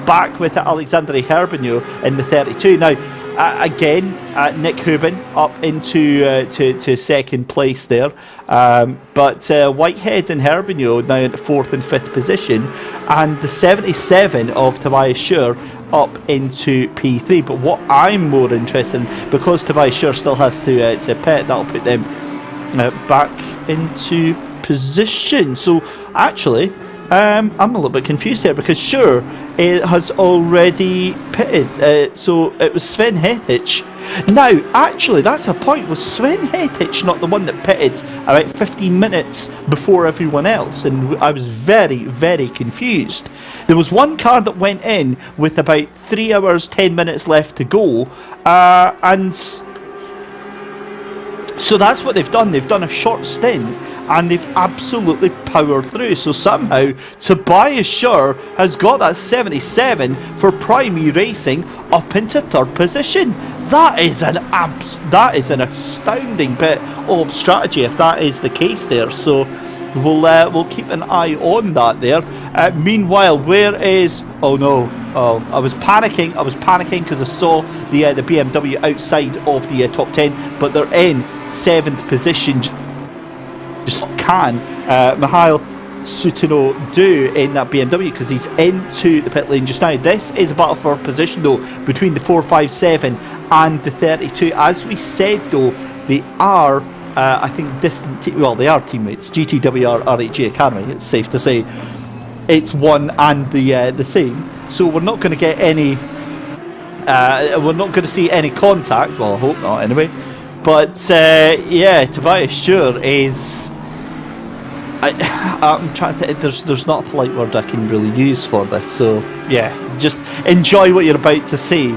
back with Alexandre Herbigno in the 32. Now, again, Nick Hubin up into to second place there. But Whitehead and Herbigno now in 4th and 5th position, and the 77 of Tobias Schur up into P3. But what I'm more interested in, because Tobias Schur still has to pit, that'll put them back into position. So actually, I'm a little bit confused here, because Schur has already pitted. So it was Sven Hettich. Now, actually, that's a point. Was Sven Hettich not the one that pitted about 15 minutes before everyone else? And I was very confused. There was one car that went in with about 3 hours, 10 minutes left to go. And so that's what they've done. They've done a short stint, and they've absolutely powered through. So somehow Tobias Schur has got that 77 for Primary Racing up into 3rd position. That is an astounding bit of strategy if that is the case there. So we'll keep an eye on that there. Meanwhile, where is? Oh no! Oh, I was panicking because I saw the BMW outside of the top 10, but they're in 7th position. Just can Mihail Sutino do in that BMW, because he's into the pit lane just now. This is a battle for position though between the 457 and the 32. As we said though, they are I think they are teammates. GTWR RHG Academy, it's safe to say it's one and the same. So we're not going to get any we're not going to see any contact. Well, I hope not anyway. But yeah, Tobias Schur is. I'm trying to. There's not a polite word I can really use for this. So yeah, just enjoy what you're about to see.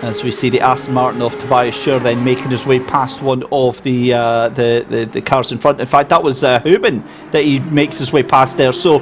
As we see the Aston Martin of Tobias Schur then making his way past one of the cars in front. In fact, that was Hubin that he makes his way past there. So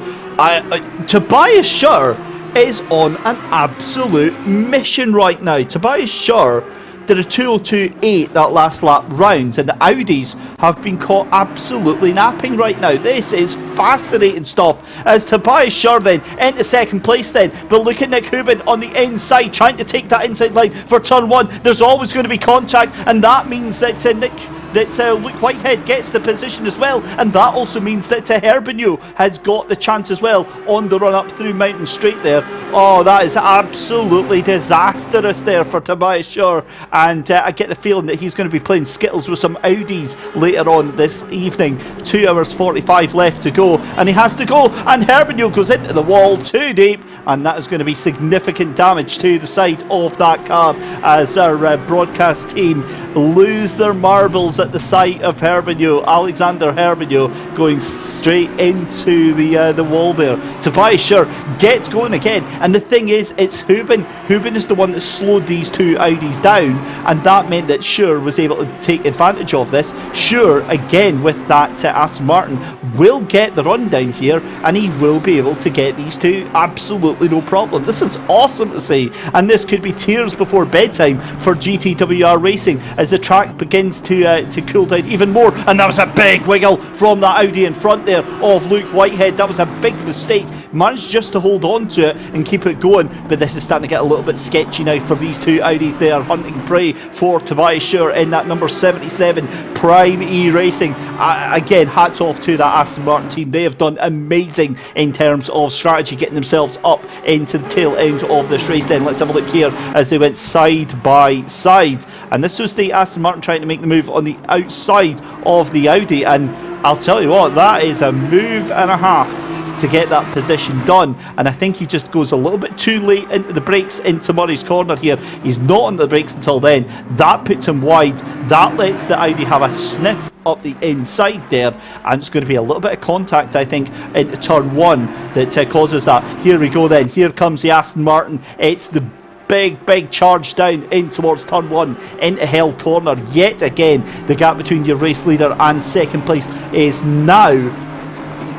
Tobias Schur is on an absolute mission right now. Tobias Schur did a 2:02.8 that last lap round, and the Audis have been caught absolutely napping right now. This is fascinating stuff, as Tobias Schur then into 2nd place then, but look at Nick Hubin on the inside trying to take that inside line for turn 1. There's always going to be contact, and that means that Nick that Luke Whitehead gets the position as well, and that also means that Herbigno has got the chance as well on the run up through Mountain Straight there. Oh, that is absolutely disastrous there for Tobias Schur, and I get the feeling that he's going to be playing skittles with some Audis later on this evening. 2 hours 45 left to go, and he has to go, and Herbigno goes into the wall too deep, and that is going to be significant damage to the side of that car as our broadcast team lose their marbles at the sight of Herbigno. Alexander Herbigno going straight into the wall there. Tobias Schur gets going again, and the thing is, it's Hubin. Hubin is the one that slowed these two Audis down, and that meant that Schur was able to take advantage of this. Schur, again with that Aston Martin, will get the run down here, and he will be able to get these two absolutely no problem. This is awesome to see, and this could be tears before bedtime for GTWR Racing as the track begins to cool down even more. And that was a big wiggle from that Audi in front there of Luke Whitehead. That was a big mistake. Managed just to hold on to it and keep it going, but this is starting to get a little bit sketchy now for these two Audis. They are hunting prey for Tobias Schur in that number 77 Prime E Racing. Again, hats off to that Aston Martin team. They have done amazing in terms of strategy, getting themselves up into the tail end of this race. Then let's have a look here as they went side by side, and this was the Aston Martin trying to make the move on the outside of the Audi, and I'll tell you what, that is a move and a half to get that position done, and I think he just goes a little bit too late into the brakes into Murray's corner here. He's not on the brakes until then. That puts him wide. That lets the Audi have a sniff up the inside there, and it's going to be a little bit of contact, I think, into turn one that causes that. Here we go then. Here comes the Aston Martin. It's the big charge down in towards turn one into Hell Corner. Yet again, the gap between your race leader and second place is now...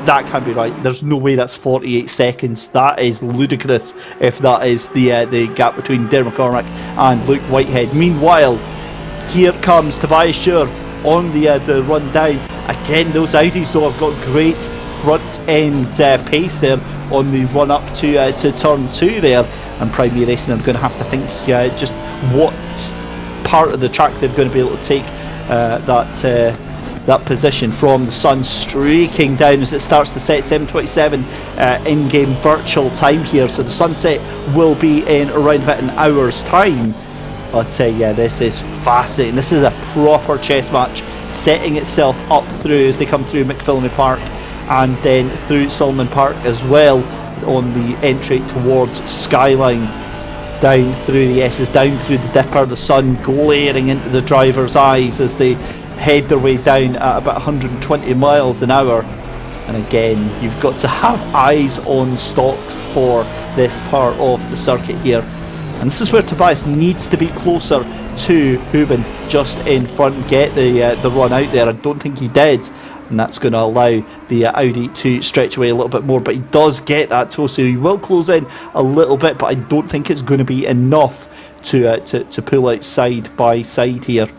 That can't be right. There's no way that's 48 seconds. That is ludicrous if that is the gap between Dermot McCormack and Luke Whitehead. Meanwhile, here comes Tobias Schur on the run down. Again, those Audis though have got great front end pace there on the run up to turn two there. And Prime E Racing are going to have to think just what part of the track they're going to be able to take that position from. The sun streaking down as it starts to set. 7:27 in-game virtual time here, so the sunset will be in around about an hour's time. But yeah, this is fascinating. This is a proper chess match setting itself up through as they come through McPhillamy Park and then through Sullivan Park as well on the entry towards Skyline, down through the S's, down through the Dipper, the sun glaring into the driver's eyes as they head their way down at about 120 miles an hour. And again, you've got to have eyes on stocks for this part of the circuit here, and this is where Tobias needs to be closer to Hubin, just in front, get the run out there. I don't think he did, and that's going to allow the Audi to stretch away a little bit more, but he does get that toe, so he will close in a little bit, but I don't think it's going to be enough to pull out side by side here.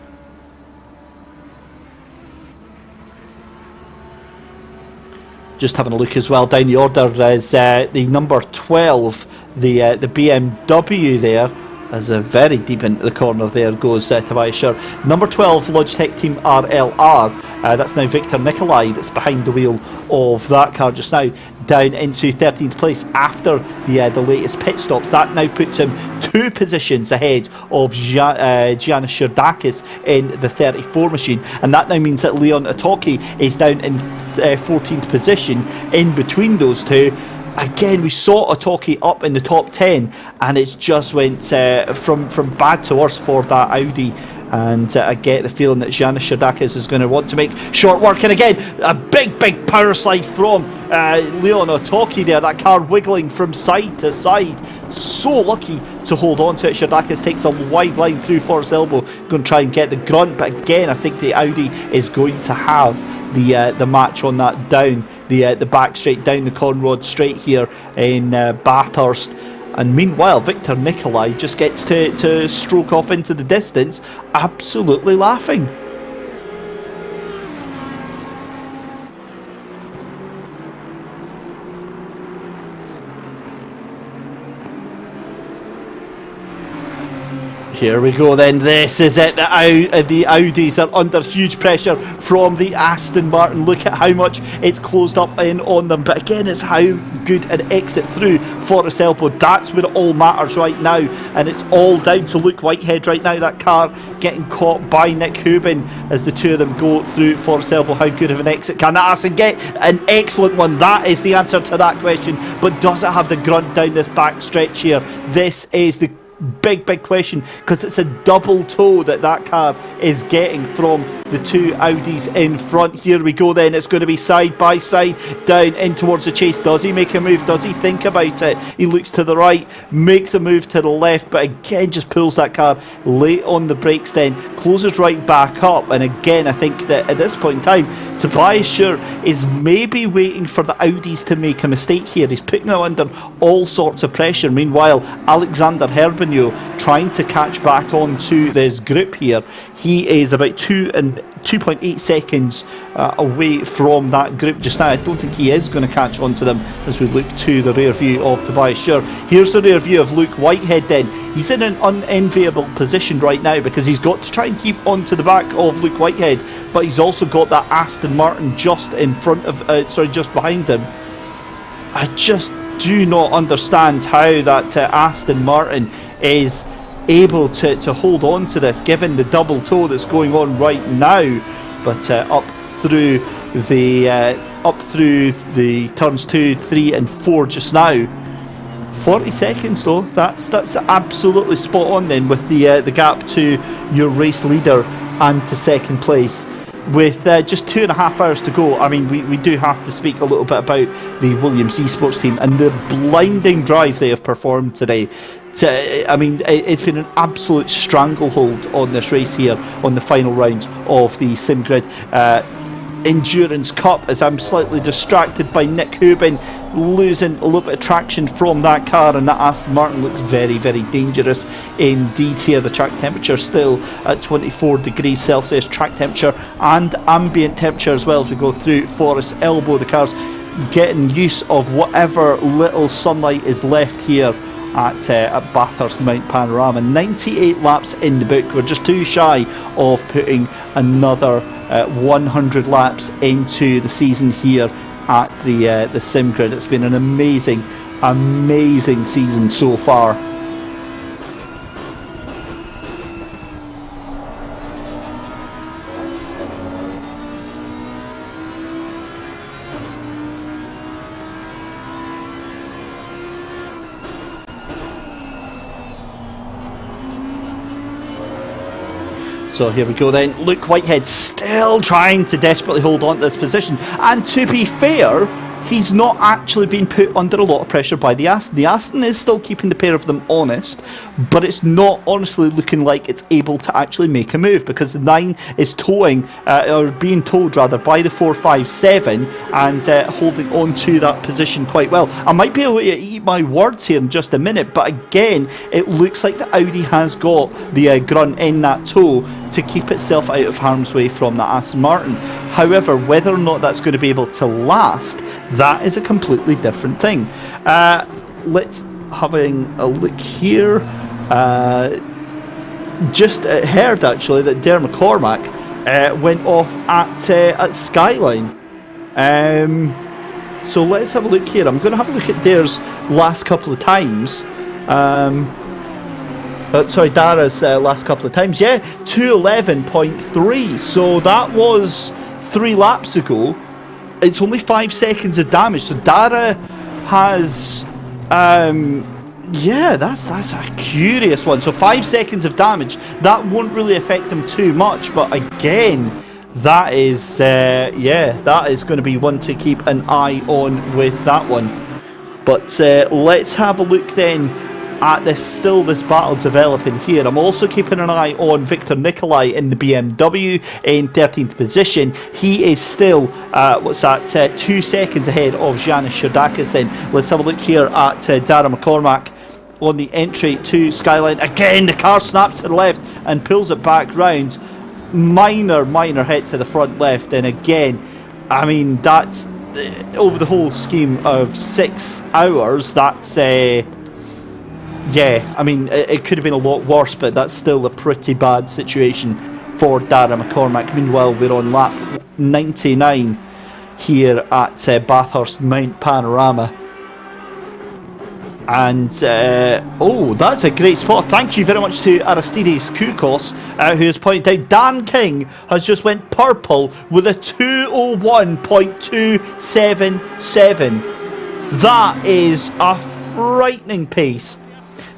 Just having a look as well down the order as the number 12, the BMW there, as a very deep into the corner there goes Tobias Schur. Number 12 Logitech Team RLR, that's now Victor Nicolai that's behind the wheel of that car just now, down into 13th place after the latest pit stops. That now puts him 2 positions ahead of Giannis Sherdakis in the 34 machine, and that now means that Leon Atoki is down in 14th position in between those two. Again, we saw Atoki up in the top 10, and it's just went from bad to worse for that Audi. And I get the feeling that Giannis Sherdakis is going to want to make short work. And again, a big power slide from Leon Atoki there. That car wiggling from side to side. So lucky to hold on to it. Sherdakis takes a wide line through Forrest Elbow, going to try and get the grunt. But again, I think the Audi is going to have the match on that down the back straight, down the Conrod straight here in Bathurst. And meanwhile, Victor Nicolai just gets to stroke off into the distance, absolutely laughing. Here we go then, this is it, the Audis are under huge pressure from the Aston Martin. Look at how much it's closed up in on them, but again it's how good an exit through Forest Elbow. That's where it all matters right now, and it's all down to Luke Whitehead right now. That car getting caught by Nick Hubin as the two of them go through Forest Elbow. How good of an exit can that Aston get? An excellent one, that is the answer to that question, but does it have the grunt down this back stretch here? This is the big question, because it's a double toe that car is getting from the two Audis in front. Here we go then, it's going to be side by side down in towards the chase. Does he make a move? Does he think about it? He looks to the right, makes a move to the left, but again just pulls that car late on the brakes, then closes right back up. And again, I think that at this point in time, Tobias Schur is maybe waiting for the Audis to make a mistake here. He's putting them under all sorts of pressure. Meanwhile, Alexander Herbenio trying to catch back onto this group here. He is about 2.8 seconds away from that group just now. I don't think he is going to catch onto them as we look to the rear view of Tobias Schur. Here's the rear view of Luke Whitehead then. He's in an unenviable position right now because he's got to try and keep onto the back of Luke Whitehead, but he's also got that Aston Martin just in front of, just behind him. I just do not understand how that Aston Martin is able to hold on to this, given the double toe that's going on right now. But up through the turns 2, 3 and 4 just now, 40 seconds though, that's absolutely spot on then, with the gap to your race leader and to second place. With just 2.5 hours to go, I mean, we do have to speak a little bit about the Williams Esports team and the blinding drive they have performed today. I mean, it's been an absolute stranglehold on this race here on the final round of the SimGrid Endurance Cup, as I'm slightly distracted by Nick Hubin losing a little bit of traction from that car, and that Aston Martin looks very, very dangerous indeed here. The track temperature still at 24 degrees Celsius, track temperature and ambient temperature as well as we go through Forest Elbow. The car's getting use of whatever little sunlight is left here at Bathurst Mount Panorama. 98 laps in the book. We're just too shy of putting another 100 laps into the season here at the SimGrid. It's been an amazing season so far. So here we go then, Luke Whitehead still trying to desperately hold on to this position, and to be fair, he's not actually been put under a lot of pressure by the Aston. The Aston is still keeping the pair of them honest, but it's not honestly looking like it's able to actually make a move, because the 9 is towing, or being towed rather, by the 457 and holding on to that position quite well. I might be able to eat my words here in just a minute, but again, it looks like the Audi has got the grunt in that toe to keep itself out of harm's way from the Aston Martin. However, whether or not that's going to be able to last, that is a completely different thing. Let's having a look here. Just heard actually that Dare McCormack went off at Skyline. So let's have a look here. I'm going to have a look at Dare's last couple of times. Dara's last couple of times. Yeah, 211.3. So that was 3 laps ago. It's only 5 seconds of damage. So Dara has, yeah, that's a curious one. So 5 seconds of damage. That won't really affect him too much. But again, that is, that is going to be one to keep an eye on with that one. But let's have a look then at this battle developing here. I'm also keeping an eye on Victor Nicolai in the BMW in 13th position. He is still 2 seconds ahead of Janis Sherdakis then. Let's have a look here at Dara McCormack on the entry to Skyline. Again, the car snaps to the left and pulls it back round. Minor hit to the front left, and again, I mean, that's over the whole scheme of 6 hours, that's Yeah, I mean, it could have been a lot worse, but that's still a pretty bad situation for Darragh McCormack. Meanwhile, we're on lap 99 here at Bathurst Mount Panorama. And, that's a great spot. Thank you very much to Aristides Koukos, who has pointed out Dan King has just went purple with a 2:01.277. That is a frightening pace.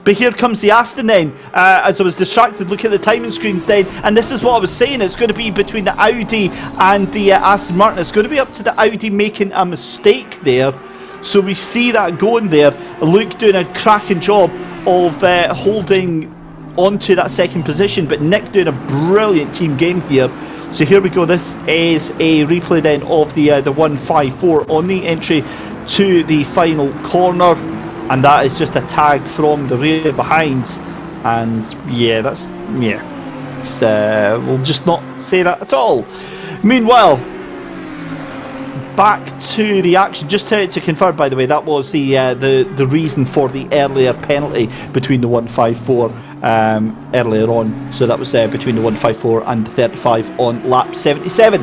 But here comes the Aston then, as I was distracted looking at the timing screens then, and this is what I was saying, it's going to be between the Audi and the Aston Martin. It's going to be up to the Audi making a mistake there. So we see that going there. Luke doing a cracking job of holding onto that second position, but Nick doing a brilliant team game here. So here we go, this is a replay then of the 154 on the entry to the final corner. And that is just a tag from the rear behind, and we'll just not say that at all. Meanwhile, back to the action. Just to confirm, by the way, that was the reason for the earlier penalty between the 154 earlier on. So that was between the 154 and the 35 on lap 77.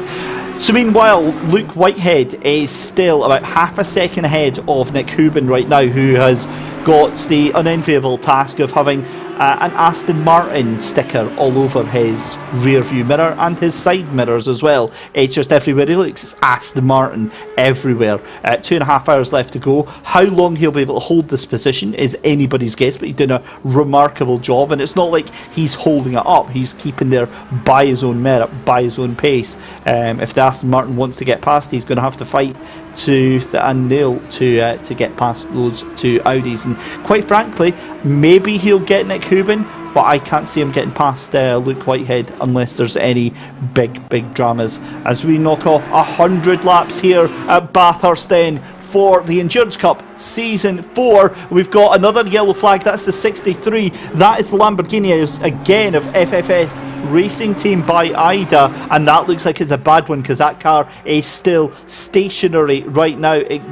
So meanwhile, Luke Whitehead is still about half a second ahead of Nick Hubin right now, who has got the unenviable task of having an Aston Martin sticker all over his rear view mirror and his side mirrors as well. It's just everywhere he looks, it's Aston Martin everywhere. 2.5 hours left to go. How long he'll be able to hold this position is anybody's guess, but he's doing a remarkable job, and it's not like he's holding it up, he's keeping there by his own merit, by his own pace. If the Aston Martin wants to get past, he's going to have to fight tooth and nail to get past those two Audis, and quite frankly, maybe he'll get Nick Hubin, but I can't see him getting past Luke Whitehead unless there's any big dramas. As we knock off 100 laps here at Bathurst then for the Endurance Cup Season 4. We've got another yellow flag, that's the 63. That is the Lamborghini again of FFF Racing Team by Ida, and that looks like it's a bad one because that car is still stationary right now. It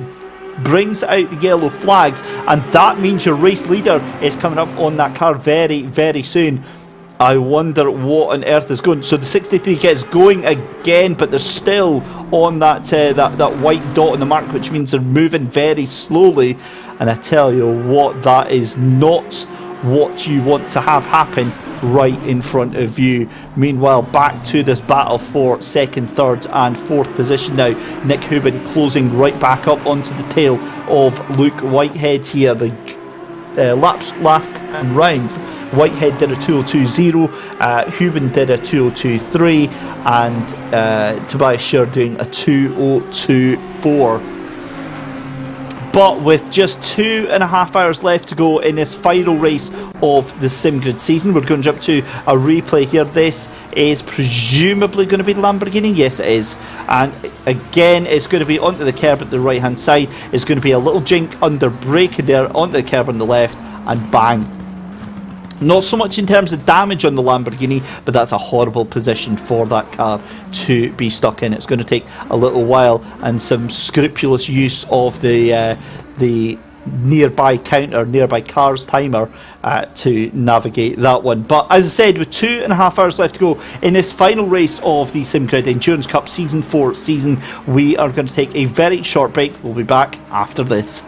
brings out the yellow flags, and that means your race leader is coming up on that car very soon. I wonder what on earth is going. So the 63 gets going again, but they're still on that white dot on the mark, which means they're moving very slowly. And I tell you what, that is not what you want to have happen right in front of you. Meanwhile, back to this battle for second, third and fourth position now. Nick Hubin closing right back up onto the tail of Luke Whitehead here. The laps last time round, Whitehead did a 2:02.0, Hubin did a 2:02.3, and Tobias Schur doing a 2:02.4. But with just 2.5 hours left to go in this final race of the SimGrid season, we're going to jump to a replay here. This is presumably going to be the Lamborghini. Yes, it is. And again, it's going to be onto the curb at the right hand side. It's going to be a little jink under braking there onto the curb on the left, and bang. Not so much in terms of damage on the Lamborghini, but that's a horrible position for that car to be stuck in. It's going to take a little while and some scrupulous use of the nearby cars timer to navigate that one. But as I said, with 2.5 hours left to go in this final race of the SimGrid Endurance Cup Season 4 season, we are going to take a very short break. We'll be back after this.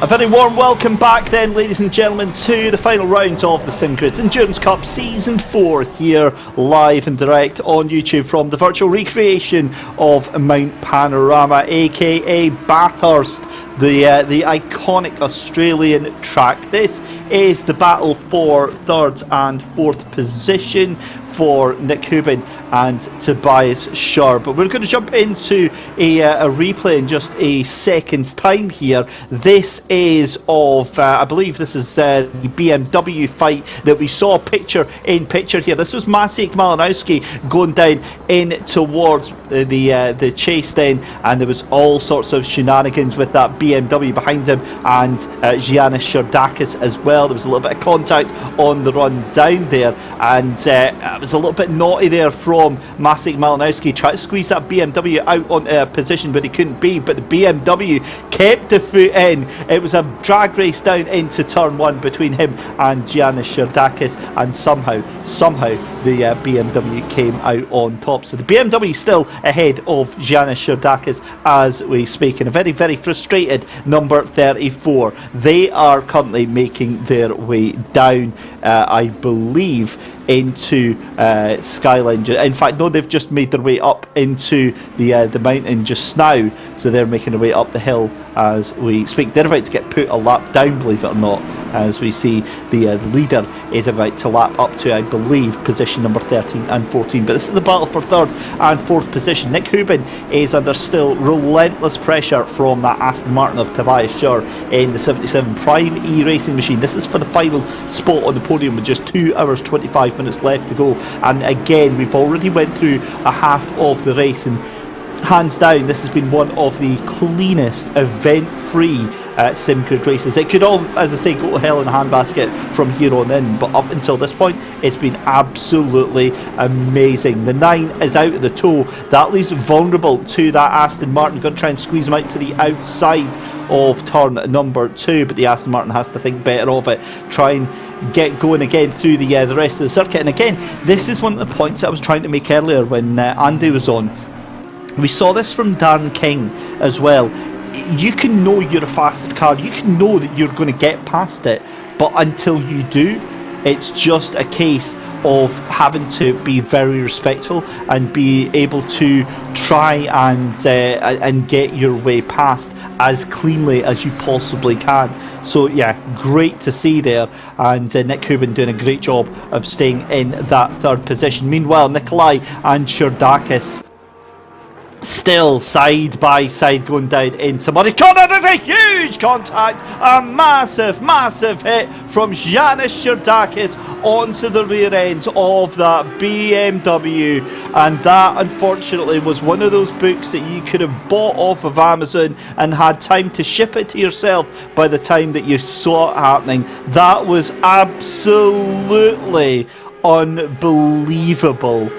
A very warm welcome back then, ladies and gentlemen, to the final round of the SimGrid Endurance Cup Season 4 here live and direct on YouTube from the virtual recreation of Mount Panorama, aka Bathurst, the iconic Australian track. This is the battle for 3rd and 4th position for Nick Hubin and Tobias Schur. But we're going to jump into a replay in just a second's time here. This is of, I believe this is the BMW fight that we saw picture in picture here. This was Maciej Malinowski going down in towards the chase then, and there was all sorts of shenanigans with that BMW behind him and Giannis Sherdakis as well. There was a little bit of contact on the run down there, and it was a little bit naughty there from Maciej Malinowski, tried to squeeze that BMW out on a position where he couldn't be, but the BMW kept the foot in. It was a drag race down into turn 1 between him and Giannis Sherdakis, and somehow the BMW came out on top. So the BMW still ahead of Giannis Sherdakis as we speak, and a very, very frustrated number 34. They are currently making their way down, I believe, into Skyline. In fact, no, they've just made their way up into the mountain just now, so they're making their way up the hill as we speak. They're about to get put a lap down, believe it or not, as we see the leader is about to lap up to, I believe, position number 13 and 14. But this is the battle for 3rd and 4th position. Nick Hubin is under still relentless pressure from that Aston Martin of Tobias Schur in the 77 Prime E racing machine. This is for the final spot on the podium with just 2 hours 25 minutes left to go, and again we've already went through a half of the race, and hands down this has been one of the cleanest event-free SimGrid races. It could all, as I say, go to hell in a handbasket from here on in, but up until this point it's been absolutely amazing. The 9 is out of the toe, that leaves it vulnerable to that Aston Martin. Going to try and squeeze him out to the outside of turn number 2, but the Aston Martin has to think better of it, try and get going again through the rest of the circuit. And again, this is one of the points that I was trying to make earlier when Andy was on. We saw this from Darren King as well. You can know you're a faster car, you can know that you're going to get past it, but until you do, it's just a case of having to be very respectful and be able to try and get your way past as cleanly as you possibly can. So yeah, great to see there, and Nick Hubin doing a great job of staying in that 3rd position. Meanwhile, Nikolai and Sherdakis still side by side going down into muddy corner. There's a huge contact, a massive hit from Giannis Sherdakis onto the rear end of that BMW, and that unfortunately was one of those books that you could have bought off of Amazon and had time to ship it to yourself by the time that you saw it happening. That was absolutely unbelievable.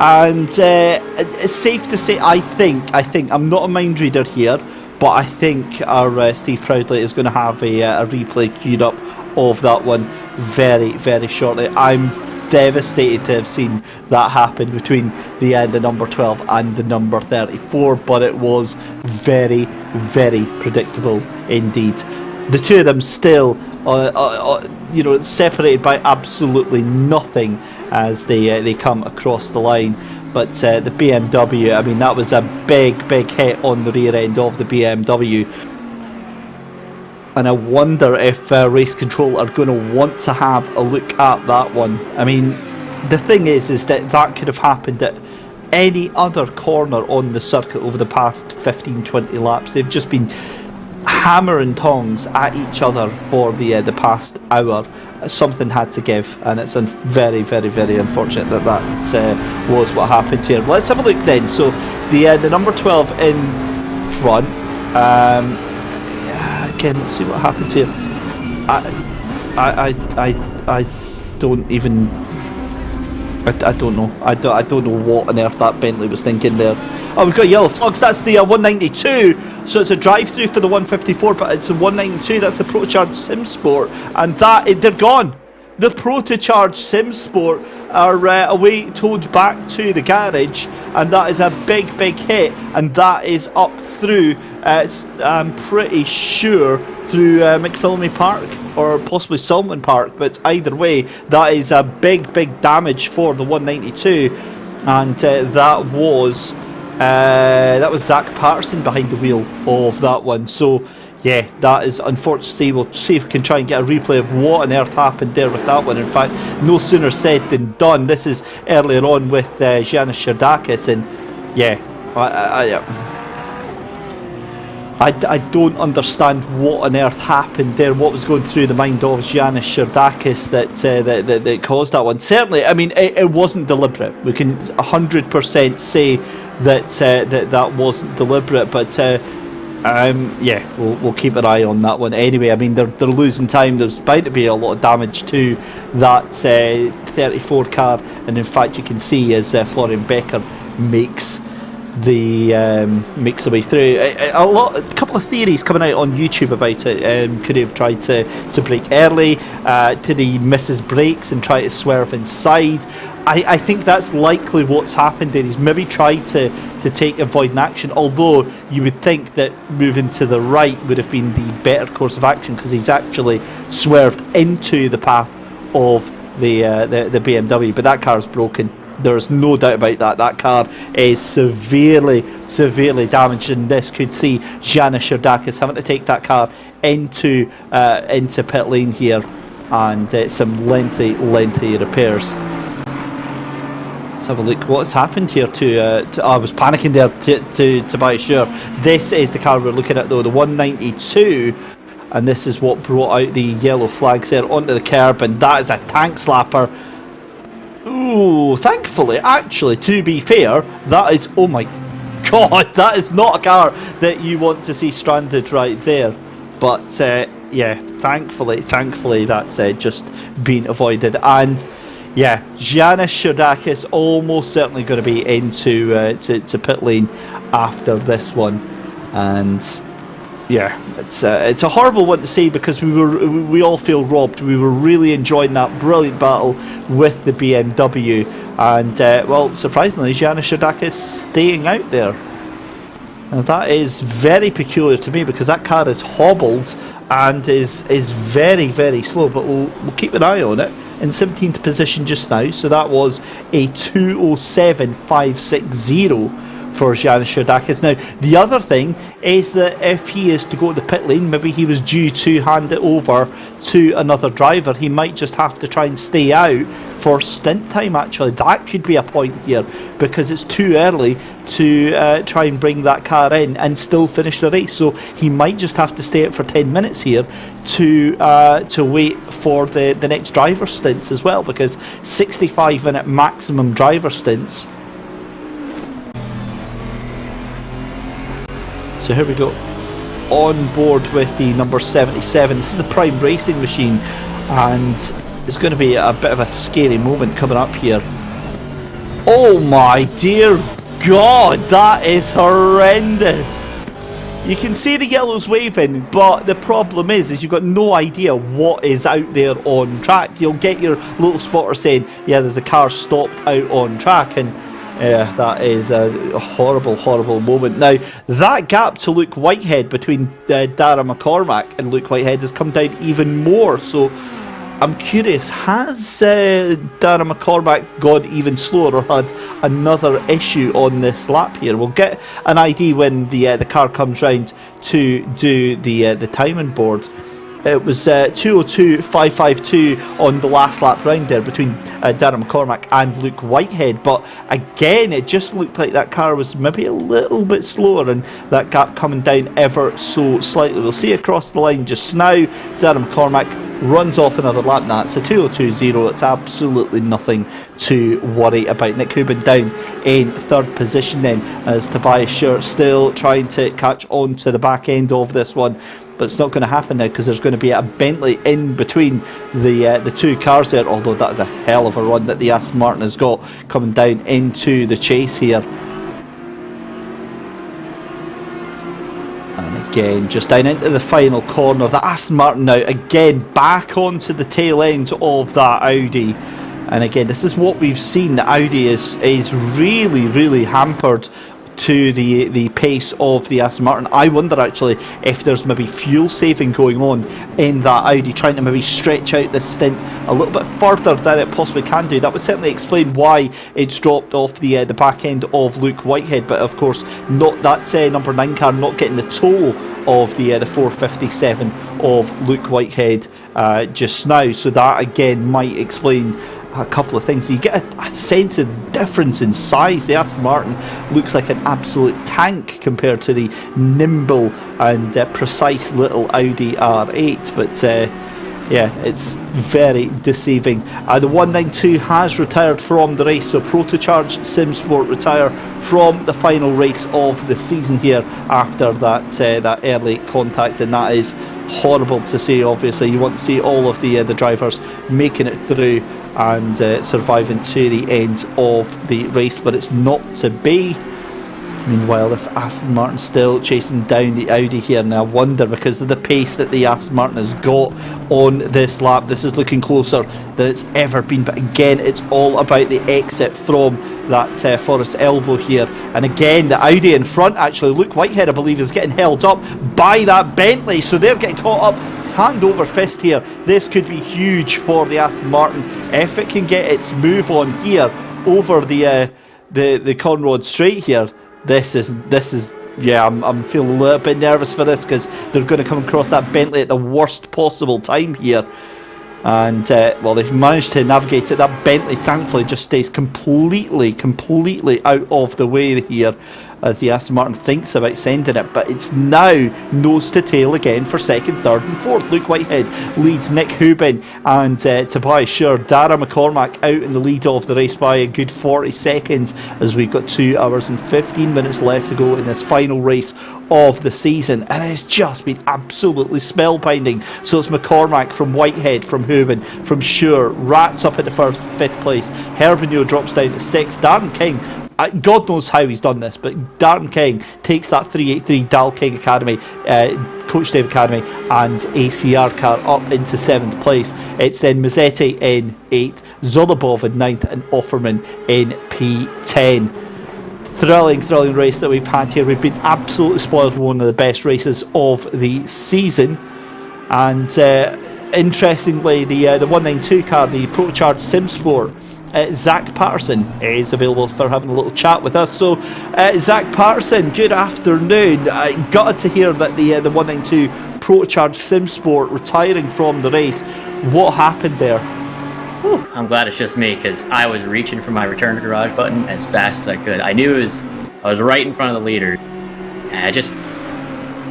And it's safe to say, I think I'm not a mind reader here, but I think our Steve Proudley is going to have a replay queued up of that one very, very shortly. I'm devastated to have seen that happen between the number 12 and the number 34, but it was very, very predictable indeed. The two of them still separated by absolutely nothing as they come across the line. But the BMW, I mean, that was a big hit on the rear end of the BMW, and I wonder if race control are going to want to have a look at that one. I mean, the thing is that could have happened at any other corner on the circuit over the past 15-20 laps. They've just been hammering tongs at each other for the past hour. Something had to give, and it's very, very, very unfortunate that was what happened here. Let's have a look then. So the number 12 in front. Again, let's see what happens here. I don't even. I don't know. I don't know what on earth that Bentley was thinking there. Oh, we've got yellow flags. That's the 192. So it's a drive-through for the 154, but it's a 192. That's the Procharge Sim Sport, and they're gone. the Protocharge Sim Sport are away towed back to the garage, and that is a big hit, and that is up through, I'm pretty sure, through McPhillamy Park, or possibly Salmon Park, but either way, that is a big damage for the 192, and that was Zach Patterson behind the wheel of that one. So yeah, that is unfortunately. We'll see if we can try and get a replay of what on earth happened there with that one. In fact, no sooner said than done. This is earlier on with Janis Sherdakis, and yeah, I don't understand what on earth happened there. What was going through the mind of Janis Sherdakis that caused that one? Certainly, I mean, it wasn't deliberate. We can 100% say that wasn't deliberate, but. Yeah, we'll keep an eye on that one. Anyway, I mean, they're losing time. There's bound to be a lot of damage to that 34 car, and in fact, you can see as Florian Becker makes the way through. A couple of theories coming out on YouTube about it. Could he have tried to brake early? Did he miss his brakes and try to swerve inside? I think that's likely what's happened there. He's maybe tried to take avoiding action, although you would think that moving to the right would have been the better course of action, because he's actually swerved into the path of the BMW. But that car is broken. There's no doubt about that. That car is severely damaged, and this could see Janis Sherdakis having to take that car into pit lane here, and some lengthy repairs. Let's have a look what's happened here I was panicking there to Tobias Schur. This is the car we're looking at though, the 192, and this is what brought out the yellow flags there onto the curb, and that is a tank slapper. Ooh, thankfully, actually, to be fair, that is, oh my god, that is not a car that you want to see stranded right there. But yeah, thankfully that's just been avoided. And yeah, Janis Sherdakis almost certainly going to be into to pit lane after this one, and yeah, it's a horrible one to see, because we all feel robbed. We were really enjoying that brilliant battle with the BMW, and well, surprisingly, Janis Sherdakis staying out there. Now that is very peculiar to me, because that car is hobbled and is very slow, but we'll keep an eye on it. In 17th position just now, so that was a 2:07.560 for Janis Sherdakis. Now, the other thing is that if he is to go to the pit lane, maybe he was due to hand it over to another driver. He might just have to try and stay out for stint time, actually. That could be a point here, because it's too early to try and bring that car in and still finish the race. So he might just have to stay out for 10 minutes here to wait for the next driver stints as well, because 65-minute maximum driver stints. So here we go, on board with the number 77. This is the Prime Racing machine, and it's going to be a bit of a scary moment coming up here. Oh my dear god, that is horrendous. You can see the yellows waving, but the problem is you've got no idea what is out there on track. You'll get your little spotter saying, yeah, there's a car stopped out on track, and that is a horrible moment. Now, that gap to Luke Whitehead between Dara McCormack and Luke Whitehead has come down even more. So I'm curious, has Dara McCormack gone even slower, or had another issue on this lap here? We'll get an ID when the car comes round to do the timing board. It was 2:02.552 on the last lap round there between Darren McCormack and Luke Whitehead, but again it just looked like that car was maybe a little bit slower, and that gap coming down ever so slightly. We'll see across the line just now. Darren McCormack runs off another lap. Now it's a 2:02.0. It's absolutely nothing to worry about. Nick Hubin down in third position then, as Tobias Schur still trying to catch on to the back end of this one. But it's not going to happen now, because there's going to be a Bentley in between the two cars there, although that is a hell of a run that the Aston Martin has got coming down into the chase here. And again, just down into the final corner. The Aston Martin now again back onto the tail end of that Audi. And again, this is what we've seen. The Audi is really hampered to the pace of the Aston Martin. I wonder actually if there's maybe fuel saving going on in that Audi, trying to maybe stretch out this stint a little bit further than it possibly can do. That would certainly explain why it's dropped off the back end of Luke Whitehead, but of course not that number 9 car not getting the toll of the 457 of Luke Whitehead just now. So that again might explain a couple of things. You get a sense of difference in size. The Aston Martin looks like an absolute tank compared to the nimble and precise little Audi R8, but yeah, it's very deceiving. The 192 has retired from the race, so Protocharge SimSport retire from the final race of the season here after that early contact, and that is horrible to see. Obviously, you want to see all of the drivers making it through and surviving to the end of the race, but it's not to be. Meanwhile, this Aston Martin still chasing down the Audi here, and I wonder, because of the pace that the Aston Martin has got on this lap, this is looking closer than it's ever been. But again, it's all about the exit from that Forest elbow here. And again, the Audi in front, actually, Luke Whitehead, I believe, is getting held up by that Bentley, so they're getting caught up hand over fist here. This could be huge for the Aston Martin if it can get its move on here over the Conrod Straight here. This is yeah, I'm feeling a little bit nervous for this, because they're going to come across that Bentley at the worst possible time here. And well, they've managed to navigate it. That Bentley thankfully just stays completely out of the way here as the Aston Martin thinks about sending it, but it's now nose to tail again for second, third and fourth. Luke Whitehead leads Nick Hubin and Tobias Schur. Dara McCormack out in the lead of the race by a good 40 seconds as we've got 2 hours and 15 minutes left to go in this final race of the season, and it's just been absolutely spellbinding. So it's McCormack from Whitehead, from Hubin, from Schur, rats up into fifth place. Herbigno drops down to 6th. Darren King, God knows how he's done this, but Darren King takes that 383 Dal King Academy, Coach Dave Academy and ACR car up into 7th place. It's then Mazzetti in 8th, Zolobov in 9th and Offerman in P10. Thrilling race that we've had here. We've been absolutely spoiled with one of the best races of the season. And interestingly, the 192 car, the Protocharge SimSport, Zach Patterson is available for having a little chat with us. So Zach Patterson, good afternoon. Gutted to hear that the 192 Protocharge SimSport retiring from the race. What happened there? Whew, I'm glad it's just me, because I was reaching for my return to garage button as fast as I could. I knew I was right in front of the leader, and I just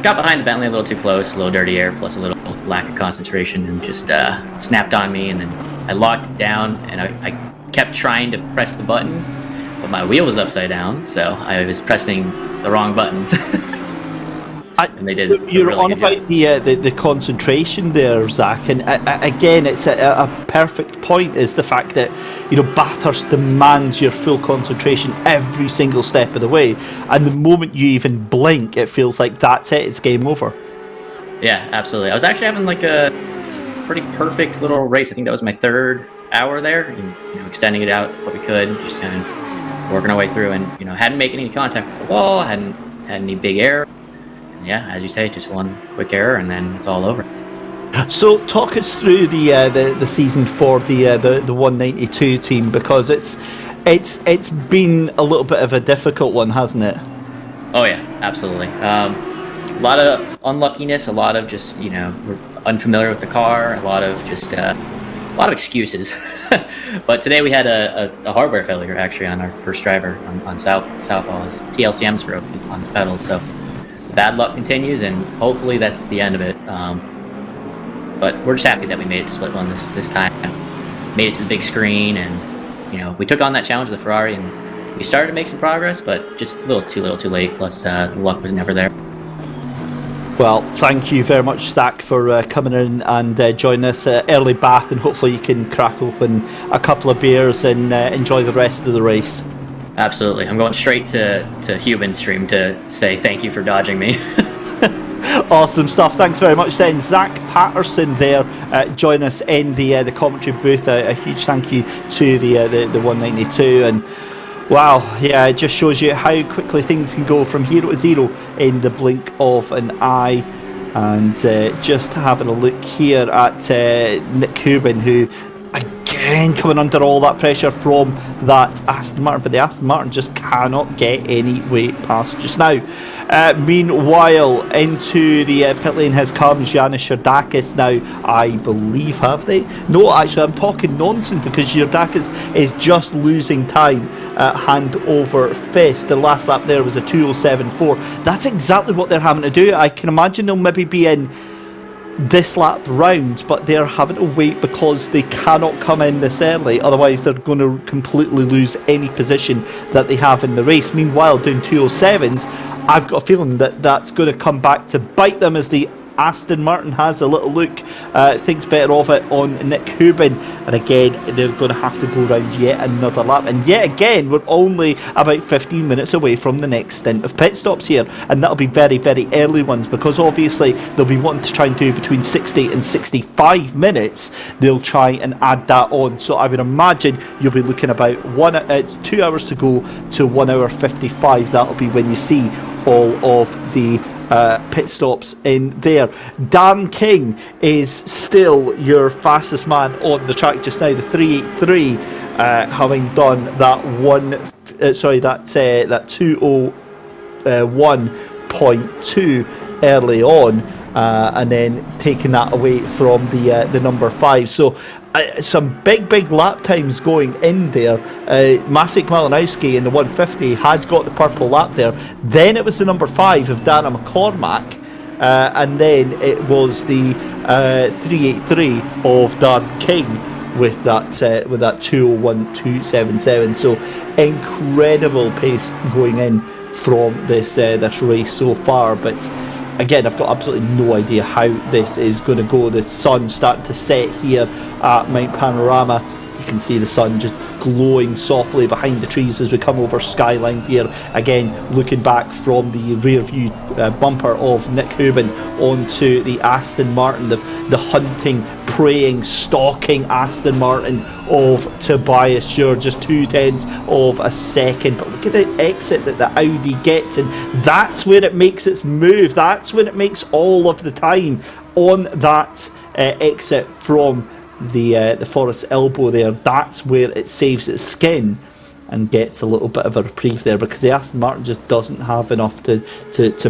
got behind the Bentley a little too close, a little dirty air, plus a little lack of concentration, and just snapped on me, and then I locked it down, and I kept trying to press the button, but my wheel was upside down, so I was pressing the wrong buttons. And they did. You're really on about the concentration there, Zach, and again, it's a perfect point. Is the fact that Bathurst demands your full concentration every single step of the way, and the moment you even blink, it feels like that's it. It's game over. Yeah, absolutely. I was actually having like a pretty perfect little race. I think that was my 3rd hour there, and, extending it out what we could, just kind of working our way through, and hadn't made any contact with the wall, hadn't had any big error. Yeah, as you say, just one quick error and then it's all over. So talk us through the season for the 192 team, because it's been a little bit of a difficult one, hasn't it? Oh yeah, absolutely. A lot of unluckiness, a lot of just we're unfamiliar with the car, a lot of excuses. But today we had a hardware failure actually on our first driver on Southall. His TLCM's broke. He's on his pedals, so bad luck continues, and hopefully that's the end of it. But we're just happy that we made it to split one this time. Made it to the big screen, and we took on that challenge with the Ferrari, and we started to make some progress, but just a little too late. Plus, the luck was never there. Well, thank you very much, Zach, for coming in and joining us early Bath, and hopefully you can crack open a couple of beers and enjoy the rest of the race. Absolutely. I'm going straight to Hubin's stream to say thank you for dodging me. Awesome stuff. Thanks very much then. Zach Patterson there join us in the commentary booth. A huge thank you to the 192. And wow, yeah, it just shows you how quickly things can go from hero to zero in the blink of an eye. And just having a look here at Nick Cuban, who again coming under all that pressure from that Aston Martin, but the Aston Martin just cannot get any way past just now. Meanwhile, into the pit lane has come Yanis Sherdakis now, I believe, have they? No, actually, I'm talking nonsense, because Sherdakis is just losing time hand over fist. The last lap there was a 2:07.4. That's exactly what they're having to do. I can imagine they'll maybe be in this lap round, but they're having to wait because they cannot come in this early, otherwise they're going to completely lose any position that they have in the race. Meanwhile, doing 2:07s, I've got a feeling that that's going to come back to bite them, as the Aston Martin has a little look, thinks better of it on Nick Cuban, and again they're going to have to go round yet another lap, and yet again we're only about 15 minutes away from the next stint of pit stops here, and that'll be very, very early ones, because obviously they'll be wanting to try and do between 60 and 65 minutes. They'll try and add that on, so I would imagine you'll be looking about 2 hours to go to 1 hour 55. That'll be when you see all of the pit stops in there. Dan King is still your fastest man on the track just now, the 383, having done that 2:01.2 early on, and then taking that away from the number 5. So some big lap times going in there. Maciej Malinowski in the 150 had got the purple lap there. Then it was the number 5 of Dana McCormack, and then it was the 383 of Dan King with that 2:01.277. So incredible pace going in from this race so far, but again, I've got absolutely no idea how this is going to go. The sun's starting to set here at Mount Panorama. You can see the sun just glowing softly behind the trees as we come over Skyline here. Again, looking back from the rear view bumper of Nick Cuban onto the Aston Martin, the hunting, preying, stalking Aston Martin of Tobias Schur, just 0.2 of a second. But look at the exit that the Audi gets, and that's where it makes its move. That's when it makes all of the time on that exit from the Forest Elbow there. That's where it saves its skin and gets a little bit of a reprieve there, because the Aston Martin just doesn't have enough to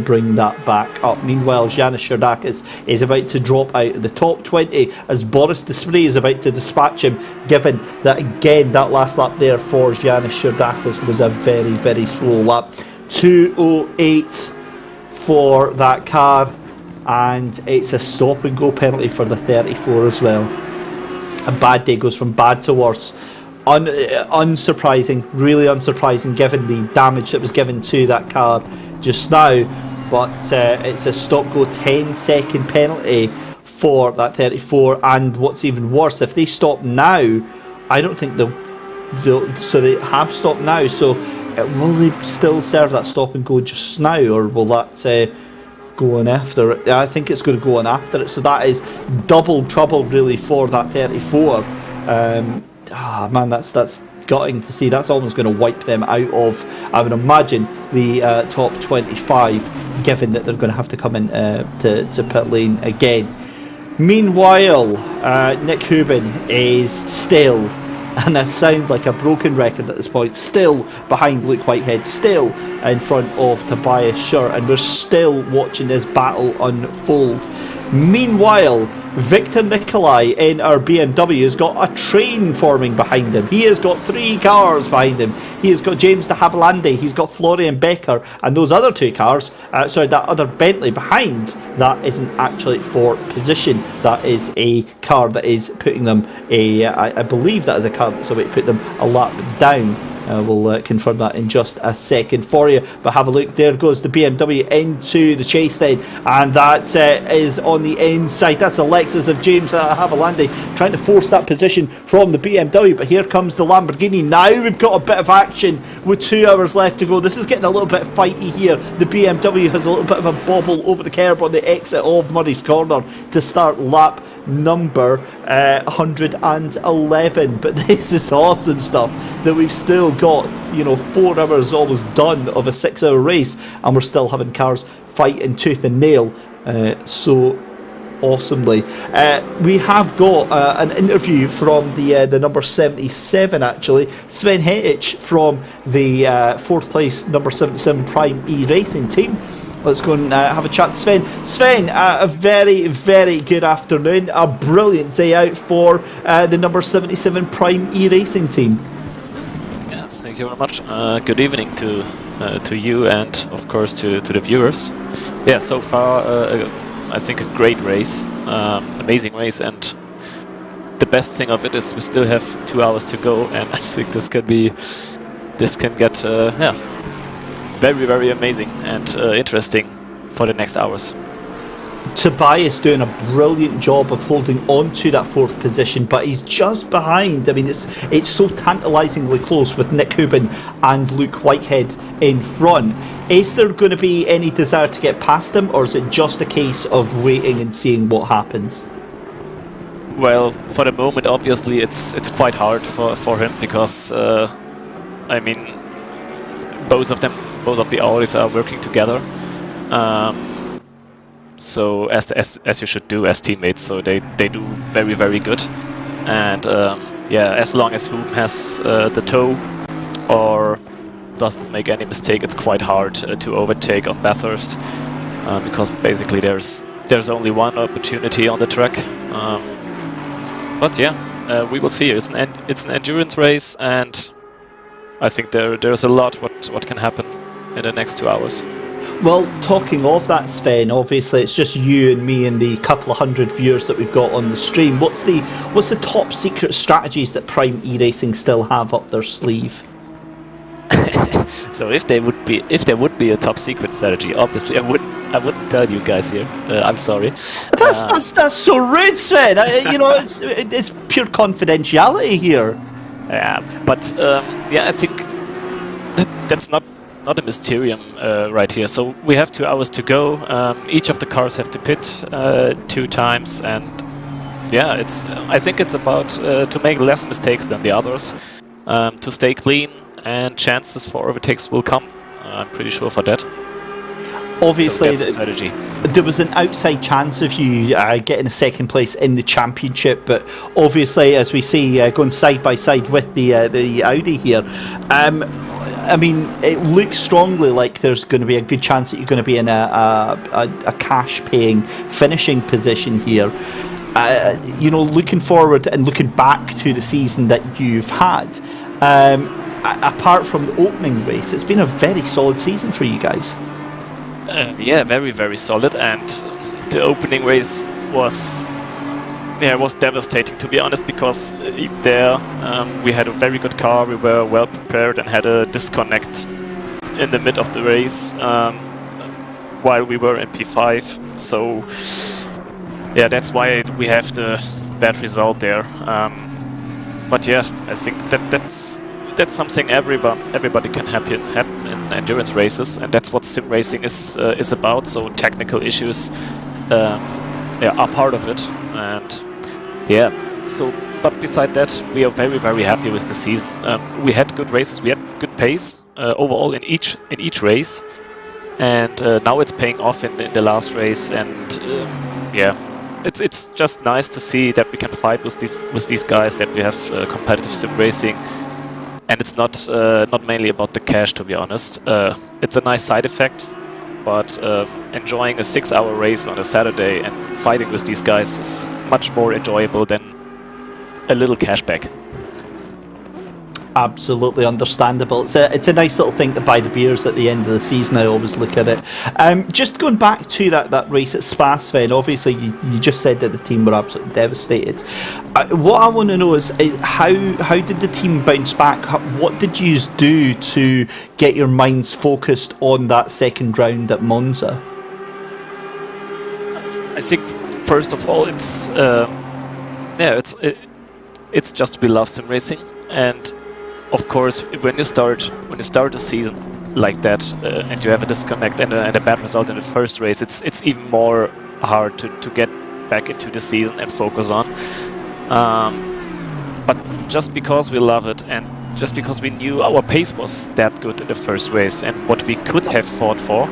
bring that back up. Meanwhile, Yanis Sherdakis is about to drop out of the top 20 as Boris Desprez is about to dispatch him, given that again that last lap there for Yanis Sherdakis was a very, very slow lap. 2:08 for that car, and it's a stop and go penalty for the 34 as well. A bad day, goes from bad to worse. Unsurprising, really unsurprising, given the damage that was given to that car just now. But it's a stop-go 10-second penalty for that 34. And what's even worse, if they stop now, I don't think they'll. So they have stopped now. So will they still serve that stop and go just now, or will that go on after it? I think it's going to go on after it. So that is double trouble really for that 34. Man, that's gutting to see. That's almost going to wipe them out of, I would imagine, the top 25, given that they're going to have to come in to pit lane again. Meanwhile, Nick Cuban is still, and I sound like a broken record at this point, still behind Luke Whitehead, still in front of Tobias Schur, and we're still watching this battle unfold. Meanwhile, Victor Nicolai in our BMW has got a train forming behind him. He has got 3 cars behind him. He has got James de Havilland, he's got Florian Becker, and those other 2 cars, that other Bentley behind, that isn't actually for position. That is a car that is putting them I believe that is a car that's a way to put them a lap down. We'll confirm that in just a second for you. But have a look. There goes the BMW into the chase then, and that is on the inside. That's a Lexus of James Havilandi trying to force that position from the BMW. But here comes the Lamborghini. Now we've got a bit of action with 2 hours left to go. This is getting a little bit fighty here. The BMW has a little bit of a bobble over the curb on the exit of Murray's Corner to start lap number 111. But this is awesome stuff that we've still got, 4 hours almost done of a 6-hour race, and we're still having cars fighting tooth and nail so awesomely. We have got an interview from the number 77, actually, Sven Hettich from the 4th place number 77 Prime E Racing team. Let's go and have a chat to Sven. Sven, a very, very good afternoon. A brilliant day out for the number 77 Prime E Racing team. Yes, thank you very much. Good evening to you and, of course, to the viewers. Yeah, so far, I think a great race, amazing race, and the best thing of it is we still have 2 hours to go, and I think this can get very, very amazing and interesting for the next hours. Tobias doing a brilliant job of holding on to that 4th position, but he's just behind. I mean, it's so tantalisingly close with Nick Hubin and Luke Whitehead in front. Is there going to be any desire to get past him, or is it just a case of waiting and seeing what happens? Well, for the moment, obviously, it's quite hard for him because, both of the Audis are working together. So as you should do as teammates, so they do very, very good. And as long as Hume has the toe or doesn't make any mistake, it's quite hard to overtake on Bathurst because basically there's only one opportunity on the track. But we will see. It's an endurance race, and I think there's a lot what can happen in the next 2 hours. Well, talking of that, Sven, obviously it's just you and me and the couple of hundred viewers that we've got on the stream. What's the top secret strategies that Prime E-Racing still have up their sleeve? So if there would be a top secret strategy, obviously I wouldn't tell you guys here. I'm sorry. That's so rude, Sven. It's pure confidentiality here. Yeah, but I think that's not a mysterium right here. So we have 2 hours to go. Each of the cars have to pit 2 times, and I think it's about to make less mistakes than the others, to stay clean, and chances for overtakes will come. I'm pretty sure for that. Obviously, so strategy. There was an outside chance of you getting a 2nd place in the championship, but obviously, as we see going side by side with the Audi here, it looks strongly like there's going to be a good chance that you're going to be in a cash-paying finishing position here. Looking forward and looking back to the season that you've had, apart from the opening race, it's been a very solid season for you guys. Very, very solid, and the opening race was devastating, to be honest, because we had a very good car, we were well prepared, and had a disconnect in the mid of the race while we were in P5. So that's why we have the bad result there. But I think that's something everybody can happen in endurance races, and that's what sim racing is about. So technical issues are part of it, and but beside that, we are very, very happy with the season. We had good races, we had good pace overall in each race, and now it's paying off in the last race, and it's just nice to see that we can fight with these guys, that we have competitive sim racing. And it's not mainly about the cash, to be honest. It's a nice side effect, but enjoying a 6-hour race on a Saturday and fighting with these guys is much more enjoyable than a little cashback. absolutely understandable. It's a nice little thing to buy the beers at the end of the season. I always look at it. Just going back to that race at Spa, Sven, obviously you just said that the team were absolutely devastated. What I want to know is how did the team bounce back? What did you do to get your minds focused on that second round at Monza? I think first of all, it's just we love sim racing, and of course when you start a season like that and you have a disconnect and a bad result in the first race, it's even more hard to get back into the season and focus on. But just because we love it and just because we knew our pace was that good in the first race and what we could have fought for,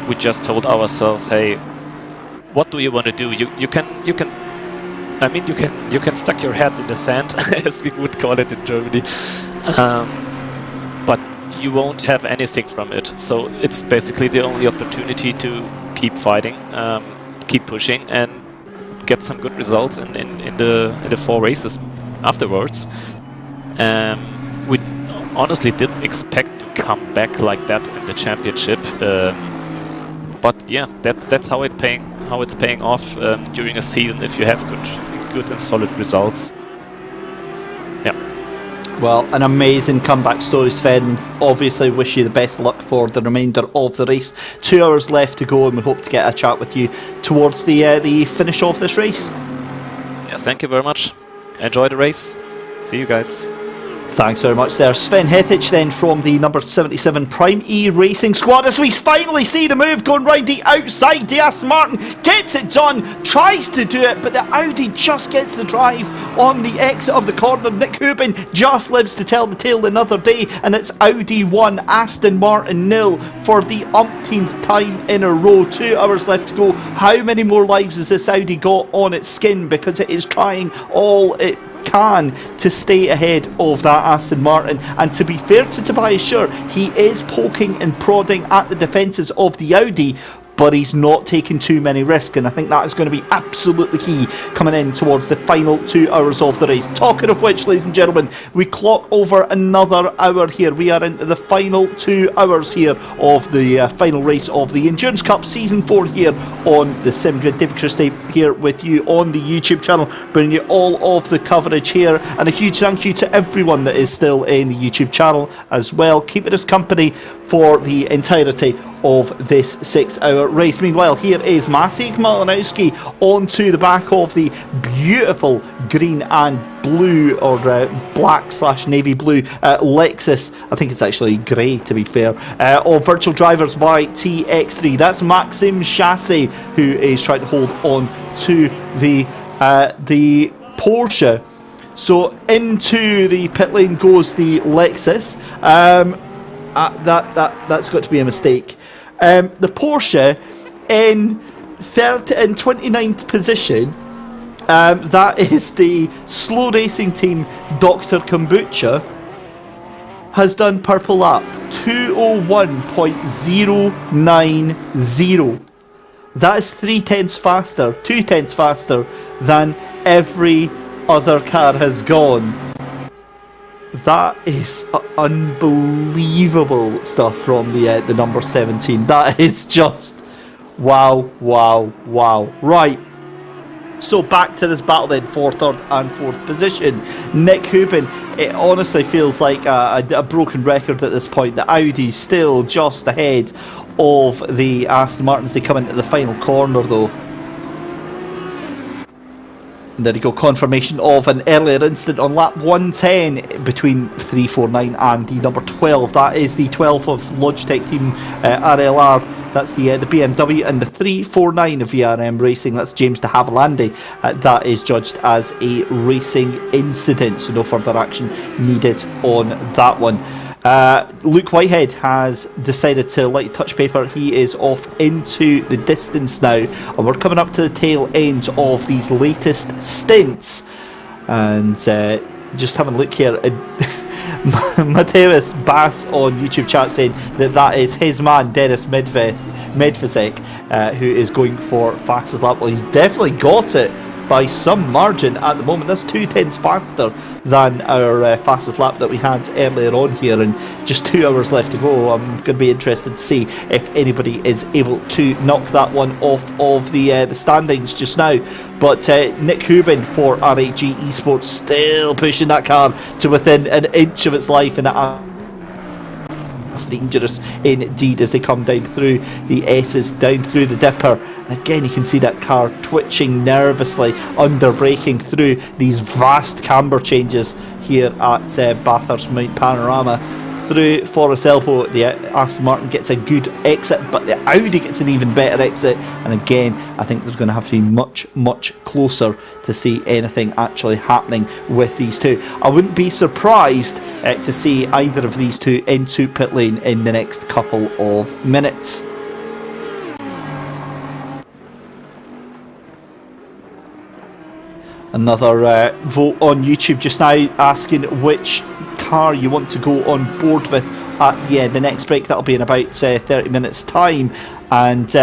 we just told ourselves, hey, what do you want to do? You can stuck your head in the sand, as we would call it in Germany, but you won't have anything from it. So it's basically the only opportunity to keep fighting, keep pushing, and get some good results in the 4 races afterwards. We honestly didn't expect to come back like that in the championship, but yeah, that's how it's paying off during a season if you have good and solid results. Yeah. Well, an amazing comeback story, Sven. Obviously, wish you the best luck for the remainder of the race. 2 hours left to go, and we hope to get a chat with you towards the finish of this race. Yes, thank you very much. Enjoy the race. See you guys. Thanks very much there. Sven Hetich then from the number 77 Prime E Racing squad, as we finally see the move going round the outside. The Aston Martin gets it done, tries to do it, but the Audi just gets the drive on the exit of the corner. Nick Hubin just lives to tell the tale another day, and it's Audi 1, Aston Martin 0 for the umpteenth time in a row. 2 hours left to go. How many more lives has this Audi got on its skin? Because it is trying all it can to stay ahead of that Aston Martin. And to be fair to Tobias Schur, he is poking and prodding at the defences of the Audi, but he's not taking too many risks, and I think that is going to be absolutely key coming in towards the final 2 hours of the race. Talking of which, ladies and gentlemen, we clock over another hour here. We are into the final 2 hours here of the final race of the Endurance Cup Season 4 here on the SimGrid. David Christie here with you on the YouTube channel, bringing you all of the coverage here, and a huge thank you to everyone that is still in the YouTube channel as well, keeping us company for the entirety of this 6 hour race. Meanwhile, here is Maciej Malinowski onto the back of the beautiful green and blue, or black / navy blue Lexus. I think it's actually grey, to be fair, of Virtual Drivers by TX3. That's Maxim Chassis, who is trying to hold on to the Porsche. So into the pit lane goes the Lexus. That's got to be a mistake. The Porsche in 29th position, that is the slow racing team Dr. Kombucha, has done purple lap 2:01.090. That is 2/10 faster than every other car has gone. That is unbelievable stuff from the number 17. That is just wow. Right, so back to this battle then for 3rd and 4th position. Nick Hubin, it honestly feels like a broken record at this point. The Audi's still just ahead of the Aston Martins. They come into the final corner though. And there you go, confirmation of an earlier incident on lap 110 between 349 and the number 12. That is the 12 of Logitech team RLR. That's the BMW, and the 349 of VRM Racing. That's James de Havilland. That is judged as a racing incident, so no further action needed on that one. Luke Whitehead has decided to light touch paper. He is off into the distance now, and we're coming up to the tail end of these latest stints. And just having a look here, Mateus Bass on YouTube chat saying that is his man Dennis Medvesek, who is going for fastest lap. Well, he's definitely got it by some margin at the moment. That's 2 tenths faster than our fastest lap that we had earlier on here, and just 2 hours left to go. I'm going to be interested to see if anybody is able to knock that one off of the standings just now. But Nick Hubin for RAG Esports still pushing that car to within an inch of its life, and that's dangerous indeed as they come down through the S's, down through the dipper. Again, you can see that car twitching nervously, under braking through these vast camber changes here at Bathurst Mount Panorama. Through Forest Elbow, the Aston Martin gets a good exit, but the Audi gets an even better exit. And again, I think there's going to have to be much closer to see anything actually happening with these two. I wouldn't be surprised to see either of these two into pit lane in the next couple of minutes. Another vote on YouTube just now asking which car you want to go on board with at the next break. That'll be in about 30 minutes time. And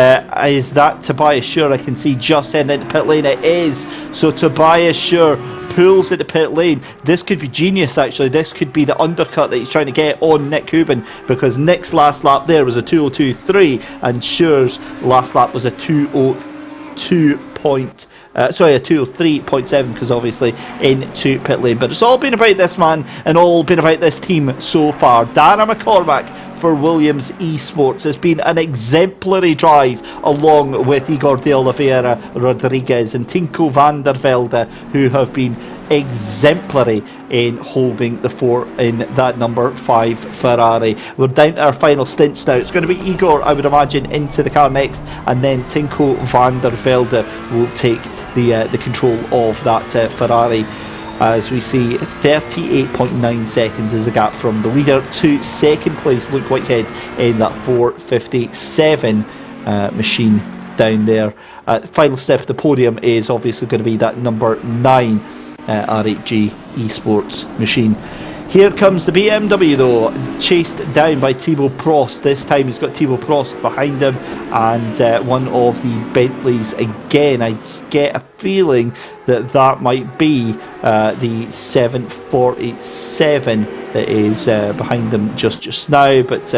is that Tobias Sure? I can see just heading into pit lane. It is. So Tobias Sure pulls into pit lane. This could be genius actually. This could be the undercut that he's trying to get on Nick Hubin, because Nick's last lap there was a 2:02.3 and Sure's last lap was a 2:03.7, because obviously into pit lane. But it's all been about this man and all been about this team so far. Dara McCormack for Williams Esports has been an exemplary drive, along with Igor de Oliveira Rodriguez and Tinko van der Velde, who have been exemplary in holding the fort in that number 5 Ferrari. We're down to our final stints now. It's going to be Igor, I would imagine, into the car next, and then Tinko van der Velde will take the control of that Ferrari, as we see 38.9 seconds is the gap from the leader to second place Luke Whitehead in that 4:57 machine down there. Final step of the podium is obviously going to be that number 9 RHG Esports machine. Here comes the BMW though, chased down by Thibaut Prost. This time he's got Thibaut Prost behind him, and one of the Bentleys again. I get a feeling that might be the 747 that is behind them just now, but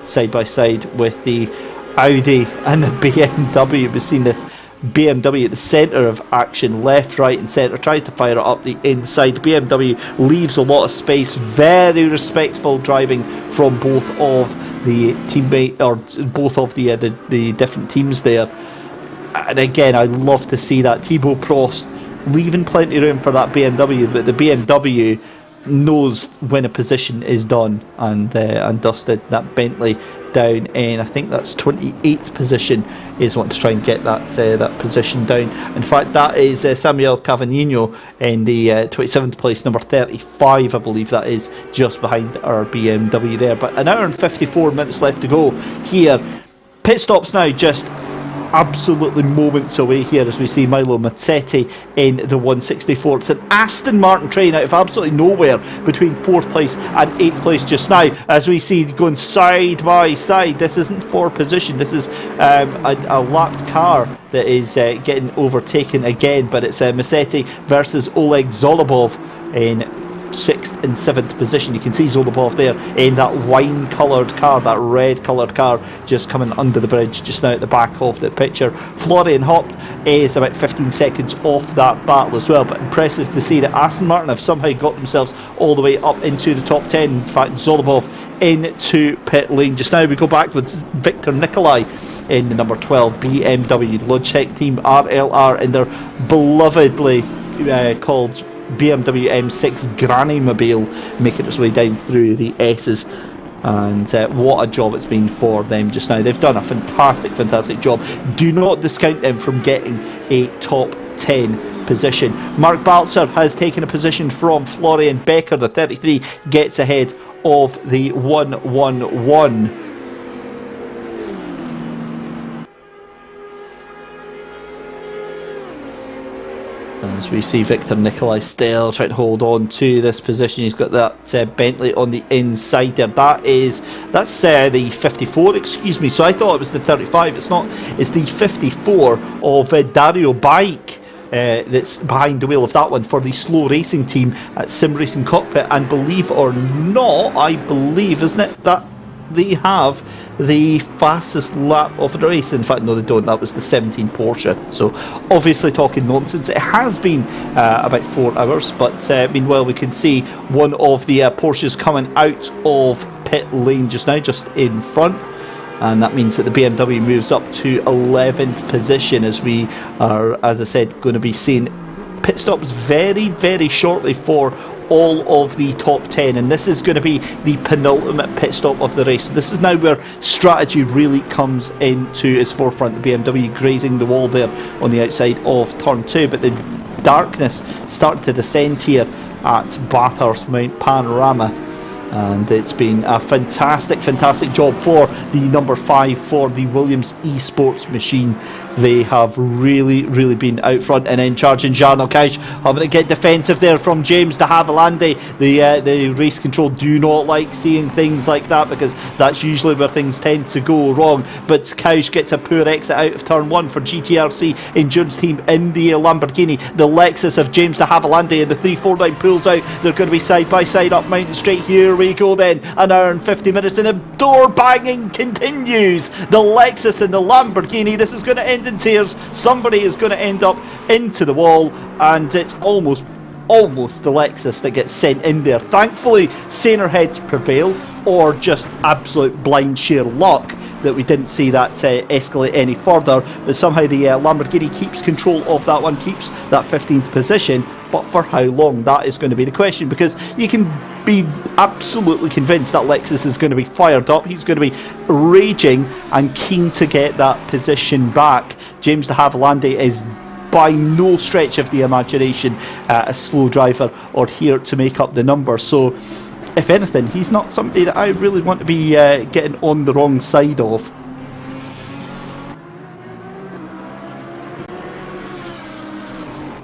side by side with the Audi and the BMW. We've seen this BMW at the centre of action, left, right and centre, tries to fire it up the inside. BMW leaves a lot of space, very respectful driving from both of the teammate, or both of the different teams there. And again, I love to see that. Thibaut Prost leaving plenty of room for that BMW, but the BMW knows when a position is done and dusted. That Bentley down in, I think that's 28th position, is wanting to try and get that position down. In fact, that is Samuel Cavagnino in the 27th place, number 35 I believe that is, just behind our BMW there. But an hour and 54 minutes left to go here. Pit stops now just absolutely moments away here as we see Milo Mazzetti in the 164. It's an Aston Martin train out of absolutely nowhere between 4th place and 8th place just now, as we see going side by side. This isn't for position, this is a lapped car that is getting overtaken again, but it's Mazzetti versus Oleg Zolobov in 6th and 7th position. You can see Zolobov there in that wine coloured car, that red coloured car, just coming under the bridge just now at the back of the picture. Florian Hopt is about 15 seconds off that battle as well, but impressive to see that Aston Martin have somehow got themselves all the way up into the top 10. In fact, Zolobov into pit lane just now. We go back with Victor Nicolai in the number 12 BMW Logitech team RLR in their belovedly called BMW M6 Granny Mobile, making its way down through the S's, and what a job it's been for them just now. They've done a fantastic job. Do not discount them from getting a top 10 position. Mark Balzer has taken a position from Florian Becker. The 33 gets ahead of the 111. As we see Victor Nicolai still trying to hold on to this position. He's got that Bentley on the inside there. That's the 54, excuse me. So I thought it was the 35. It's not. It's the 54 of Dario Baik that's behind the wheel of that one for the slow racing team at Sim Racing Cockpit. And believe it or not, I believe, isn't it, that they have the fastest lap of the race? In fact, no, they don't. That was the 17 Porsche. So obviously talking nonsense. It has been about 4 hours, but meanwhile we can see one of the Porsches coming out of pit lane just now, just in front. And that means that the BMW moves up to 11th position, as we are, as I said, going to be seeing pit stops very, very shortly for all of the top 10, and this is going to be the penultimate pit stop of the race. This is now where strategy really comes into its forefront. The BMW grazing the wall there on the outside of turn 2, but the darkness starting to descend here at Bathurst Mount Panorama. And it's been a fantastic job for the number 5 for the Williams eSports machine. They have really been out front and in charge. And Jarno Cash having to get defensive there from James de Havilland. The race control do not like seeing things like that, because that's usually where things tend to go wrong. But Cash gets a poor exit out of turn 1 for GTRC Endurance Team in the Lamborghini. The Lexus of James de Havilland and the 349 pulls out. They're going to be side by side up Mountain Straight. Here we go then, an hour and 50 minutes, and the door banging continues. The Lexus and the Lamborghini, this is going to end in tears. Somebody is going to end up into the wall, and it's almost the Lexus that gets sent in there. Thankfully, saner heads prevail, or just absolute blind sheer luck that we didn't see that escalate any further. But somehow the Lamborghini keeps control of that one, keeps that 15th position. But for how long? That is going to be the question, because you can be absolutely convinced that Lexus is going to be fired up. He's going to be raging and keen to get that position back. James de Havilland is by no stretch of the imagination a slow driver or here to make up the number. So if anything, he's not somebody that I really want to be getting on the wrong side of.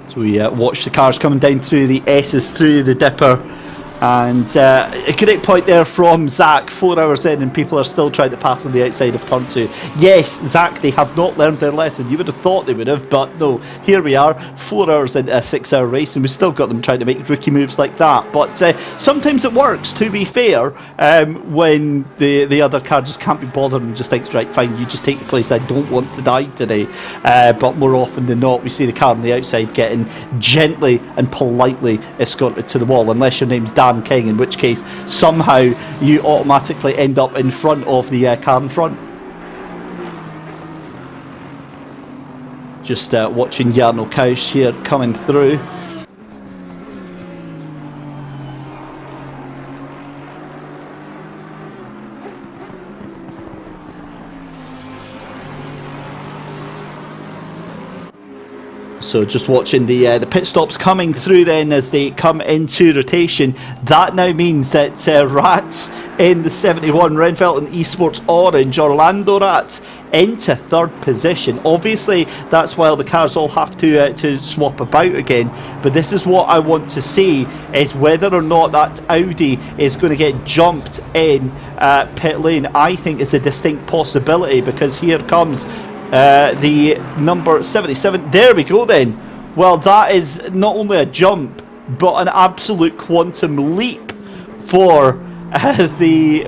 So we watch the cars coming down through the S's, through the dipper. And a great point there from Zach, 4 hours in and people are still trying to pass on the outside of turn 2. Yes, Zach, they have not learned their lesson. You would have thought they would have, but no. Here we are, 4 hours into a 6-hour race, and we've still got them trying to make rookie moves like that. But sometimes it works, to be fair, when the other car just can't be bothered and just thinks, right, fine, you just take the place, I don't want to die today. But more often than not, we see the car on the outside getting gently and politely escorted to the wall, unless your name's Dan King, in which case somehow you automatically end up in front of the car in front. Just watching Jarno Kausch here coming through. So just watching the pit stops coming through then as they come into rotation. That now means that Rats in the 71 Renfelt and Esports Orange, Orlando Rats, into third position. Obviously that's while the cars all have to swap about again, but this is what I want to see, is whether or not that Audi is going to get jumped in pit lane. I think it's a distinct possibility, because here comes the number 77. There we go then. Well, that is not only a jump, but an absolute quantum leap for the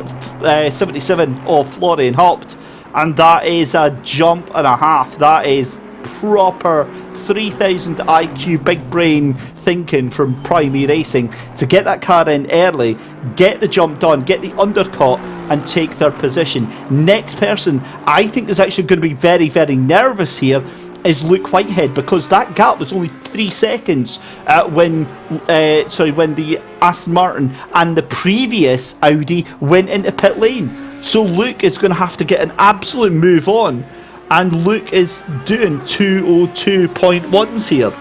77 of Florian Haupt. And that is a jump and a half. That is proper 3000 IQ big brain thinking from Prime E Racing to get that car in early, get the jump done, get the undercut and take third position. Next person I think is actually going to be very, very nervous here is Luke Whitehead, because that gap was only 3 seconds when the Aston Martin and the previous Audi went into pit lane. So Luke is going to have to get an absolute move on, and Luke is doing 202.1s here.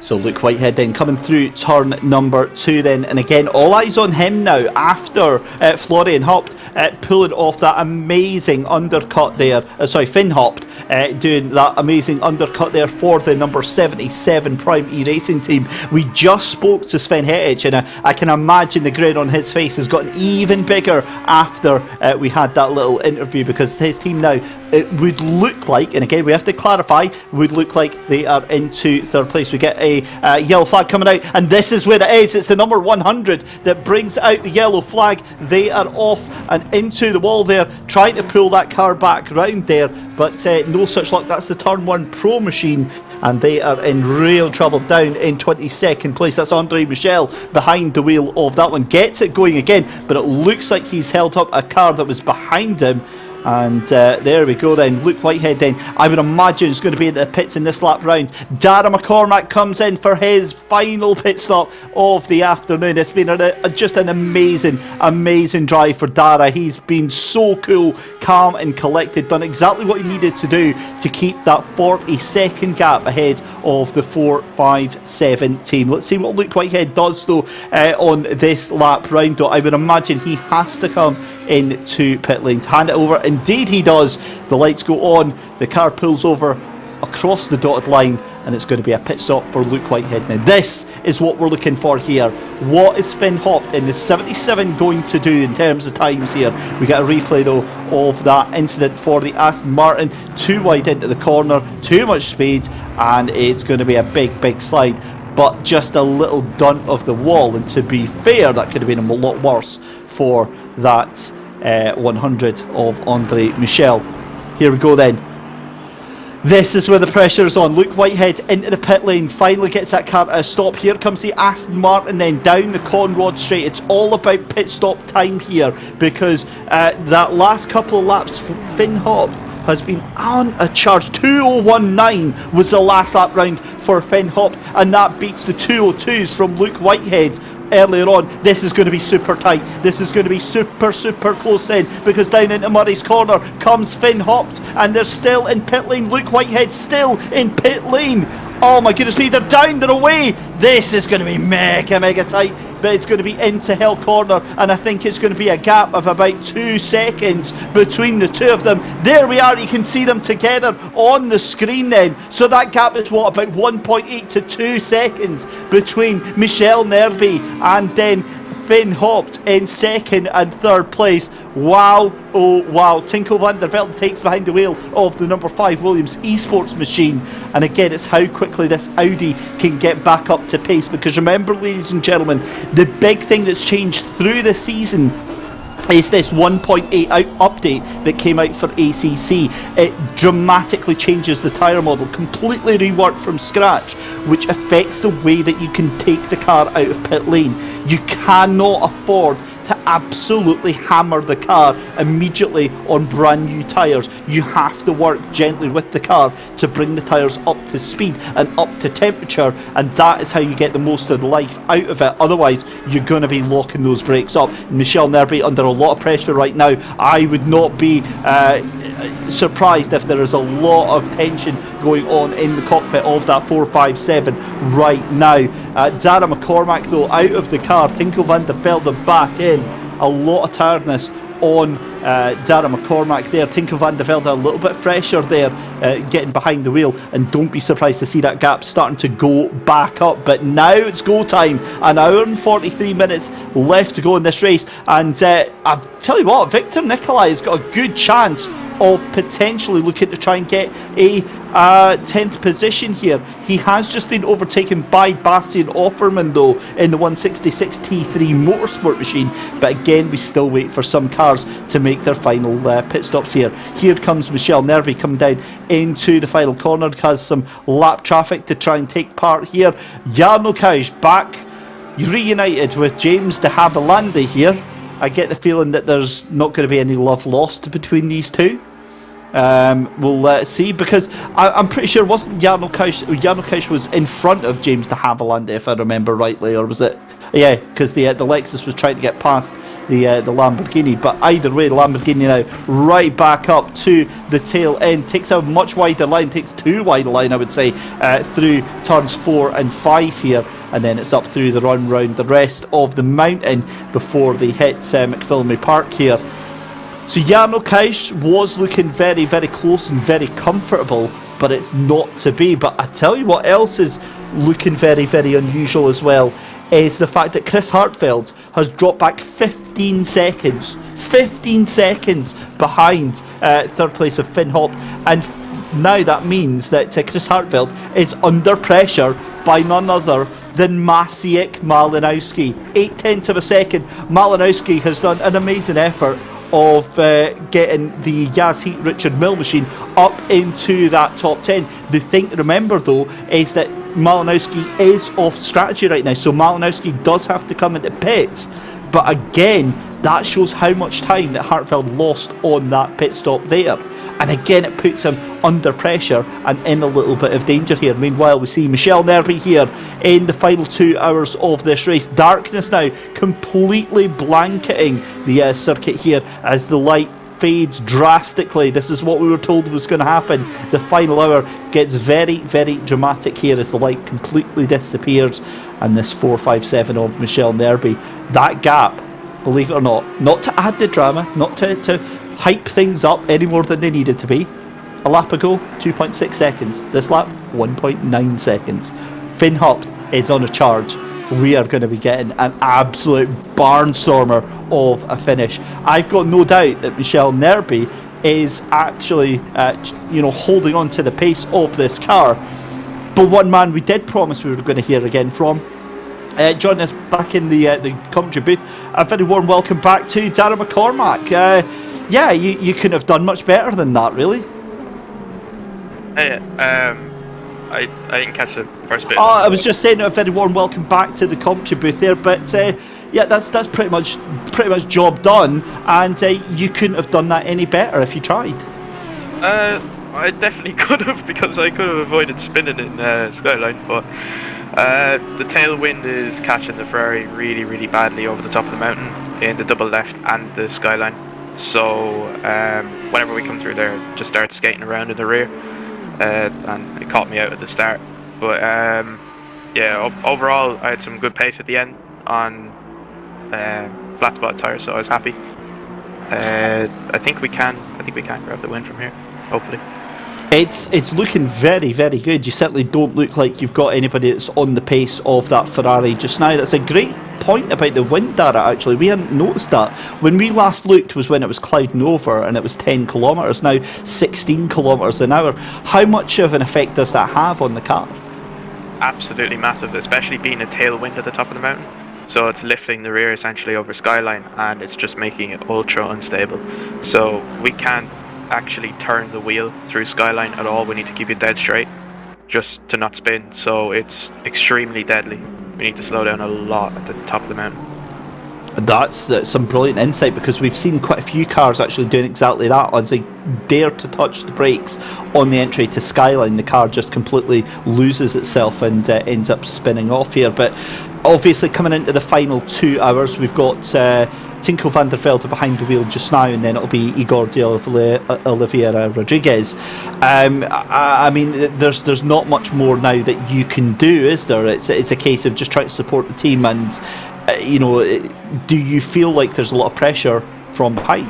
So Luke Whitehead then coming through turn number 2 then, and again all eyes on him now after Florian Haupt pulling off that amazing undercut there, Finn Haupt doing that amazing undercut there for the number 77 Prime E Racing team. We just spoke to Sven Hettich, and I can imagine the grin on his face has gotten even bigger after we had that little interview, because his team now, it would look like, and again we have to clarify, would look like they are into 3rd place. We get a yellow flag coming out, and this is where it is. It's the number 100 that brings out the yellow flag. They are off and into the wall there, trying to pull that car back round there, but no such luck. That's the Turn 1 Pro machine, and they are in real trouble. Down in 22nd place, that's Andre Michel behind the wheel of that one. Gets it going again, but it looks like he's held up a car that was behind him. And there we go then. Luke Whitehead then, I would imagine, is going to be in the pits in this lap round. Darragh McCormack comes in for his final pit stop of the afternoon. It's been just an amazing drive for Darragh. He's been so cool, calm and collected, done exactly what he needed to do to keep that 40-second gap ahead of the 4-5-7 team. Let's see what Luke Whitehead does though on this lap round though. I would imagine he has to come into pit lane to hand it over. Indeed he does. The lights go on, the car pulls over across the dotted line, and it's going to be a pit stop for Luke Whitehead. Now this is what we're looking for here. What is Finn Haupt in the 77 going to do in terms of times here? We get a replay though of that incident for the Aston Martin. Too wide into the corner, too much speed, and it's going to be a big slide, but just a little dunt of the wall. And to be fair, that could have been a lot worse for that 100 of Andre Michel. Here we go then. This is where the pressure is on. Luke Whitehead into the pit lane, finally gets that car at a stop. Here comes the Aston Martin then down the Conrod Straight. It's all about pit stop time here, because that last couple of laps, Finn Haupt has been on a charge. 2:01.9 was the last lap round for Finn Haupt, and that beats the 2:02s from Luke Whitehead earlier on. This is going to be super tight. This is going to be super close in, because down into Murray's corner comes Finn Haupt, and they're still in pit lane. Luke Whitehead still in pit lane. Oh my goodness me, they're down, they're away. This is going to be mega tight, but it's going to be into Hill Corner, and I think it's going to be a gap of about 2 seconds between the two of them. There we are, you can see them together on the screen then. So that gap is what, about 1.8 to 2 seconds between Michel Nerby and then Finn Haupt in 2nd and 3rd place. Wow, oh wow. Tinko van der Velde takes behind the wheel of the number 5 Williams esports machine, and again it's how quickly this Audi can get back up to pace, because remember, ladies and gentlemen, the big thing that's changed through the season is this 1.8 update that came out for ACC. It dramatically changes the tyre model, completely reworked from scratch, which affects the way that you can take the car out of pit lane. You cannot afford to absolutely hammer the car immediately on brand new tyres. You have to work gently with the car to bring the tyres up to speed and up to temperature, and that is how you get the most of the life out of it. Otherwise you're going to be locking those brakes up. Michel Nerby under a lot of pressure right now. I would not be surprised if there is a lot of tension going on in the cockpit of that 457 right now. Darragh McCormack though out of the car. Tinko van der Velde back in. A lot of tiredness on Darragh McCormack there. Tinko van der Velde a little bit fresher there, getting behind the wheel, and don't be surprised to see that gap starting to go back up. But now it's go time. An hour and 43 minutes left to go in this race, and I'll tell you what, Victor Nicolai has got a good chance of potentially looking to try and get a 10th position here. He has just been overtaken by Bastian Offerman though in the 166 T3 Motorsport machine, but again we still wait for some cars to make their final pit stops here. Here comes Michel Nerby coming down into the final corner, has some lap traffic to try and take part here. Jarno Kuijs back reunited with James de Havilland here. I get the feeling that there's not going to be any love lost between these two. We'll see, because I'm pretty sure wasn't Jarno Kuijs was in front of James de Havilland, if I remember rightly, or was it Yeah, because the Lexus was trying to get past the Lamborghini. But either way, the Lamborghini now right back up to the tail end. Takes a much wider line, takes too wide a line, I would say, through turns 4 and 5 here. And then it's up through the run round the rest of the mountain before they hit McPhilmy Park here. So Jarno Keisch was looking very, very close and very comfortable, but it's not to be. But I tell you what else is looking very, very unusual as well, is the fact that Chris Hartfeld has dropped back 15 seconds. 15 seconds behind third place of Finn Hopp. And now that means that Chris Hartfeld is under pressure by none other than Maciej Malinowski. 0.8 of a second. Malinowski has done an amazing effort of getting the Yas Heat Richard Mill machine up into that top 10. The thing to remember though is that Malinowski is off strategy right now, so Malinowski does have to come into pits. But again, that shows how much time that Hartfeld lost on that pit stop there. And again, it puts him under pressure and in a little bit of danger here. Meanwhile, we see Michel Nerby here in the final 2 hours of this race. Darkness now completely blanketing the circuit here as the light fades drastically. This is what we were told was going to happen. The final hour gets very, very dramatic here as the light completely disappears. And this 4.57 of Michel Nerby, that gap, believe it or not to add the drama, not to hype things up any more than they needed to be. A lap ago, 2.6 seconds. This lap, 1.9 seconds. Finn Hopp is on a charge. We are going to be getting an absolute barnstormer of a finish. I've got no doubt that Michel Nerby is actually, holding on to the pace of this car. But one man we did promise we were going to hear again from, joining us back in the commentary booth. A very warm welcome back to Darren McCormack. You couldn't have done much better than that, really. Hey, I didn't catch the first bit. I was just saying a very warm welcome back to the commentary booth there, but that's pretty much job done, and you couldn't have done that any better if you tried. I definitely could have, because I could have avoided spinning in Skyline, but the tailwind is catching the Ferrari really, really badly over the top of the mountain in the double left and the Skyline. So whenever we come through there, it just starts skating around in the rear, and it caught me out at the start. But overall I had some good pace at the end on flat spot tyres, so I was happy. I think we can grab the win from here, hopefully. It's looking very, very good. You certainly don't look like you've got anybody that's on the pace of that Ferrari just now. That's a great point about the wind, Dara, actually. We hadn't noticed that. When we last looked was when it was clouding over and it was 10 kilometres, now 16 kilometres an hour. How much of an effect does that have on the car? Absolutely massive, especially being a tailwind at the top of the mountain. So it's lifting the rear essentially over Skyline, and it's just making it ultra unstable. So we can't actually turn the wheel through Skyline at all. We need to keep it dead straight just to not spin, so it's extremely deadly. We need to slow down a lot at the top of the mountain. That's some brilliant insight, because we've seen quite a few cars actually doing exactly that. As they dare to touch the brakes on the entry to Skyline, the car just completely loses itself and ends up spinning off here. But obviously coming into the final 2 hours, we've got Tinko van der Velde behind the wheel just now, and then it'll be Igor de Oliveira Rodriguez. I mean, there's not much more now that you can do, is there? It's a case of just trying to support the team, and do you feel like there's a lot of pressure from behind?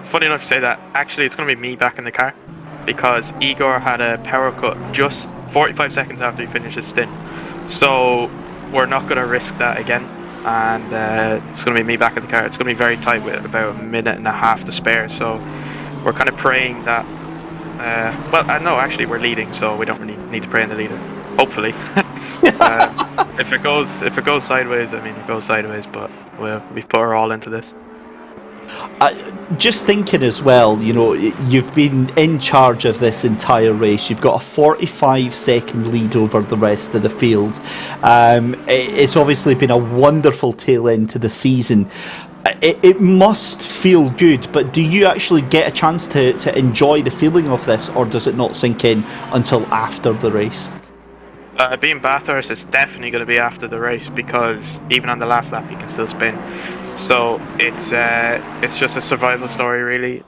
Funny enough to say that, actually it's going to be me back in the car, because Igor had a power cut just 45 seconds after he finished his stint. So we're not going to risk that again, and it's going to be me back in the car. It's going to be very tight with about a minute and a half to spare, so we're kind of praying that no, actually we're leading, so we don't really need to pray on the leader, hopefully. If it goes sideways, I mean it goes sideways, but we've put our all into this. Just thinking as well, you've been in charge of this entire race. You've got a 45-second lead over the rest of the field. It's obviously been a wonderful tail end to the season. It must feel good, but do you actually get a chance to enjoy the feeling of this, or does it not sink in until after the race? Being Bathurst, it's definitely going to be after the race, because even on the last lap you can still spin. So it's just a survival story, really.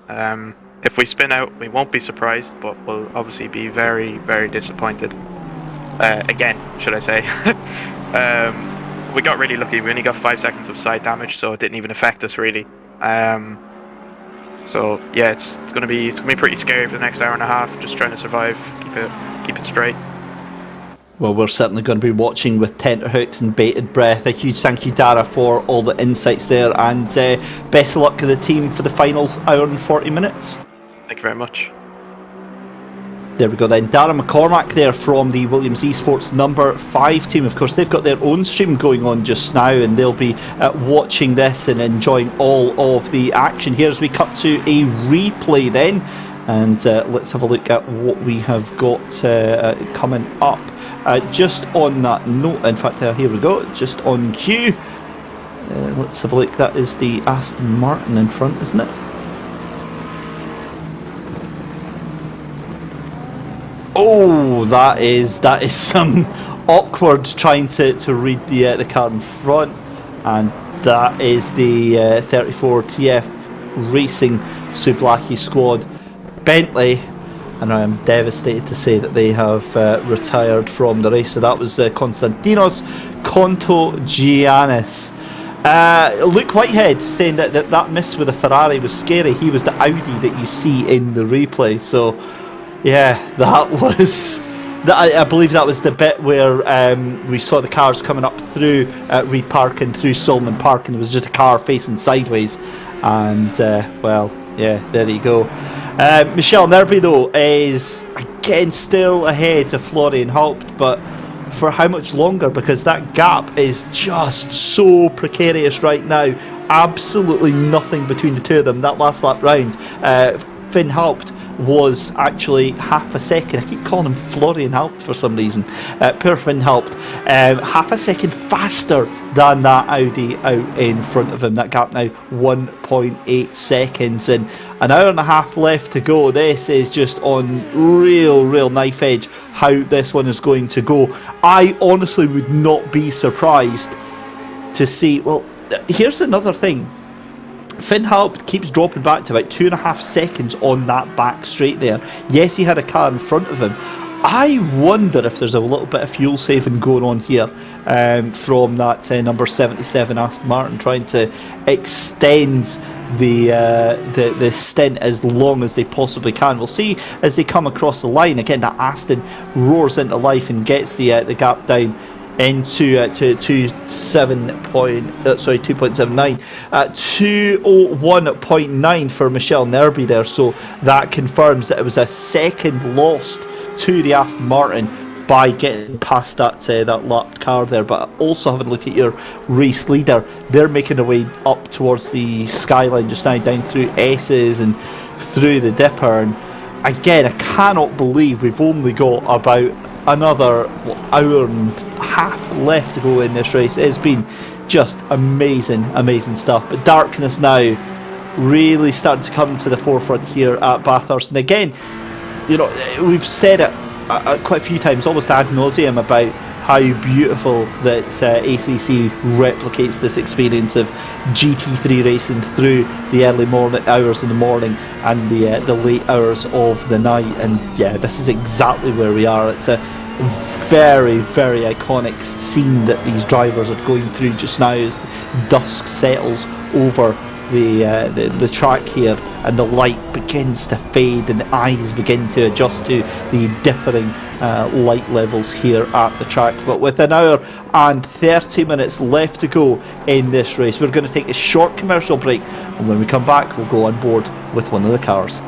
If we spin out, we won't be surprised, but we'll obviously be very, very disappointed. Again, should I say? We got really lucky. We only got 5 seconds of side damage, so it didn't even affect us really. So yeah, it's gonna be pretty scary for the next hour and a half. Just trying to survive, keep it straight. Well, we're certainly going to be watching with tenterhooks and bated breath. A huge thank you, Dara, for all the insights there, and best of luck to the team for the final hour and 40 minutes. Thank you very much. There we go then. Dara McCormack there from the Williams Esports number 5 team. Of course, they've got their own stream going on just now, and they'll be watching this and enjoying all of the action here as we cut to a replay then. And let's have a look at what we have got coming up. Just on that note, in fact, here we go, just on cue. Let's have a look. That is the Aston Martin in front, isn't it? Oh, that is some awkward trying to read the car in front, and that is the 34 TF Racing Souvlaki squad Bentley, and I am devastated to say that they have retired from the race. So that was Konstantinos Kontogiannis. Luke Whitehead saying that miss with the Ferrari was scary. He was the Audi that you see in the replay. So yeah, that was... I believe that was the bit where we saw the cars coming up through Reed Park and through Solomon Park, and it was just a car facing sideways. And, well, yeah, there you go. Michel Nerby, though, is again still ahead of Florian Haupt, but for how much longer? Because that gap is just so precarious right now. Absolutely nothing between the two of them. That last lap round, Finn Haupt was actually half a second. I keep calling him Florian Haupt for some reason. Poor Finn Haupt, half a second faster than that Audi out in front of him. That gap now 1.8 seconds, and an hour and a half left to go. This is just on real knife edge how this one is going to go. I honestly would not be surprised to see. Well, here's another thing. Finn Haupt keeps dropping back to about 2.5 seconds on that back straight there. Yes, he had a car in front of him. I wonder if there's a little bit of fuel saving going on here from that number 77 Aston Martin, trying to extend the stint as long as they possibly can. We'll see as they come across the line. Again, that Aston roars into life and gets the gap down into 2.79, 2:01.9 for Michel Nerby there. So that confirms that it was a second lost to the Aston Martin by getting past that lapped car there. But also having a look at your race leader, they're making their way up towards the skyline just now, down through S's and through the Dipper. And again, I cannot believe we've only got about another hour and a half left to go in this race. It's been just amazing stuff. But darkness now really starting to come to the forefront here at Bathurst. And again, you know, we've said it quite a few times, almost ad nauseum, about how beautiful that ACC replicates this experience of GT3 racing through the early morning hours in the morning and the late hours of the night. And yeah, this is exactly where we are. It's a very iconic scene that these drivers are going through just now as dusk settles over the track here, and the light begins to fade and the eyes begin to adjust to the differing light levels here at the track. But with an hour and 30 minutes left to go in this race, we're going to take a short commercial break, and when we come back we'll go on board with one of the cars.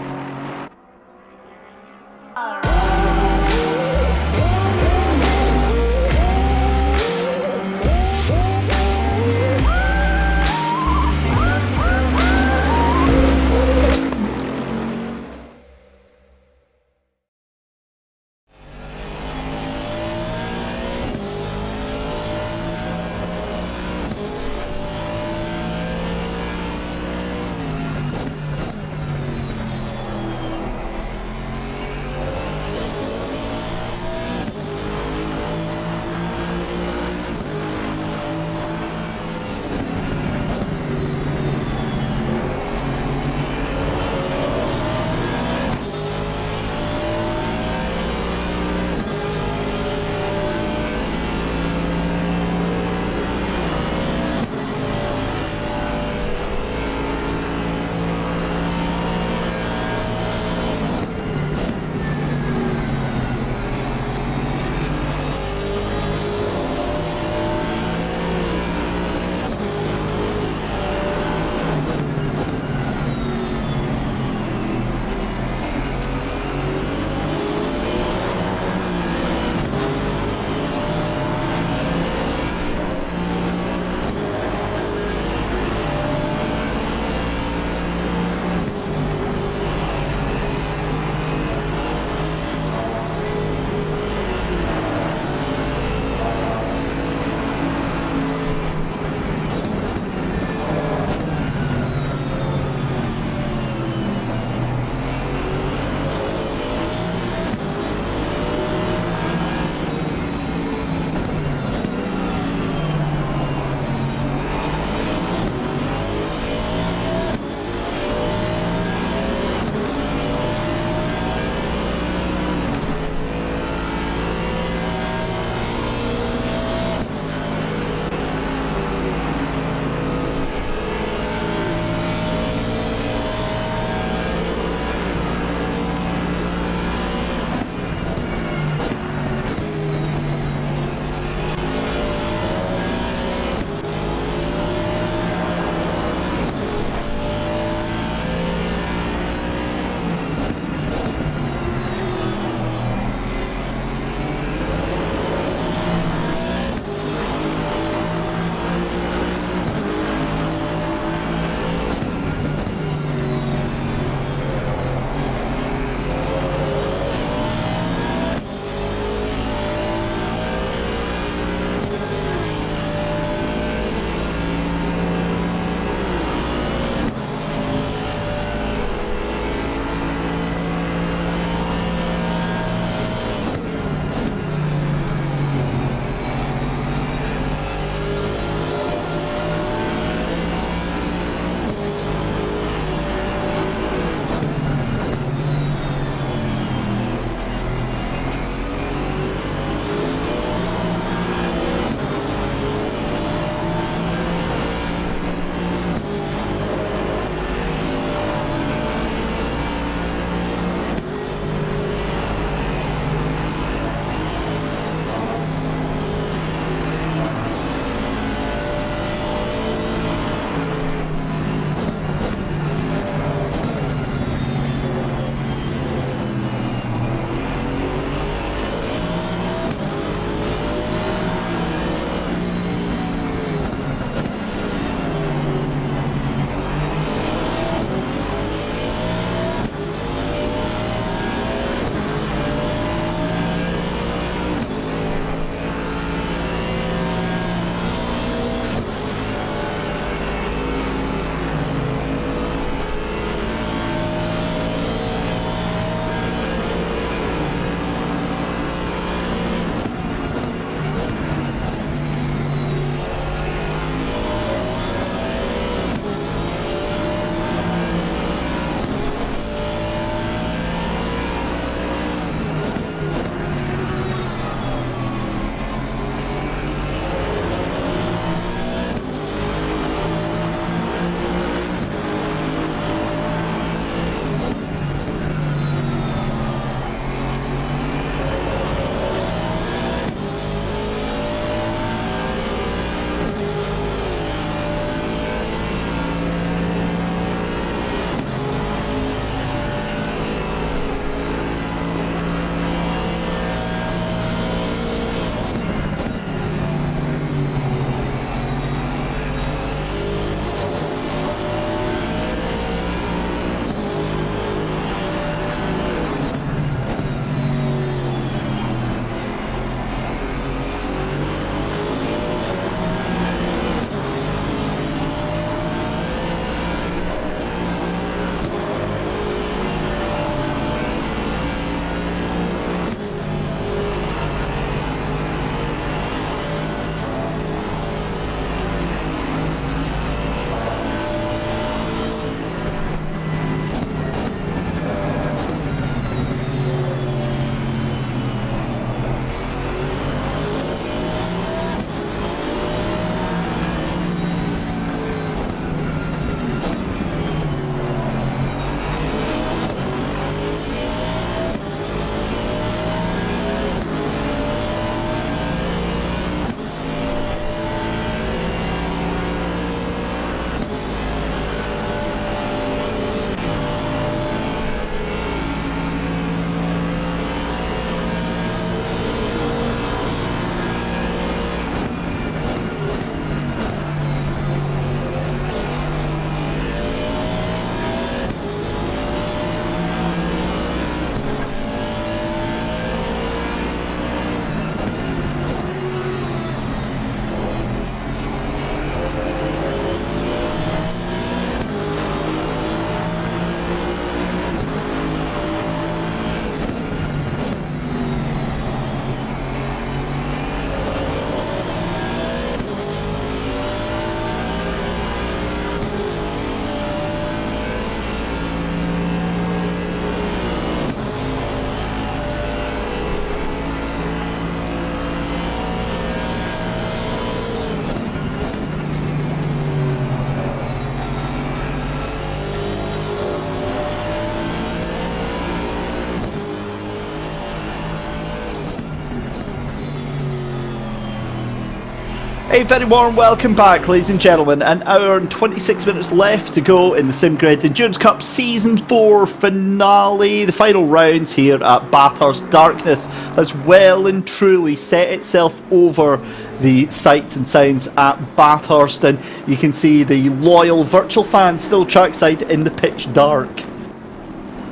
A very warm welcome back, ladies and gentlemen. An hour and 26 minutes left to go in the SimGrid Endurance Cup Season 4 finale. The final rounds here at Bathurst. Darkness has well and truly set itself over the sights and sounds at Bathurst, and you can see the loyal virtual fans still trackside in the pitch dark.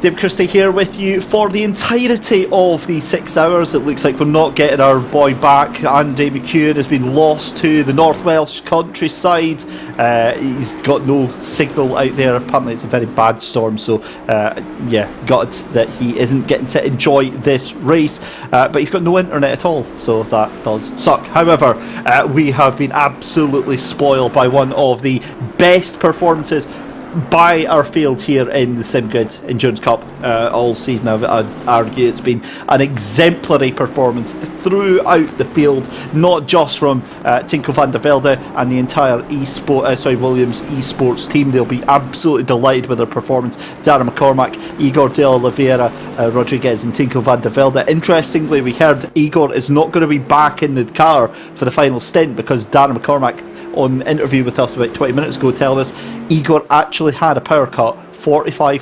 Dave Christie here with you for the entirety of the 6 hours. It looks like we're not getting our boy back. Andy McEwan has been lost to the North Welsh countryside. He's got no signal out there. Apparently it's a very bad storm, so yeah, gutted that he isn't getting to enjoy this race. But he's got no internet at all, so that does suck. However, we have been absolutely spoiled by one of the best performances by our field here in the SimGrid Endurance Cup all season. I'd argue it's been an exemplary performance throughout the field, not just from Tinko van der Velde and the entire Williams esports team. They'll be absolutely delighted with their performance. Darren McCormack, Igor de Oliveira, Rodriguez and Tinko van der Velde. Interestingly, we heard Igor is not going to be back in the car for the final stint because Darren McCormack, on interview with us about 20 minutes ago, telling us Igor actually had a power cut 45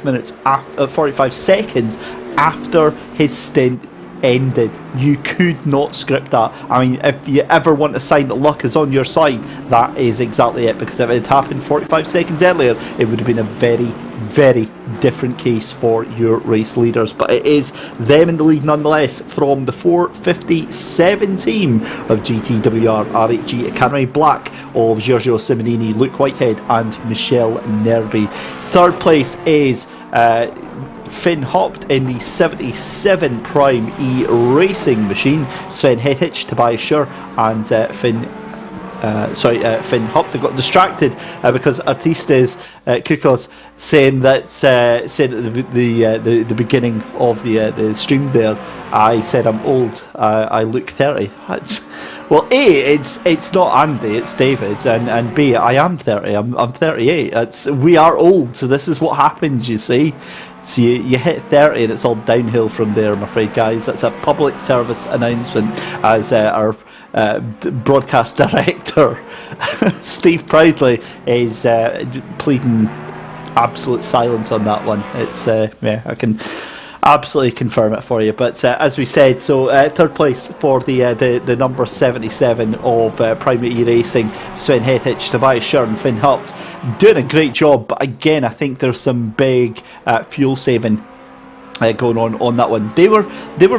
seconds after his stint ended. You could not script that. I mean, if you ever want a sign that luck is on your side, that is exactly it, because if it had happened 45 seconds earlier, it would have been a very, very different case for your race leaders. But it is them in the lead nonetheless from the 457 team of GTWR RHG Academy Black of Giorgio Simonini, Luke Whitehead and Michelle Nerby. Third place is Finn Hopt in the 77 Prime E Racing machine. Sven Hetich, Tobias Schur and Finn Hopt. They got distracted because Artistes Kukos saying that said at the beginning of the stream there, I said I'm old, I look 30. Well, A, it's not Andy, it's David, and B, I am 30. I'm 38. We are old, so this is what happens, you see. So you hit 30 and it's all downhill from there, I'm afraid, guys. That's a public service announcement as our broadcast director Steve Proudly is pleading absolute silence on that one. It's yeah, I can absolutely confirm it for you. But as we said, so third place for the number 77 of Prime E Racing, Sven Hetich, Tobias Schur and Finn Hopt, doing a great job. But again, I think there's some big fuel saving going on that one. They were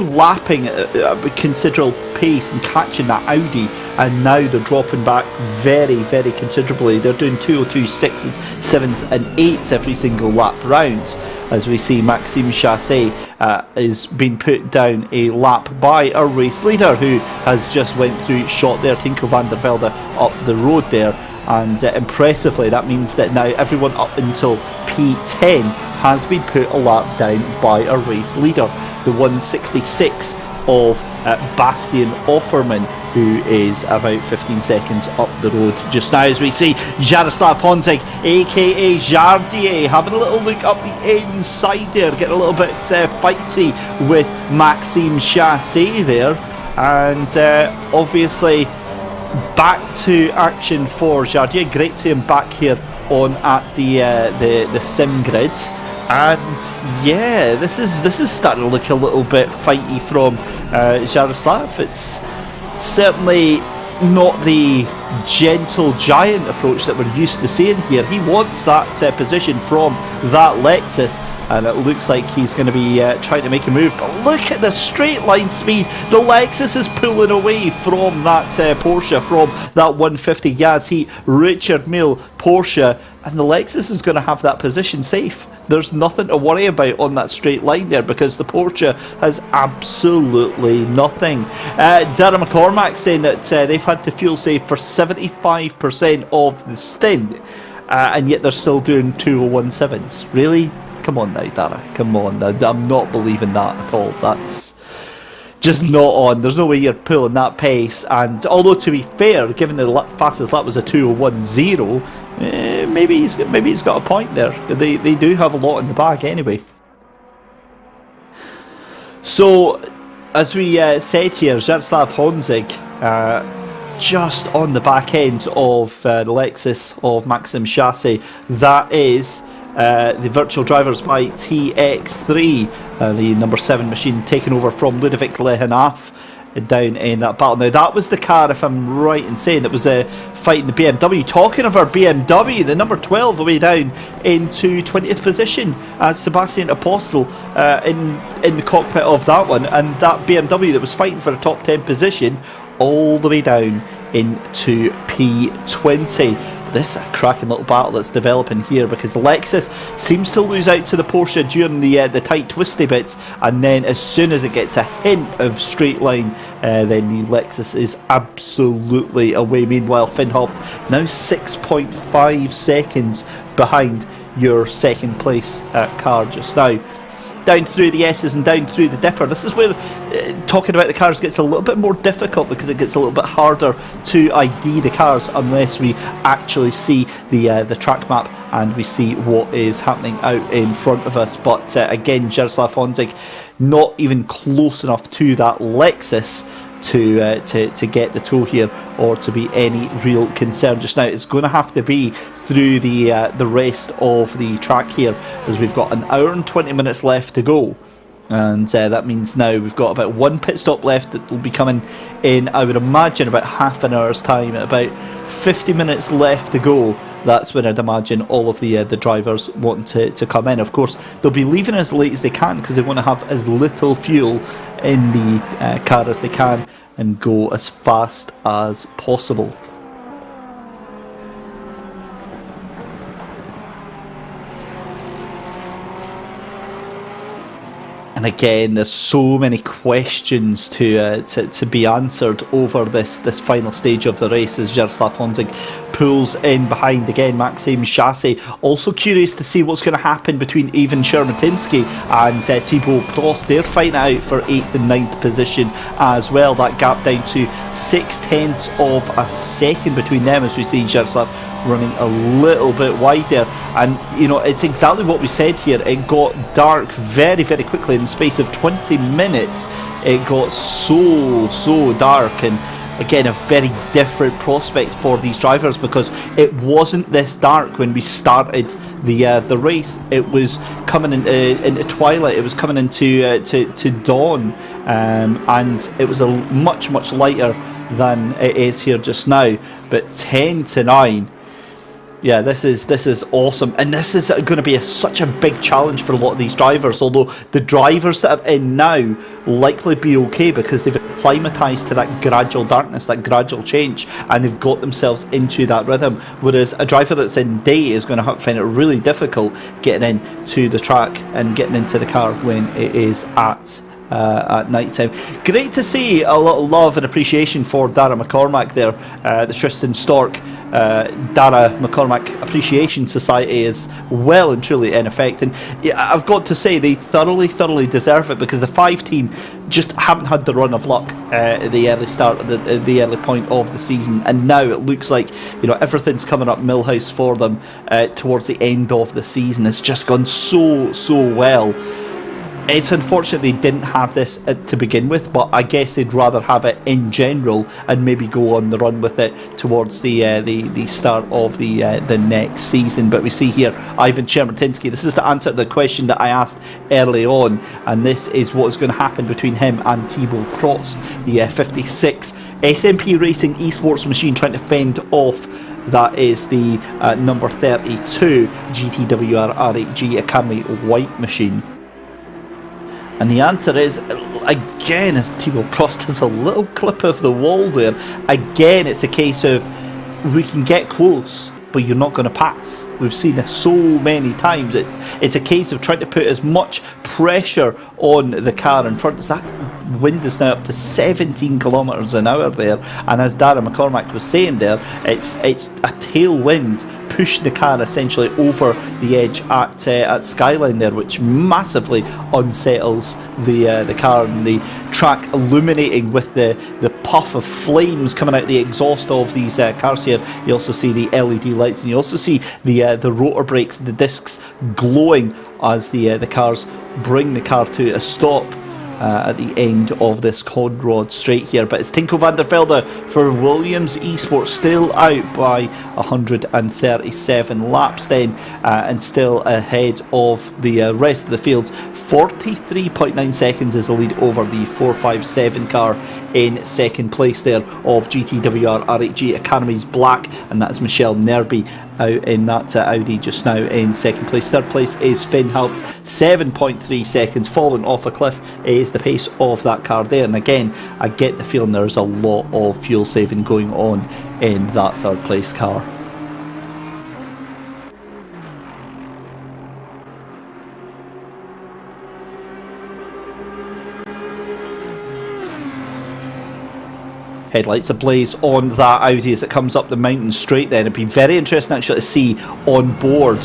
lapping at a considerable pace and catching that Audi, and now they're dropping back very, very considerably. They're doing 202 6s, 7s and 8s every single lap round, as we see Maxime Chassé is being put down a lap by our race leader, who has just went through shot there, Tinko van der Velde, up the road there. And impressively, that means that now everyone up until P10 has been put a lap down by a race leader, the 166 of Bastian Offerman, who is about 15 seconds up the road just now, as we see Jaroslav Honzig, aka Jardier, having a little look up the inside there, getting a little bit fighty with Maxime Chassé there, and obviously back to action for Jardier. Great to see him back here on at the sim grids, and yeah, this is starting to look a little bit fighty from Jaroslav. It's certainly not the gentle giant approach that we're used to seeing here. He wants that position from that Lexus, and it looks like he's going to be trying to make a move. But look at the straight line speed. The Lexus is pulling away from that Porsche, from that 150 Yazheat Richard Mille Porsche, and the Lexus is going to have that position safe. There's nothing to worry about on that straight line there, because the Porsche has absolutely nothing. Darren McCormack saying that they've had to fuel save for 75% of the stint, and yet they're still doing 201.7s. Really? Come on now, Dara. Come on. I'm not believing that at all. That's just not on. There's no way you're pulling that pace. And although, to be fair, given the fastest lap was a 201.0, maybe he's got a point there. They do have a lot in the bag anyway. So, as we said here, Jaroslav Honzig just on the back end of the Lexus of Maxim Chassis. That is the virtual drivers by TX3, the number 7 machine taken over from Ludovic Lehenaf down in that battle. Now that was the car, if I'm right in saying, that was fighting the BMW. Talking of our BMW, the number 12 away down into 20th position as Sebastian Apostel in the cockpit of that one, and that BMW that was fighting for a top 10 position all the way down into P20. This is a cracking little battle that's developing here, because Lexus seems to lose out to the Porsche during the tight twisty bits, and then as soon as it gets a hint of straight line, then the Lexus is absolutely away. Meanwhile, Finhop now 6.5 seconds behind your second place car just now. Down through the S's and down through the Dipper. This is where talking about the cars gets a little bit more difficult, because it gets a little bit harder to ID the cars unless we actually see the track map and we see what is happening out in front of us. But again, Jaroslav Honzig not even close enough to that Lexus to get the tow here or to be any real concern just now. It's going to have to be through the rest of the track here, as we've got an hour and 20 minutes left to go, and that means now we've got about one pit stop left that will be coming in, I would imagine, about half an hour's time. At about 50 minutes left to go, that's when I'd imagine all of the drivers wanting to come in. Of course, they'll be leaving as late as they can, because they want to have as little fuel in the car as they can and go as fast as possible. And again, there's so many questions to be answered over this final stage of the race, as Jaroslav Honzig pulls in behind again Maxim Chassis. Also curious to see what's going to happen between Ivan Shermatinsky and Thibaut Prost. They're fighting out for 8th and 9th position as well. That gap down to 0.6 of a second between them, as we see Jaroslav running a little bit wide there. And you know, it's exactly what we said here. It got dark very, very quickly. In the space of 20 minutes it got so dark, and again, a very different prospect for these drivers, because it wasn't this dark when we started the race. It was coming into twilight. It was coming into to dawn, and it was a much lighter than it is here just now. But 10 to 9. Yeah, this is awesome, and this is going to be such a big challenge for a lot of these drivers. Although the drivers that are in now likely be okay, because they've acclimatised to that gradual darkness, that gradual change, and they've got themselves into that rhythm. Whereas a driver that's in day is going to find it really difficult getting into the track and getting into the car when it is at night time. Great to see a lot of love and appreciation for Dara McCormack there. The Tristan Stork Dara McCormack Appreciation Society is well and truly in effect, and I've got to say they thoroughly deserve it, because the 5 team just haven't had the run of luck at the early start, the early point of the season, and now it looks like, you know, everything's coming up Millhouse for them towards the end of the season. It's just gone so well. It's unfortunate they didn't have this to begin with, but I guess they'd rather have it in general and maybe go on the run with it towards the start of the next season. But we see here Ivan Shermatinsky. This is the answer to the question that I asked early on, and this is what is going to happen between him and Thibaut Prost, the 56 SMP Racing esports machine, trying to fend off. That is the number 32 GTWR R8G Academy white machine. And the answer is, again, as Thibaut Prost has a little clip of the wall there, again it's a case of we can get close, but you're not going to pass. We've seen this so many times. It's a case of trying to put as much pressure on the car in front. That wind is now up to 17 kilometres an hour there, and as Dara McCormack was saying there, it's a tailwind pushing the car essentially over the edge at Skyline there, which massively unsettles the car, and the track illuminating with the puff of flames coming out the exhaust of these cars here. You also see the LED lights, and you also see the rotor brakes, the discs glowing as the cars bring the car to a stop at the end of this Conrod straight here. But it's Tinko van der Velde for Williams Esports, still out by 137 laps then, and still ahead of the rest of the fields. 43.9 seconds is the lead over the 457 car in second place there of GTWR RHG Academy's Black, and that's Michelle Nerby out in that Audi just now in second place. Third place is Finn Haupt, 7.3 seconds, falling off a cliff is the pace of that car there. And again, I get the feeling there's a lot of fuel saving going on in that third place car. Headlights ablaze on that Audi as it comes up the mountain straight then. It'd be very interesting actually to see on board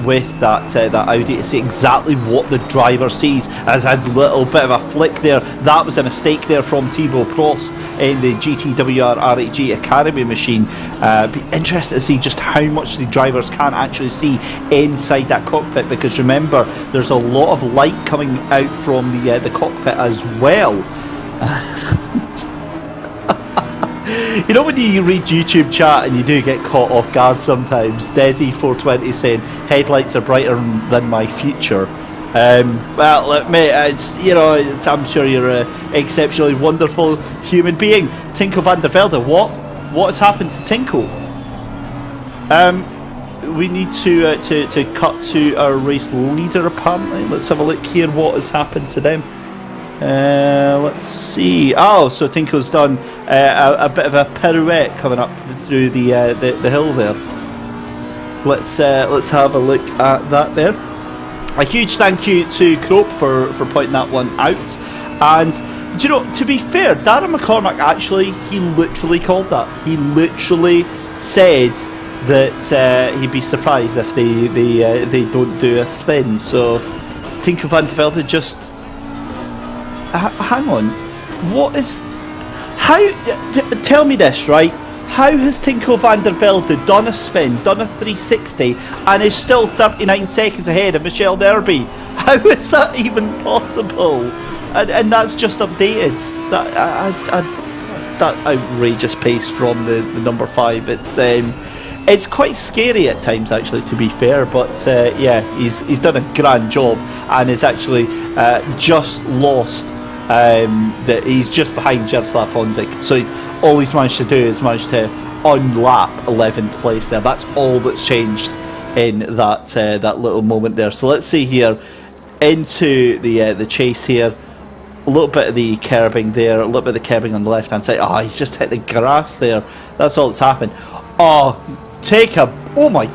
with that Audi, to see exactly what the driver sees. As a little bit of a flick there, that was a mistake there from Thibaut Prost in the GTWR RHG Academy machine. Be interested to see just how much the drivers can actually see inside that cockpit, because remember, there's a lot of light coming out from the cockpit as well. You know when you read YouTube chat and you do get caught off guard sometimes? Desi420 saying headlights are brighter than my future. Well, look, mate, I'm sure you're an exceptionally wonderful human being. Tinko van der Velde, what has happened to Tinko? We need to cut to our race leader apparently. Let's have a look here. What has happened to them? Let's see. Oh, so Tinko's done a bit of a pirouette coming up through the hill there. Let's have a look at that there. A huge thank you to Crope for pointing that one out. And do you know, to be fair, Darren McCormack actually, he literally called that. He literally said that he'd be surprised if they don't do a spin. So Tinko van der Velde just. Hang on, tell me this, right? How has Tinko van der Velde done a spin, done a 360, and is still 39 seconds ahead of Michelle Nerby? How is that even possible? And that's just updated. That outrageous pace from the number 5. It's quite scary at times, actually, to be fair. But yeah, he's done a grand job, and is actually just lost. That he's just behind Jaroslav Honzik, so all he's managed to do is managed to unlap 11th place there. That's all that's changed in that little moment there. So let's see here into the chase here. A little bit of the curbing there, a little bit of the curbing on the left hand side. Oh, he's just hit the grass there. That's all that's happened. Oh my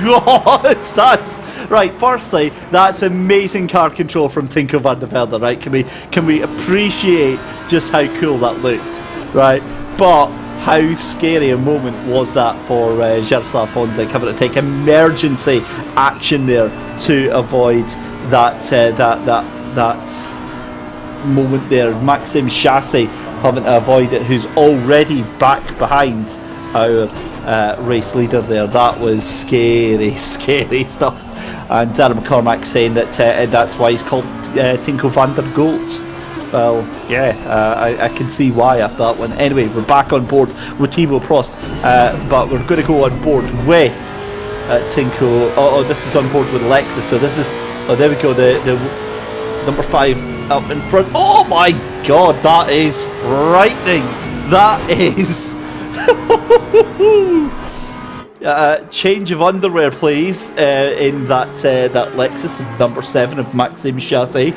God, that's right. Firstly, that's amazing car control from Tinko van der Velde, right? Can we appreciate just how cool that looked, right? But how scary a moment was that for Jaroslav Honzik, having to take emergency action there to avoid that moment there. Maxim Chassis having to avoid it, who's already back behind our race leader there. That was scary stuff. And Darren McCormack saying that that's why he's called Tinko van der Goat. Well, yeah, I can see why after that one. Anyway, we're back on board with Thibaut Prost, but we're going to go on board with Tinko. Oh, this is on board with Lexus. So this is, there we go, the number 5 up in front. Oh my God, that is frightening. That is. Change of underwear, please, in that Lexus, number 7 of Maxim Chassis.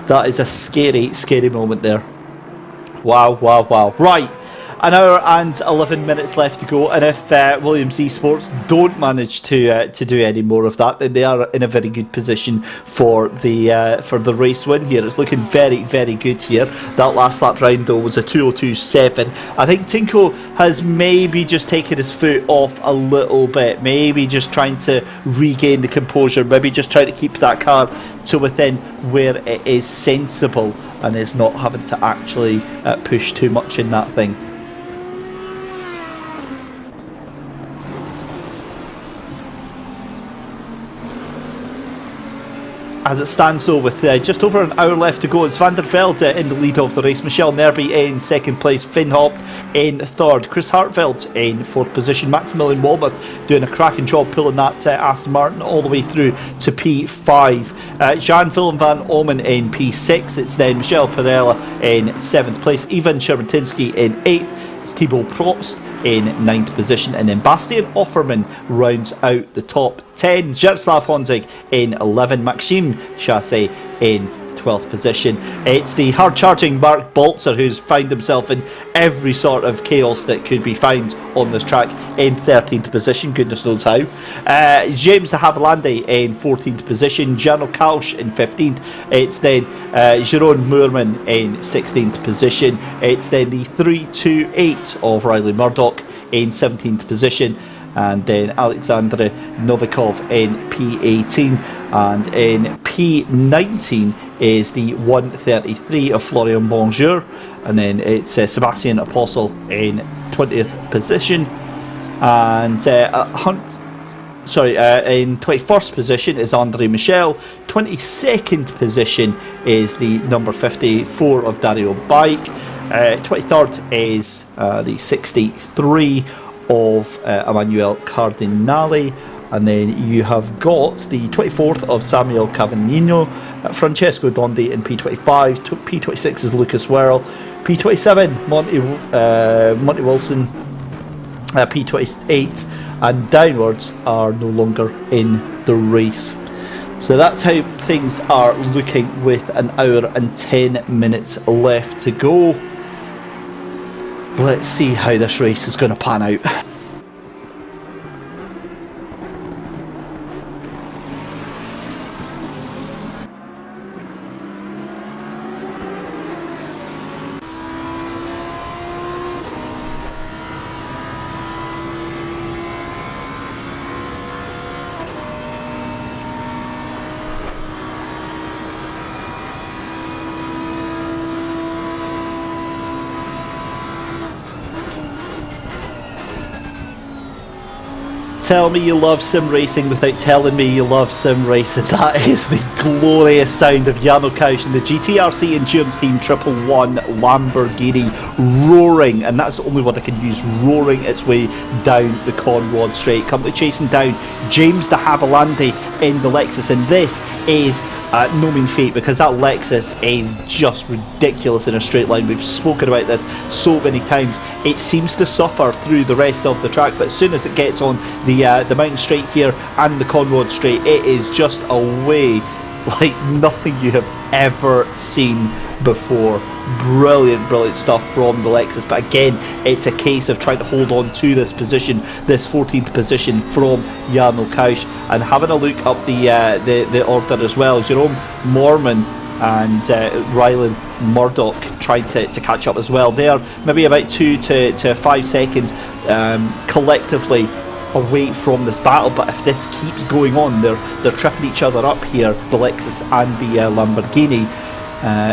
That is a scary moment there. Wow. Right, an hour and 11 minutes left to go, and if Williams Esports don't manage to do any more of that, then they are in a very good position for the race win here. It's looking very, very good here. That last lap round though was a 2:02.7. I think Tinko has maybe just taken his foot off a little bit, maybe just trying to regain the composure, maybe just trying to keep that car to within where it is sensible and is not having to actually push too much in that thing. as it stands though, with just over an hour left to go, it's Van der Velde in the lead of the race, Michel Merby in second place, Finn Haupt in third, Chris Hartveld in fourth position, Maximilian Walmuth doing a cracking job pulling that Aston Martin all the way through to P5, Jan-Willem van Oomen in P6, it's then Michel Perella in 7th place, Ivan Shermatinsky in 8th, it's Thibaut Prost in 9th position, and then Bastien Offerman rounds out the top 10. Jaroslav Honzig in 11, Maxime Chassé in 12th position. It's the hard charging Mark Balzer who's found himself in every sort of chaos that could be found on this track in 13th position, goodness knows how. James de Havilland in 14th position, Jarno Kalsch in 15th, it's then Jeroen Moorman in 16th position, it's then the 328 of Riley Murdoch in 17th position, and then Alexander Novikov in P18, and in P19 is the 133 of Florian Bonjour, and then it's Sebastian Apostle in 20th position, and in 21st position is Andre Michel, 22nd position is the number 54 of Dario Bike, 23rd is the 63 of Emmanuel Cardinale, and then you have got the 24th of Samuel Cavagnino, Francesco Dondi in P25, P26 is Lucas Werl, P27 Monty Wilson, P28 and downwards are no longer in the race. So that's how things are looking with an hour and 10 minutes left to go. Let's see how this race is going to pan out. Tell me you love sim racing without telling me you love sim racing. That is the glorious sound of Jarno Kalsch and the GTRC Endurance Team 111 Lamborghini roaring, and that's the only word I can use, roaring its way down the Conrod Straight, currently chasing down James de Havilland in the Lexus, and this is no mean feat because that Lexus is just ridiculous in a straight line. We've spoken about this so many times. It seems to suffer through the rest of the track, but as soon as it gets on the mountain straight here and the Conrod Straight, it is just a way like nothing you have ever seen before. Brilliant stuff from the Lexus, but again it's a case of trying to hold on to this position, this 14th position from Jarno Kalsch, and having a look up the order as well. Jerome Mormon and Rylan Murdoch trying to catch up as well. They're maybe about 2 to 5 seconds collectively away from this battle, but if this keeps going on, they're tripping each other up here, the Lexus and the Lamborghini.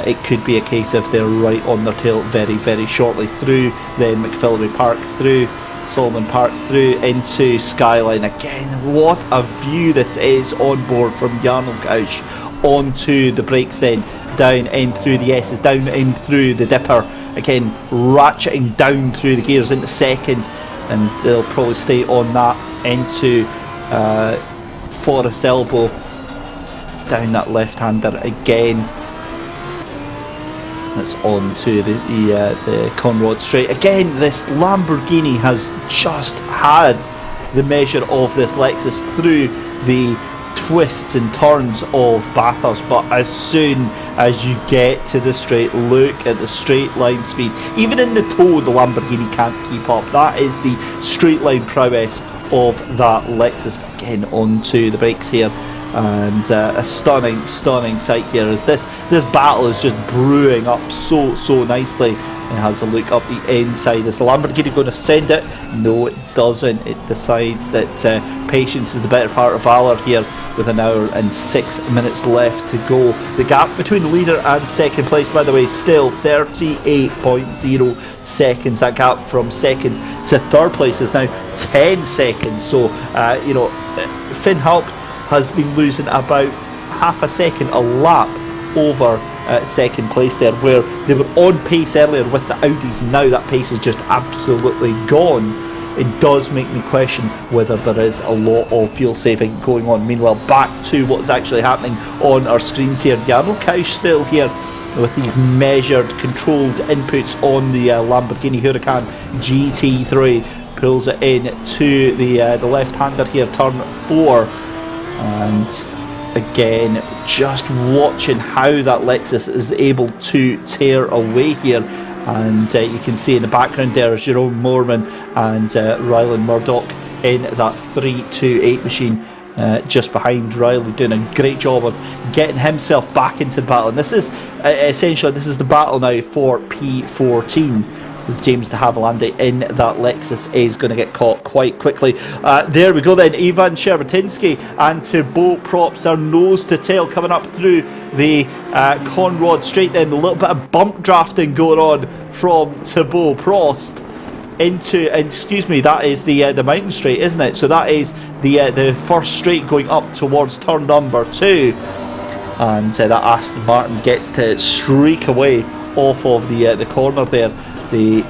It could be a case of they're right on their tail very shortly through then McPhilliby Park, through Solomon Park, through into Skyline. Again, what a view this is on board from Jarno Kalsch onto the brakes, then down in through the S's, down in through the Dipper, again ratcheting down through the gears into second, and they'll probably stay on that into Forest Elbow, down that left-hander again. That's on to the Conrod Straight. Again, this Lamborghini has just had the measure of this Lexus through the twists and turns of Bathurst, but as soon as you get to the straight, look at the straight line speed. Even in the toe, the Lamborghini can't keep up. That is the straight line prowess of that Lexus. Again, onto the brakes here, and a stunning sight here as this battle is just brewing up so nicely. It has a look up the inside. Is the Lamborghini going to send it? No, it doesn't. It decides that patience is the better part of valour here, with an hour and 6 minutes left to go. The gap between the leader and second place, by the way, is still 38.0 seconds. That gap from second to third place is now 10 seconds. So, Finn Haupt has been losing about half a second a lap over second place there, where they were on pace earlier with the Audis. Now that pace is just absolutely gone. It does make me question whether there is a lot of fuel saving going on. Meanwhile, back to what's actually happening on our screens here. Jarno Kausch still here with these measured, controlled inputs on the Lamborghini Huracan GT3. Pulls it in to the left-hander here, turn 4. And again, just watching how that Lexus is able to tear away here. And you can see in the background there is Jerome Moorman and Rylan Murdoch in that 328 machine just behind Riley, doing a great job of getting himself back into the battle. And this is essentially the battle now for P14. As James de Havilland in that Lexus is going to get caught quite quickly. There we go then, Ivan Shervatinsky and Thibaut Props are nose to tail coming up through the Conrod Straight. Then a little bit of bump drafting going on from Thibaut Prost into, and excuse me, that is the mountain straight, isn't it? So that is the first straight going up towards turn number 2. And that Aston Martin gets to streak away off of the corner there. The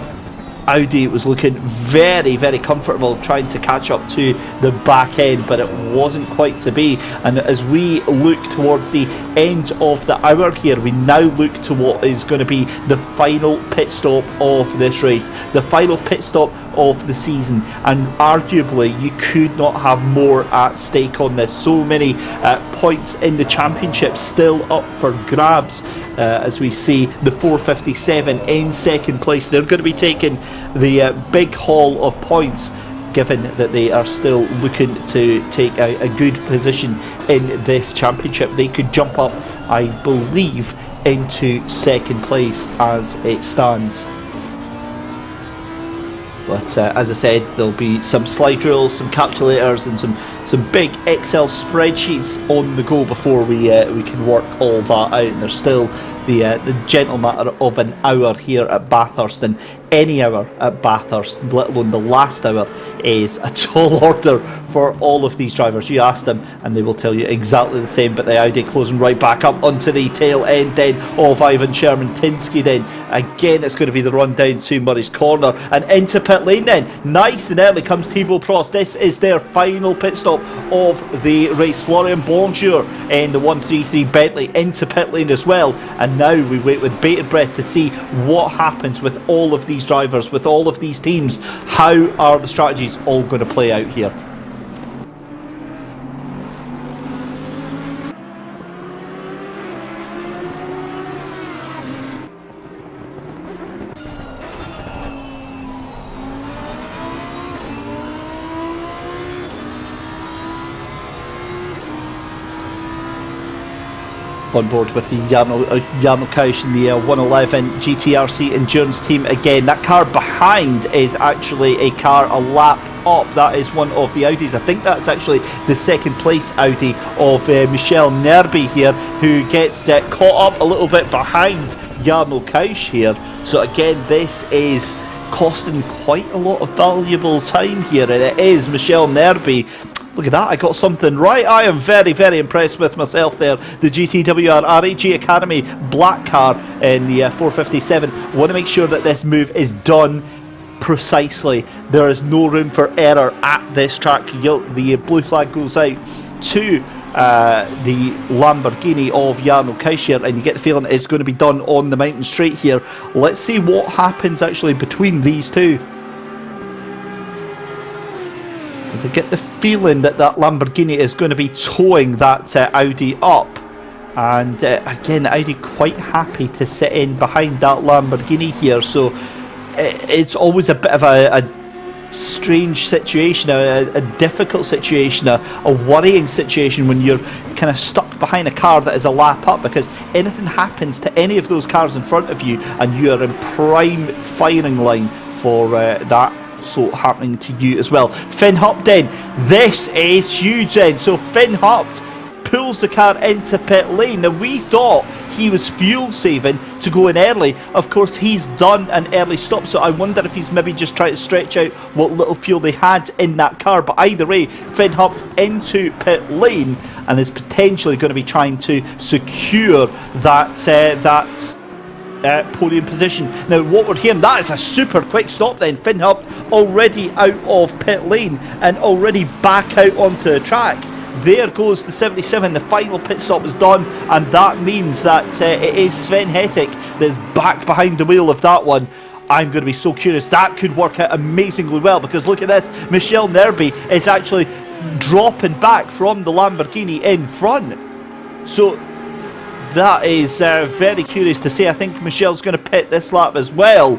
Audi was looking very, very comfortable trying to catch up to the back end, but it wasn't quite to be. And as we look towards the end of the hour here, we now look to what is going to be the final pit stop of this race, the final pit stop of the season, and arguably you could not have more at stake on this. So many points in the championship still up for grabs. As we see the 457 in second place, they're going to be taking the big haul of points, given that they are still looking to take a good position in this championship. They could jump up, I believe, into second place as it stands. But as I said, there'll be some slide rules, some calculators, and some big Excel spreadsheets on the go before we can work all that out. And there's still the gentle matter of an hour here at Bathurst, and any hour at Bathurst, let alone the last hour, is a tall order for all of these drivers. You ask them and they will tell you exactly the same. But the Audi closing right back up onto the tail end then of Ivan Sherman-Tinsky. Then again, it's going to be the run down to Murray's Corner and into pit lane. Then nice and early comes Thibaut Prost. This is their final pit stop of the race. Florian Bonjour in the 133 Bentley into pit lane as well. And now we wait with bated breath to see what happens with all of these drivers, with all of these teams. How are the strategies all going to play out here? On board with the Jarno Kausch in the 111 GTRC Endurance team again. That car behind is actually a car a lap up. That is one of the Audis. I think that's actually the second place Audi of Michel Nerby here, who gets caught up a little bit behind Jarno Kausch here. So again, this is costing quite a lot of valuable time here, and it is Michel Nerby. Look at that, I got something right. I am very, very impressed with myself there. The GTWR RAG Academy black car in the 457. Want to make sure that this move is done precisely. There is no room for error at this track. The blue flag goes out to the Lamborghini of Jarno Kausch here, and you get the feeling it's going to be done on the mountain straight here. Let's see what happens actually between these two. I get the feeling that Lamborghini is going to be towing that Audi up, and again, Audi quite happy to sit in behind that Lamborghini here. So it's always a bit of a strange situation, a difficult situation, a worrying situation when you're kind of stuck behind a car that is a lap up, because anything happens to any of those cars in front of you and you are in prime firing line for that so happening to you as well. Finn Hupden, this is huge then. So Finn Hupt pulls the car into pit lane. Now we thought he was fuel saving to go in early. Of course, he's done an early stop, so I wonder if he's maybe just trying to stretch out what little fuel they had in that car. But either way, Finn hopped into pit lane and is potentially going to be trying to secure that podium position. Now, what we're hearing, that is a super quick stop then. Finn hopped already out of pit lane and already back out onto the track. There goes the 77. The final pit stop is done, and that means that it is Sven Hettig that's back behind the wheel of that one. I'm going to be so curious. That could work out amazingly well, because look at this. Michel Nerby is actually dropping back from the Lamborghini in front. So that is very curious to see. I think Michel's going to pit this lap as well.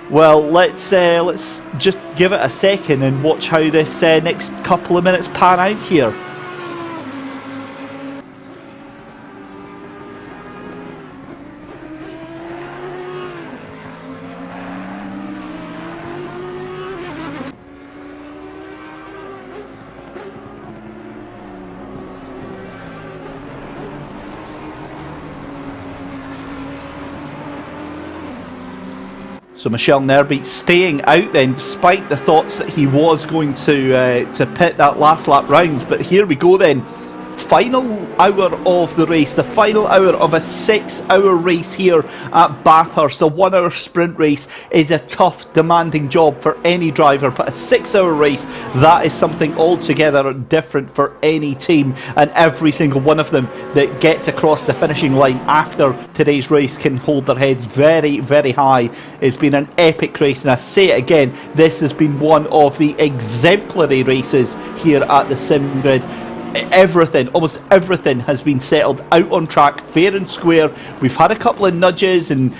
Well, let's just give it a second and watch how this next couple of minutes pan out here. So Michel Nerby staying out then, despite the thoughts that he was going to pit that last lap round. But here we go then. Final hour of the race, the final hour of a 6-hour race here at Bathurst. A 1-hour sprint race is a tough, demanding job for any driver, but a 6-hour race, that is something altogether different for any team, and every single one of them that gets across the finishing line after today's race can hold their heads very, very high. It's been an epic race, and I say it again, this has been one of the exemplary races here at the SimGrid. Everything, almost everything has been settled out on track, fair and square. We've had a couple of nudges and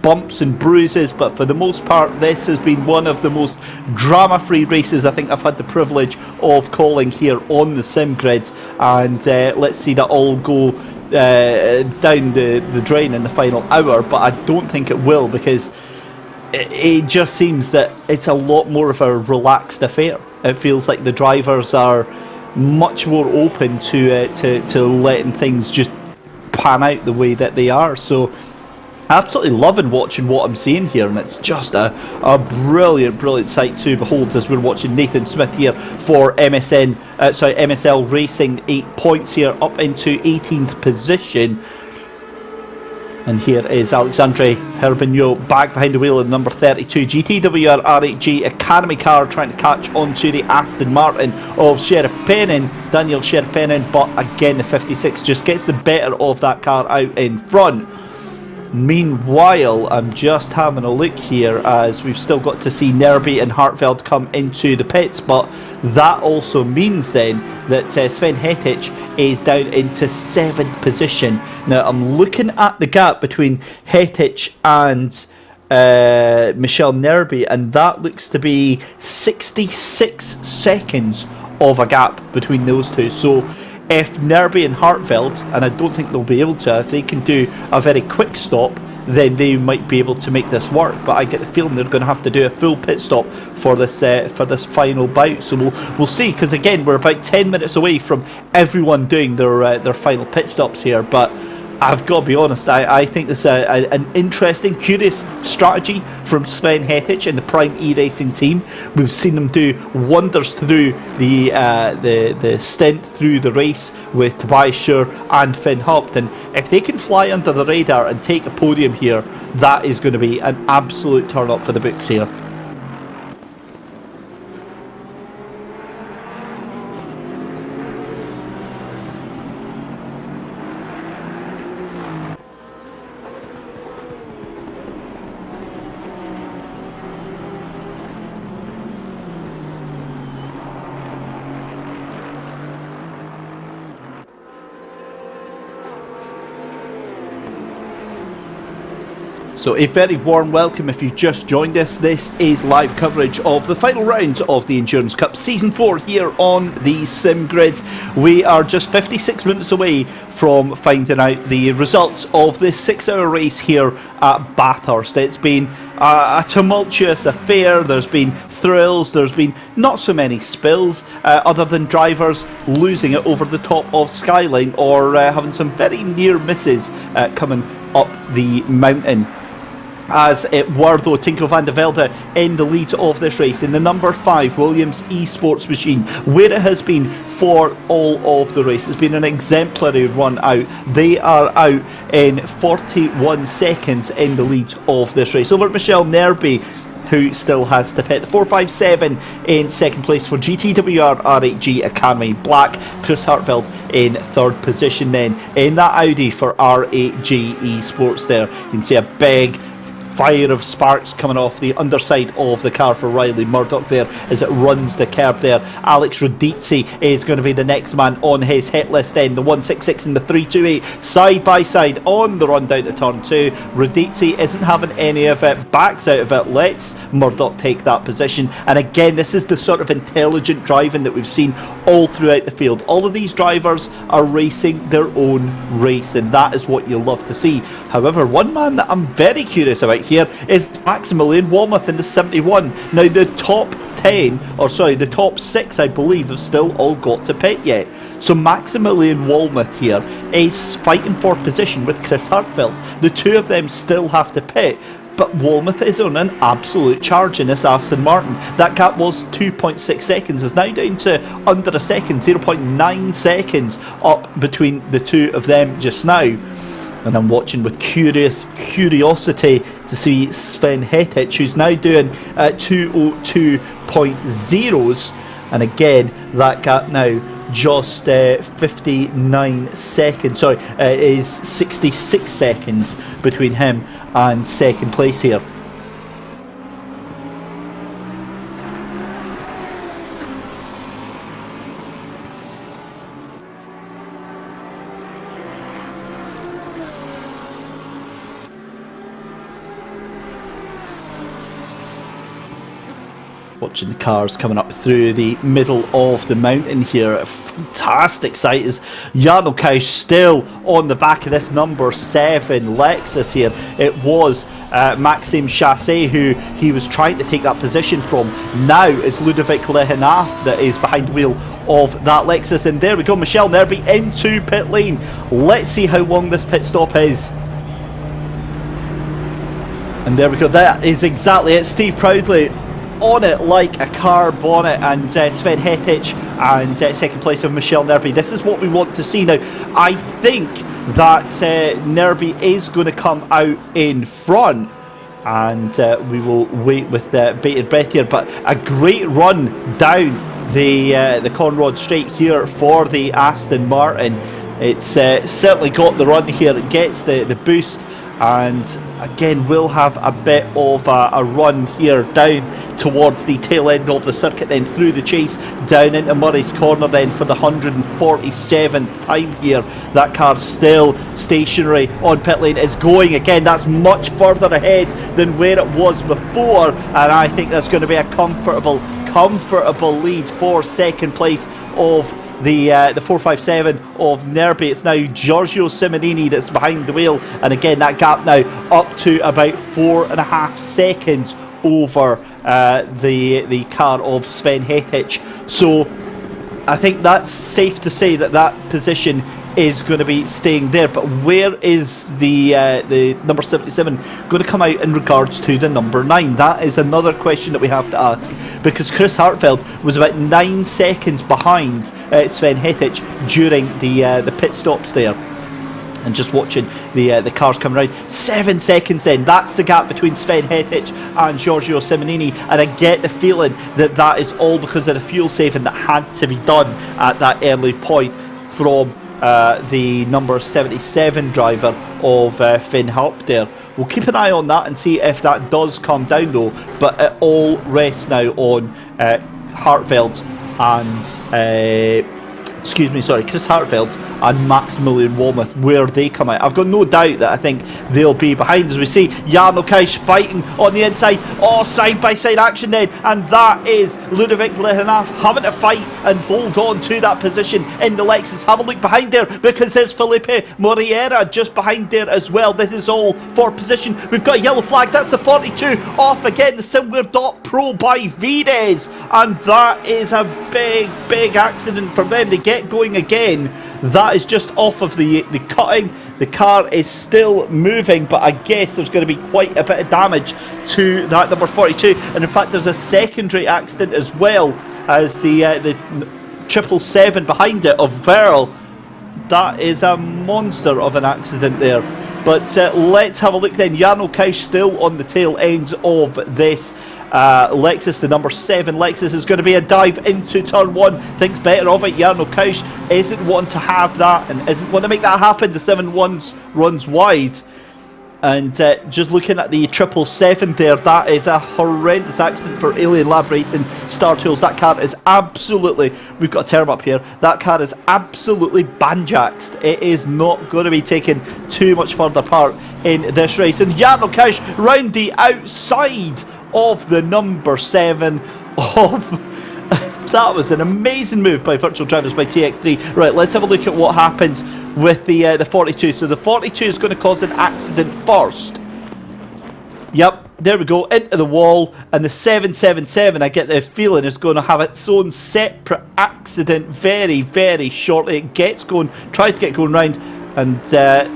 bumps and bruises, but for the most part this has been one of the most drama-free races I think I've had the privilege of calling here on the SimGrid. And let's see that all go down the drain in the final hour, but I don't think it will, because it just seems that it's a lot more of a relaxed affair. It feels like the drivers are much more open to letting things just pan out the way that they are. So absolutely loving watching what I'm seeing here, and it's just a brilliant sight to behold as we're watching Nathan Smith here for MSL Racing. 8 points here, up into 18th position. And here is Alexandre Herbignot back behind the wheel in number 32 GTWR R8G Academy car, trying to catch onto the Aston Martin of Daniel Sherpenin, but again the 56 just gets the better of that car out in front. Meanwhile, I'm just having a look here as we've still got to see Nerby and Hartveld come into the pits, but that also means then that Sven Hettig is down into 7th position. Now I'm looking at the gap between Hettig and Michel Nerby, and that looks to be 66 seconds of a gap between those two. So if Nerby and Hartveld, and I don't think they'll be able to, if they can do a very quick stop, then they might be able to make this work. But I get the feeling they're going to have to do a full pit stop for this final bout. So we'll see, because again we're about 10 minutes away from everyone doing their final pit stops here. But I've got to be honest, I think this is an interesting, curious strategy from Sven Hettig and the Prime E-Racing team. We've seen them do wonders through the stint through the race with Tobias Schur and Finn Hupt, and if they can fly under the radar and take a podium here, that is going to be an absolute turn up for the books here. So a very warm welcome if you've just joined us. This is live coverage of the final round of the Endurance Cup Season 4 here on the SimGrid. We are just 56 minutes away from finding out the results of this 6-hour race here at Bathurst. It's been a tumultuous affair. There's been thrills, there's been not so many spills, other than drivers losing it over the top of Skyline or having some very near misses coming up the mountain. As it were, though, Tinko van der Velde in the lead of this race in the number 5 Williams eSports machine, where it has been for all of the race. It's been an exemplary run out. They are out in 41 seconds in the lead of this race. Over at Michelle Nerby, who still has to pit. The 457 in second place for GTWR R8G Academy Black. Chris Hartveld in third position then in that Audi for R8G eSports there. You can see a big fire of sparks coming off the underside of the car for Riley Murdoch there as it runs the curb there. Alex Rodizzi is going to be the next man on his hit list then. The 166 and the 328 side by side on the run down to turn 2. Rodizzi isn't having any of it, backs out of it, lets Murdoch take that position. And again, this is the sort of intelligent driving that we've seen all throughout the field. All of these drivers are racing their own race, and that is what you love to see. However, one man that I'm very curious about here is Maximilian Walmuth in the 71. Now the top 10, or sorry, the top 6 I believe have still all got to pit yet. So Maximilian Walmuth here is fighting for position with Chris Hartveld. The two of them still have to pit, but Walmuth is on an absolute charge in this Aston Martin. That gap was 2.6 seconds, is now down to under a second, 0.9 seconds up between the two of them just now. And I'm watching with curiosity to see Sven Hettich, who's now doing 2:02.0s, and again that gap now just 59 seconds. Sorry, is 66 seconds between him and second place here. Watching the cars coming up through the middle of the mountain here. A fantastic sight is Jarno Kausch still on the back of this number 7 Lexus here. It was Maxime Chassé who he was trying to take that position from. Now it's Ludovic Lehenaf that is behind the wheel of that Lexus. And there we go, Michelle Nerby into pit lane. Let's see how long this pit stop is. And there we go, that is exactly it. Steve Proudley on it like a car bonnet, and Sven Hettich and second place of Michelle Nerby. This is what we want to see now. I think that Nerby is going to come out in front, and we will wait with bated breath here. But a great run down the Conrod Straight here for the Aston Martin. It's certainly got the run here. It gets the boost, and again we'll have a bit of a run here down towards the tail end of the circuit, then through the chase down into Murray's Corner then for the 147th time here. That car still stationary on pit lane, is going again. That's much further ahead than where it was before, and I think that's going to be a comfortable lead for second place of the 457 of Nerby. It's now Giorgio Simonini that's behind the wheel, and again that gap now up to about 4.5 seconds over the car of Sven Hettich. So I think that's safe to say that position is going to be staying there. But where is the number 77 going to come out in regards to the number 9? That is another question that we have to ask, because Chris Hartveld was about 9 seconds behind Sven Hettich during the pit stops there. And just watching the cars come around, 7 seconds then, that's the gap between Sven Hettich and Giorgio Simonini. And I get the feeling that is all because of the fuel saving that had to be done at that early point from the number 77 driver of Finn Harp there. We'll keep an eye on that and see if that does come down though, but it all rests now on Hartveld and Chris Hartfeld and Maximilian Walmuth, where they come out. I've got no doubt that I think they'll be behind. As we see, Jarno Keisch fighting on the inside. Oh, side-by-side action then. And that is Ludovic Lehenaf having to fight and hold on to that position in the Lexus. Have a look behind there, because there's Felipe Moriera just behind there as well. This is all for position. We've got a yellow flag. That's the 42 off again. The SimGrid Pro by Vides. And that is a big accident for them. They get going again. That is just off of the cutting. The car is still moving, but I guess there's going to be quite a bit of damage to that number 42. And in fact, there's a secondary accident as well, as the 777 behind it of Verl. That is a monster of an accident there. But let's have a look then. Jarno Keisch still on the tail ends of this Lexus, the number 7 Lexus. Is going to be a dive into turn 1. Thinks better of it. Jarno Keisch isn't wanting to have that and isn't wanting to make that happen. The 7-1 runs wide. And just looking at the 777 there, that is a horrendous accident for Alien Lab Racing Star Tools. That car is absolutely, we've got a term up here, that car is absolutely banjaxed. It is not going to be taken too much further part in this race. And Jarno Keisch round the outside of the number 7 of... That was an amazing move by Virtual Drivers by TX3. Right, let's have a look at what happens with the 42. So the 42 is going to cause an accident first. Yep, there we go, into the wall. And the 777, I get the feeling, is going to have its own separate accident very shortly. It gets going, tries to get going round, and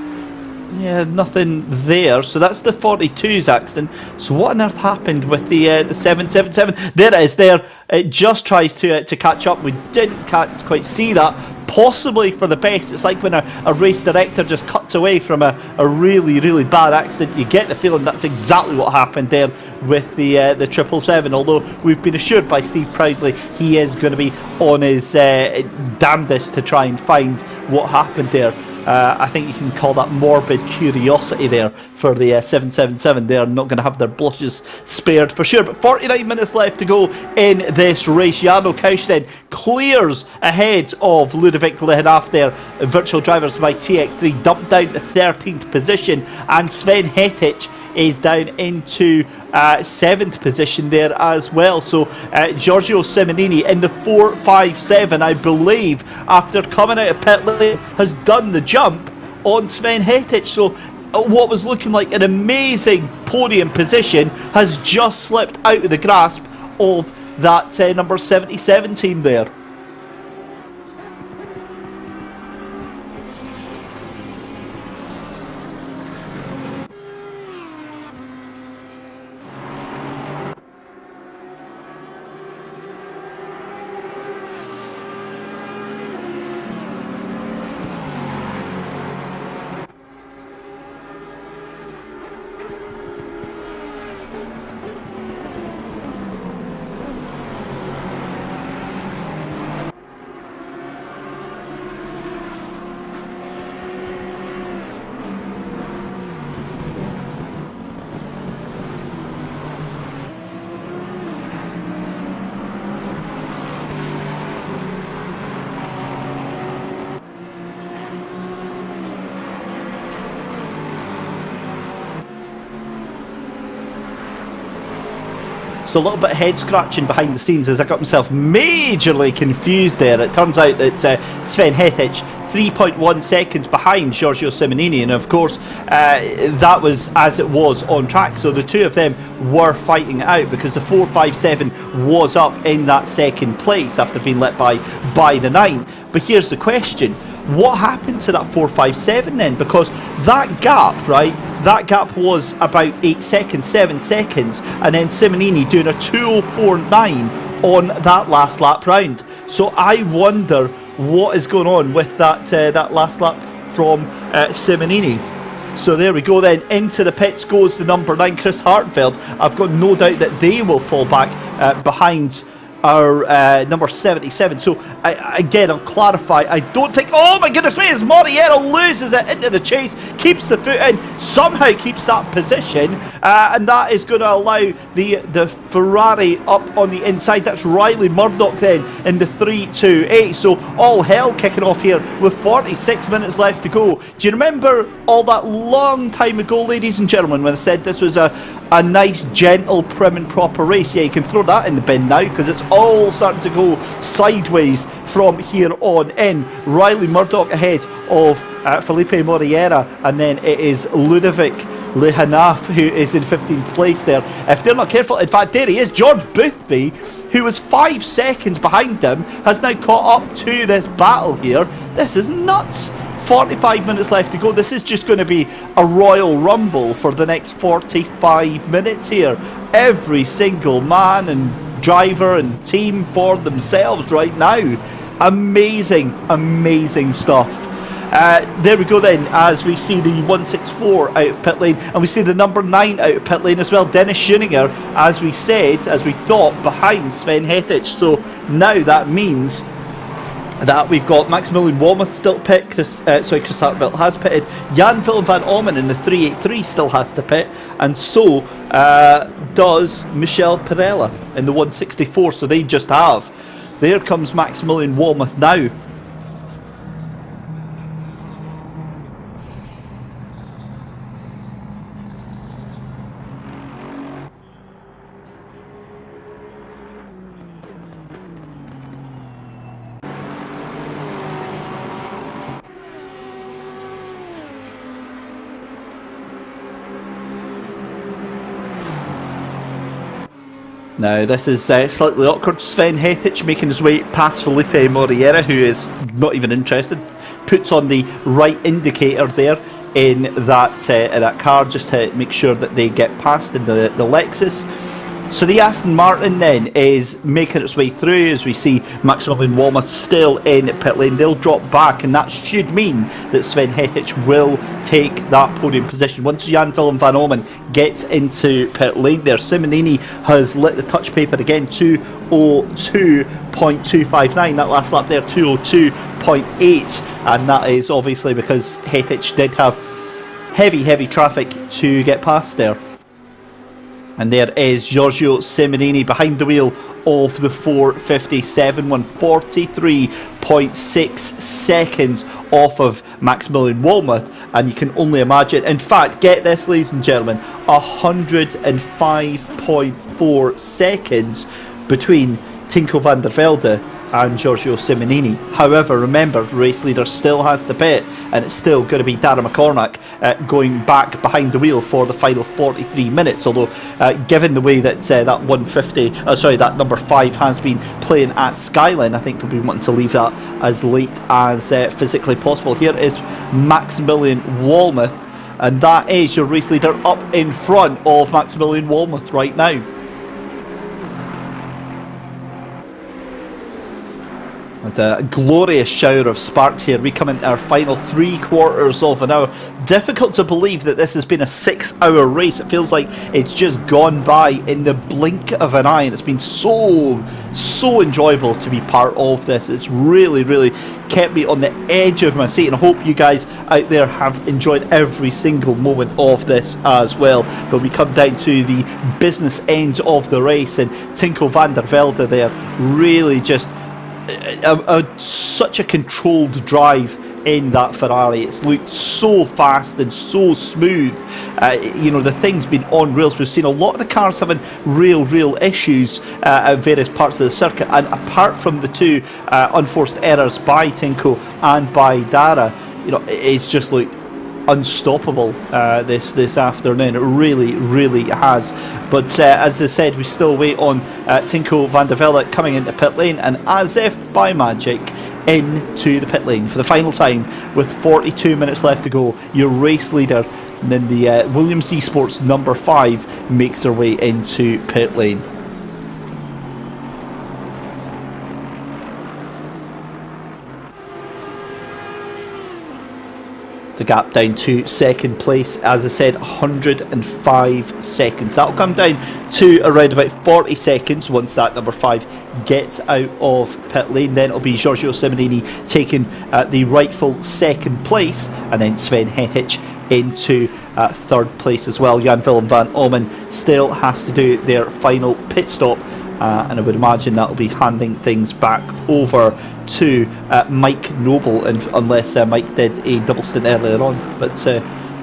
yeah, nothing there. So that's the 42's accident. So what on earth happened with the 777? There it is there. It just tries to catch up. We didn't quite see that. Possibly for the best. It's like when a race director just cuts away from a really bad accident. You get the feeling that's exactly what happened there with the 777. Although we've been assured by Steve Proudley he is going to be on his damnedest to try and find what happened there. I think you can call that morbid curiosity there for the 777. They're not going to have their blushes spared for sure. But 49 minutes left to go in this race. Jarno Keisch then clears ahead of Ludovic Lehenaf there. Virtual Drivers by TX3 dumped down to 13th position. And Sven Hettich is down into 7th position there as well. So Giorgio Simonini in the 457, I believe, after coming out of pit lane, has done the jump on Sven Hettich. So what was looking like an amazing podium position has just slipped out of the grasp of that number 77 team there. So a little bit of head scratching behind the scenes as I got myself majorly confused there. It turns out that Sven Hettich 3.1 seconds behind Giorgio Simonini, and of course that was as it was on track. So the two of them were fighting it out because the 457 was up in that second place after being let by the 9. But here's the question: what happened to that 457 then? Because that gap, right? That gap was about 8 seconds, 7 seconds, and then Simonini doing a 2:04.9 on that last lap round. So I wonder what is going on with that last lap from Simonini. So there we go then. Into the pits goes the number 9, Chris Hartfeld. I've got no doubt that they will fall back behind our number 77. So again, I'll clarify, I don't think, oh my goodness me, as Moriera loses it into the chase, keeps the foot in, somehow keeps that position, and that is going to allow the Ferrari up on the inside. That's Riley Murdoch then in the 3-2-8. So all hell kicking off here with 46 minutes left to go. Do you remember all that long time ago, ladies and gentlemen, when I said this was a nice, gentle, prim and proper race? Yeah, you can throw that in the bin now, because it's all starting to go sideways from here on in. Riley Murdoch ahead of Felipe Moriera, and then it is Ludovic Lehanaf who is in 15th place there. If they're not careful, in fact, there he is, George Boothby, who was 5 seconds behind him, has now caught up to this battle here. This is nuts. 45 minutes left to go. This is just going to be a Royal Rumble for the next 45 minutes here. Every single man and driver and team for themselves right now. Amazing, amazing stuff. There we go then, as we see the 164 out of pit lane, and we see the number 9 out of pit lane as well, Dennis Schoeninger, as we said, as we thought, behind Sven Hettich. So now that means that we've got Maximilian Walmuth still pit, Chris Hartwell has pitted, Jan Willem van Ommen in the 383 still has to pit, and so does Michel Perella in the 164, so they just have. There comes Maximilian Walmuth now. Now this is slightly awkward. Sven Hettich making his way past Felipe Moriera, who is not even interested. Puts on the right indicator there in that car just to make sure that they get past in the Lexus. So the Aston Martin then is making its way through, as we see Maximilian Walmuth still in pit lane. They'll drop back, and that should mean that Sven Hettich will take that podium position. Once Jan Willem van Ommen gets into pit lane there, Simonini has lit the touch paper again, 2:02.259. That last lap there, 2:02.8, and that is obviously because Hettich did have heavy traffic to get past there. And there is Giorgio Simonini behind the wheel of the 457, 143.6 seconds off of Maximilian Walmuth. And you can only imagine, in fact, get this, ladies and gentlemen, 105.4 seconds between Tinko van der Velde and Giorgio Simonini. However, remember, race leader still has to pit, and it's still going to be Darragh McCormack going back behind the wheel for the final 43 minutes. Although, given the way that that number 5 has been playing at Skyline, I think they'll be wanting to leave that as late as physically possible. Here is Maximilian Walmuth, and that is your race leader up in front of Maximilian Walmuth right now. It's a glorious shower of sparks here. We come into our final 3/4 of an hour. Difficult to believe that this has been a 6-hour race. It feels like it's just gone by in the blink of an eye, and it's been so enjoyable to be part of this. It's really kept me on the edge of my seat, and I hope you guys out there have enjoyed every single moment of this as well. But we come down to the business end of the race, and Tinko van der Velde there really just such a controlled drive in that Ferrari. It's looked so fast and so smooth. The thing's been on rails. We've seen a lot of the cars having real issues at various parts of the circuit, and apart from the two unforced errors by Tinko and by Darragh, it's just looked unstoppable this afternoon. It really has. But as I said, we still wait on Tinko van der Velde coming into pit lane, and as if by magic, into the pit lane for the final time with 42 minutes left to go. Your race leader, and then the Williams Esports number 5 makes their way into pit lane. the gap down to second place. As I said, 105 seconds. That'll come down to around about 40 seconds once that number 5 gets out of pit lane. Then it'll be Giorgio Simonini taking the rightful second place, and then Sven Hettich into third place as well. Jan Willem van Ommen still has to do their final pit stop, and I would imagine that'll be handing things back over to Mike Noble, unless Mike did a double stint earlier on. But so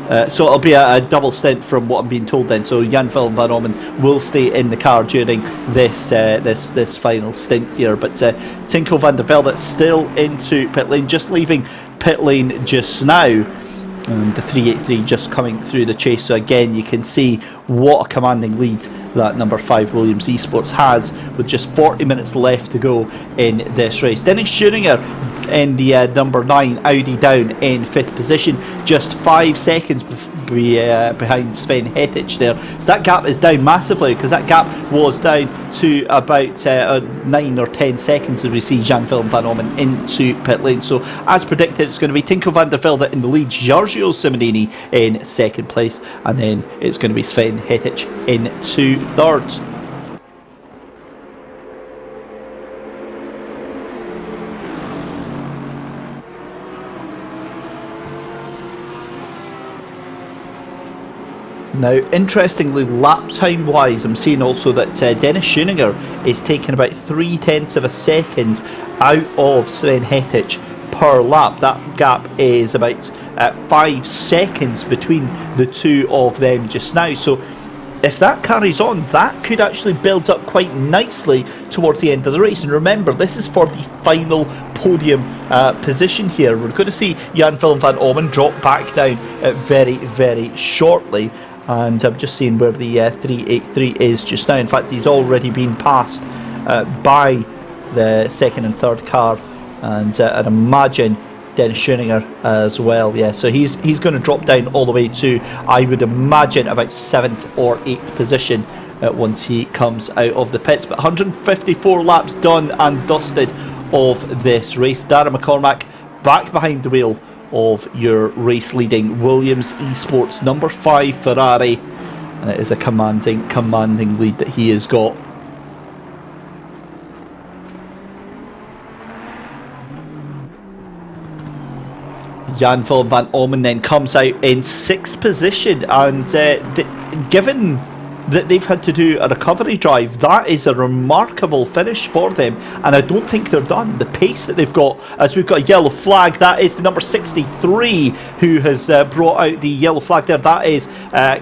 it'll be a double stint from what I'm being told then. So Jan Willem van Ommen will stay in the car during this final stint here. But Tinko van der Velde still into pit lane, just leaving pit lane just now. And the 383 just coming through the chase. So again, you can see what a commanding lead that number 5 Williams Esports has, with just 40 minutes left to go in this race. Dennis Schoeninger in the number 9 Audi down in 5th position, just 5 seconds behind Sven Hettich there. So that gap is down massively, because that gap was down to about 9 or 10 seconds as we see Jan Willem van Ommen into pit lane. So as predicted, it's going to be Tinko van der Velde in the lead, Giorgio Simonini in second place, and then it's going to be Sven Hettich into third. Now, interestingly, lap time wise, I'm seeing also that Dennis Schoeninger is taking about 0.3 of a second out of Sven Hettich per lap. That gap is about 5 seconds between the two of them just now. So if that carries on, that could actually build up quite nicely towards the end of the race. And remember, this is for the final podium position here. We're going to see Jan Willem van Ommen drop back down very, very shortly. And I'm just seeing where the 383 is just now. In fact, he's already been passed by the second and third car, and I'd imagine Dennis Schoeninger as well. Yeah, so he's going to drop down all the way to, I would imagine, about 7th or 8th position once he comes out of the pits. But 154 laps done and dusted of this race. Darren McCormack back behind the wheel of your race leading Williams Esports number 5 Ferrari, and it is a commanding lead that he has got. Jan Willem van Ommen then comes out in 6th position, and given that they've had to do a recovery drive, that is a remarkable finish for them, and I don't think they're done. The pace that they've got, as we've got a yellow flag, that is the number 63 who has brought out the yellow flag there. That is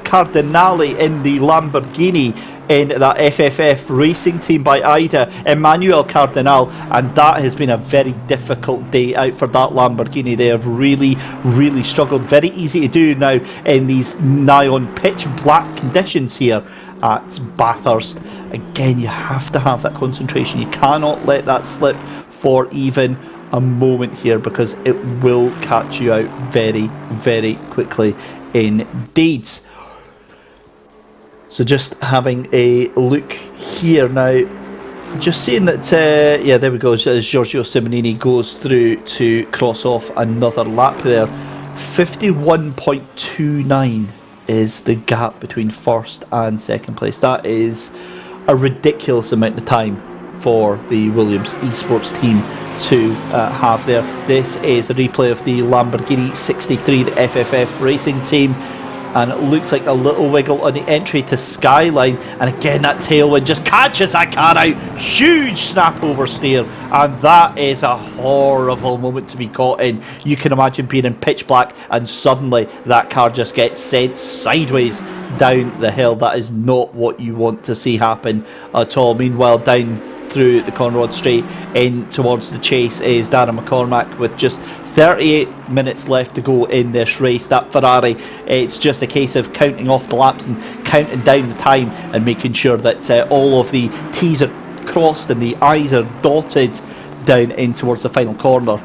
Cardinale in the Lamborghini in that FFF racing team by Ida, Emmanuel Cardinal, and that has been a very difficult day out for that Lamborghini. They have really, really struggled. Very easy to do now in these nigh on pitch black conditions here at Bathurst. Again, you have to have that concentration. You cannot let that slip for even a moment here, because it will catch you out very, very quickly indeed. So just having a look here now, just seeing that, yeah, there we go, as Giorgio Simonini goes through to cross off another lap there. 51.29 is the gap between first and second place. That is a ridiculous amount of time for the Williams Esports team to have there. This is a replay of the Lamborghini 63, the FFF racing team. And it looks like a little wiggle on the entry to Skyline, and again that tailwind just catches that car out. Huge snap oversteer, and that is a horrible moment to be caught in. You can imagine being in pitch black and suddenly that car just gets sent sideways down the hill. That is not what you want to see happen at all. Meanwhile, down through the Conrod Straight in towards the chase is Darren McCormack with just 38 minutes left to go in this race. That Ferrari, it's just a case of counting off the laps and counting down the time and making sure that all of the T's are crossed and the I's are dotted down in towards the final corner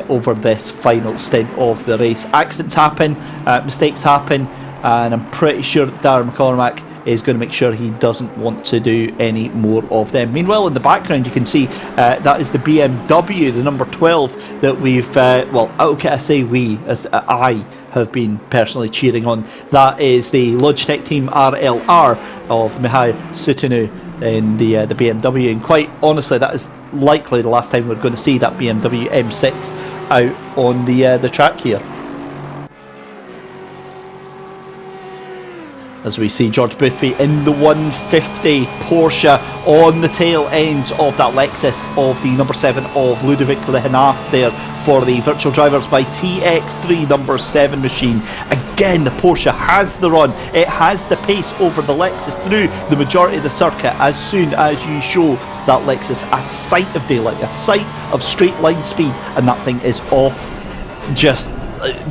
over this final stint of the race. Accidents happen, mistakes happen, and I'm pretty sure that Darren McCormack is going to make sure he doesn't want to do any more of them. Meanwhile, in the background you can see that is the BMW, the number 12 that we've, well, okay, I say we, as I have been personally cheering on. That is the Logitech Team RLR of Mihai Sutinu in the BMW, and quite honestly, that is likely the last time we're going to see that BMW M6 out on the track here. As we see George Boothby in the 150 Porsche on the tail end of that Lexus of the number 7 of Ludovic Lehenaf there for the Virtual Drivers by TX3 number 7 machine. Again, the Porsche has the run, it has the pace over the Lexus through the majority of the circuit as soon as you show that Lexus a sight of daylight, a sight of straight line speed, and that thing is off just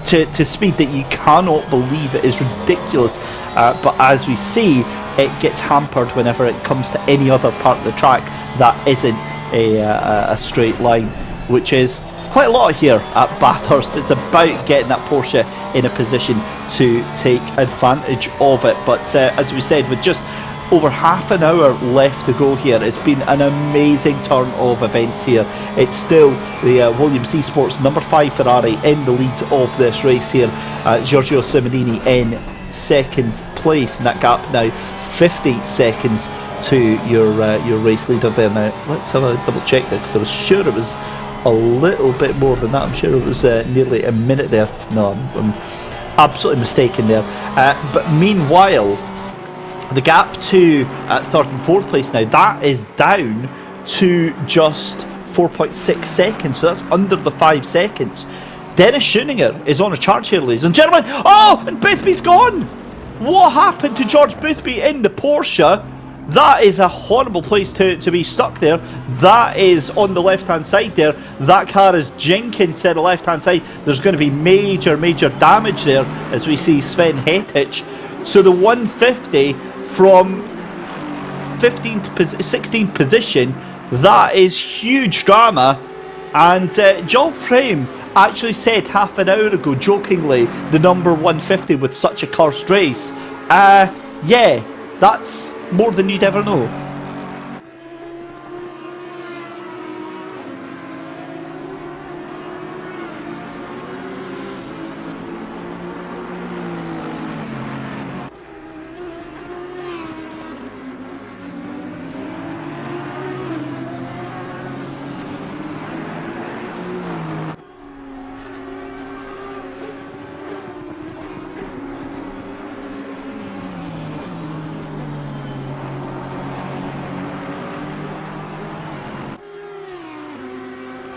to speed that you cannot believe. It is ridiculous, but as we see, it gets hampered whenever it comes to any other part of the track that isn't a straight line, which is quite a lot here at Bathurst. It's about getting that Porsche in a position to take advantage of it, but as we said, with just over half an hour left to go here, it's been an amazing turn of events here. It's still the Williams Esports number 5 Ferrari in the lead of this race here. Giorgio Simonini in second place, and that gap now 50 seconds to your race leader there. Now let's have a double check there, because I was sure it was a little bit more than that. I'm sure it was nearly a minute there. No, I'm absolutely mistaken there. But meanwhile, the gap to third and fourth place now, that is down to just 4.6 seconds, so that's under the 5 seconds. Dennis Schoeninger is on a charge here, ladies and gentlemen. Oh, and Boothby's gone! What happened to George Boothby in the Porsche? That is a horrible place to be stuck there. That is on the left-hand side there. That car is jinking to the left-hand side. There's going to be major damage there as we see Sven Hettich. So the 150 from 16th position, that is huge drama. And Joel Frame actually said half an hour ago, jokingly, the number 150 with such a cursed race. Yeah, that's more than you'd ever know.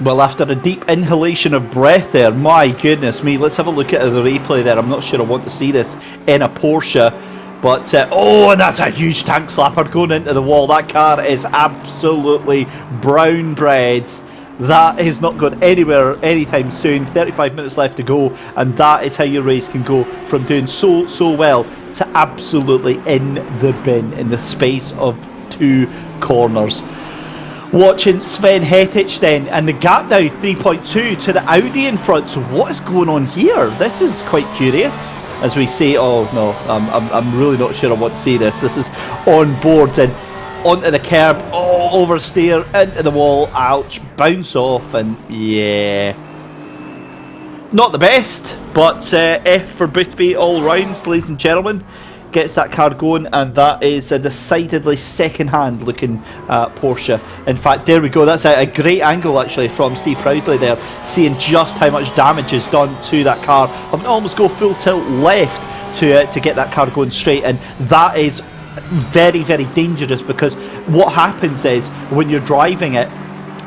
Well, after a deep inhalation of breath there, my goodness me, let's have a look at the replay there. I'm not sure I want to see this in a Porsche, but oh, and that's a huge tank slapper going into the wall. That car is absolutely brown bread. That is not going anywhere anytime soon. 35 minutes left to go, and that is how your race can go from doing so well to absolutely in the bin in the space of 2 corners. Watching Sven Hettich then, and the gap now 3.2 to the Audi in front. So what is going on here? This is quite curious. As we see, oh no, I'm really not sure I want to see this. This is on board and onto the curb, oh, oversteer, into the wall, ouch, bounce off, and yeah. Not the best, but F for Boothby all round, ladies and gentlemen. Gets that car going, and that is a decidedly second-hand looking Porsche. In fact, there we go. That's a great angle actually from Steve Proudley there, seeing just how much damage is done to that car. I'm going to almost go full tilt left to get that car going straight, and that is very dangerous, because what happens is when you're driving it,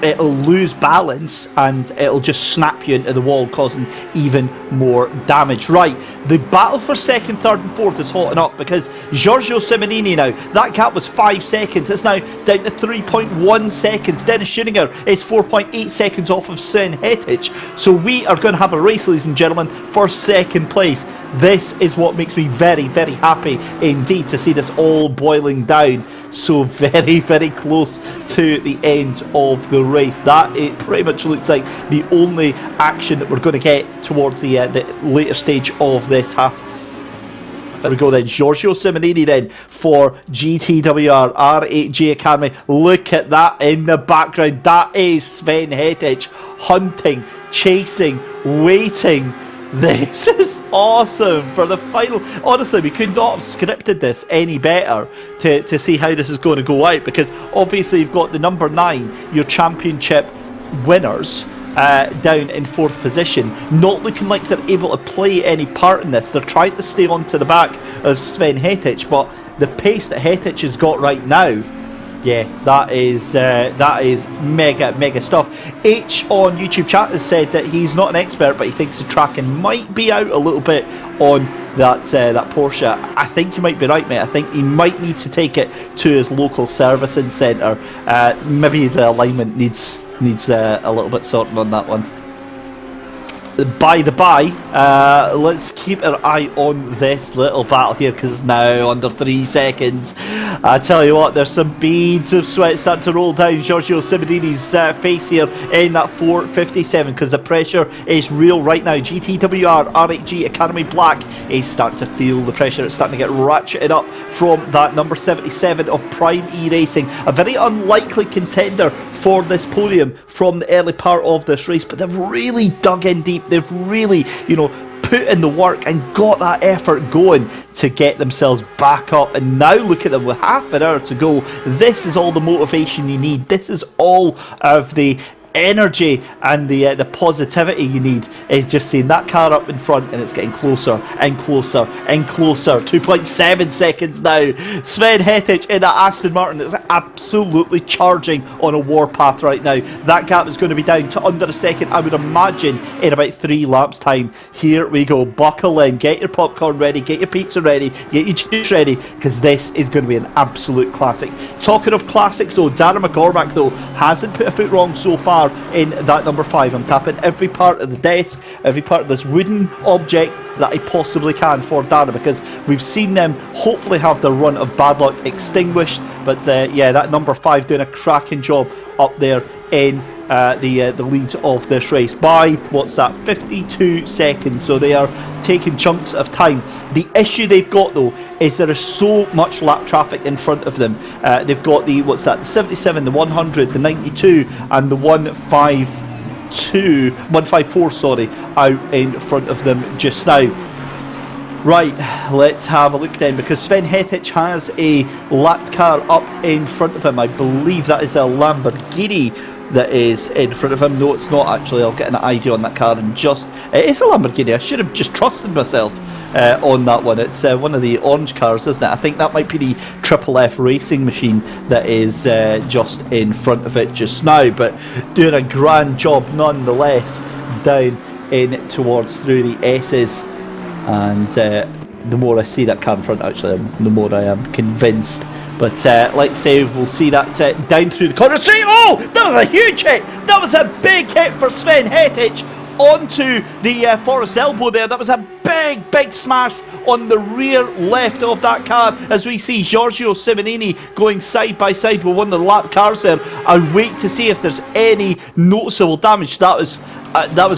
it'll lose balance and it'll just snap you into the wall, causing even more damage. Right, the battle for second, third and fourth is hotting up, because Giorgio Simonini now, that gap was 5 seconds, it's now down to 3.1 seconds. Dennis Schoeninger is 4.8 seconds off of Sven Hettich. So we are going to have a race, ladies and gentlemen, for second place. This is what makes me very happy indeed to see this all boiling down so very close to the end of the race. That it pretty much looks like the only action that we're going to get towards the later stage of this half. There we go then, Giorgio Simonini then for GTWR R8G Academy. Look at that in the background. That is Sven Hettich hunting, chasing, waiting. This is awesome for the final. Honestly, we could not have scripted this any better to see how this is going to go out, because obviously you've got the number 9, your championship winners, down in 4th position, not looking like they're able to play any part in this. They're trying to stay on to the back of Sven Hettich, but the pace that Hettich has got right now, yeah, that is mega stuff. H on YouTube chat has said that he's not an expert, but he thinks the tracking might be out a little bit on that Porsche. I think you might be right, mate. I think he might need to take it to his local servicing centre. Maybe the alignment needs a little bit sorting on that one. By the by, let's keep an eye on this little battle here, because it's now under 3 seconds. I tell you what, there's some beads of sweat starting to roll down Giorgio Simonini's face here in that 457, because the pressure is real right now. GTWR RHG Academy Black is starting to feel the pressure. It's starting to get ratcheted up from that number 77 of Prime E Racing, a very unlikely contender for this podium from the early part of this race, but they've really dug in deep. They've really, put in the work and got that effort going to get themselves back up. And now look at them with half an hour to go. This is all the motivation you need. This is all of the energy and the positivity you need, is just seeing that car up in front, and it's getting closer and closer and closer. 2.7 seconds now. Sven Hettich in that Aston Martin is absolutely charging on a warpath right now. That gap is going to be down to under a second, I would imagine, in about 3 laps time. Here we go. Buckle in, get your popcorn ready, get your pizza ready, get your juice ready, because this is going to be an absolute classic. Talking of classics though, Darren McCormack though hasn't put a foot wrong so far in that number 5. I'm tapping every part of the desk, every part of this wooden object that I possibly can for Dana, because we've seen them hopefully have their run of bad luck extinguished. But that number 5 doing a cracking job up there in the lead of this race by 52 seconds. So they are taking chunks of time. The issue they've got though is there is so much lap traffic in front of them. They've got the 77, the 100, the 92 and the 154 out in front of them just now. Right, let's have a look then, because Sven Hettich has a lapped car up in front of him. I believe that is a Lamborghini that is in front of him. No, it's not actually. I'll get an idea on that car and just... It is a Lamborghini. I should have just trusted myself on that one. It's one of the orange cars, isn't it? I think that might be the Triple F racing machine that is just in front of it just now, but doing a grand job nonetheless down in towards through the S's. And the more I see that car in front, actually, the more I am convinced. But let's say we'll see that down through the corner straight. Oh, that was a huge hit. That was a big hit for Sven Hettich onto the Forest Elbow there. That was a big smash on the rear left of that car, as we see Giorgio Simonini going side by side with one of the lap cars there. I'll wait to see if there's any noticeable damage. That was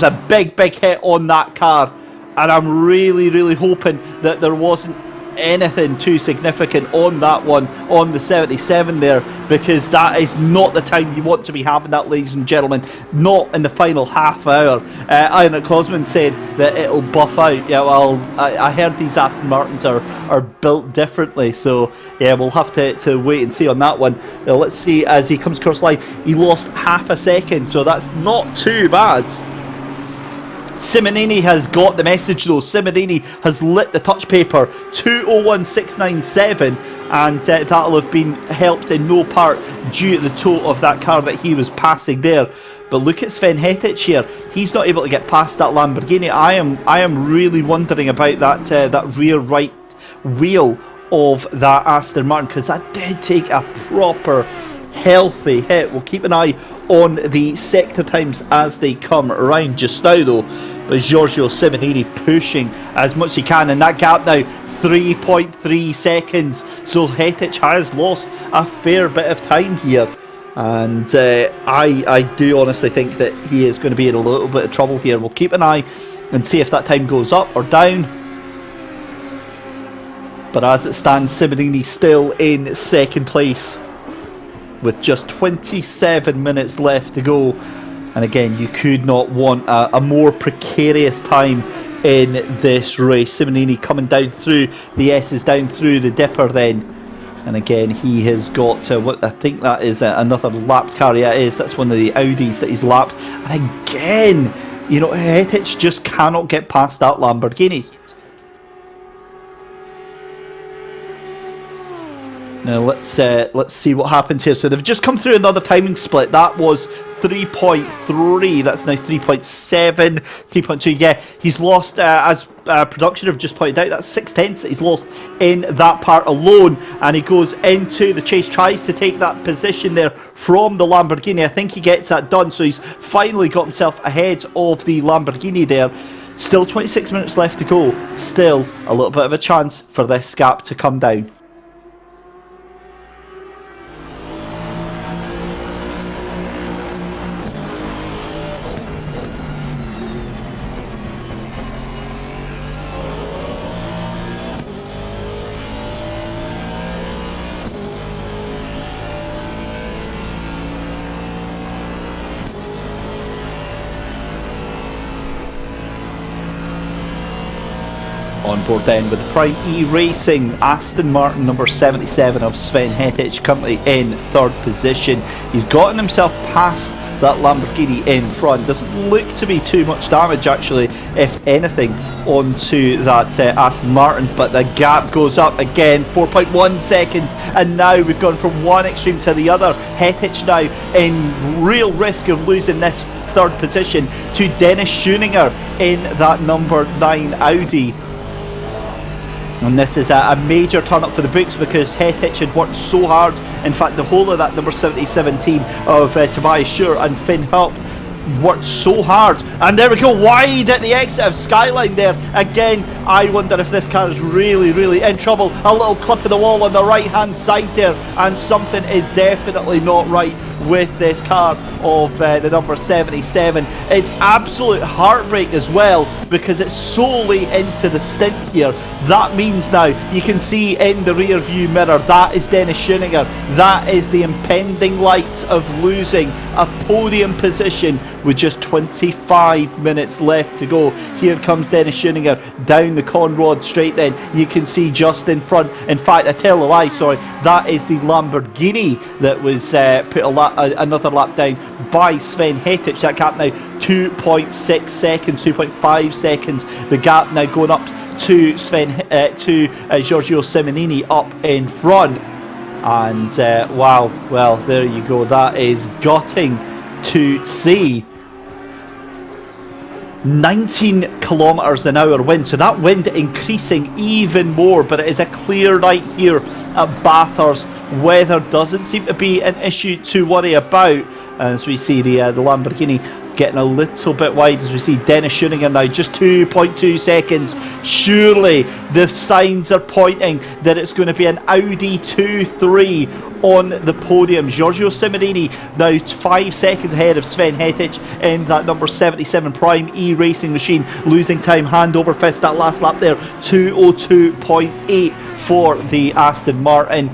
a big hit on that car. And I'm really hoping that there wasn't anything too significant on that one, on the 77 there, because that is not the time you want to be having that, ladies and gentlemen. Not in the final half hour. Ian Cosman said that it'll buff out. Yeah, well, I heard these Aston Martins are built differently, so yeah, we'll have to wait and see on that one. Let's see, as he comes across line, he lost half a second, so that's not too bad. Simonini has got the message though. Simonini has lit the touch paper, 2:01.697, and that'll have been helped in no part due to the toe of that car that he was passing there. But look at Sven Hettich here. He's not able to get past that Lamborghini. I am really wondering about that rear right wheel of that Aston Martin, because that did take a proper healthy hit. We'll keep an eye on the sector times as they come around just now though. But Giorgio Simonini pushing as much as he can, and that gap now 3.3 seconds. So Hettich has lost a fair bit of time here, and I do honestly think that he is going to be in a little bit of trouble here. We'll keep an eye and see if that time goes up or down. But as it stands, Simonini still in second place with just 27 minutes left to go. And again, you could not want a more precarious time in this race. Simonini coming down through the S's, down through the dipper then. And again, he has got what I think that is another lapped car. Yeah, it is. That's one of the Audis that he's lapped. And again, you know, Hetich just cannot get past that Lamborghini. Now let's see what happens here. So they've just come through another timing split. That was 3.3. That's now 3.7, 3.2. Yeah, he's lost, as production have just pointed out, that's 6/10 that he's lost in that part alone. And he goes into the chase, tries to take that position there from the Lamborghini. I think he gets that done. So he's finally got himself ahead of the Lamborghini there. Still 26 minutes left to go. Still a little bit of a chance for this gap to come down. On board then with the Prime E Racing, Aston Martin number 77 of Sven Hetich currently in third position. He's gotten himself past that Lamborghini in front. Doesn't look to be too much damage actually, if anything, onto that Aston Martin, but the gap goes up again, 4.1 seconds, and now we've gone from one extreme to the other. Hetich now in real risk of losing this third position to Dennis Schoeninger in that number 9 Audi. And this is a major turn up for the books because Hetich had worked so hard. In fact, the whole of that number 77 team of Tobias Schur and Finn Hulp worked so hard. And there we go, wide at the exit of Skyline there. Again, I wonder if this car is really, really in trouble. A little clip of the wall on the right hand side there, and something is definitely not right with this car of the number 77. It's absolute heartbreak as well because it's solely into the stint here. That means now you can see in the rear view mirror, that is Dennis Schoeninger. That is the impending light of losing a podium position with just 25 minutes left to go. Here comes Dennis Schoeninger down the Conrad straight then. You can see just in front, in fact I tell a lie, sorry, that is the Lamborghini that was put another lap down by Sven Hetich. That gap now 2.6 seconds, 2.5 seconds. The gap now going up to Giorgio Simonini up in front. And wow, well there you go, that is gutting to see. 19 kilometers an hour wind, so that wind increasing even more, but it is a clear night here at Bathurst. Weather doesn't seem to be an issue to worry about as we see the Lamborghini getting a little bit wide as we see Dennis Schoeninger now just 2.2 seconds. Surely the signs are pointing that it's going to be an Audi 2-3 on the podium. Giorgio Simonini now 5 seconds ahead of Sven Hetich in that number 77 Prime E Racing machine. Losing time hand over fist that last lap there, 2:02.8 for the Aston Martin.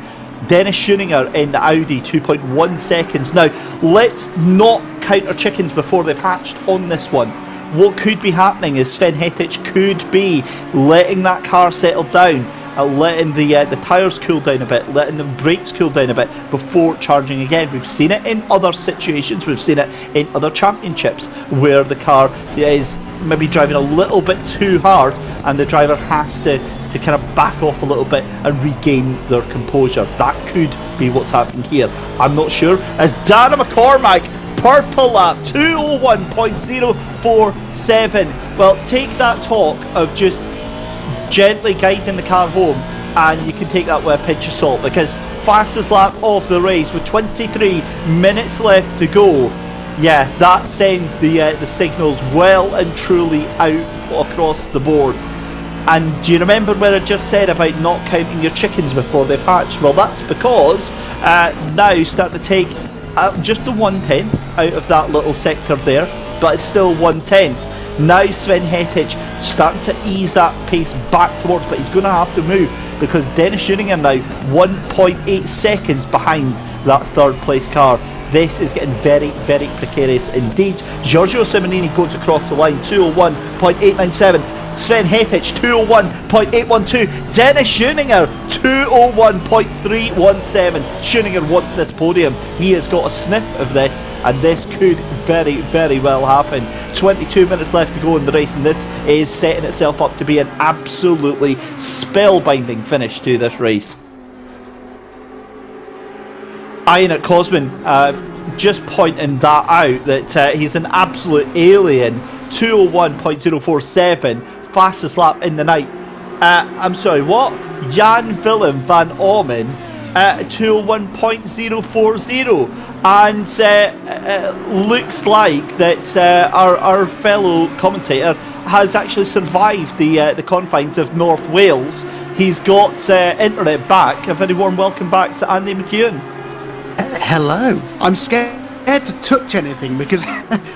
Dennis Schoeninger in the Audi, 2.1 seconds. Now, let's not count our chickens before they've hatched on this one. What could be happening is Sven Hetich could be letting that car settle down, letting the tyres cool down a bit, letting the brakes cool down a bit before charging again. We've seen it in other situations, we've seen it in other championships where the car is maybe driving a little bit too hard and the driver has to kind of back off a little bit and regain their composure. That could be what's happening here. I'm not sure. As Dana McCormack, purple lap, 2:01.047. Well, take that talk of just gently guiding the car home and you can take that with a pinch of salt, because fastest lap of the race with 23 minutes left to go. Yeah, that sends the signals well and truly out across the board. And do you remember what I just said about not counting your chickens before they've hatched? Well, that's because now starting to take just the 1/10 out of that little sector there, but it's still 1/10. Now Sven Hetich starting to ease that pace back towards, but he's going to have to move because Dennis Schoeninger now 1.8 seconds behind that third place car. This is getting very, very precarious indeed. Giorgio Simonini goes across the line, 2:01.897. Sven Hetich 201.812. Dennis Schoeninger 201.317. Schoeninger wants this podium. He has got a sniff of this, and this could very, very well happen. 22 minutes left to go in the race, and this is setting itself up to be an absolutely spellbinding finish to this race. Ian at Cosman just pointing that out, that he's an absolute alien. 201.047, fastest lap in the night. I'm sorry, what? Jan Willem van Ormen 201.040, and looks like that our fellow commentator has actually survived the confines of North Wales. He's got internet back. A very warm welcome back to Andy McEwan. Hello. I'm scared to touch anything because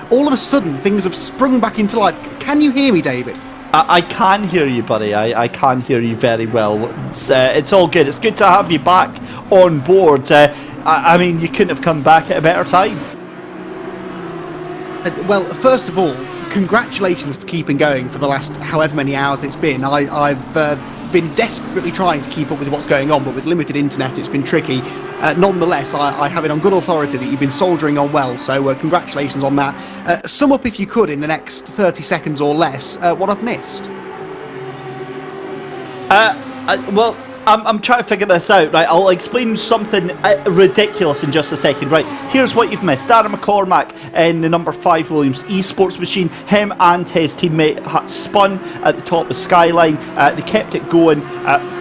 all of a sudden things have sprung back into life. Can you hear me, David? I can hear you, buddy. I can hear you very well. It's all good. It's good to have you back on board. I mean, you couldn't have come back at a better time. Well, first of all, congratulations for keeping going for the last however many hours it's been. I've been desperately trying to keep up with what's going on, but with limited internet it's been tricky. Nonetheless, I have it on good authority that you've been soldiering on well, so congratulations on that. Sum up, if you could, in the next 30 seconds or less, what I've missed. Well, I'm trying to figure this out, right? I'll explain something ridiculous in just a second, right? Here's what you've missed. Darren McCormack in the number 5 Williams eSports machine, him and his teammate spun at the top of Skyline. They kept it going,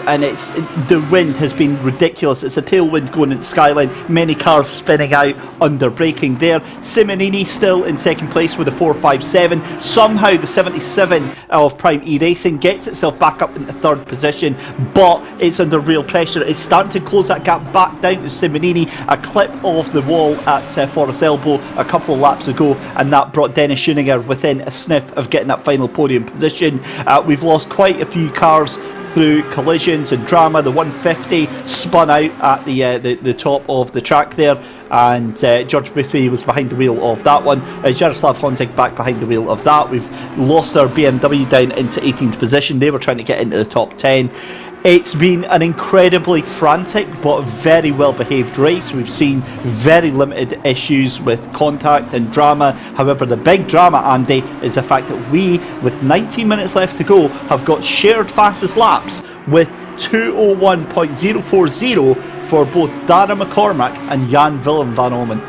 and the wind has been ridiculous. It's a tailwind going into Skyline, many cars spinning out under braking there. Simonini still in second place with a 4.57. Somehow the 77 of Prime E-Racing gets itself back up into third position, but it's under real pressure. It's starting to close that gap back down to Simonini. A clip off the wall at Forest Elbow a couple of laps ago, and that brought Dennis Schoeninger within a sniff of getting that final podium position. We've lost quite a few cars through collisions and drama. The 150 spun out at the top of the track there, and George Boothby was behind the wheel of that one. Jaroslav Honzig back behind the wheel of that. We've lost our BMW down into 18th position. They were trying to get into the top 10. It's been an incredibly frantic but very well behaved race. We've seen very limited issues with contact and drama. However, the big drama, Andy, is the fact that we, with 19 minutes left to go, have got shared fastest laps with 201.040 for both Dara McCormack and Jan Willem van Ormen.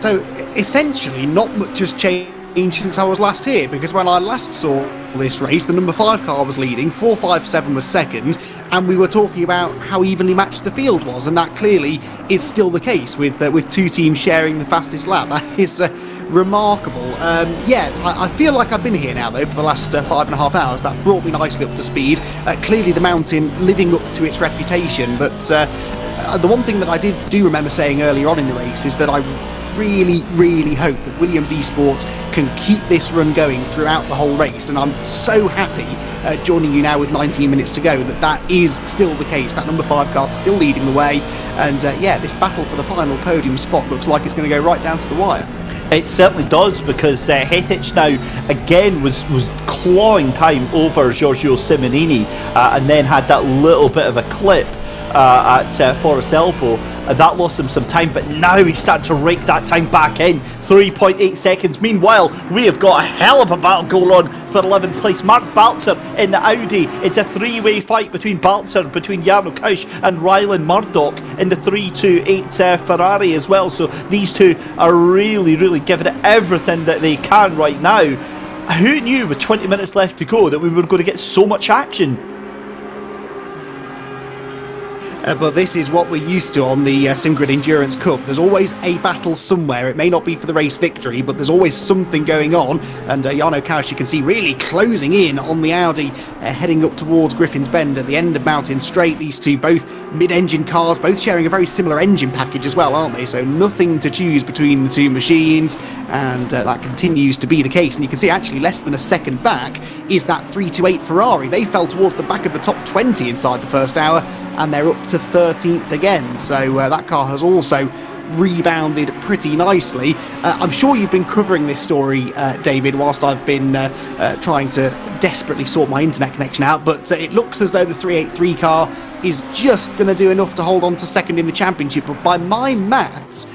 So essentially not much has changed since I was last here, because when I last saw this race, the number 5 car was leading, 4.57 was second, and we were talking about how evenly matched the field was, and that clearly is still the case with 2 teams sharing the fastest lap. That is remarkable. I feel like I've been here now though for the last 5.5 hours. That brought me nicely up to speed. Clearly the mountain living up to its reputation, but the one thing that I do remember saying earlier on in the race is that I really hope that Williams Esports can keep this run going throughout the whole race, and I'm so happy joining you now with 19 minutes to go that is still the case. That number 5 car still leading the way, and this battle for the final podium spot looks like it's going to go right down to the wire. It certainly does, because Hetich now again was clawing time over Giorgio Simonini, and then had that little bit of a clip at Forest Elbow. That lost him some time, but now he's starting to rake that time back in. 3.8 seconds. Meanwhile, we have got a hell of a battle going on for 11th place. Mark Balzer in the Audi. It's a 3-way fight between Balzer, between Jarno Kausch and Rylan Murdoch in the 328 Ferrari as well. So these two are really giving it everything that they can right now. Who knew with 20 minutes left to go that we were going to get so much action? But this is what we're used to on the SimGrid Endurance Cup. There's always a battle somewhere. It may not be for the race victory, but there's always something going on. And Jarno Kausch, you can see, really closing in on the Audi, heading up towards Griffin's Bend at the end of Mountain Straight. These two, both mid-engine cars, both sharing a very similar engine package as well, aren't they? So nothing to choose between the two machines, and that continues to be the case. And you can see, actually, less than a second back is that 328 Ferrari. They fell towards the back of the top 20 inside the first hour, and they're up to 13th again. So that car has also rebounded pretty nicely. I'm sure you've been covering this story, David, whilst I've been trying to desperately sort my internet connection out, but it looks as though the 383 car is just going to do enough to hold on to second in the championship, but by my maths,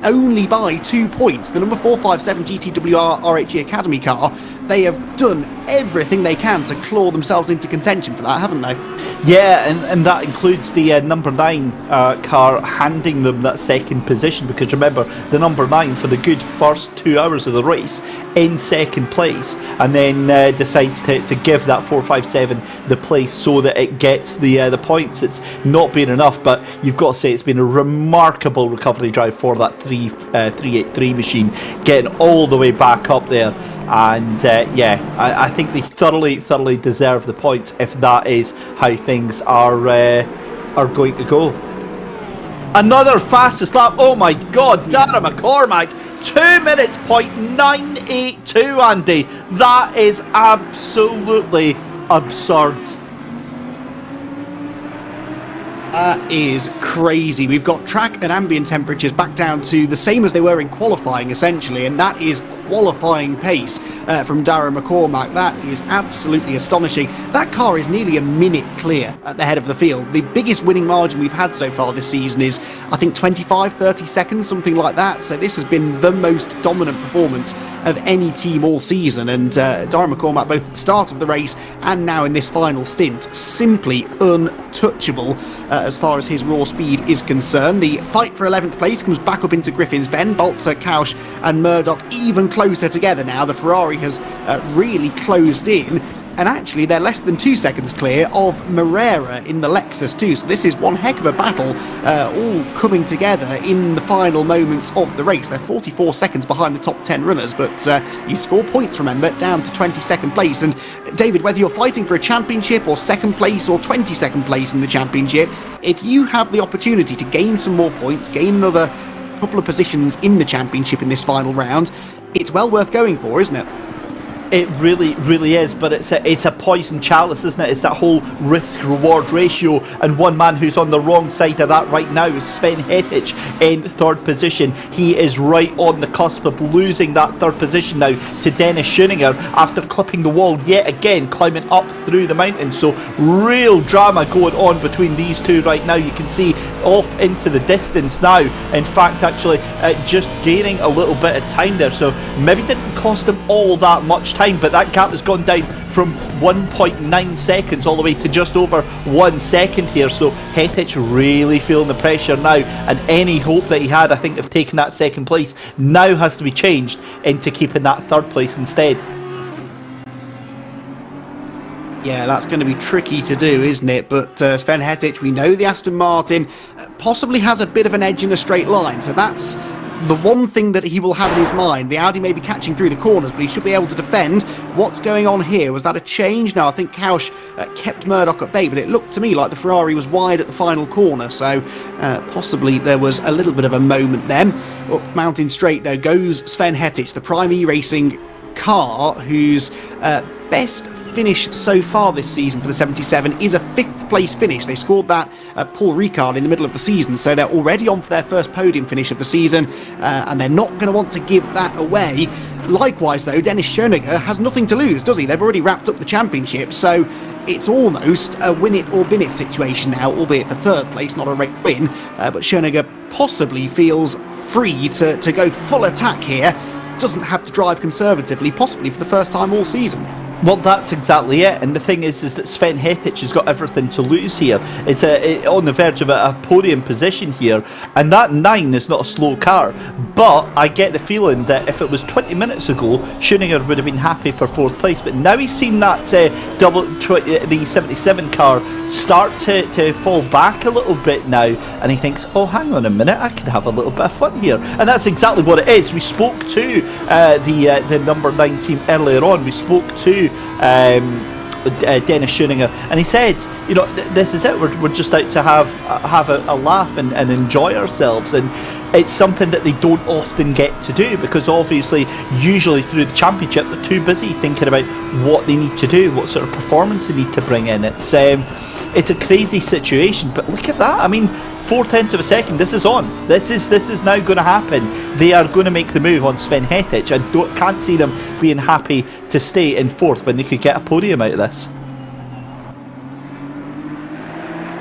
only by 2 points. The number 457 GTWR RHE Academy car, they have done everything they can to claw themselves into contention for that, haven't they? Yeah, and that includes the number 9 car handing them that second position, because remember, the number 9 for the good first 2 hours of the race in second place, and then decides to give that 457 the place so that it gets the points. It's not been enough, but you've got to say it's been a remarkable recovery drive for that 383 machine, getting all the way back up there. And I think they thoroughly deserve the points if that is how things are going to go. Another fastest lap. Oh my God, Darragh McCormack, 2 minutes .982, Andy. That is absolutely absurd. That is crazy. We've got track and ambient temperatures back down to the same as they were in qualifying, essentially, and that is qualifying pace from Darragh McCormack. That is absolutely astonishing. That car is nearly a minute clear at the head of the field. The biggest winning margin we've had so far this season is, I think, 25-30 seconds, something like that. So this has been the most dominant performance of any team all season, and Darragh McCormack, both at the start of the race and now in this final stint, simply untouchable as far as his raw speed is concerned. The fight for 11th place comes back up into Griffin's Bend. Balzer, Kausch and Murdoch even closer together now. The Ferrari has really closed in, and actually they're less than 2 seconds clear of Moreira in the Lexus too. So this is one heck of a battle, all coming together in the final moments of the race. They're 44 seconds behind the top 10 runners, but you score points, remember, down to 22nd place. And David, whether you're fighting for a championship or second place or 22nd place in the championship, if you have the opportunity to gain some more points, gain another couple of positions in the championship in this final round, it's well worth going for, isn't it? It really is, but it's a poison chalice, isn't it? It's that whole risk-reward ratio, and one man who's on the wrong side of that right now is Sven Hettich in third position. He is right on the cusp of losing that third position now to Dennis Schoeninger after clipping the wall yet again, climbing up through the mountain. So real drama going on between these two right now. You can see off into the distance now. In fact, actually, just gaining a little bit of time there. So maybe didn't cost him all that much time, but that gap has gone down from 1.9 seconds all the way to just over 1 second here. So Hettich really feeling the pressure now, and any hope that he had, I think, of taking that second place now has to be changed into keeping that third place instead. Yeah, that's going to be tricky to do, isn't it? But Sven Hettich, we know the Aston Martin possibly has a bit of an edge in a straight line, so that's the one thing that he will have in his mind. The Audi may be catching through the corners, but he should be able to defend. What's going on here? Was that a change? No, I think Kausch kept Murdoch at bay, but it looked to me like the Ferrari was wide at the final corner, so possibly there was a little bit of a moment then. Up Mountain Straight, though, goes Sven Hettich, the Prime E-Racing car, whose best finish so far this season for the 77 is a 5th place finish. They scored that at Paul Ricard in the middle of the season, so they're already on for their first podium finish of the season, and they're not going to want to give that away. Likewise, though, Dennis Schoeninger has nothing to lose, does he? They've already wrapped up the championship, so it's almost a win it or bin it situation now, albeit for third place, not a rate win, but Schoeninger possibly feels free to go full attack here. Doesn't have to drive conservatively, possibly for the first time all season. Well, that's exactly it, and the thing is that Sven Hettich has got everything to lose here. It's on the verge of a podium position here, and that 9 is not a slow car, but I get the feeling that if it was 20 minutes ago, Schoeninger would have been happy for 4th place, but now he's seen that the 77 car start to fall back a little bit now, and he thinks, oh, hang on a minute, I could have a little bit of fun here. And that's exactly what it is. We spoke to the number 9 team earlier on. We spoke to Dennis Schoeninger, and he said, this is it, we're just out to have a laugh and enjoy ourselves. And it's something that they don't often get to do, because obviously usually through the championship they're too busy thinking about what they need to do, what sort of performance they need to bring in. It's a crazy situation, but look at that. I mean, 0.4 of a second, this is on. This is now going to happen. They are going to make the move on Sven Hettich. I can't see them being happy to stay in fourth when they could get a podium out of this.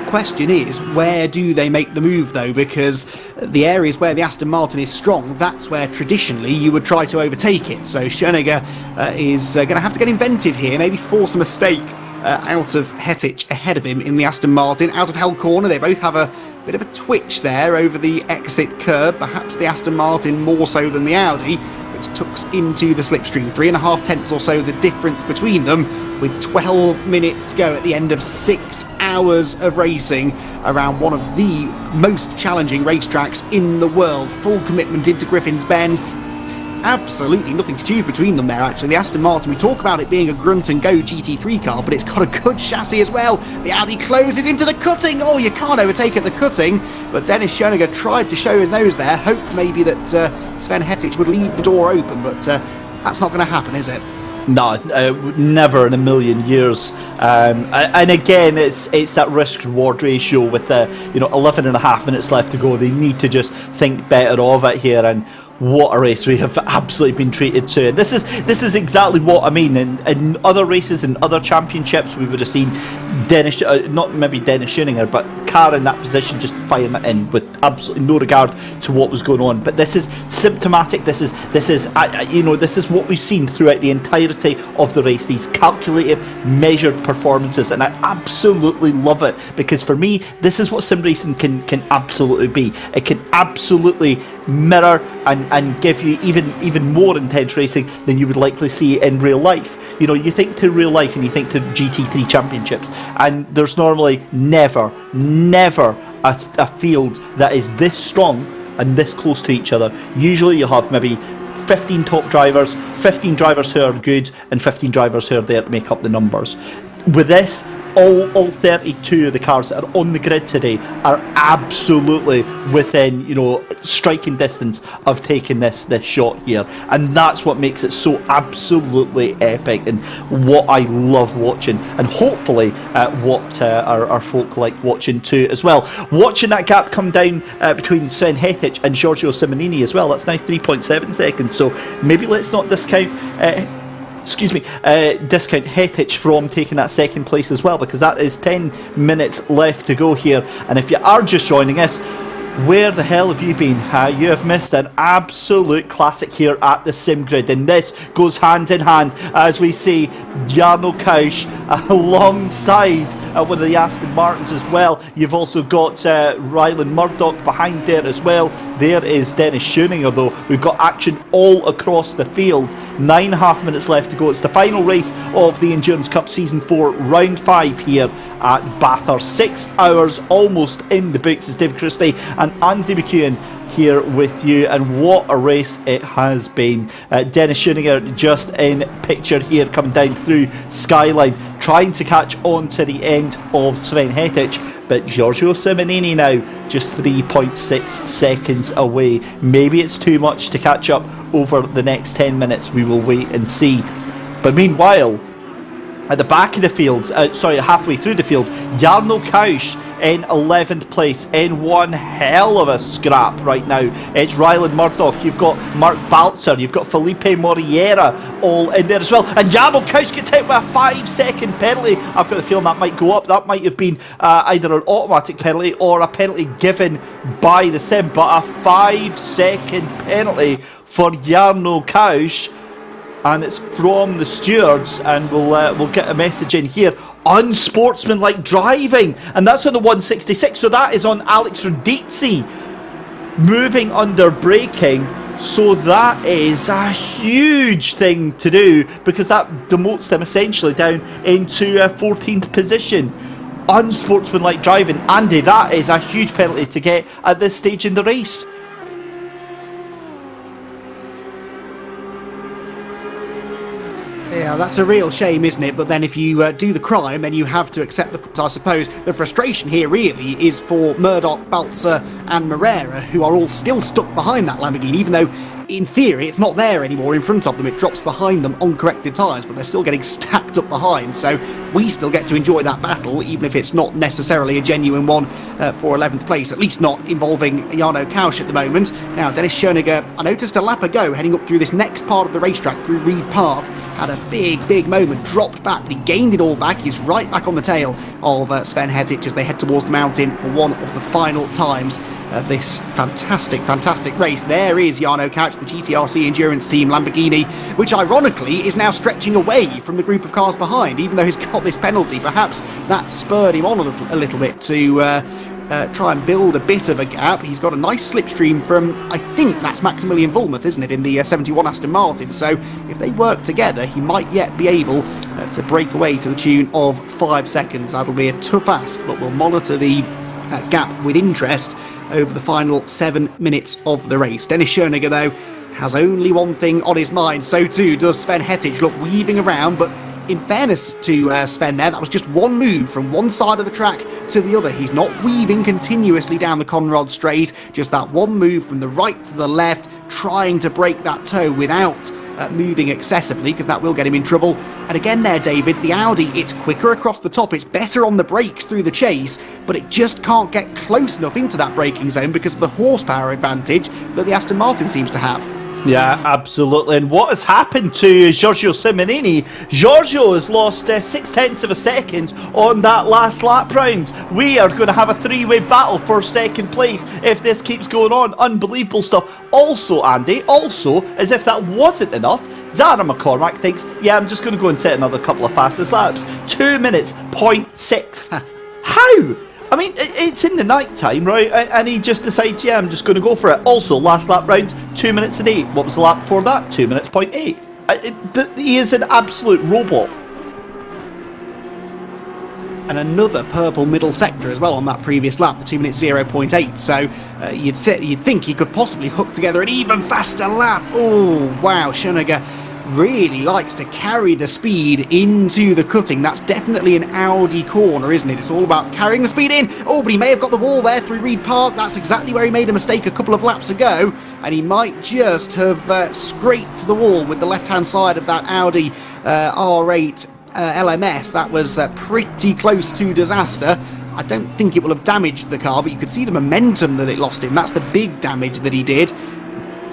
Question is, where do they make the move though? Because the areas where the Aston Martin is strong, that's where traditionally you would try to overtake it. So Schoeniger is going to have to get inventive here, maybe force a mistake out of Hettich ahead of him in the Aston Martin. Out of Hell Corner, they both have a bit of a twitch there over the exit curb, perhaps the Aston Martin more so than the Audi, which tucks into the slipstream. 3.5 tenths or so the difference between them, with 12 minutes to go at the end of 6 hours of racing around one of the most challenging racetracks in the world. Full commitment into Griffin's Bend. Absolutely nothing to choose between them there, actually. The Aston Martin, we talk about it being a grunt and go GT3 car, but it's got a good chassis as well. The Audi closes into the cutting. Oh, you can't overtake at the cutting, but Dennis Schoeniger tried to show his nose there, hoped maybe that Sven Hettich would leave the door open, but that's not going to happen, is it? No, never in a million years. And again, it's that risk-reward ratio with the 11.5 minutes left to go. They need to just think better of it here, and what a race we have absolutely been treated to. This is exactly what I mean. In other races, in other championships, we would have seen Dennis, not maybe Dennis Schoeniger, but car in that position just firing it in with absolutely no regard to what was going on. But this is symptomatic. This is what we've seen throughout the entirety of the race. These calculated, measured performances, and I absolutely love it, because for me, this is what sim racing can absolutely be. It can absolutely mirror and give you even more intense racing than you would likely see in real life. You think to real life and you think to GT3 championships, and there's normally never a field that is this strong and this close to each other. Usually you have maybe 15 top drivers, 15 drivers who are good, and 15 drivers who are there to make up the numbers. With this, all 32 of the cars that are on the grid today are absolutely within striking distance of taking this shot here, and that's what makes it so absolutely epic, and what I love watching, and hopefully what our folk like watching too as well. Watching that gap come down between Sven Hettich and Giorgio Simonini as well. That's now 3.7 seconds, so maybe let's not discount Hettich from taking that second place as well, because that is 10 minutes left to go here. And if you are just joining us, where the hell have you been? You have missed an absolute classic here at the SimGrid, and this goes hand in hand as we see Jarno Kausch alongside one of the Aston Martins as well. You've also got Ryland Murdoch behind there as well. There is Dennis Schoeniger though. We've got action all across the field. 9.5 minutes left to go. It's the final race of the Endurance Cup Season 4, Round 5 here at Bathurst. 6 hours almost in the books. It's David Christie and Andy McEwan here with you, and what a race it has been. Dennis Schoeniger just in picture here, coming down through Skyline, trying to catch on to the end of Sven Hettich, but Giorgio Simonini now just 3.6 seconds away. Maybe it's too much to catch up over the next 10 minutes. We will wait and see. But meanwhile, at the back of the field, halfway through the field, Jarno Kausch in 11th place in one hell of a scrap right now. It's Ryland Murdoch, you've got Mark Balzer, you've got Felipe Moriera all in there as well, and Jarno Kausch gets hit with a 5-second penalty. I've got a feeling that might go up. That might have been either an automatic penalty or a penalty given by the sim, but a 5-second penalty for Jarno Kausch. And it's from the stewards, and we'll get a message in here. Unsportsmanlike driving, and that's on the 166. So that is on Alex Radici, moving under braking. So that is a huge thing to do, because that demotes them essentially down into a 14th position. Unsportsmanlike driving, Andy, that is a huge penalty to get at this stage in the race. Yeah, Yeah, that's a real shame, isn't it? But then if you do the crime, then you have to accept the... I suppose the frustration here really is for Murdoch, Balzer and Moreira, who are all still stuck behind that Lamborghini, even though in theory it's not there anymore in front of them. It drops behind them on corrected tyres, but they're still getting stacked up behind. So we still get to enjoy that battle, even if it's not necessarily a genuine one for 11th place, at least not involving Jarno Kausch at the moment. Now, Dennis Schoeniger, I noticed a lap ago, heading up through this next part of the racetrack, through Reed Park, had a big moment, dropped back, but he gained it all back. He's right back on the tail of Sven Hettich as they head towards the mountain for one of the final times of this fantastic race. There is Jarno Kausch, the GTRC Endurance Team Lamborghini, which ironically is now stretching away from the group of cars behind, even though he's got this penalty. Perhaps that spurred him on a little bit to try and build a bit of a gap. He's got a nice slipstream from, I think that's Maximilian Vollmuth, isn't it, in the 71 Aston Martin. So if they work together, he might yet be able to break away to the tune of 5 seconds. That'll be a tough ask, but we'll monitor the gap with interest over the final 7 minutes of the race. Dennis Schoeniger, though, has only one thing on his mind. So too does Sven Hettich. Look, weaving around, but in fairness to Sven there, that was just one move from one side of the track to the other. He's not weaving continuously down the Conrad straight, just that one move from the right to the left, trying to break that toe without moving excessively, because that will get him in trouble. And again there, David, the Audi, it's quicker across the top, it's better on the brakes through the chase, but it just can't get close enough into that braking zone because of the horsepower advantage that the Aston Martin seems to have. Yeah, absolutely. And what has happened to Giorgio Simonini? Giorgio has lost 0.6 of a second on that last lap round. We are going to have a three-way battle for second place if this keeps going on. Unbelievable stuff. Also, Andy, as if that wasn't enough, Darren McCormack thinks, yeah, I'm just going to go and set another couple of fastest laps. 2 minutes, 0.6. How? I mean, it's in the night time, right? And he just decides, yeah, I'm just going to go for it. Also, last lap round, 2 minutes and 8. What was the lap before that? 2 minutes, 0.8. He is an absolute robot. And another purple middle sector as well on that previous lap, the 2 minutes 0.8. So you'd think he could possibly hook together an even faster lap. Oh, wow, Schoeniger really likes to carry the speed into the cutting. That's definitely an Audi corner, isn't it? It's all about carrying the speed in. Oh, but he may have got the wall there through Reed Park. That's exactly where he made a mistake a couple of laps ago, and he might just have scraped the wall with the left-hand side of that Audi R8 LMS. That was pretty close to disaster. I don't think it will have damaged the car, but you could see the momentum that it lost him. That's the big damage that he did.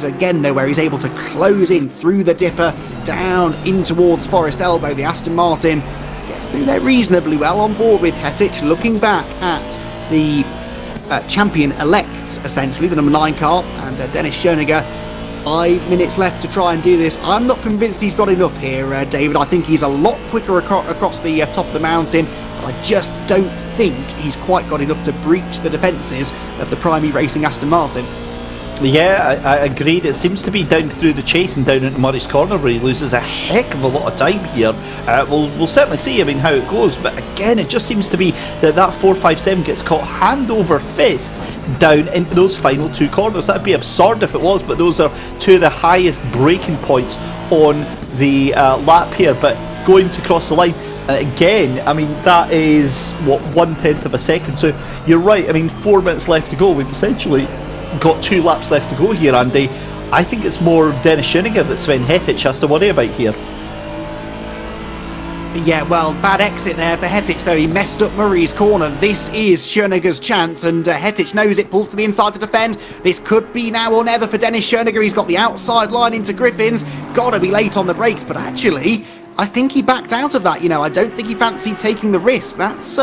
Again though, where he's able to close in through the dipper down in towards Forest Elbow. The Aston Martin gets through there reasonably well, on board with Hettich, looking back at the champion elects, essentially the number 9 car, and Dennis Schoeniger. 5 minutes left to try and do this. I'm not convinced he's got enough here, David. I think he's a lot quicker across the top of the mountain, but I just don't think he's quite got enough to breach the defences of the Primary Racing Aston Martin. Yeah, I agreed. It seems to be down through the chase and down into Murray's Corner where he loses a heck of a lot of time here. We'll certainly see, how it goes, but again, it just seems to be that 457 gets caught hand over fist down into those final 2 corners. That'd be absurd if it was, but those are 2 of the highest braking points on the lap here. But going to cross the line, again, that is, 1/10 of a second. So you're right, 4 minutes left to go. We've essentially got 2 laps left to go here, Andy. I think it's more Dennis Schoeniger that Sven Hettich has to worry about here. Yeah, well, bad exit there for Hettich, though. He messed up Murray's Corner. This is Schoeniger's chance, and Hettich knows it, pulls to the inside to defend. This could be now or never for Dennis Schoeniger. He's got the outside line into Griffins. Gotta be late on the brakes, but actually, I think he backed out of that. I don't think he fancied taking the risk. That's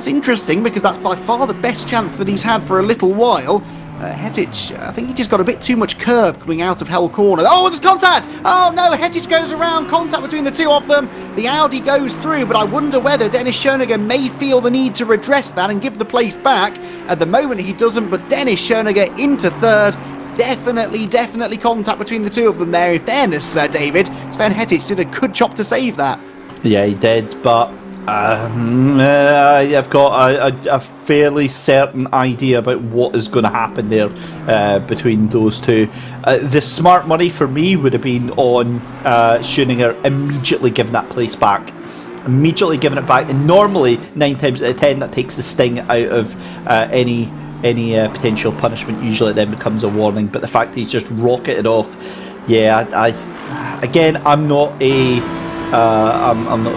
interesting, because that's by far the best chance that he's had for a little while. Hettich, I think he just got a bit too much curb coming out of Hell Corner. Oh, there's contact! Oh no, Hettich goes around, contact between the 2 of them. The Audi goes through, but I wonder whether Dennis Schoeniger may feel the need to redress that and give the place back. At the moment he doesn't, but Dennis Schoeniger into 3rd. Definitely contact between the 2 of them there. In fairness, David, Sven Hettich did a good job to save that. Yeah, he did, but I've got a fairly certain idea about what is going to happen there between those two. The smart money for me would have been on Schoeninger immediately giving that place back. Immediately giving it back. And normally, 9 times out of 10, that takes the sting out of any potential punishment. Usually it then becomes a warning. But the fact he's just rocketed off, yeah, I'm not a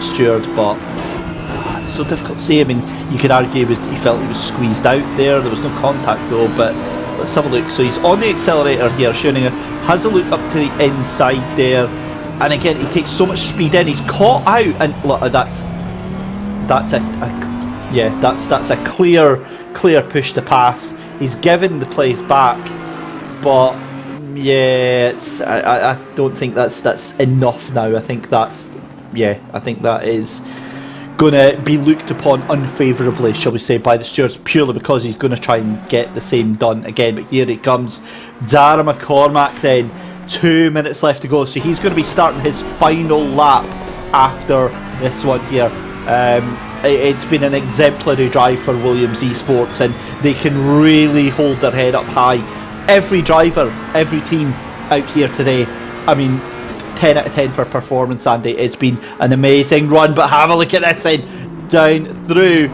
steward, but it's so difficult to say. I mean, you could argue he felt he was squeezed out there. There was no contact though, but let's have a look. So he's on the accelerator here. Schoeninger has a look up to the inside there, and again he takes so much speed in. He's caught out, and look, that's a clear push to pass. He's given the place back, but yeah, I don't think that's enough now. I think that is going to be looked upon unfavourably, shall we say, by the stewards, purely because he's going to try and get the same done again. But here it comes. Dara McCormack then, 2 minutes left to go, so he's going to be starting his final lap after this one here. It's been an exemplary drive for Williams Esports, and they can really hold their head up high. Every driver, every team out here today, I mean, 10 out of 10 for performance, Andy. It's been an amazing run, but have a look at this then, down through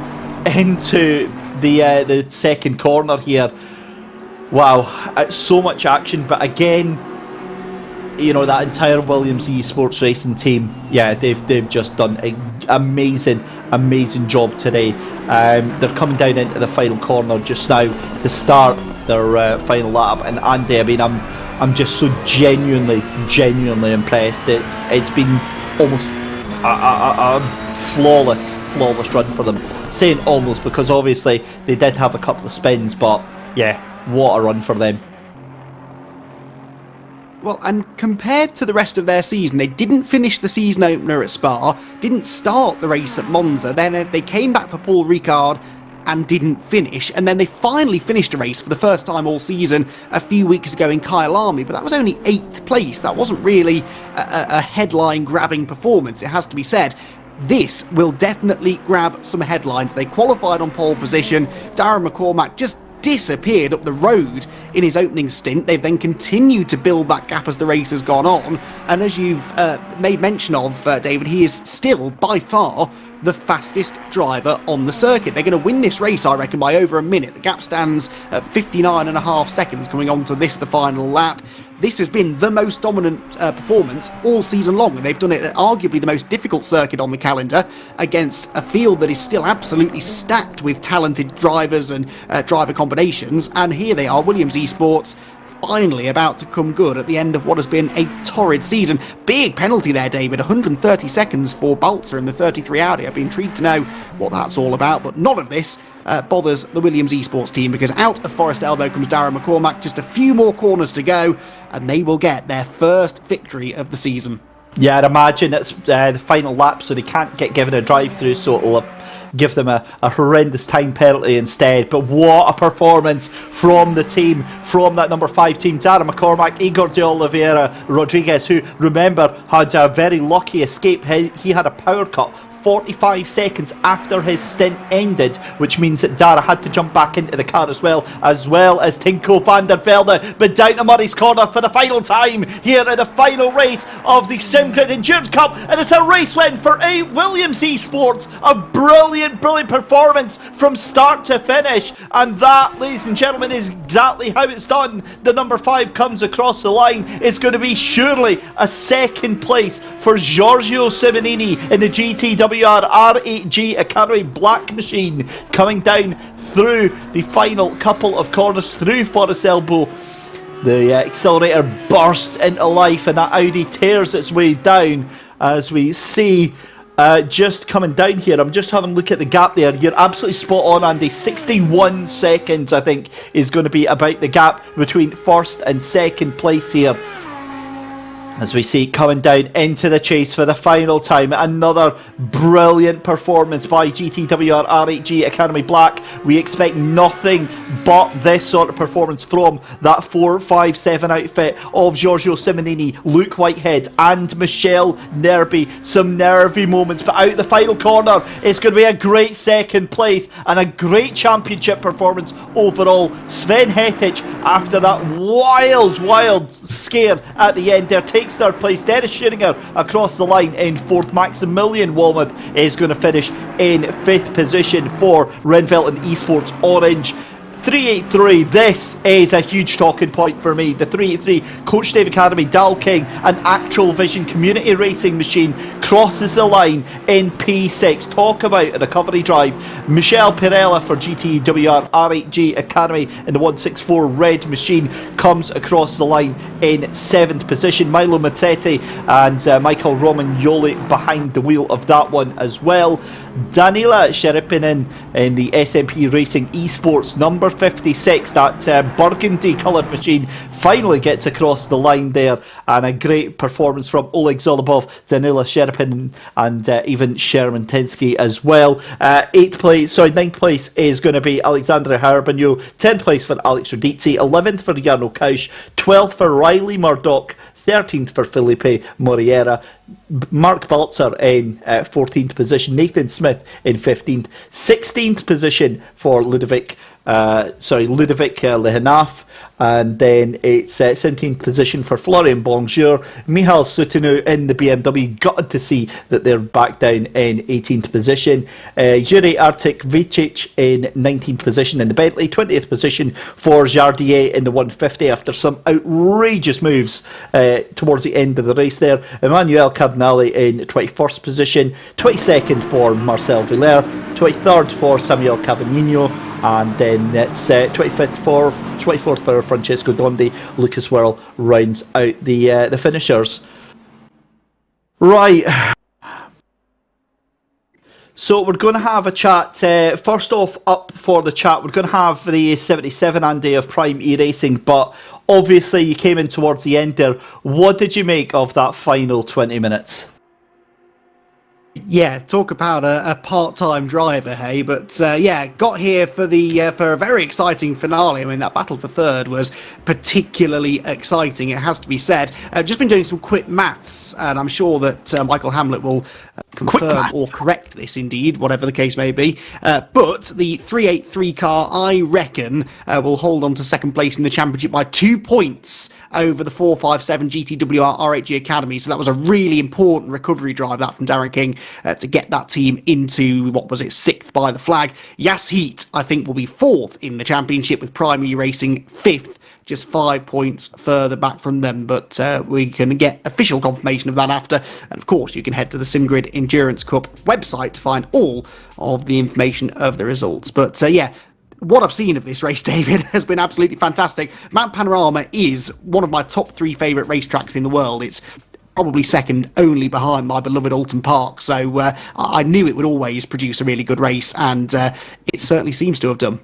into the second corner here. Wow, so much action, but again, you know, that entire Williams Esports racing team, yeah, they've just done an amazing job today. They're coming down into the final corner just now to start their final lap, and Andy, I mean, I'm just so genuinely impressed. It's been almost a flawless run for them. Saying almost because obviously they did have a couple of spins, but yeah, what a run for them. Well, and compared to the rest of their season, they didn't finish the season opener at Spa, didn't start the race at Monza, then they came back for Paul Ricard and didn't finish, and then they finally finished a race for the first time all season a few weeks ago in Kyalami, but that was only 8th place. That wasn't really a headline-grabbing performance, it has to be said. This will definitely grab some headlines. They qualified on pole position. Darren McCormack just disappeared up the road in his opening stint. They've then continued to build that gap as the race has gone on, and as you've made mention of, David, he is still by far the fastest driver on the circuit. They're going to win this race, I reckon, by over a minute. The gap stands at 59.5 seconds coming on to the final lap. This has been the most dominant performance all season long, and they've done it at arguably the most difficult circuit on the calendar against a field that is still absolutely stacked with talented drivers and driver combinations. And here they are, Williams Esports, finally about to come good at the end of what has been a torrid season. Big penalty there, David, 130 seconds for Balzer in the 33 Audi. I've been intrigued to know what that's all about, but none of this bothers the Williams Esports team, because out of Forest Elbow comes Darren McCormack. Just a few more corners to go, and they will get their first victory of the season. Yeah, I'd imagine it's the final lap, so they can't get given a drive-through, so it'll give them a horrendous time penalty instead. But what a performance from the team, from that number 5 team. Darren McCormack, Igor de Oliveira Rodriguez, who, remember, had a very lucky escape. He had a power cut 45 seconds after his stint ended, which means that Dara had to jump back into the car as well as Tinko van der Velde, but down to Murray's corner for the final time here in the final race of the SimGrid Endurance Cup, and it's a race win for Williams Esports. A brilliant performance from start to finish, and that, ladies and gentlemen, is exactly how it's done. The number 5 comes across the line. It's going to be surely a second place for Giorgio Simonini in the GTWR R8G Academy Black Machine, coming down through the final couple of corners through Forest Elbow. The accelerator bursts into life, and that Audi tears its way down as we see just coming down here. I'm just having a look at the gap there. You're absolutely spot on, Andy. 61 seconds, I think, is going to be about the gap between first and second place here. as we see coming down into the chase for the final time. Another brilliant performance by GTWR RHG Academy Black. We expect nothing but this sort of performance from that 4-5-7 outfit of Giorgio Simonini, Luke Whitehead and Michelle Nerby. Some nervy moments, but out the final corner it's going to be a great second place and a great championship performance overall. Sven Hettich, after that wild scare at the end there, takes third place. Dennis Schuringer across the line in fourth. Maximilian Walmuth is going to finish in fifth position for Renvelt and Esports Orange. 383, this is a huge talking point for me. The 383 Coach Dave Academy, Dal King, an Actual Vision community racing machine, crosses the line in P6. Talk about a recovery drive. Michelle Pirella for GTWR RHG Academy in the 164 red machine comes across the line in 7th position. Milo Mazzetti and Michael Romagnoli behind the wheel of that one as well. Danila Sheripinen in the SMP Racing Esports number 56, that burgundy coloured machine, finally gets across the line there, and a great performance from Oleg Zolobov, Danila Sheripinen and even Sherman Tensky as well. 9th place is going to be Alexandra Harbigno, 10th place for Alex Radici, 11th for Jarno Kausch, 12th for Riley Murdoch, 13th for Felipe Moriera, Mark Baltzer in 14th position, Nathan Smith in 15th, 16th position for Ludovic Lehenaf, and then it's 17th position for Florian Bonjour. Michal Sutinu in the BMW, gutted to see that they're back down in 18th position. Yuri Artik-Vicic in 19th position in the Bentley, 20th position for Jardier in the 150 after some outrageous moves towards the end of the race there. Emmanuel Cardinali in 21st position, 22nd for Marcel Villers, 23rd for Samuel Cavagnino, and then it's 24th for Francesco Dondi. Lucas Whirl rounds out the finishers. Right. So we're going to have a chat. First off, up for the chat, we're going to have the 77 Andy of Prime E-Racing, but obviously you came in towards the end there. What did you make of that final 20 minutes? Yeah, talk about a part-time driver, hey? But got here for a very exciting finale. I mean, that battle for third was particularly exciting, it has to be said. I've just been doing some quick maths, and I'm sure that Michael Hamlet will confirm or correct this, indeed, whatever the case may be. But the 383 car, I reckon, will hold on to second place in the championship by 2 points over the 457 GTWR RHG Academy. So that was a really important recovery drive, that from Darren King, to get that team into, 6th by the flag. Yas Heat, I think, will be 4th in the championship, with Primary Racing 5th, just 5 points further back from them, but we can get official confirmation of that after. And of course, you can head to the SimGrid Endurance Cup website to find all of the information of the results. But what I've seen of this race, David, has been absolutely fantastic. Mount Panorama is one of my top 3 favourite racetracks in the world. It's probably second only behind my beloved Alton Park, so I knew it would always produce a really good race, and it certainly seems to have done.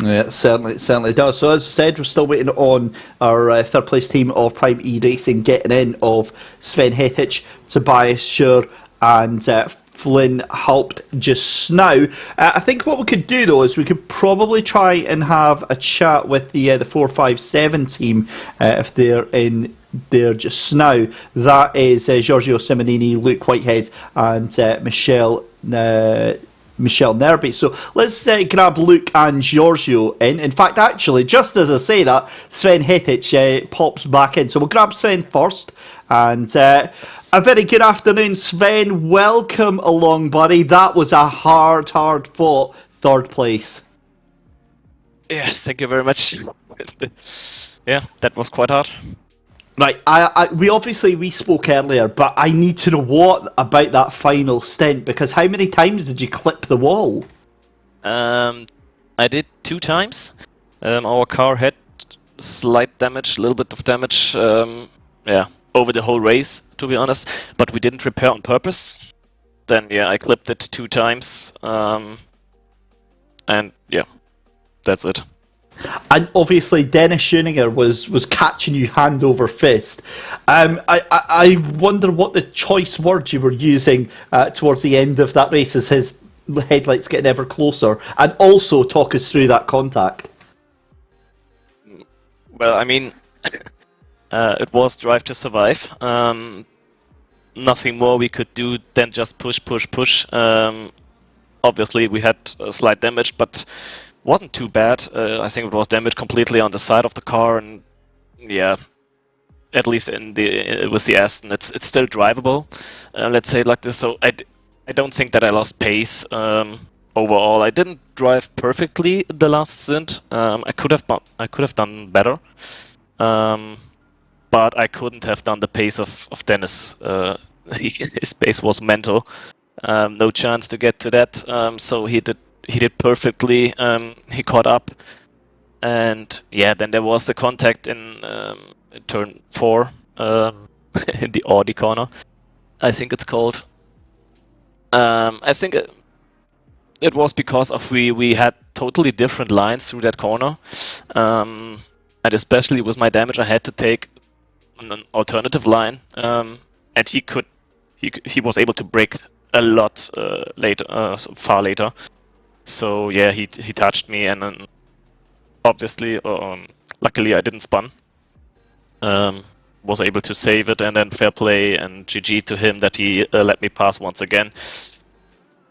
Yeah, it certainly does. So as I said, we're still waiting on our third place team of Prime E-Racing getting in, of Sven Hettich, Tobias Schur and Flynn Haupt just now. I think what we could do though is we could probably try and have a chat with the 457 team if they're in there just now. That is Giorgio Simonini, Luke Whitehead and Michelle Nerby. So let's grab Luke and Giorgio in. In fact, actually, just as I say that, Sven Hettich pops back in. So we'll grab Sven first. And a very good afternoon, Sven. Welcome along, buddy. That was a hard fought third place. Yeah, thank you very much. Yeah, that was quite hard. Right, we spoke earlier, but I need to know what about that final stint, because how many times did you clip the wall? I did 2 times. Our car had slight damage, a little bit of damage, over the whole race, to be honest, but we didn't repair on purpose. Then, I clipped it 2 times, and that's it. And obviously, Dennis Schoeninger was catching you hand over fist. I wonder what the choice words you were using towards the end of that race as his headlights getting ever closer, and also talk us through that contact. Well, I mean, it was drive to survive. Nothing more we could do than just push. Obviously, we had slight damage, but wasn't too bad. I think it was damage completely on the side of the car, and yeah, at least with the Aston, it's still drivable. Let's say it like this. So I don't think that I lost pace. Overall, I didn't drive perfectly the last stint. I could have done better, but I couldn't have done the pace of Dennis. His pace was mental. No chance to get to that. So he did perfectly. He caught up, and yeah, then there was the contact in turn 4 in the Audi corner, I think it's called. I think it was because of we had totally different lines through that corner, and especially with my damage, I had to take an alternative line, and he was able to brake a lot far later. So yeah, he touched me, and then obviously, luckily I didn't spun. Was able to save it, and then fair play and GG to him that he let me pass once again.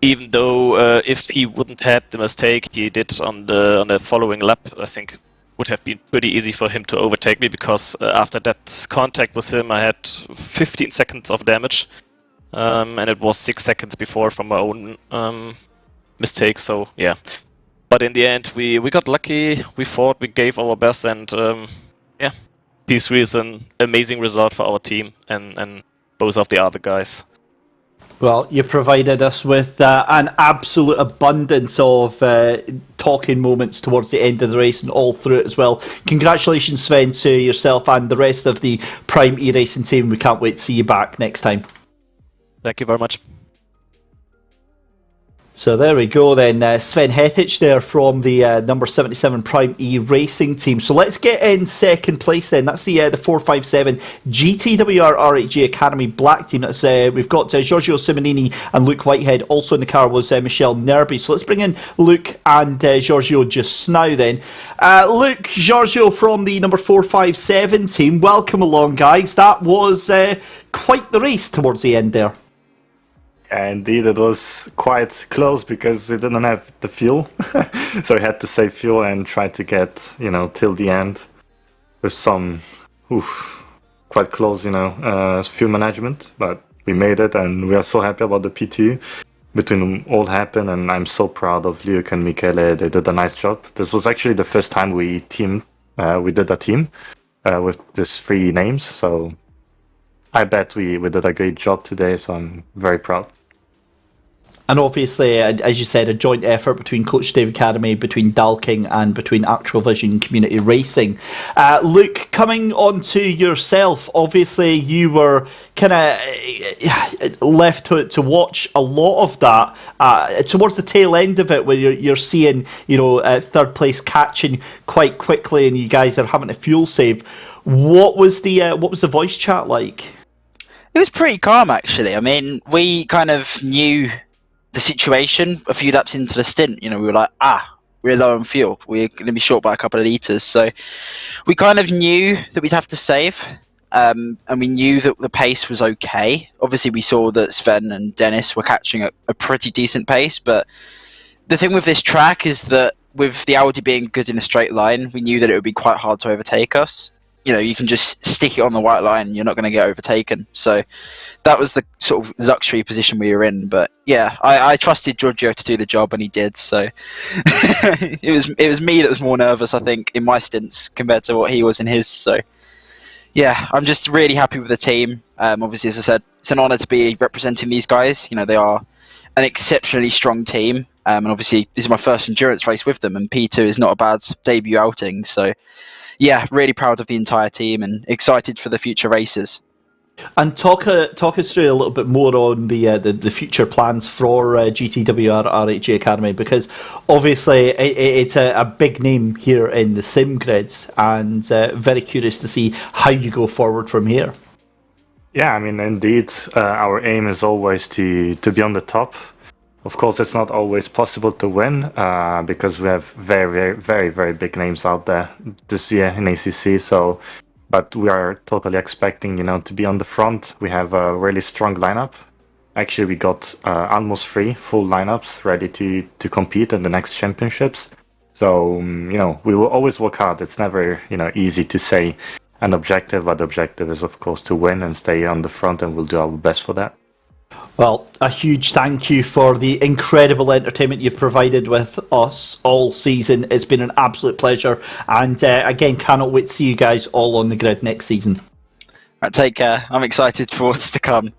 Even though if he wouldn't had the mistake he did on the following lap, I think would have been pretty easy for him to overtake me, because after that contact with him I had 15 seconds of damage, and it was 6 seconds before from my own mistake. So yeah, but in the end we got lucky. We fought, we gave our best, and yeah, P3 is an amazing result for our team and both of the other guys. Well, you provided us with an absolute abundance of talking moments towards the end of the race and all through it as well. Congratulations, Sven, to yourself and the rest of the Prime E-Racing team. We can't wait to see you back next time. Thank you very much. So there we go then, Sven Hetich there from the number 77 Prime E Racing team. So let's get in second place then. That's the 457 GTWR RHG Academy Black team. That's we've got Giorgio Simonini and Luke Whitehead. Also in the car was Michelle Nerby. So let's bring in Luke and Giorgio just now then. Luke, Giorgio from the number 457 team. Welcome along, guys. That was quite the race towards the end there. Indeed, it was quite close because we didn't have the fuel, so we had to save fuel and try to get, till the end with some, quite close, fuel management. But we made it, and we are so happy about the P2 between them all happened, and I'm so proud of Luke and Michele. They did a nice job. This was actually the first time we teamed. We did a team with these 3 names, so I bet we did a great job today. So I'm very proud. And obviously, as you said, a joint effort between Coach Dave Academy, between Dalking and between Actual Vision Community Racing. Luke, coming on to yourself, obviously you were kind of left to watch a lot of that towards the tail end of it, where you're seeing third place catching quite quickly, and you guys are having a fuel save. What was the voice chat like? It was pretty calm, actually. I mean, we kind of knew the situation a few laps into the stint. We were like, we're low on fuel. We're going to be short by a couple of litres. So we kind of knew that we'd have to save, and we knew that the pace was okay. Obviously, we saw that Sven and Dennis were catching a pretty decent pace, but the thing with this track is that with the Audi being good in a straight line, we knew that it would be quite hard to overtake us. You can just stick it on the white line and you're not going to get overtaken. So that was the sort of luxury position we were in. But yeah, I trusted Giorgio to do the job, and he did. So it was me that was more nervous, I think, in my stints compared to what he was in his. So yeah, I'm just really happy with the team. Obviously, as I said, it's an honour to be representing these guys. They are an exceptionally strong team. And obviously, this is my first endurance race with them, and P2 is not a bad debut outing. So yeah, really proud of the entire team and excited for the future races. And talk us through a little bit more on the future plans for GTWR RHA Academy, because obviously it's a big name here in the SimGrids, and very curious to see how you go forward from here. Yeah, I mean, indeed, our aim is always to be on the top. Of course, it's not always possible to win because we have very, very, very big names out there this year in ACC. But we are totally expecting, to be on the front. We have a really strong lineup. Actually, we got almost 3 full lineups ready to compete in the next championships. So, we will always work hard. It's never, easy to say an objective, but the objective is, of course, to win and stay on the front, and we'll do our best for that. Well, a huge thank you for the incredible entertainment you've provided with us all season. It's been an absolute pleasure, and again, cannot wait to see you guys all on the grid next season. Right, take care. I'm excited for what's to come.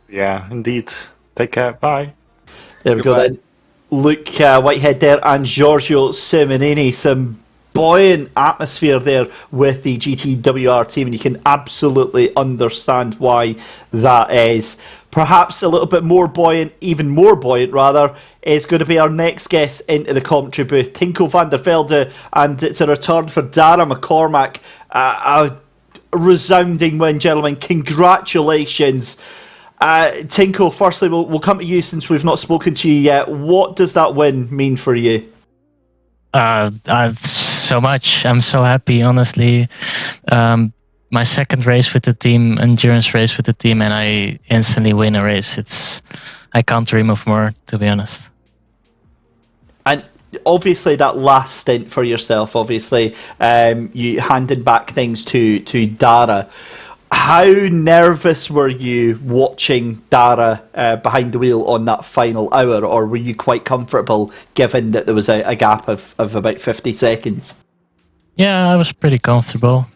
Yeah, indeed. Take care. Bye. There we go then. Luke Whitehead there and Giorgio Simonini. Some buoyant atmosphere there with the GTWR team, and you can absolutely understand why that is. Perhaps a little bit more buoyant, even more buoyant rather, is going to be our next guest into the commentary booth, Tinko van der Velde, and it's a return for Dara McCormack. A resounding win, gentlemen. Congratulations. Tinko, firstly, we'll come to you since we've not spoken to you yet. What does that win mean for you? So much. I'm so happy, honestly. My second race with the team, endurance race with the team, and I instantly win a race. I can't dream of more, to be honest. And obviously that last stint for yourself, obviously, you handed back things to Dara. How nervous were you watching Dara behind the wheel on that final hour, or were you quite comfortable given that there was a gap of about 50 seconds? Yeah, I was pretty comfortable.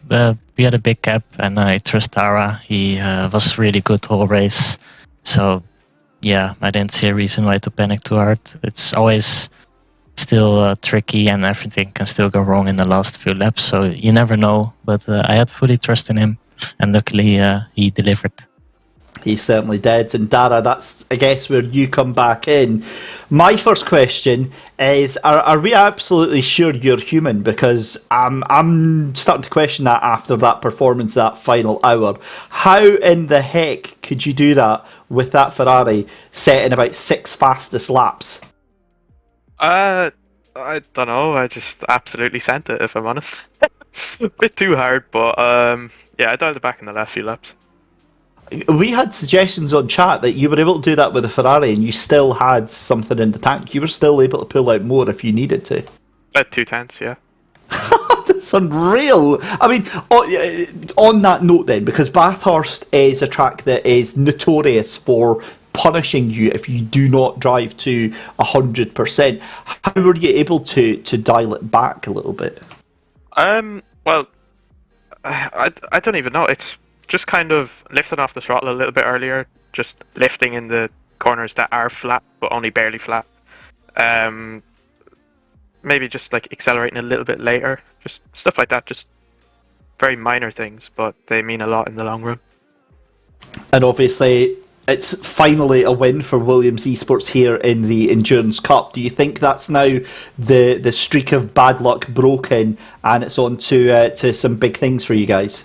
We had a big gap, and I trust Dara. He was really good the whole race. So, yeah, I didn't see a reason why to panic too hard. It's always still tricky, and everything can still go wrong in the last few laps. So you never know, but I had fully trust in him. And luckily, he delivered. He certainly did. And Dara, that's, I guess, where you come back in. My first question is, are we absolutely sure you're human? Because I'm starting to question that after that performance, that final hour. How in the heck could you do that with that Ferrari setting about 6 fastest laps? I don't know. I just absolutely sent it, if I'm honest. A bit too hard, but yeah, I dialed it back in the last few laps. We had suggestions on chat that you were able to do that with a Ferrari and you still had something in the tank. You were still able to pull out more if you needed to. About 2/10, yeah. That's unreal. I mean, on that note then, because Bathurst is a track that is notorious for punishing you if you do not drive to 100%. How were you able to dial it back a little bit? Well, I don't even know. It's just kind of lifting off the throttle a little bit earlier, just lifting in the corners that are flat, but only barely flat. Maybe just like accelerating a little bit later, just stuff like that, just very minor things, but they mean a lot in the long run. And obviously, it's finally a win for Williams Esports here in the Endurance Cup. Do you think that's now the streak of bad luck broken and it's on to some big things for you guys?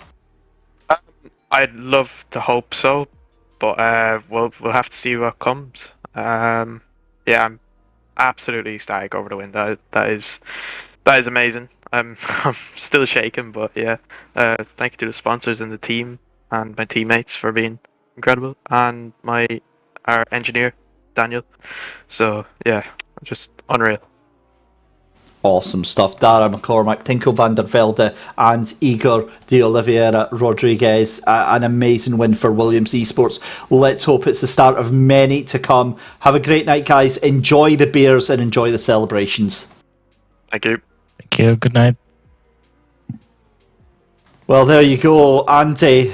I'd love to hope so, but we'll have to see what comes. Yeah, I'm absolutely ecstatic over the win. That is amazing. I'm still shaking, but yeah. Thank you to the sponsors and the team and my teammates for being incredible, and our engineer Daniel. So yeah, just unreal. Awesome stuff. Dara McCormack, Tinko van der Velde and Igor de Oliveira Rodriguez. An amazing win for Williams Esports. Let's hope it's the start of many to come. Have a great night, guys. Enjoy the beers and enjoy the celebrations. Thank you. Thank you. Good night. Well, there you go, Andy.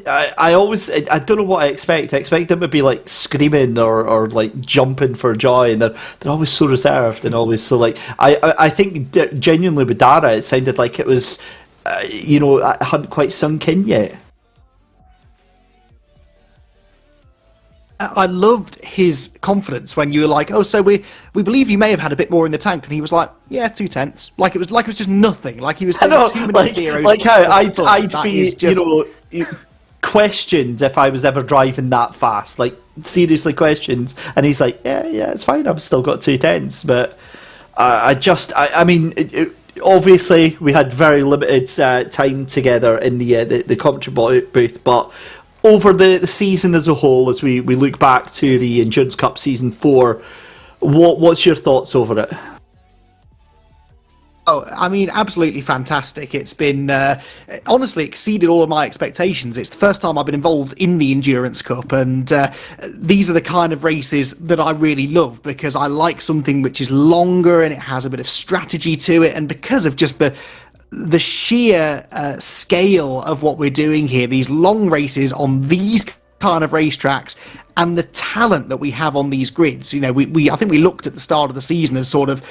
I don't know what I expect. I expect them to be like screaming or like jumping for joy, and they're always so reserved and always so like. I think genuinely with Dara, it sounded like it was, it hadn't quite sunk in yet. I loved his confidence when you were like, "Oh, so we believe you may have had a bit more in the tank," and he was like, "Yeah, 2/10." Like it was just nothing. Like he was doing 2 minutes zeros. Like how I'd be, questioned if I was ever driving that fast. Like seriously questioned, and he's like, "Yeah, it's fine. I've still got 2/10s." But I mean. Obviously, we had very limited time together in the commentary booth, but over the season as a whole, as we look back to the Endurance Cup Season 4, what's your thoughts over it? Oh, I mean, absolutely fantastic. It's been, honestly, exceeded all of my expectations. It's the first time I've been involved in the Endurance Cup, and these are the kind of races that I really love, because I like something which is longer and it has a bit of strategy to it, and because of just the sheer scale of what we're doing here, these long races on these kind of racetracks, and the talent that we have on these grids. You know, I think we looked at the start of the season as sort of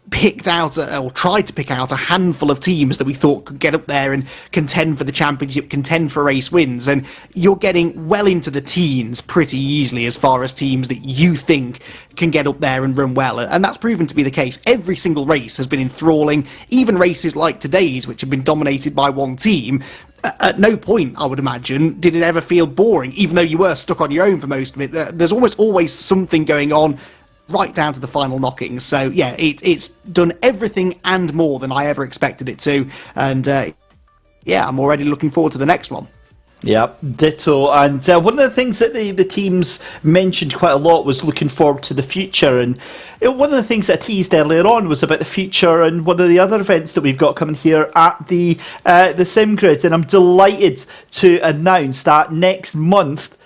picked out or tried to pick out a handful of teams that we thought could get up there and contend for the championship, contend for race wins, and you're getting well into the teens pretty easily as far as teams that you think can get up there and run well, and that's proven to be the case. Every single race has been enthralling, even races like today's, which have been dominated by one team. At no point, I would imagine, did it ever feel boring, even though you were stuck on your own for most of it. There's almost always something going on, right down to the final knockings. So, yeah, it's done everything and more than I ever expected it to. And, I'm already looking forward to the next one. Yeah, ditto. And one of the things that the teams mentioned quite a lot was looking forward to the future. And one of the things that I teased earlier on was about the future and one of the other events that we've got coming here at the SimGrid. And I'm delighted to announce that next month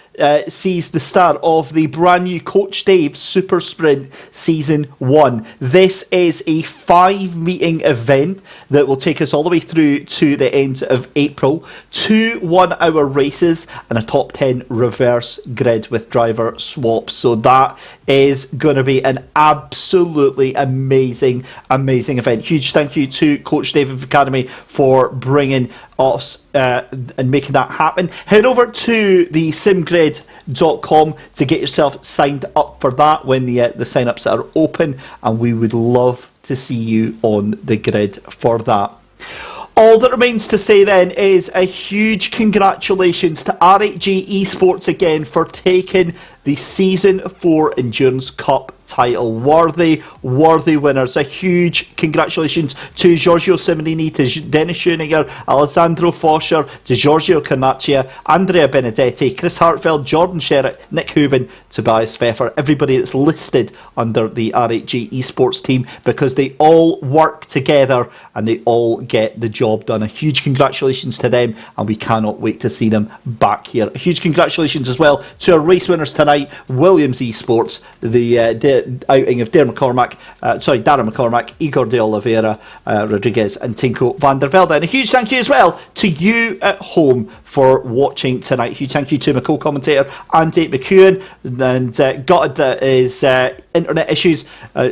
sees the start of the brand new Coach Dave Super Sprint Season 1. This is a 5-meeting event that will take us all the way through to the end of April. 2 one-hour races and a top 10 reverse grid with driver swaps. So that is going to be an absolutely amazing event. Huge thank you to Coach David Academy for bringing us and making that happen. Head over to the SimGrid.com to get yourself signed up for that when the sign-ups are open, and we would love to see you on the grid for that. All that remains to say then is a huge congratulations to RHG Esports again for taking the Season 4 Endurance Cup title. Worthy winners. A huge congratulations to Giorgio Simorini, to Dennis Schoeninger, Alessandro Foscher, to Giorgio Carnaccia, Andrea Benedetti, Chris Hartfeld, Jordan Sherritt, Nick Hubin, Tobias Pfeffer, everybody that's listed under the RHG Esports team, because they all work together and they all get the job done. A huge congratulations to them, and we cannot wait to see them back here. A huge congratulations as well to our race winners tonight, Williams Esports, the outing of Darren McCormack, Igor de Oliveira, Rodriguez and Tinko van der Velde. And a huge thank you as well to you at home for watching tonight. Huge thank you to my co-commentator Andy McEwan, and got his internet issues,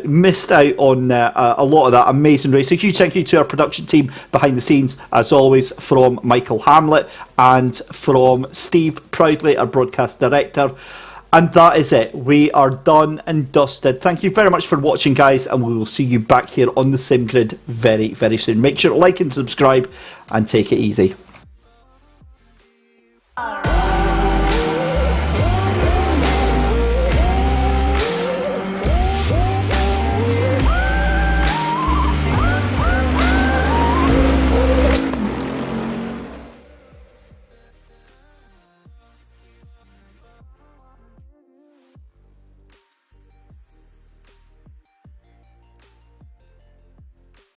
missed out on a lot of that amazing race. A huge thank you to our production team behind the scenes, as always, from Michael Hamlet and from Steve Proudley, our broadcast director. And that is it. We are done and dusted. Thank you very much for watching, guys, and we will see you back here on the SimGrid very, very soon. Make sure to like and subscribe, and take it easy.